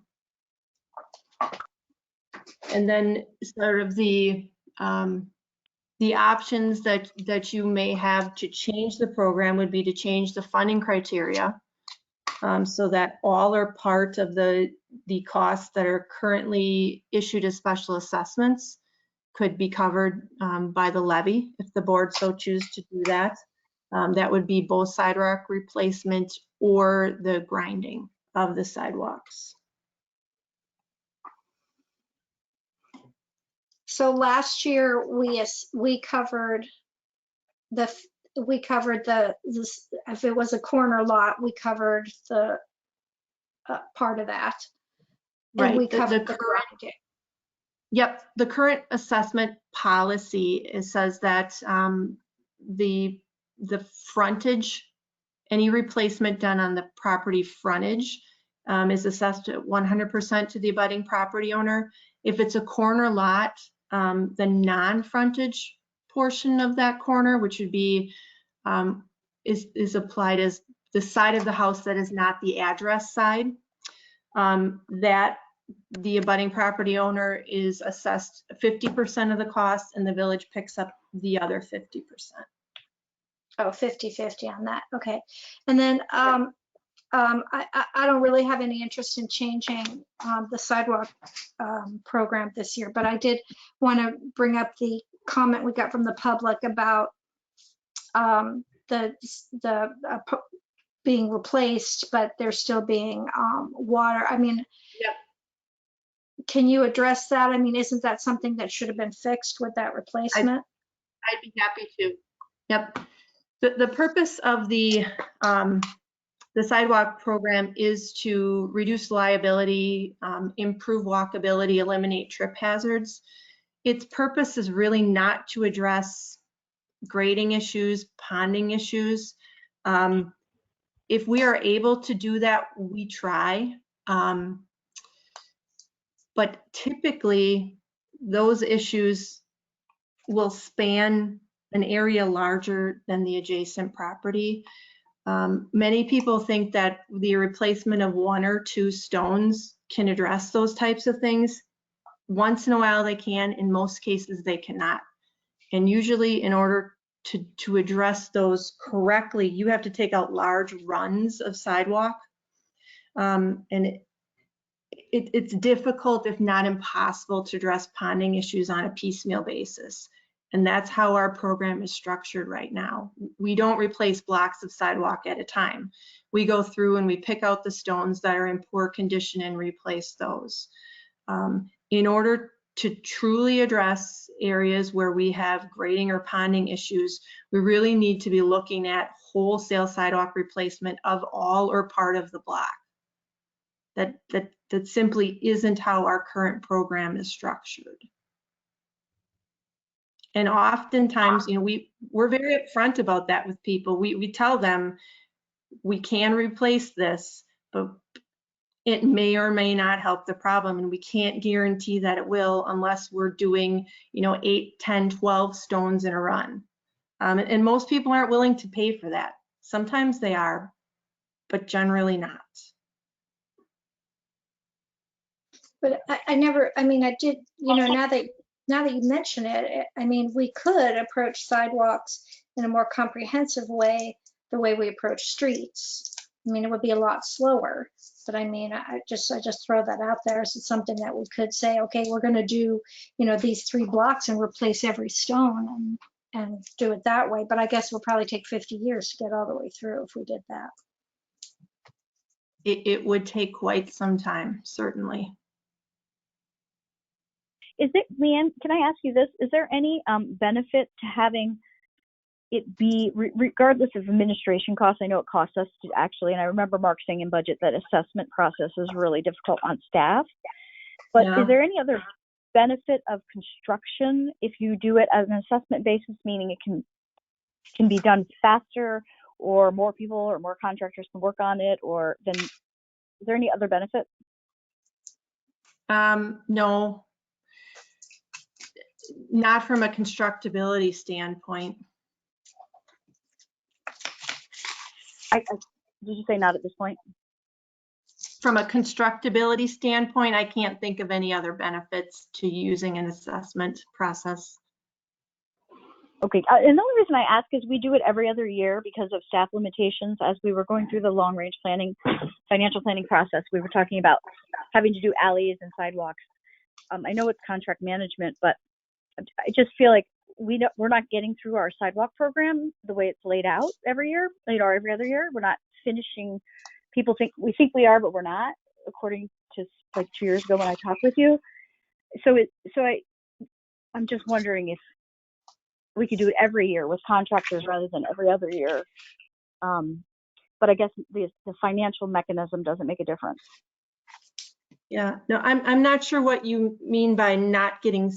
then sort of the options that you may have to change the program would be to change the funding criteria, so that all are part of the costs that are currently issued as special assessments could be covered by the levy if the board so choose to do that. That would be both sidewalk replacement or the grinding of the sidewalks. So last year we covered if it was a corner lot, we covered the part of that. Right. And we covered the grinding. Yep, the current assessment policy says that the frontage, any replacement done on the property frontage is assessed at 100% to the abutting property owner. If it's a corner lot, the non-frontage portion of that corner, which would be is applied as the side of the house that is not the address side, that the abutting property owner is assessed 50% of the cost and the village picks up the other 50%. Oh, 50-50 on that. Okay. And then I don't really have any interest in changing the sidewalk program this year, but I did want to bring up the comment we got from the public about being replaced, but there's still being water. I mean, yep. Can you address that? I mean, isn't that something that should have been fixed with that replacement? I'd be happy to. Yep. The purpose of the sidewalk program is to reduce liability, improve walkability, eliminate trip hazards. Its purpose is really not to address grading issues, ponding issues. If we are able to do that, we try. But typically, those issues will span an area larger than the adjacent property. Many people think that the replacement of 1 or 2 stones can address those types of things. Once in a while they can, in most cases they cannot. And usually in order to address those correctly, you have to take out large runs of sidewalk. And it's difficult, if not impossible, to address ponding issues on a piecemeal basis. And that's how our program is structured right now. We don't replace blocks of sidewalk at a time. We go through and we pick out the stones that are in poor condition and replace those. In order to truly address areas where we have grading or ponding issues, we really need to be looking at wholesale sidewalk replacement of all or part of the block. That simply isn't how our current program is structured. And oftentimes, you know, we're very upfront about that with people. We tell them we can replace this, but it may or may not help the problem, and we can't guarantee that it will unless we're doing, you know, 8, 10, 12 stones in a run. And most people aren't willing to pay for that. Sometimes they are, but generally not. But I never, I mean, I did, you know, now that you mention it, I memean, we could approach sidewalks in a more comprehensive way, the way we approach streets. I mean, it would be a lot slower, but I mean, I just throw that out there as something that we could say, okay, we're going to do, you know, these 3 blocks and replace every stone and do it that way. But I guess it would probably take 50 years to get all the way through if we did that. It would take quite some time, certainly. Is it, Leanne, can I ask you this? Is there any benefit to having it be, regardless of administration costs? I know it costs us to actually, and I remember Mark saying in budget that assessment process is really difficult on staff. But Yeah. Is there any other benefit of construction if you do it as an assessment basis, meaning it can be done faster, or more people or more contractors can work on it, or then is there any other benefit? No, not from a constructability standpoint. Did you say not at this point? From a constructability standpoint, I can't think of any other benefits to using an assessment process. Okay, and the only reason I ask is we do it every other year because of staff limitations. As we were going through the long range planning, financial planning process, we were talking about having to do alleys and sidewalks. I know it's contract management, but I just feel like we're not getting through our sidewalk program the way it's laid out every year, you know, every other year. We're not finishing. People think we are, but we're not, according to like 2 years ago when I talked with you. I'm just wondering if we could do it every year with contractors rather than every other year. But I guess the financial mechanism doesn't make a difference. Yeah, no, I'm not sure what you mean by not getting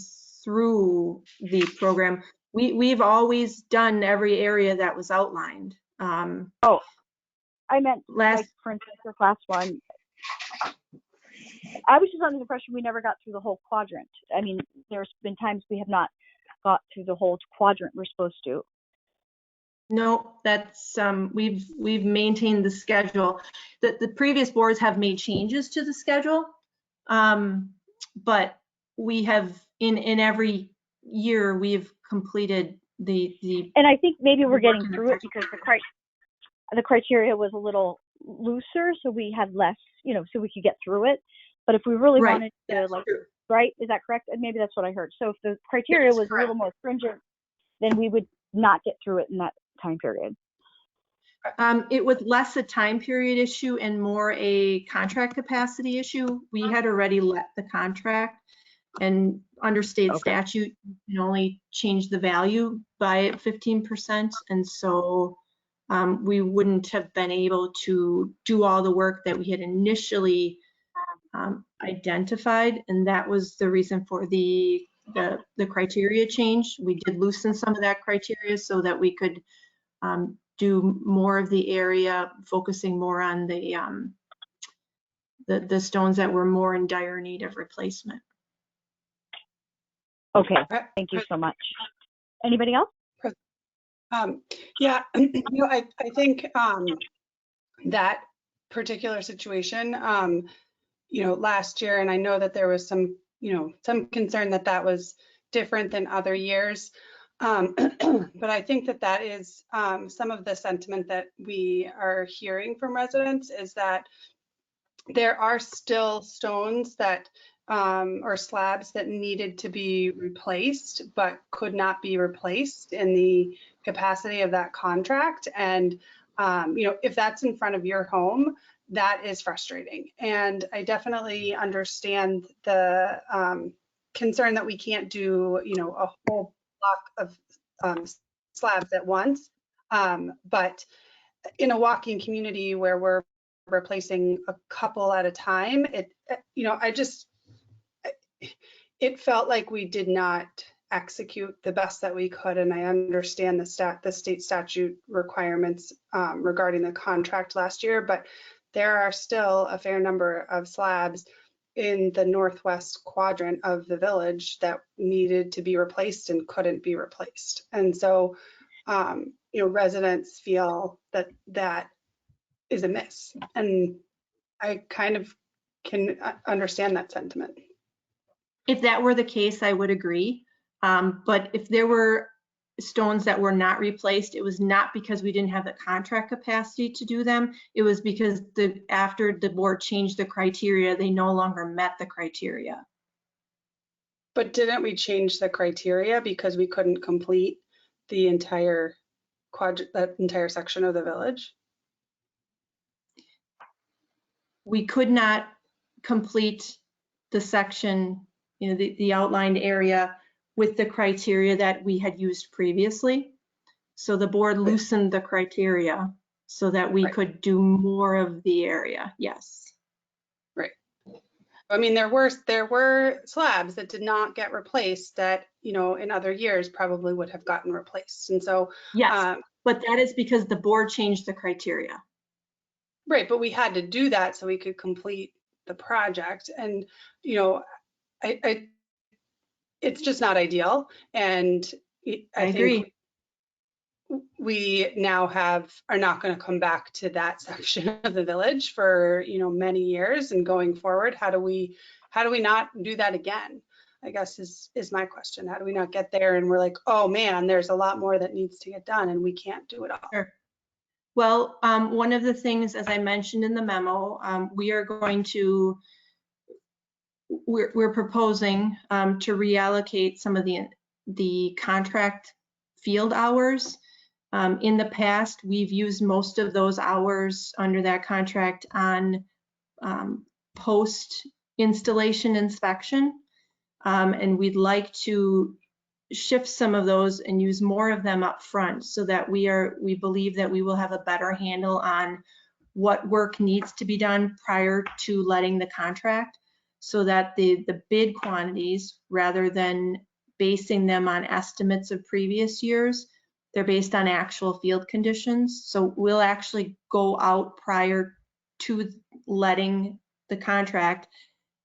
through the program. We've always done every area that was outlined. Oh, I meant like, for instance, this last one. I was just under the impression we never got through the whole quadrant. I mean, there's been times we have not got through the whole quadrant we're supposed to. No, that's we've maintained the schedule. The previous boards have made changes to the schedule, but we have in every year we've completed the. And I think maybe we're getting through it because the criteria was a little looser, so we had less, you know, so we could get through it. But if we really wanted to, like, right, is that correct? And maybe that's what I heard. So if the criteria was a little more stringent, then we would not get through it in that time period. It was less a time period issue and more a contract capacity issue. We had already let the contract, and under state statute, you can only change the value by 15%. And so we wouldn't have been able to do all the work that we had initially identified. And that was the reason for the criteria change. We did loosen some of that criteria so that we could do more of the area, focusing more on the stones that were more in dire need of replacement. Okay, thank you so much. Anybody else? Yeah, you know, I think that particular situation, you know, last year, and I know that there was some, you know, some concern that was different than other years. But I think that is some of the sentiment that we are hearing from residents is that there are still stones that or slabs that needed to be replaced but could not be replaced in the capacity of that contract. And you know, if that's in front of your home, that is frustrating. And I definitely understand the concern that we can't do, you know, a whole block of slabs at once. But in a walking community where we're replacing a couple at a time, you know, it felt like we did not execute the best that we could. And I understand the state statute requirements regarding the contract last year, but there are still a fair number of slabs in the northwest quadrant of the village that needed to be replaced and couldn't be replaced. And so, you know, residents feel that that is a miss. And I kind of can understand that sentiment. If that were the case, I would agree. But if there were stones that were not replaced, it was not because we didn't have the contract capacity to do them. It was because after the board changed the criteria, they no longer met the criteria. But didn't we change the criteria because we couldn't complete the entire that entire section of the village? We could not complete the section, you know, the outlined area with the criteria that we had used previously. So the board loosened the criteria so that we could do more of the area. Yes. Right. I mean, there were slabs that did not get replaced that, you know, in other years probably would have gotten replaced. And so, yes, but that is because the board changed the criteria. Right, but we had to do that so we could complete the project. And, you know, it's just not ideal. And I agree. think we now are not going to come back to that section of the village for, you know, many years. And going forward, how do we not do that again? I guess is my question. How do we not get there and we're like, oh man, there's a lot more that needs to get done and we can't do it all? Sure. Well, one of the things, as I mentioned in the memo, we're proposing to reallocate some of the contract field hours. In the past, we've used most of those hours under that contract on post-installation inspection, and we'd like to shift some of those and use more of them up front so that we believe that we will have a better handle on what work needs to be done prior to letting the contract, so that the bid quantities, rather than basing them on estimates of previous years, they're based on actual field conditions. So we'll actually go out prior to letting the contract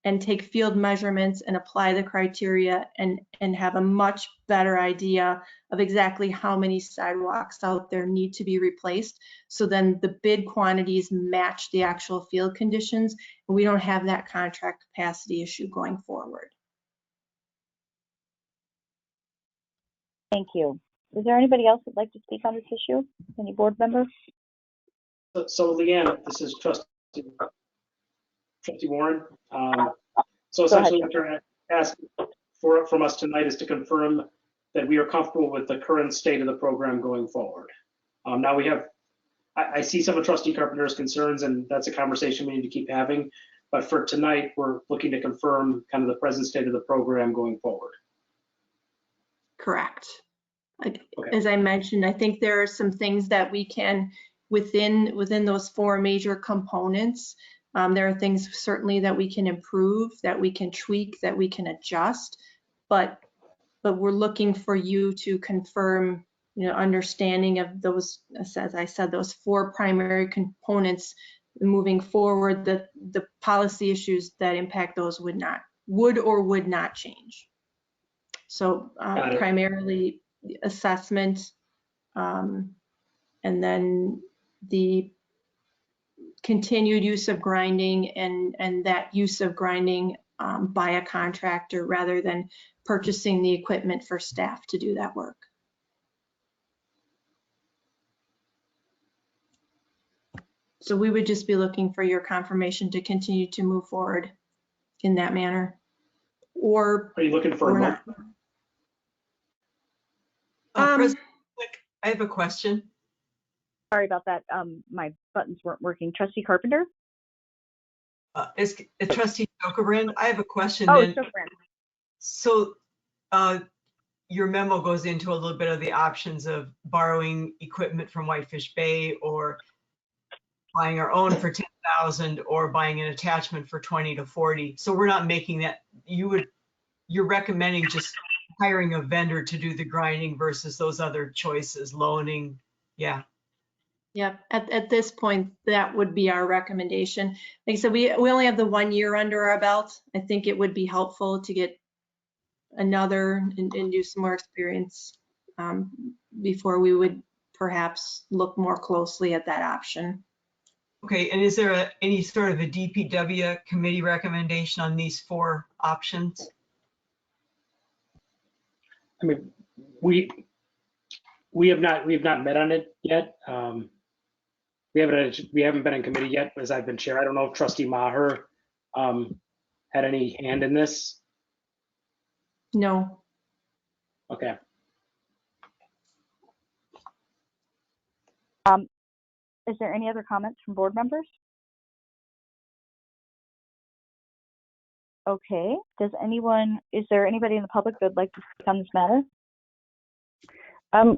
and take field measurements and apply the criteria and have a much better idea of exactly how many sidewalks out there need to be replaced. So then the bid quantities match the actual field conditions, and we don't have that contract capacity issue going forward. Thank you. Is there anybody else who'd like to speak on this issue? Any board members? So Leanne, this is Trustee Warren. So essentially what you're asking from us tonight is to confirm that we are comfortable with the current state of the program going forward. Now I see some of Trustee Carpenter's concerns, and that's a conversation we need to keep having. But for tonight, we're looking to confirm kind of the present state of the program going forward. Correct. As I mentioned, I think there are some things that we can, within those four major components, there are things certainly that we can improve, that we can tweak, that we can adjust, but we're looking for you to confirm, you know, understanding of those, as I said, those four primary components moving forward. The policy issues that impact those would or would not change. So primarily assessment, and then the continued use of grinding and that use of grinding by a contractor rather than purchasing the equipment for staff to do that work. So we would just be looking for your confirmation to continue to move forward in that manner. Or are you looking for a month? President, I have a question. Sorry about that. My buttons weren't working. Trustee Carpenter? It's Trustee Stokerbrand. I have a question Oh, then. Stokerbrand. So your memo goes into a little bit of the options of borrowing equipment from Whitefish Bay or buying our own for 10,000 or buying an attachment for 20 to 40. So we're not making that, you're recommending just hiring a vendor to do the grinding versus those other choices, loaning. Yeah. Yep, at this point, that would be our recommendation. Like I said, we only have the 1 year under our belt. I think it would be helpful to get another and do some more experience before we would perhaps look more closely at that option. Okay, and is there any sort of a DPW committee recommendation on these 4 options? I mean, we have not met on it yet. We haven't been in committee yet, as I've been chair. I don't know if Trustee Maher had any hand in this. No. Okay. Is there any other comments from board members? Okay, is there anybody in the public that would like to speak on this matter?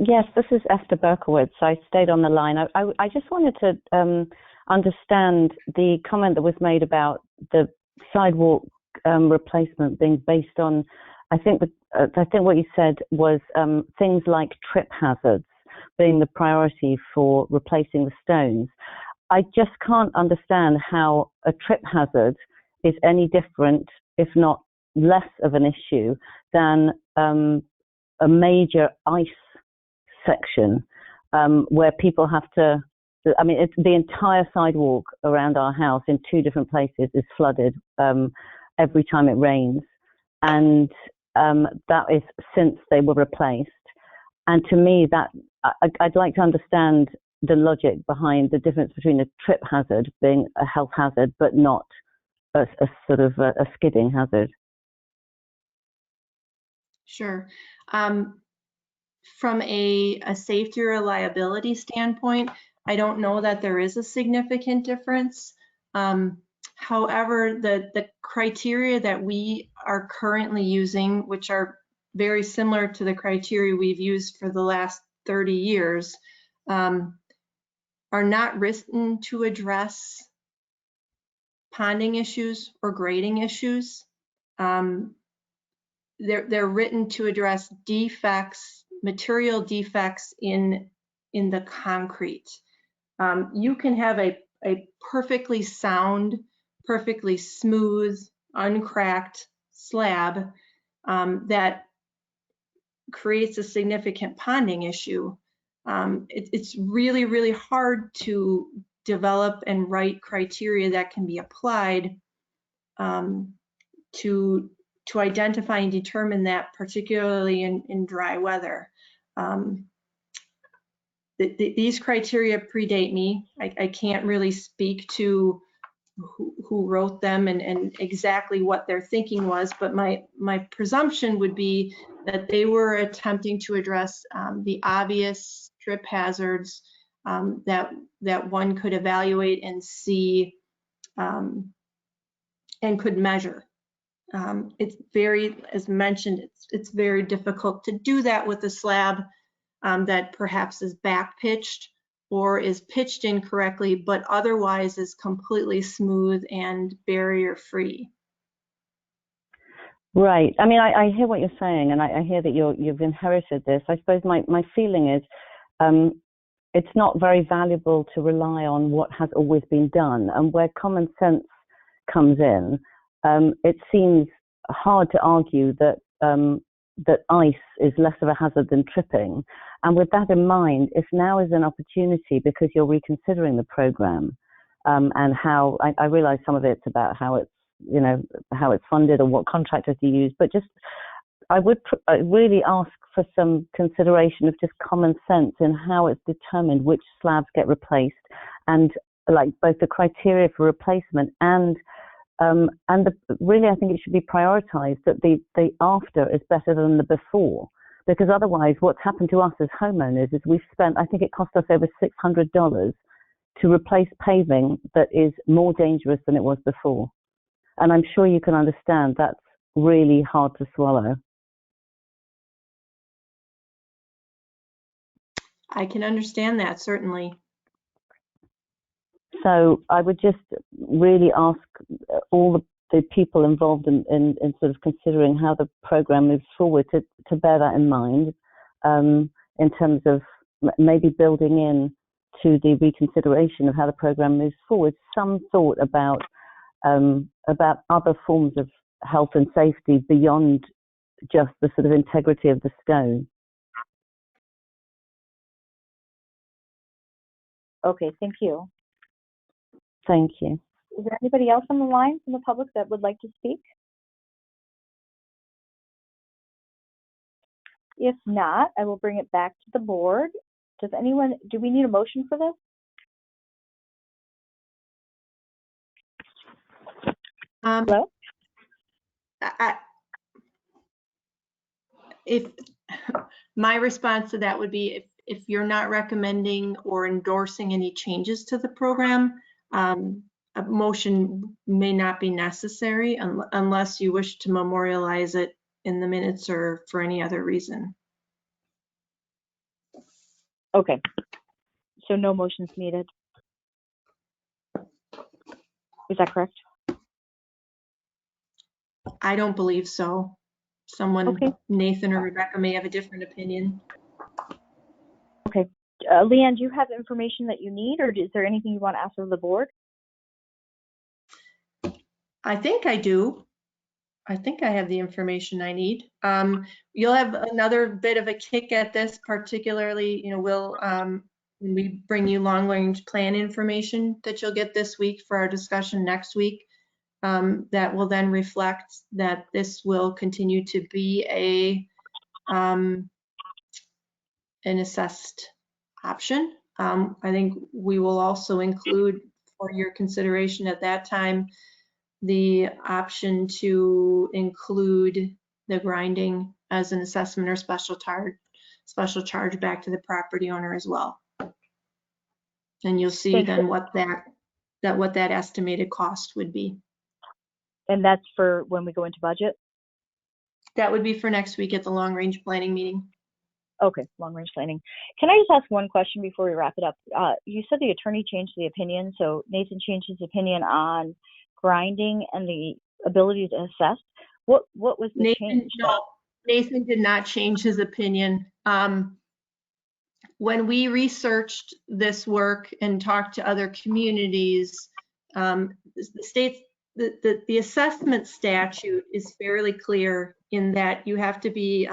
Yes, this is Esther Berkowitz. I stayed on the line. I just wanted to understand the comment that was made about the sidewalk replacement being based on, I think what you said was things like trip hazards being the priority for replacing the stones. I just can't understand how a trip hazard is any different, if not less of an issue, than a major ice section where people have to, I mean, the entire sidewalk around our house in 2 different places is flooded every time it rains. And that is since they were replaced. And to me, that I'd like to understand the logic behind the difference between a trip hazard being a health hazard, but not a sort of a skidding hazard. Sure. From a safety or liability standpoint, I don't know that there is a significant difference. However, the criteria that we are currently using, which are very similar to the criteria we've used for the last 30 years, are not written to address ponding issues or grading issues. They're written to address defects, material defects in the concrete. You can have a perfectly sound, perfectly smooth, uncracked slab that creates a significant ponding issue. It's really, really hard to develop and write criteria that can be applied to identify and determine that, particularly in dry weather. These criteria predate me. I can't really speak to who wrote them and exactly what their thinking was, but my presumption would be that they were attempting to address the obvious trip hazards that one could evaluate and see and could measure. It's very, as mentioned, it's very difficult to do that with a slab that perhaps is back pitched or is pitched incorrectly, but otherwise is completely smooth and barrier free. Right. I mean, I hear what you're saying, and I hear that you've inherited this. I suppose my feeling is it's not very valuable to rely on what has always been done, and where common sense comes in, it seems hard to argue that that ice is less of a hazard than tripping. And with that in mind, if now is an opportunity because you're reconsidering the program and how I realize some of it's about how it's, you know, how it's funded or what contractors you use, but just I would really ask for some consideration of just common sense in how it's determined which slabs get replaced, and like both the criteria for replacement and really I think it should be prioritized that the after is better than the before, because otherwise what's happened to us as homeowners is we've spent, I think it cost us over $600 to replace paving that is more dangerous than it was before. And I'm sure you can understand that's really hard to swallow. I can understand that, certainly. So I would just really ask all the people involved in sort of considering how the program moves forward to bear that in mind, in terms of maybe building in to the reconsideration of how the program moves forward some thought about other forms of health and safety beyond just the sort of integrity of the stone. Okay, thank you. Thank you. Is there anybody else on the line from the public that would like to speak? If not, I will bring it back to the board. Do we need a motion for this? Hello? If my response to that would be if you're not recommending or endorsing any changes to the program, a motion may not be necessary unless you wish to memorialize it in the minutes or for any other reason. Okay, so no motions needed. Is that correct? I don't believe so. Someone, okay. Nathan or Rebecca, may have a different opinion. Okay. Leanne, do you have information that you need, or is there anything you want to ask of the board? I think I do. I think I have the information I need. You'll have another bit of a kick at this, particularly, we'll, when we bring you long-range plan information that you'll get this week for our discussion next week. That will then reflect that this will continue to be an assessed option. I think we will also include for your consideration at that time the option to include the grinding as an assessment or special charge back to the property owner as well. And you'll see then what that estimated cost would be. And that's for when we go into budget? That would be for next week at the long range planning meeting. Okay, long range planning. Can I just ask one question before we wrap it up? You said the attorney changed the opinion, so Nathan changed his opinion on grinding and the ability to assess. What was the change? No, Nathan did not change his opinion. When we researched this work and talked to other communities, the assessment statute is fairly clear in that you have to be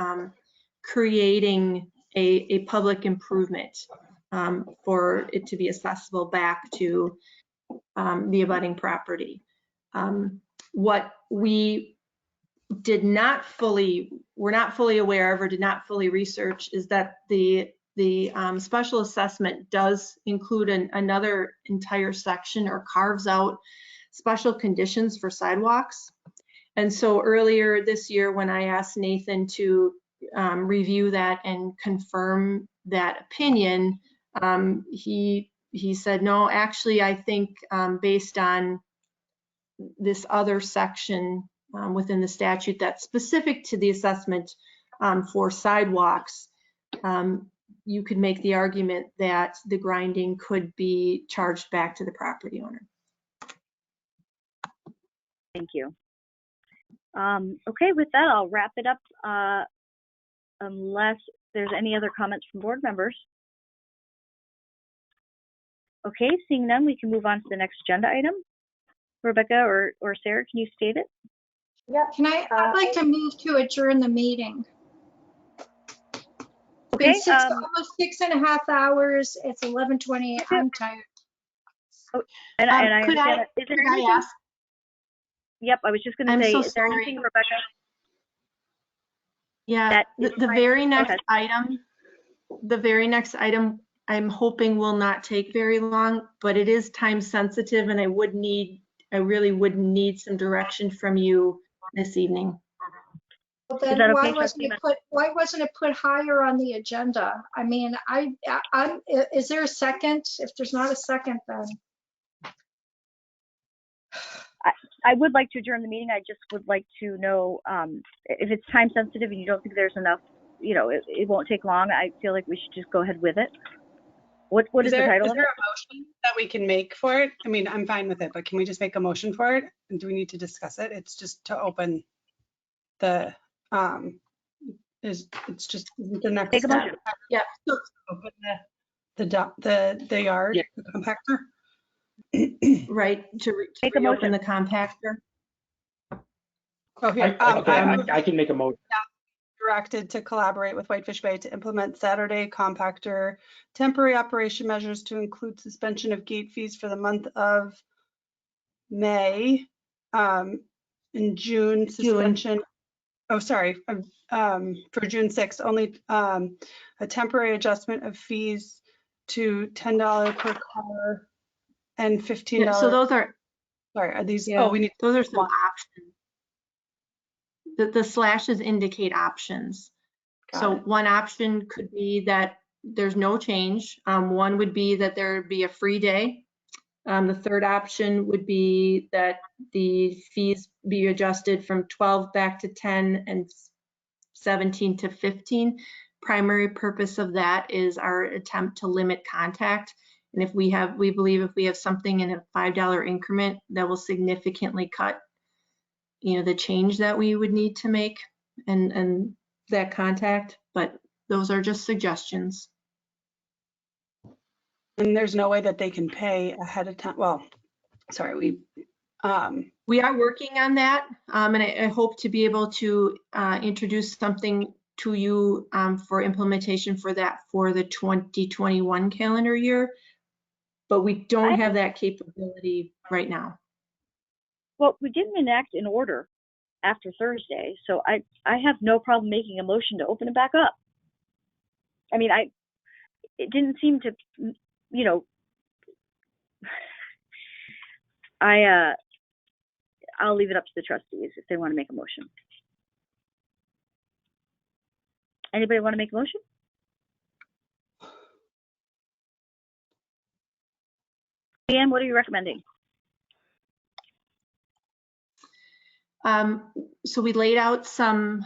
creating a public improvement for it to be accessible back to the abutting property. What we were not fully aware of or did not fully research is that the special assessment does include another entire section or carves out special conditions for sidewalks. And so earlier this year, when I asked Nathan to review that and confirm that opinion, he said, no, actually, I think based on this other section within the statute that's specific to the assessment for sidewalks, you could make the argument that the grinding could be charged back to the property owner. Thank you. Okay, with that, I'll wrap it up unless there's any other comments from board members. Okay, seeing none, we can move on to the next agenda item. Rebecca or Sarah, can you state it? Yeah. I'd like to move to adjourn the meeting. Okay. It's almost 6.5 hours. It's 11:20. I'm tired. Oh, and I could understand that. Is there anything? I ask? Yep, I was just going to say, is there anything, Rebecca? Yeah, the very next item, I'm hoping will not take very long, but it is time sensitive, and I really would need some direction from you this evening. Then that why okay, wasn't Trustee why wasn't it put higher on the agenda? I mean, is there a second? If there's not a second, then I would like to adjourn the meeting. I just would like to know if it's time sensitive and you don't think there's enough, it won't take long. I feel like we should just go ahead with it. What is the title Is of there it? a motion that we can make for it? I mean, I'm fine with it, but can we just make a motion for it? And do we need to discuss it? It's just to open the, it's just the next Make a step. motion. Yeah. Open the yard, Yeah. the compactor. Right, to Make a reopen motion. the compactor. Oh, here. I can make a motion. Directed to collaborate with Whitefish Bay to implement Saturday compactor temporary operation measures to include suspension of gate fees for the month of May, in June suspension. Oh, sorry, for June 6th, only a temporary adjustment of fees to $10 per car and $15. Yeah, so those are, Sorry, are these? yeah, Oh, we need. those are some options. The slashes indicate options. So one option could be that there's no change. One would be that there would be a free day. The third option would be that the fees be adjusted from 12 back to 10 and 17 to 15. Primary purpose of that is our attempt to limit contact. And if we believe if we have something in a $5 increment, that will significantly cut, the change that we would need to make and that contact, but those are just suggestions. And there's no way that they can pay ahead of time. Well, sorry, we are working on that, and I hope to be able to introduce something to you for implementation for that for the 2021 calendar year, but we don't have that capability right now. Well, we didn't enact an order after Thursday, so I have no problem making a motion to open it back up. I mean, it didn't seem to, I'll leave it up to the trustees if they want to make a motion. Anybody want to make a motion? Leanne, what are you recommending? So we laid out some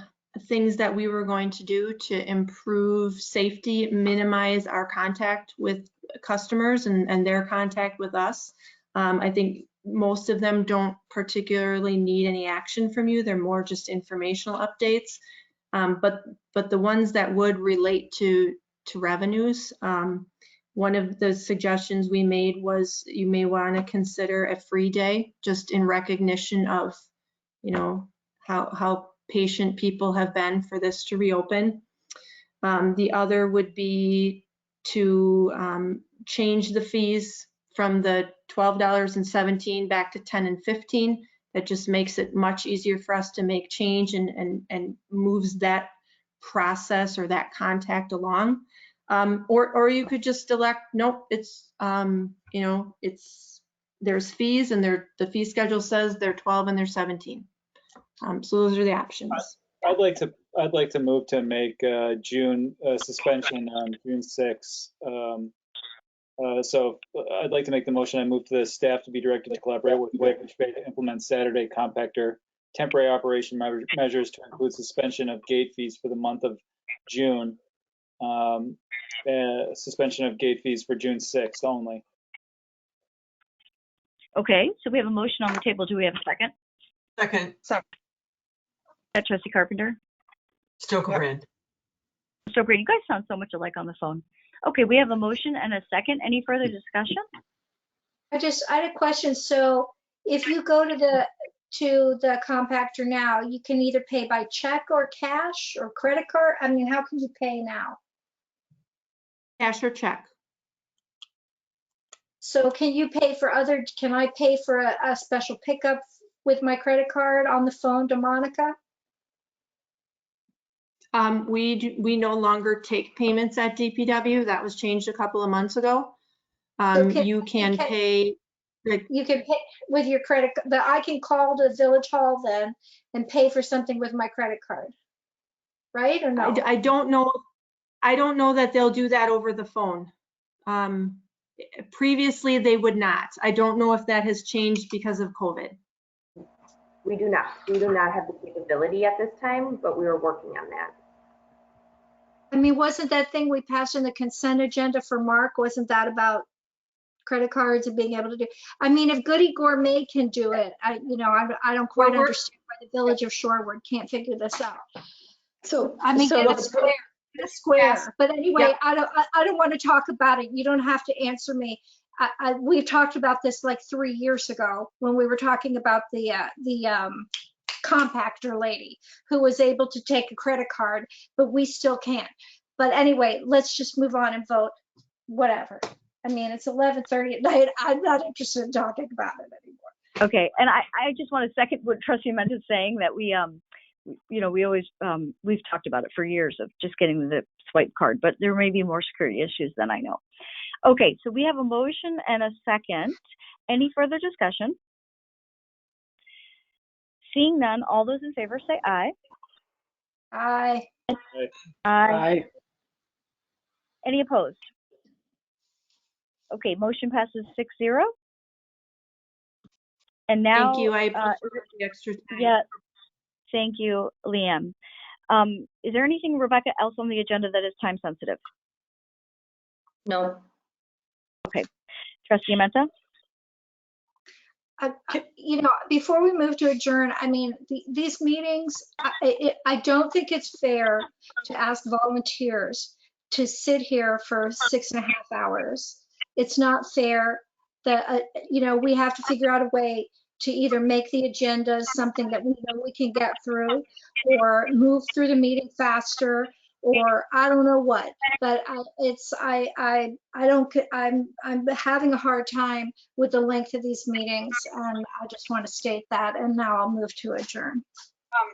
things that we were going to do to improve safety, minimize our contact with customers and their contact with us. I think most of them don't particularly need any action from you. They're more just informational updates. But the ones that would relate to revenues, one of the suggestions we made was you may want to consider a free day just in recognition of how patient people have been for this to reopen. The other would be to change the fees from the $12.17 back to 10 and 15. That just makes it much easier for us to make change and moves that process or that contact along. Or you could just elect, nope, it's there's fees and the fee schedule says they're 12 and they're 17. So those are the options. I'd like to move to make June suspension on June 6th. So I'd like to make the motion. I move to the staff to be directed to collaborate with Whitefish Bay to implement Saturday compactor temporary operation measures to include suspension of gate fees for the month of June. Suspension of gate fees for June 6th only. Okay, so we have a motion on the table. Do we have a second? Second. Trustee Carpenter? Stokebrand. Stokebrand, you guys sound so much alike on the phone. Okay, we have a motion and a second. Any further discussion? I had a question. So if you go to the compactor now, you can either pay by check or cash or credit card. I mean, how can you pay now? Cash or check. So can I pay for a special pickup with my credit card on the phone to Monica? We no longer take payments at DPW. That was changed a couple of months ago. You can pay with your credit. I can call the village hall then and pay for something with my credit card. right? Or no? I don't know. I don't know that they'll do that over the phone. Previously, they would not. I don't know if that has changed because of COVID. We do not. We do not have the capability at this time, but we are working on that. I mean, wasn't that thing we passed in the consent agenda for Mark, wasn't that about credit cards and being able to do? I mean, if Goody Gourmet can do it, I don't quite understand why the Village of Shorewood can't figure this out. So I mean, so get it square. Get it square. Yes. But anyway, Yeah. I don't want to talk about it. You don't have to answer me. We've talked about this like 3 years ago when we were talking about the compactor lady who was able to take a credit card, but we still can't. But anyway, let's just move on and vote. Whatever. I mean, it's 11:30 at night. I'm not interested in talking about it anymore. Okay, and I just want to second what Trustee Menta is saying, that we always we've talked about it for years of just getting the swipe card, but there may be more security issues than I know. Okay, so we have a motion and a second. Any further discussion? Seeing none, all those in favor say aye. Aye. Aye. Any opposed? Okay, motion passes 6-0. And now, Thank you. I appreciate the extra time. Yeah, thank you, Liam. Is there anything, Rebecca, else on the agenda that is time sensitive? No. Okay, Trustee Menta? Before we move to adjourn, I mean, these meetings, I don't think it's fair to ask volunteers to sit here for 6.5 hours. It's not fair that, we have to figure out a way to either make the agenda something that we know we can get through, or move through the meeting faster, or I don't know what. But I'm having a hard time with the length of these meetings, and I just want to state that. And now I'll move to adjourn.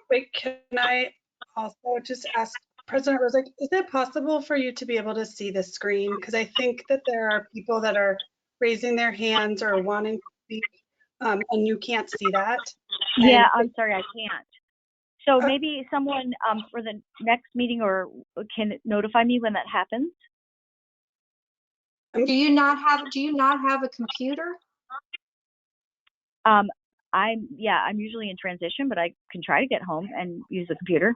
Wait, can I also just ask President Rosick, is it possible for you to be able to see the screen? Because I think that there are people that are raising their hands or wanting to speak, and you can't see that. Yeah, I'm sorry, I can't. So maybe someone for the next meeting or can notify me when that happens. Do you not have a computer? I'm usually in transition, but I can try to get home and use the computer.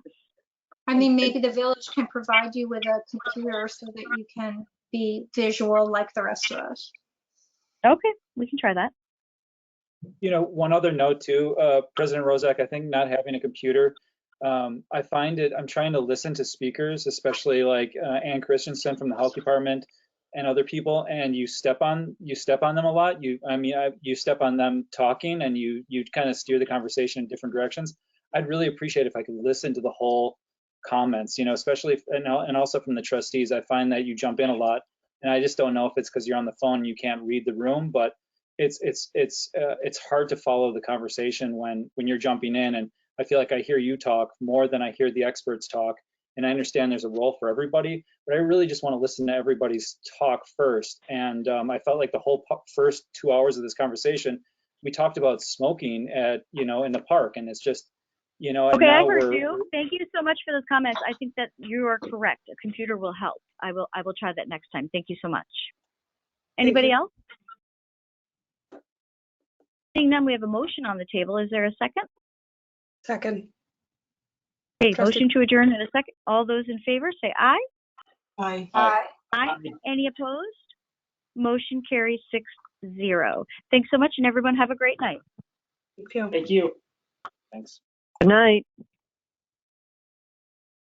I mean, maybe the village can provide you with a computer so that you can be visual like the rest of us. Okay, we can try that. One other note too, President Rozak, I think not having a computer, I find I'm trying to listen to speakers, especially like Ann Christensen from the health department and other people, and you step on them a lot. You step on them talking, and you kind of steer the conversation in different directions. I'd really appreciate if I could listen to the whole comments, especially and also from the trustees. I find that you jump in a lot, and I just don't know if it's because you're on the phone and you can't read the room, but it's hard to follow the conversation when you're jumping in, and I feel like I hear you talk more than I hear the experts talk. And I understand there's a role for everybody, but I really just want to listen to everybody's talk first. And I felt like the whole first 2 hours of this conversation, we talked about smoking in the park, and it's just, Okay, I heard you. Thank you so much for those comments. I think that you are correct. A computer will help. I will try that next time. Thank you so much. Anybody else? Seeing none, we have a motion on the table. Is there a second? Second. Okay, motion to adjourn in a second. All those in favor say aye. Aye. Aye. Aye. Any opposed? Motion carries 6-0. Thanks so much, and everyone have a great night. Thank you. Thank you. Thanks. Good night.